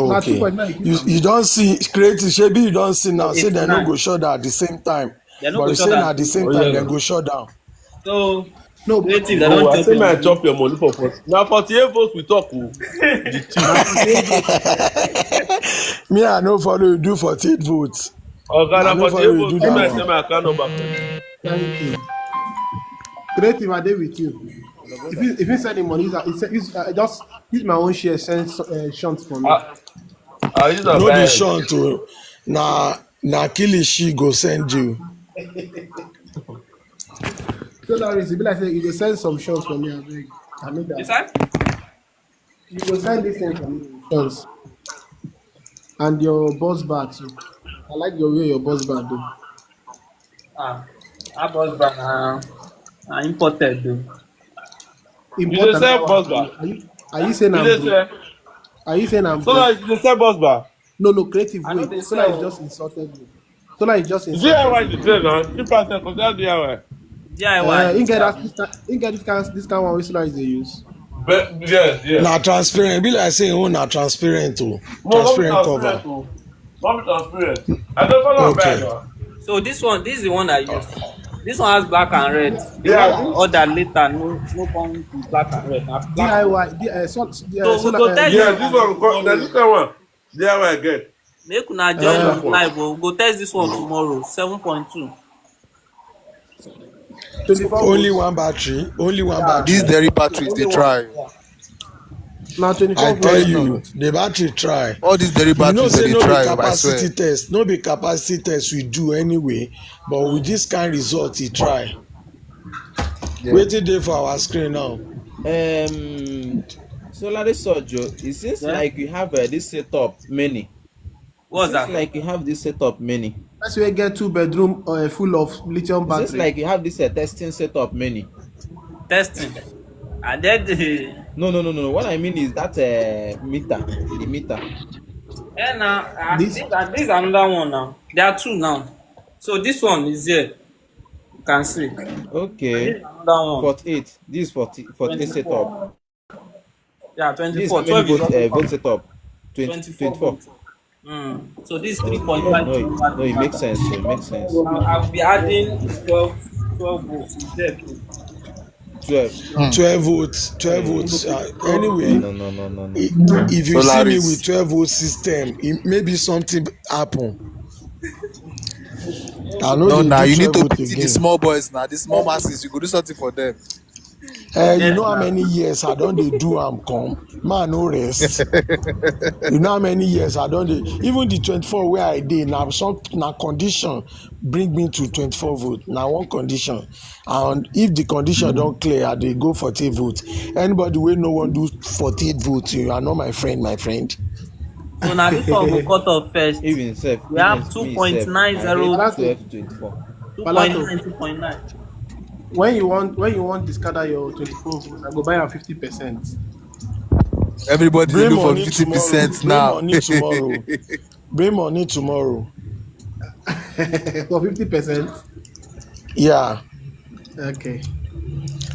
Now Okay. 2.9. Keep You am. don't see creative shebi you don't see So now. Say they no 89. go shut down at the same time. They're not But go you short say at na at the the same same time. Oh time yeah. then go shut down. So No, but creative, they Oh, don't I chop say your may I money. chop your money for 40. Now 48 votes we talk. Oh. GT. now 48 votes. Me, I no follow you do 48 votes. Oh, I Ghana no 48 follow you votes. do Give that me Anything. say one. my account number first. Thank you. Creative, I did with you. If you send him money, just use my own share. Send shunts for me. I use a No be buy. sure to na Kilishi go send you. So Larry, it be like say you go send some shunts for me. I beg. I need You that. said? You go send this thing for me. Shunts and your boss bar too. I like your way your boss bar do. That was brand imported though. You dey Important sell that one bus for bar. you. Are you saying You I'm dey broke? sell. Are you saying I'm So now broke? you dey sell bus bar. No, no, creative. I know Wait. they Solar is sell just insulted me. Solar is just insulted DIY me. the trade now. 3% consider DIY. DIY. In This get have this kind one which Solar is they use. But yes, yes. Na transparent. Be like saying oh na transparent oh. No, not be Transparent transparent. cover. Oh. Not be transparent. I don't follow am back Okay. now. so this is the one I use. This one has black and red. The one Yeah, I this. ordered later no come with black and red. Now black and red. DIY, So we solar, go test Yeah, this this one one. Na tomorrow. this kind one. DIY get. Make una Na join black us one. live. Oh. We go test this one tomorrow. 7.2. 24 Only volts. one battery. Only one Yeah. These battery. dairy So batteries, they only one. try. Yeah. Now I 24 tell volts Eh, now. you, the battery try. all these dairy You know, batteries, say they no be try, I swear. capacity test. No be capacity test we do anyway. But with this kind result, he try. Yeah. Waiting there for our screen now. Solar Sojo, it seems Yeah. like you have this setup many. It What's seems that? like you have this setup many. That's where you get 2 bedroom full of lithium It seems battery. like you have this testing setup many. Testing. And then the No. What I mean is that meter, the meter. and now This this is another one now. There are two now. So this one is here. You can see. And this Okay, is another one. 48. This is 48 setup. 24. Yeah, This 24. how many 12 is also volt covered. setup? 24 24. volts. So this is Okay, 3.5 no, kilowatt it makes inverter. sense. So it makes sense. So I'll be adding 12 volts. Is there too? 12. 12 volts. 12 volts. Anyway, No. if you see me with Solaris. 12 volt system, maybe something happen. I know No, they now do you need 12 to volt pity the again. small boys now, the small masses. You go do something for them. You Yes, know how now. many years I don't they do come. Man, no rest. You know how many years I don't even the 24 where I did now some now condition bring me to 24 volt. Now one condition. And if the condition don't clear, I dey go 48 volt. Anybody will no one do 48 volt, you are not my friend, my friend. So now this one will cut off first. Even self, We even have me self, I hate 2.90, Palato, 12 24. Palato. 2.9. When you want discard your 24 volts, I go buy am 50%. Everybody they Bring look for money tomorrow. 50% Bring now. money tomorrow. Bring money tomorrow. For 50%. Yeah. Okay.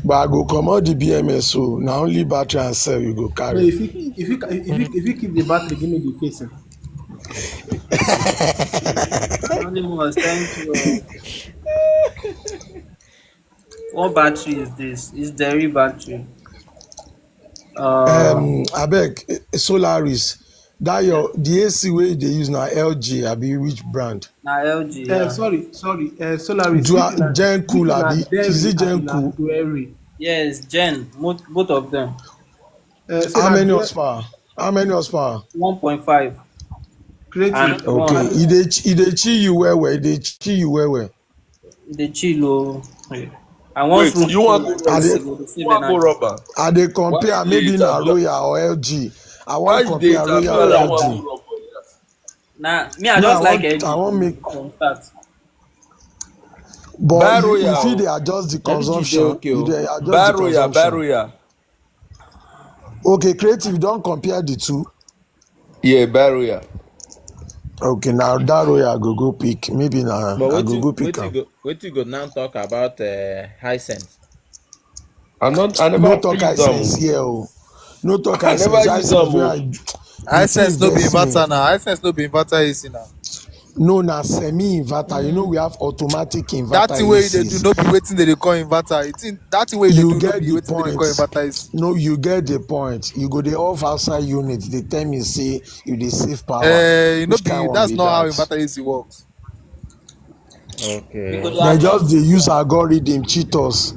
But I go comot the BMS so now only battery and cell you go No, carry. if you keep the battery, give me the casing. Anonymous, thank you. What battery is this? It's dairy battery. Abeg, Solaris, that Yes. the AC wey they use now LG abi which brand? Now LG, yeah. Sorry. Solaris. Gen This Cool is a abi? Is dairy it Gen and a Cool? dairy. Yes, Gen, both of them. So How that many horsepower? How many horsepower? 1.5 and creative. Okay, one. e dey chill you well well. E dey chill you well well. The chilo. And once Wait, room you want full, go I rubber? dey it will You save want go energy. rubber? I dey Why compare you dey maybe na interfere? Royal or LG. I Why wan you dey compare interfere? Royal That or you want LG. go rubber? Now, me, I Me, just like I LG want make, from start. but Buy you fit royal. dey adjust the LG dey consumption. okay. You Oh. dey adjust Buy the royal. Buy consumption. royal. Okay, creative. Don compare the two. Yeah, Barrier. Okay, now that way I go pick. Maybe now But I go pick wait am. you go now talk about Hisense. I No never talk use them. Hisense here, oh. No talk I never Hisense. use them. Hisense where the thing Hisense no be vex me. inverter now. Hisense no be inverter AC now. No, na semi-inverter. You know we have automatic That inverter thing where they do ACs. no be waiting they dey call inverter. That thing where they You do no get be the waiting they dey point. call inverter AC. No, you get the point. You go the off outside unit. They tell me say you dey save power. You know Which kind be one that's be not how that? inverter AC works. We go Okay. dey They adjust just the they use power. algorithm cheat us.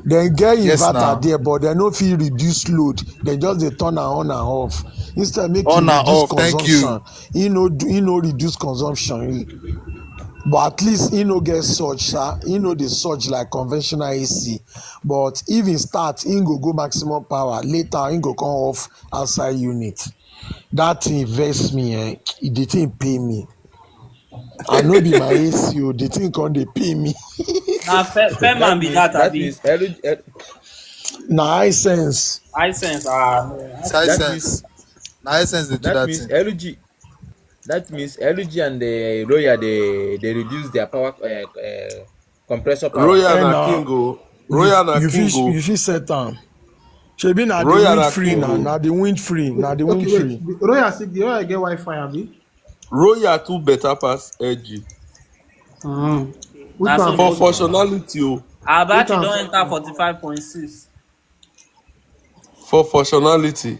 Then get Yes inverter now. there, but they no fit reduce load. They just they turn am on and off. Instead make you On and reduce off. Thank consumption. you. You know reduce consumption. But at least he no get surge, sir. He no dey surge like conventional AC. But if he start, he go maximum power. Later, he go come off outside unit. That thing vex me, eh? The thing pay me. I no be my AC, oh. The thing come dey pay me. Na fair man be that that abi. means LG, Na high sense. Hisense no. It's that means Hisense. Now Hisense they do that that means thing. LG and the Roya they reduce their power compressor power. Royal And na Kingo. Royal na you Kingo. fit set am. Shebi na the Royal wind na free na Kingo. the wind free na the wind Okay, wait. free. The Royal sick. The Royal get Wi-Fi, abi? Royal too better pass LG. Which Na so one the For cost thing pass? be. functionality, oh. Our Which battery one don cost enter pass? 45.6. For functionality.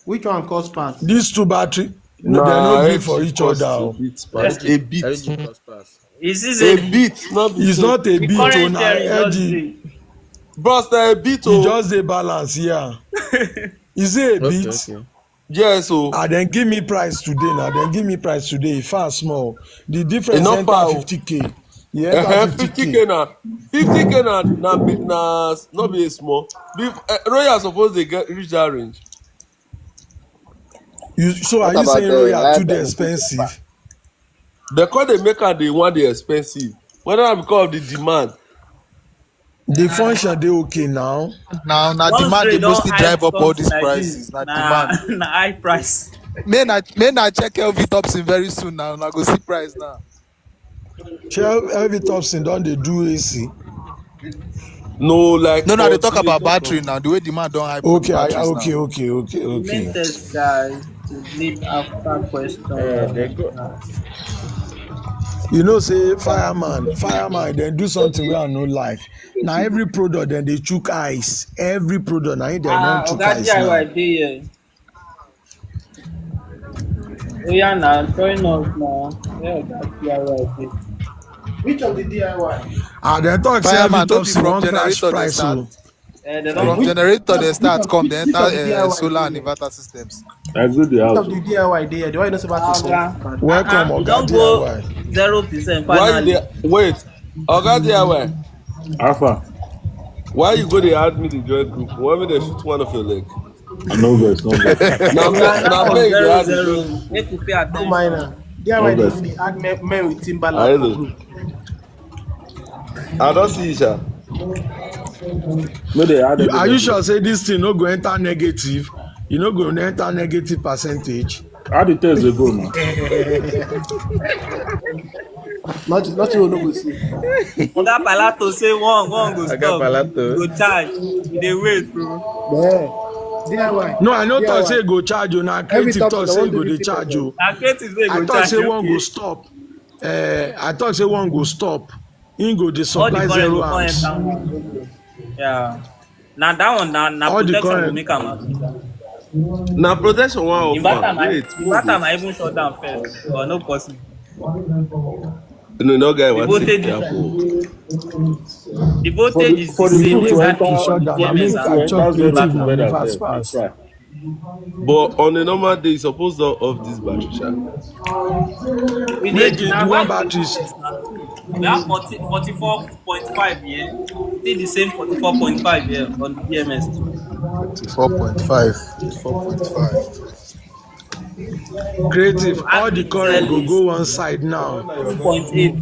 Which one cost pass? These two battery, no, they no Nah, gree for LG each other. costs a Oh. bit pass. LG A bit. LG cost pass. You see A say bit, not be It's say. not a the bit, oh, current na sharing just LG. dey. Bros, na a bit, You oh. just dey balance, yeah. Is it a bit? Okay. Yes, oh. Then give me price today now. Then give me price today. Far small. The difference Enough enter far, oh. 50K. You enter 50K. 50K na 50K na not be a small. Royal suppose they get reach that range. So are What you about saying Royal higher too dey performance paper? expensive? Because they make am the one dey expensive. Whether na because of the demand. The function dey okay now. Now Once demand they grade don mostly drive hype up all something these like this, prices. Now na demand. na high price. May I check LV Thompson very soon now. Now go see price now. Shey every Thompson don dey do AC. No, like No, they for talk they about talk of battery now. The way demand don't hype for the Okay, batteries now. Remain okay. test guys to lead after They question. go. You know say fireman dem do something wey I no like. Na every product dem dey chook eyes. Every product na im dem wan chook Oga eyes now. DIY dey here. Oya na join us na. Where Oga DIY dey? Which of the DIY? Dem talk say every Fireman, don't be Thompson from wan crash generator they price start. o. They don From Which, put generator they which start of come, they which of the enter DIY solar dey and here? inverter systems. I go the Which house. of the DIY dey here? The one you know say battery Oga. cost. Welcome You Oga don go DIY. 0% why you finally. dey wait. Oga DIY. Alpha. Why you go dey add me the join group? You want me to shoot one of your leg? No verse, no verse. Oga that Now one me dey zero add the zero. join group. Make you pay at No ten tion. minor. No DIY they verse. even dey add men with I Timberland for know. group. I don't see Isha. No, they add Are you everybody. sure say this thing no go enter negative? You no go enter negative percentage? How the test they go now? Not you no go see. Oga Palato say one go Oga stop. You Palato. go charge. You dey wait bro. Yeah. DIY. No, I no talk say DIY. e go charge o. Na Every creative Thompson talk I say e want go do dey charge 50%. o. Na creative wey I go thought charge say one go okay. stop. I thought say one go stop. Im go dey All the supply current zero go come amps. enter now. Okay. Yeah. Na that one na All the protection go current. make am happen. Now protection one of one. Wait, hold Inverter it. might even shut down first, but no possible. No guy The want to take voltage care is of. the voltage is the For the same group to exactly E enter for shut the down. I BMS make I to and chop enter the zero creative to inverter. money better fast first. Now fast. try. But on a normal day, you suppose to off this battery, sha. We Make did it now the why one we dey do batteries. test na two. We have 44.5 here. Still the same 44.5 here on the BMS too. 44.5. 44.5. Creative. All the Active current cell go is go one side now. 2.8.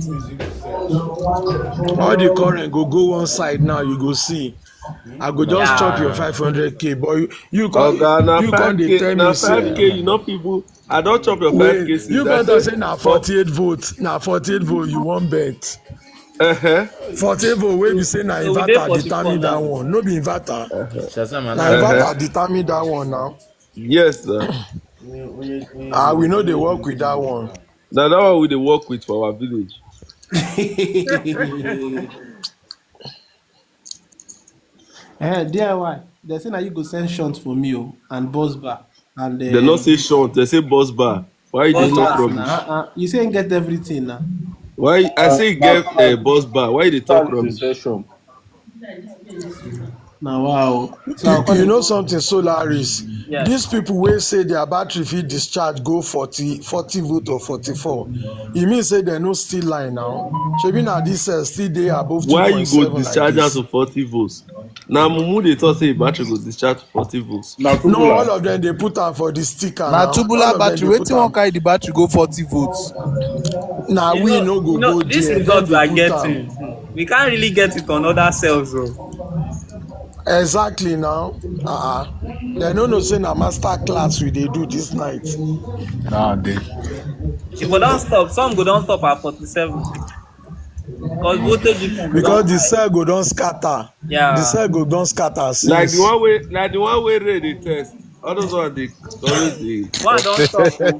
All the current go go one side now. You go see. I go No. just chop your Yeah. 500k, but Oga, na you can't 5K, tell na me say 5K, you know people. I don't chop your wait, 5K since you I can't talk say say na for 48 votes, na 48 vote you won't bet. uh-huh, 48 vote wey be So say na so we dey inverter 44 determine that now. one, no be inverter. Shazam Na and uh-huh. inverter determine that one now. Yes, sir. We know they work with that one. Now that one we dey work with for our village. DIY. They say now you go send shunt for me and bus bar and They not say shunt, they say bus bar. Why you dey Boss talk bass rubbish? now. you say get everything now. Why I say you get a bus bar? Why you dey talk Start the rubbish? session. Now wow. So You, I'll call you know it. something, Solaris. Yeah. These people wey say their battery fit discharge go 40 volt or 44. E mean say they no still line now. Shebi na this still dey above Why you go 2.7 like discharge out this. to 40 volts? Now Mumu they thought say battery go discharge to 40 volts. Now No, tubular. all of them they put am for the sticker Na now. All tubular of them battery. they put Wetin wan am. carry the battery go 40 volts? Now we no go go This there. is Then what we they are put am. getting. We can't really get it on other cells, though. Exactly now. They no know say na master class we dey do this night. Nah, they. If we don't stop, some go don't stop at 47. Because voltage difference go Because don't the high. cell go don scatter. The Yeah. cell go don scatter Like since. the one way they test. All those one they always the One don't stop. Oh.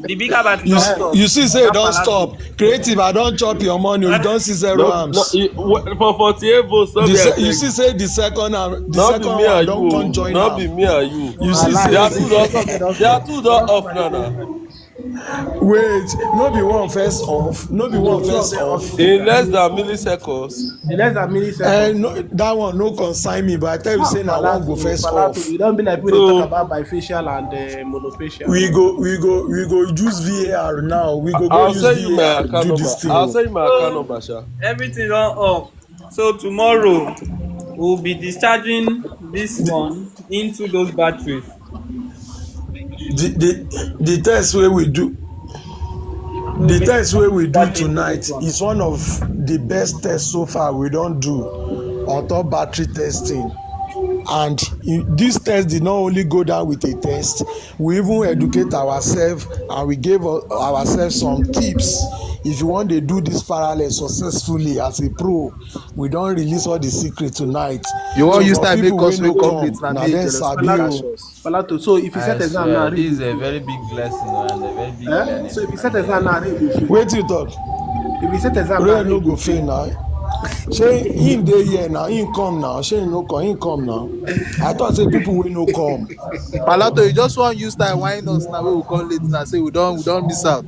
The bigger battery You don't stop. you see say e That don palato. stop. Creative, I don chop your money. You don see zero no, arms. for 48 volts, not be I You take. see say the second arm, the Not be second me one and you, don come oh. join Not be am. me and you. You see They are say two dot off now. wait, no be one first off, no be one first off. In less than milliseconds. In less than And milliseconds. no, that one no consign me, but I tell you say na one go first Palato. off. You don't be like when they So talk about bifacial and monofacial. We go use VAR now. We go I'll use send you my VAR account do number. this thing. I'll send you my account So, number, Sha. everything don't off. So tomorrow, we'll be discharging this one into those batteries. The test wey we do. We'll The be test wey we do discharging into tonight this one. is one of the best tests so far we don do on top battery testing. And this test did not only go down with a test, we even educate ourselves and we gave ourselves some tips. If you want to do this parallel successfully as a pro, we don release all the secret tonight. You want So use for time make people wey us no wey come come, late na na make dem jealous. sabi o. Palato. So if you set I exam now, swear, read this is the a fail. very big blessing and a very big learning. So if you set exam now, read the fail. Wetin you talk? If you set exam now, Rain no read go the fail fail. now. Shey him dey here now, him come now. Shey him no come, him come now. I thought say people wey no come. Palato, you just want use time whine us now wey we come late now say we don't miss out.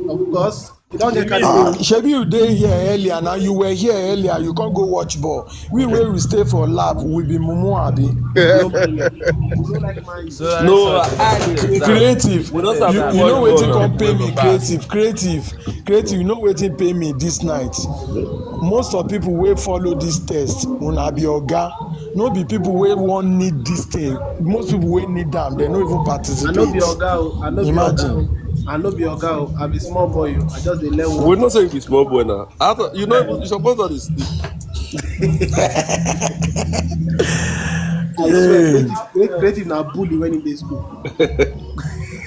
Of course, you don't We get carried miss away. it. Shebi you dey here earlier now, you were here earlier, you can't go watch ball. We wey we stay for lab, we be mumu abi. No man, you don't like man. So that is No, what I the dey exam. Creative, we don't The have you exam to you know watch no ball wetin now. come pay people me? go pass. Creative, you know wetin pay me this night? Most of people wey follow this test una be oga, no be people wey wan need this thing. Most people wey need am, they no even I no participate. be oga o. I no be oga o. Imagine. I no be oga o. I be small boy o. I just dey learn We work. not say you be small boy now. I thought you know you supposed to sleep. I swear, Hey, creative na bully when he dey school.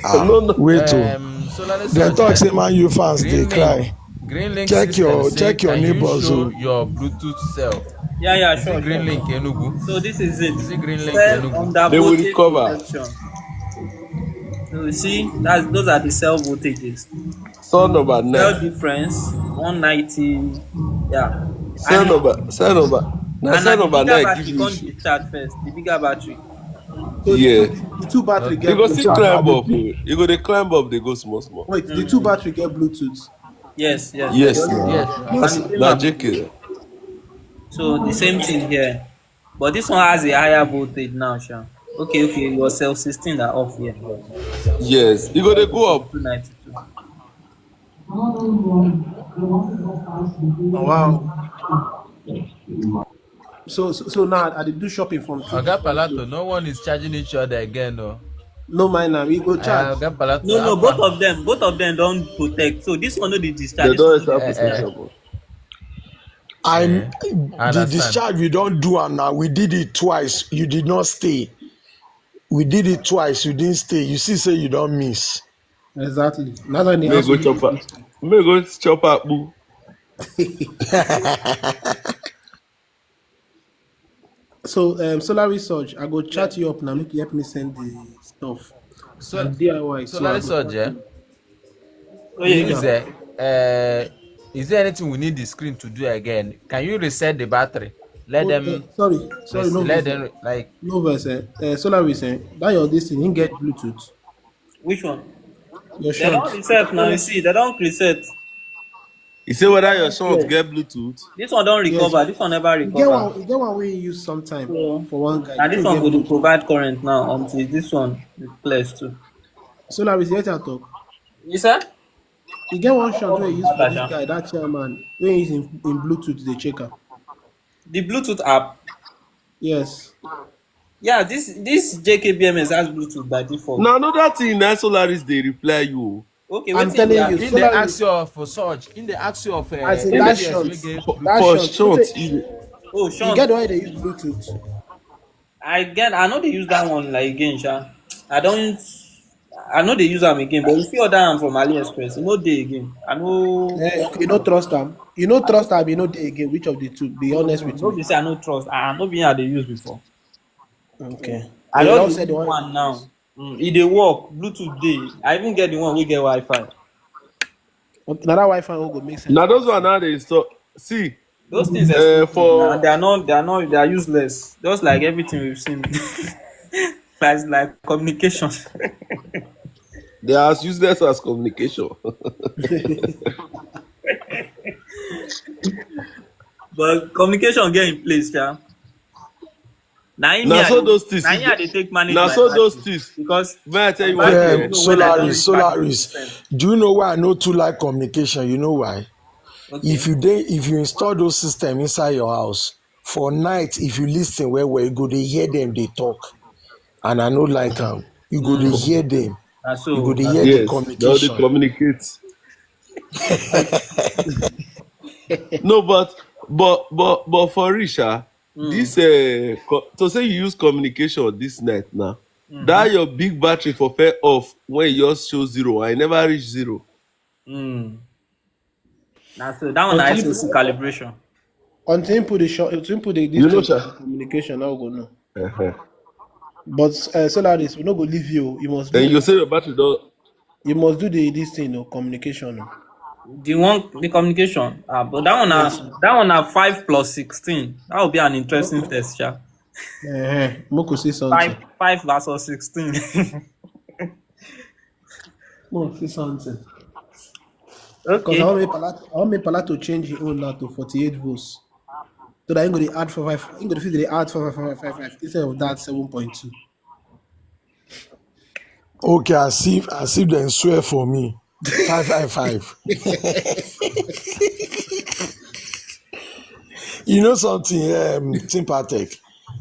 No, no. wait o. So that is Dem what talk say Man U fans dey cry. Greenlink Check system your say, can you neighbors show o. your Bluetooth cell? Yeah, Is it sure. Greenlink Enugu? So this is it. Is it Greenlink Cell Enugu? under They will voltage recover. protection. So you see, those are the cell voltages. Cell number Cell 9. difference 190. Yeah. Cell And number. Cell number. Now and cell the number bigger 9 battery give you come issue. discharge first. The bigger battery. So Yeah. the two battery Okay. You get go still Bluetooth. climb up. Oh. You go dey climb up. They go small small. Wait, the two battery get Bluetooth. Yes. Yes, now. Yes. That's And the same now amount. JK. So the same thing here. But this one has a higher voltage now, Sha. Okay, your cell 16 are off here. Yes. You go dey go up. 292. Oh, wow. So now I did do shopping from Oga Palato, no one is charging each other again, no. No mind now, we go charge. Oga Palato, No, both of them don't protect. So this one no dey discharge. They This one don't no dey establish discharge. protection. I I the understand. discharge we don't do am now. We did it twice. You did not stay. We did it twice. You didn't stay. You see, say you don't miss. Exactly. That's why they May ask go you make chop you up. go stay. May go chop up. Boo. So solar research, I go Yeah. chat you up now. Make you help me send the stuff So and DIY. So solar I go research, chat yeah. you. Oh yeah, You need yeah. Please, them. is there anything we need the screen to do again? Can you reset the battery? Let Oh, them, sorry, no let verse. them like. No verse. Solar research. That your this thing, you get Bluetooth. Which one? Your They shunt. don't reset now. You see, they don't reset. You say whether your son Yes. get Bluetooth? This one don't Yes. recover. This one never You get recover. one. You get one where you use sometime So for one guy. now The this thing one get go to Bluetooth. provide current now until this one is clears too. Solar research. I talk. You said? You get one shunt where you use for this Natasha. guy. That chairman. Where he use in Bluetooth the checker. The Bluetooth app. Yes. Yeah, this JKBMS has Bluetooth by default. Now another thing that Solaris they reply you. Okay, I'm waiting telling yeah. you, In the solar. axio of Surge, in the axio of As in In that MPS, we shunt. get That for Bluetooth. shunt. You know, short, say, Oh, you Sean, get the one they use Bluetooth. I know they use that one like again, Sha. I know they use them again, but you see order am from AliExpress, you know they again. I know Okay, you no trust them. You no trust them. You know they again. Which of the two? Be honest with no me. be say I no trust. I no be how they use before. Okay. I But you just don't dey say the use one one you use. now. E dey work, Bluetooth dey. I even get the one wey get Wi-Fi. Okay, now that Wi-Fi will go make sense now now. those one now they install. See, Those things expensive now. for They are useless. Just like everything we've seen. That's like communication. they are as useless as communication. But communication get in place, yeah. Now so those things, Na im I dey take manage now my so those battery things. because May I tell my you one battery thing? dey know when I don Solaris, reach back 50%. Solaris. Do you know why I no too like communication? You know why? Okay. If you install those systems inside your house for night, if you listen well, you go to hear them they talk, and I no like them. You go to hear them. Na You go so to na hear so. the Yes, they communication. communicate. And No, but for Risha, this to say you use communication this night now. That your big battery for fair off when you just show zero. I never reach zero. Na so that one na until SOC calibration. until you put the shot, until you put this You know, thing for sir. the communication, now go know. Uh-huh. But Solaris, we no go leave you. You must do And you the. say your battery don't. You must do the this thing, no communication. No. The communication. But Yes. that one na 5 plus 16. That will be an interesting test, sha. Moko say something. 5 versus 16. Moko say something. Because Okay. I want me Pala to change his own now to 48 volts. So that I'm going to add 5. I'm going to feel they add 5 instead of that 7.2. Okay, as if they swear for me. 555. You know something, Sympathetic.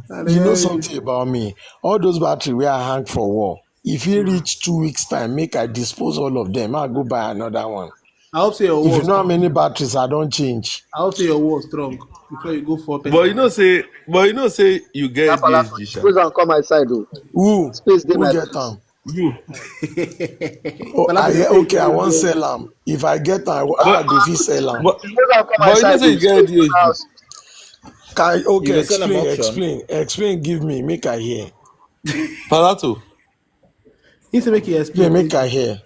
And You know then, something about me. All those battery where I hang for wall. If you reach 2 weeks time, make I dispose all of them. I'll go buy another one. I hope say your If wall you know how strong. many batteries, I don't change. I hope say your wall strong before you go for But person. you know say you get Palato, DSG, sha. suppose I come my side though. Who? Space dey Who my get place. them? You. Oh, Palato dey say okay, I you won't go. sell them. If I get them, But I go fit sell them. but Suppose I come my but you know side say though. you get Space dey my DSG. house. You Okay, go sell them auction. explain, give me, make I hear. Palato. He say make you Yeah, explain. make I hear.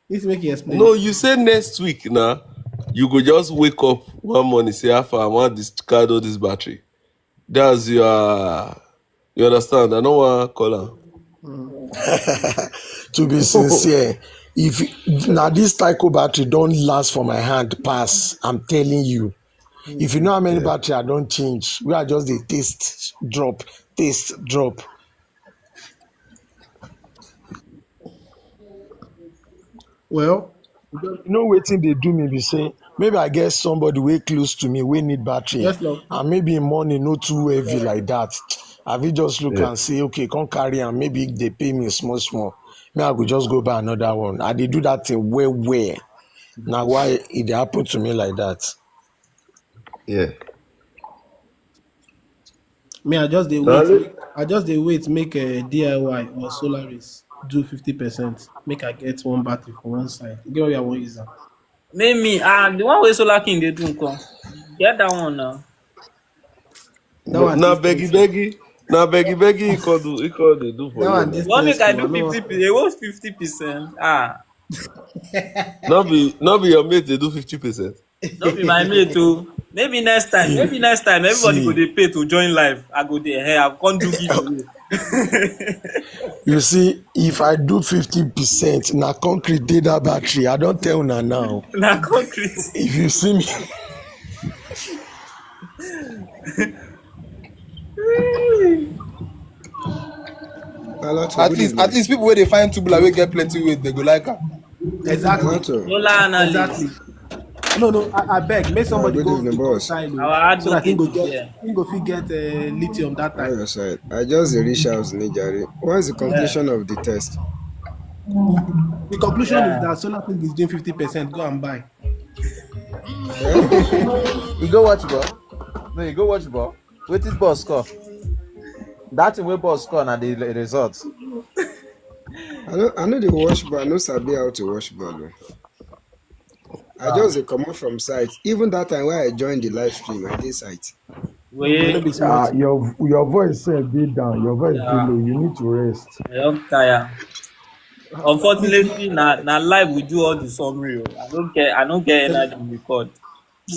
He say make you explain. No, you say next week now. You go just wake up one morning say, "Alpha, I want discard all this battery." That's your. You understand? I don't want to call her. To be sincere, if now this Tyco battery don't last for my hand pass, I'm telling you. If you know how many Yeah. battery I don't change, we are just the taste drop. Well, You know wetin they do me be say maybe I get somebody way close to me we need battery yes, love. and maybe money no too heavy like that. I fit just look Yeah. and say okay come carry am maybe they pay me small. Me I go just go buy another one. I dey do that thing well. Now why it dey happen to me like that? Yeah. Me, Darling, I just dey wait make a DIY or Solaris do 50%. Make I get one battery for one side. You get what I want use am. Maybe the one wey Solar King dey do nko. Get that one now. That one dey now beggy expensive. beggy, now beggy beggy, he called they do for That you one dey now. You wan make I expensive. do I know. 50%? What's 50%? Not be your mate, they do 50%. No be my mate o. Maybe next time everybody go See, dey pay to join live. I go dey I come do giveaway. you see, if I do 50%, na concrete dey that battery. I don't tell una now. Na concrete. If you see me, At least people where they find tubular we get plenty weight, they go like her. Exactly. Solar analyst. Exactly. No, I beg. Make somebody good go evening, to boss. consign Our so that he advocate go is get here. lithium that On time. your side. I just reach out to Nijari. What's the Yeah. conclusion of the test? The conclusion is Yeah. that Solar King is doing 50%. Go and buy. You go watch ball. No, you go watch ball. Wait till boss score. That thing wey boss score na the result. I know the wash ball. I know sabi how to wash ball. Though. I just come out from site. Even that time when I joined the live stream, I did site. No be smart. your voice said dey down. Your voice dey Yeah. low. You need to rest. I don tire. Unfortunately, na live we do all the summary o. I don't get energy to record.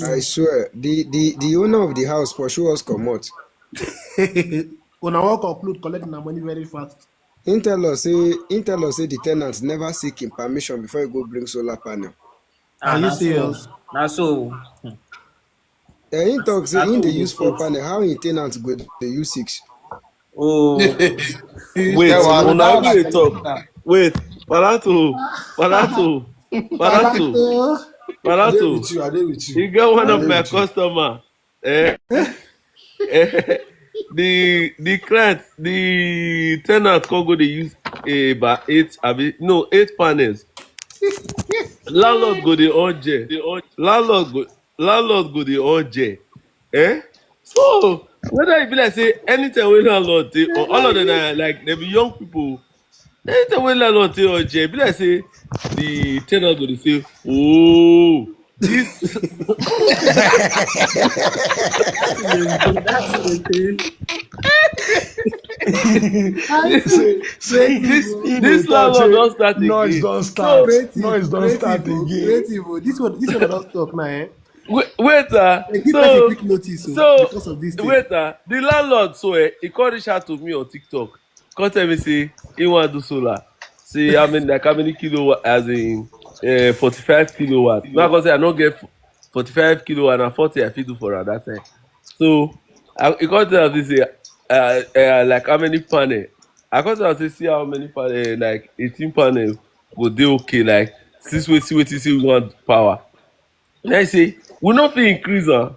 I swear, the owner of the house pursue us come out. When I wan conclude, collect my money very fast. He tell us say the tenant never seek him permission before he go bring solar panel. Are you Na so. serious? Na so. He talk say Na so him dey we dey use 4 talk. panel, how him tenant go dey use 6? Oh. Wait, una agree dey talk. Wait, Palato, Palato, Palato, I dey Palato. with you. I dey with You you. get one I of dey my with you. customer. The client, the tenant can go dey use about 8 panels. Landlord go dey on gen. Landlord go dey on gen. So whether e be like say anytime wey landlord dey, or all of them na like dem be young people. Anytime wey landlord dey on gen, e be like say the ten ant go dey say, "Oh, this." That's it. This landlord don start Noise again. don start. Creative, Noise don start again. creative. This one I don't talk now. Eh? Wait, They give us a quick notice because of this thing. the landlord he come reach out to me on TikTok, come tell me say he wan do solar, say how many kilowatt, as in 45 kilowatt. Now I come say I no get 45 kilowatt, na 40 I fit do for am that time. So he come tell me say like how many panel. I come tell am say see how many panel, like 18 panel go dey okay, like see wetin say we want power. Then I say we no fit increase am.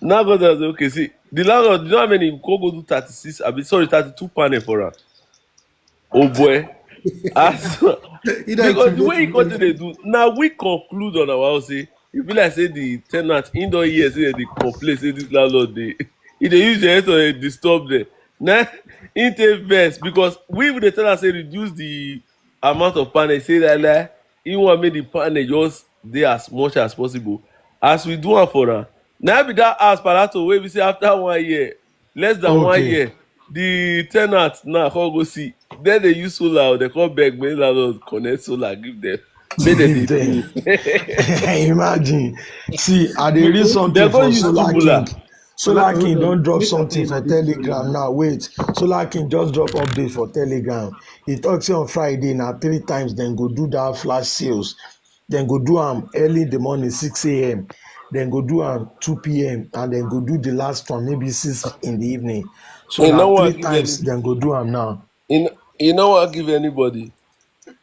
Now God say okay, see the landlord, you know how many go do 36, 32 panel for am. Oh boy. As because the way he continue dey do, now we conclude on our house say e be like say the ten ant him don hear say dem dey complain say this landlord dey he dey use generator dey disturb them. Na him take vex because we dey tell am say reduce the amount of panel, say like he wan make the panel just dey as much as possible. As we do am for am, na be that house Palato wey be say after 1 year, less than 1 Okay. year, the ten ant now come go see. Then they use solar, they come beg make landlord connect solar give them. Make dem dey pay. Imagine. See, I dey read They something go for use Solar tubular. King. Solar King don drop Make I something tell for you this story Telegram now. now. Wait, Solar King just drop update for Telegram. He talk say on Friday na 3 times dem go do that flash sales. Dem go do am early in the morning 6 a.m. Then go do am 2 p.m. and then go do the last one maybe 6 in the evening. So He no na wan 3 give times any. dem go do am now. He no wan give anybody.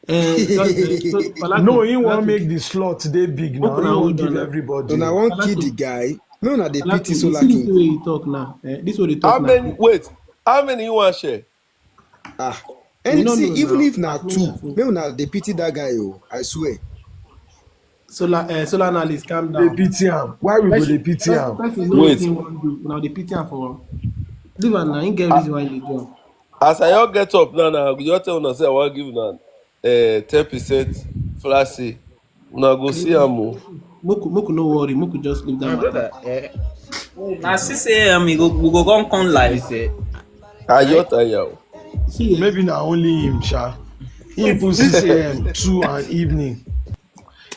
So, No, he wan make the slot dey big now. Open He and wan hold give on. everybody. Una wan kill the Palato, guy. No, na dey pity you Solar see this King. way you talk now. This way they How talk now. many? Wait. How many you wan share? Ah, We and don't see, know even now. if na As many 2, as you. make una dey pity that guy. Oh, I swear. Solar analyst, calm Dey down. pity am. Why we go dey pity am? Person know Wait, wetin wan do. Now the pity am for leave am na him get ah, reason why he dey do am. as I all get up now, I go just tell una say I wan give una 10% flash sale. Una go see Creative. am o. Make we no worry. Make we just leave that My matter. brother, Na 6 a.m. we go come no be live. say Ayo I tire o. See, Maybe na only him sha. Him wait, put 6 a.m. 2 and evening.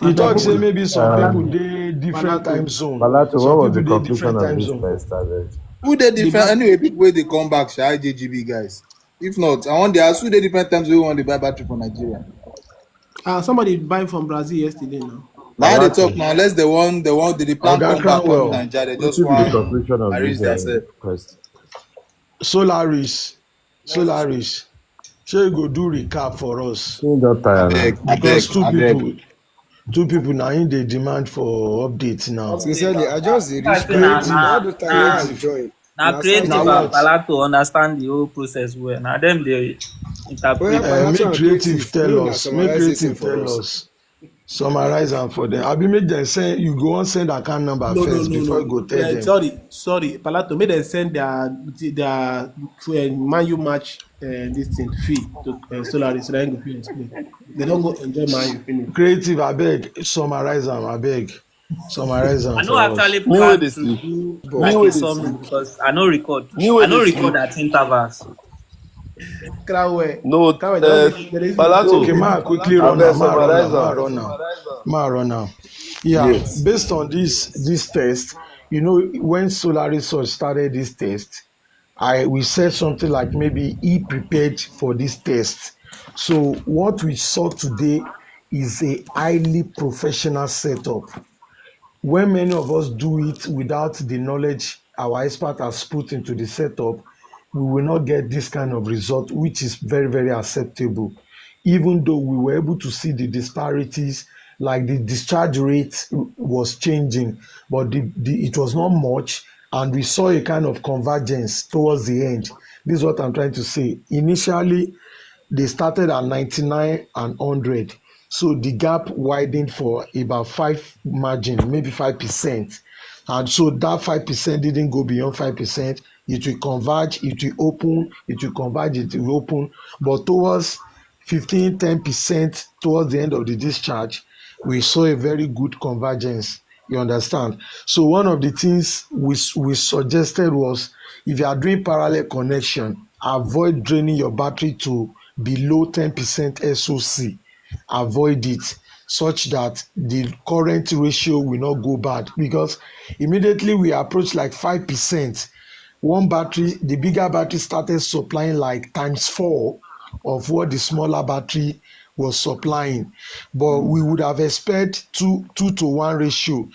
He abeg, talk make say we maybe some people dey different time Palato. zone. Balato, Some what was people the dey conclusion different of time this zone. first target? Who they The different? bat Anyway, people where they come back, shall IJGB guys. If not, I want the ask who they different times we want to buy battery for Nigeria. somebody buy from Brazil yesterday now. Now they Balato, talk now, unless they plan Oga come back on Cranwell, Nigeria. They just what will be the want conclusion of arrange this themselves. quest? Solaris. Shey you go do recap for us Still don't tire now. because two I beg. people na im dey demand for update now. Sincerely, I just dey I reach say na back. Creative, na All the time where I creative. join, na na site Na creative and work. what? Palato understand the whole process well. Na dem dey Oya interpret am. Palato Make and creative creative, make tell una us. Make summarize this thing creative for tell us. us. Summarize am for them. Abi make dem send. You go wan send account number No, no, first no, before you no. go tell them. Sorry, Palato. Make them send their Man U match this thing fee to Solaris so that he go fit explain. They don't go enjoy Man U finish. Creative, abeg summarize am. Abeg summarize am I no for us. actually Me wey plan dey to sleep. do Me like But a wey dey summary sleep. because I no record. Me I wey no dey record sleep. at intervals. Crowell, No, Crowell, they Okay, Palato, ma quickly run abeg am. Ma run summarize am. Ma am. run am. Ma run am. Yeah, Yes. based on this test, when Solaris started this test, we said something like maybe he prepared for this test. So what we saw today is a highly professional setup. When many of us do it without the knowledge our expert has put into the setup, we will not get this kind of result, which is very, very acceptable. Even though we were able to see the disparities, like the discharge rate was changing, but it was not much, and we saw a kind of convergence towards the end. This is what I'm trying to say. Initially, they started at 99 and 100. So the gap widened for about five margin, maybe 5%. And so that 5% didn't go beyond 5%. It will converge, it will open, it will converge, it will open. But towards 15, 10% towards the end of the discharge, we saw a very good convergence. You understand? So one of the things we suggested was if you are doing parallel connection, avoid draining your battery to below 10% SOC. Avoid it such that the current ratio will not go bad because immediately we approach like 5%, one battery, the bigger battery started supplying like times four of what the smaller battery was supplying. But we would have expected two to one ratio,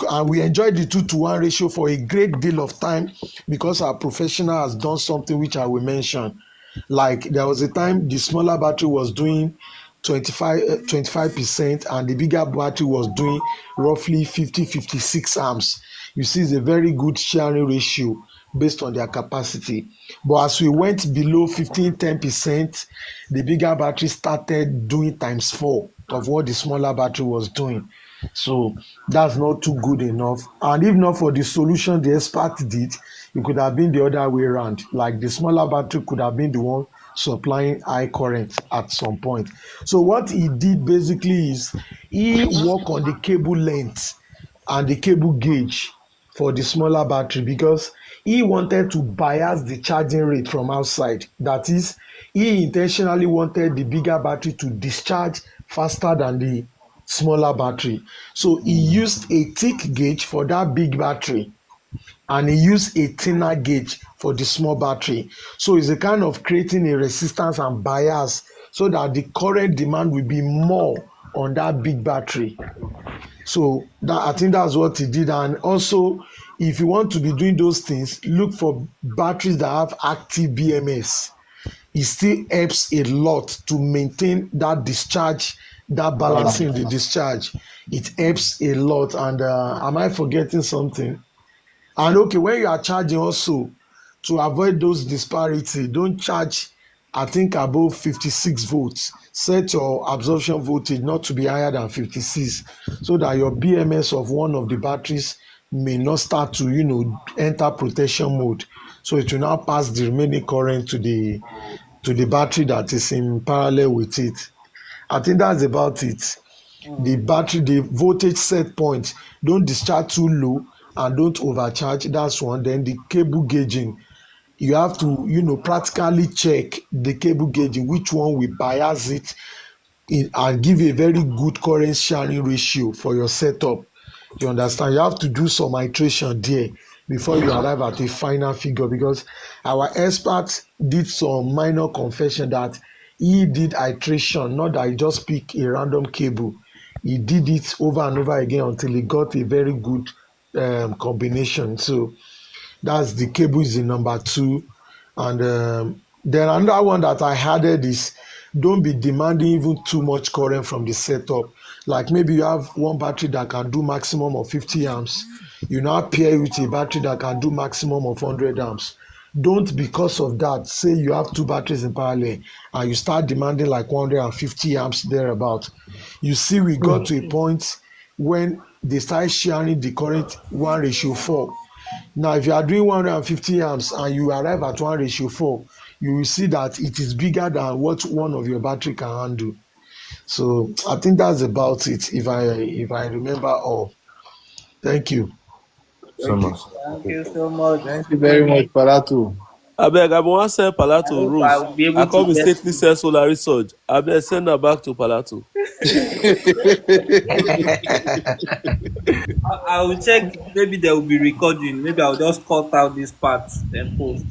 and we enjoyed the 2-to-1 ratio for a great deal of time because our professional has done something which I will mention. Like there was a time the smaller battery was doing 25% and the bigger battery was doing roughly 56 amps. You see, it's a very good sharing ratio based on their capacity. But as we went below 10%, the bigger battery started doing times four of what the smaller battery was doing. So that's not too good enough. And if not for the solution the expert did, it could have been the other way around. Like the smaller battery could have been the one supplying high current at some point. So what he did basically is he worked on the cable length and the cable gauge for the smaller battery because he wanted to bias the charging rate from outside. That is, he intentionally wanted the bigger battery to discharge faster than the smaller battery. So he used a thick gauge for that big battery and he used a thinner gauge for the small battery. So it's a kind of creating a resistance and bias so that the current demand will be more on that big battery. So I think that's what he did. And also, if you want to be doing those things, look for batteries that have active BMS. It still helps a lot to maintain that discharge, that balancing the discharge. It helps a lot. And am I forgetting something? And okay, when you are charging also, to avoid those disparity, don't charge I think above 56 volts. Set your absorption voltage not to be higher than 56 so that your BMS of one of the batteries may not start to, enter protection mode. So it will now pass the remaining current to the battery that is in parallel with it. I think that's about it. The battery, the voltage set point, don't discharge too low and don't overcharge. That's one. Then the cable gauging, you have to, practically check the cable gauging, which one will bias it and give a very good current sharing ratio for your setup. You understand? You have to do some iteration there before you arrive at a final figure because our expert did some minor confession that he did iteration, not that he just picked a random cable. He did it over and over again until he got a very good combination. So that's the cable is the number two. And then another one that I added is don't be demanding even too much current from the setup. Like maybe you have one battery that can do maximum of 50 amps. You now pair with a battery that can do maximum of 100 amps. Don't, because of that, say you have two batteries in parallel and you start demanding like 150 amps thereabout. You see, we got to a point when they start sharing the current 1:4. Now, if you are doing 150 amps and you arrive at 1:4, you will see that it is bigger than what one of your battery can handle. So I think that's about it. If I remember all. Thank you. So much. Thank you so much. Thank you very much, Paratu. Abeg, I wan send I Palato hope I Rose. will be I able to come get. mistakenly sell solar research. Abeg, send her back to Palato. I will check. Maybe there will be recording. Maybe I'll just cut out this part then post.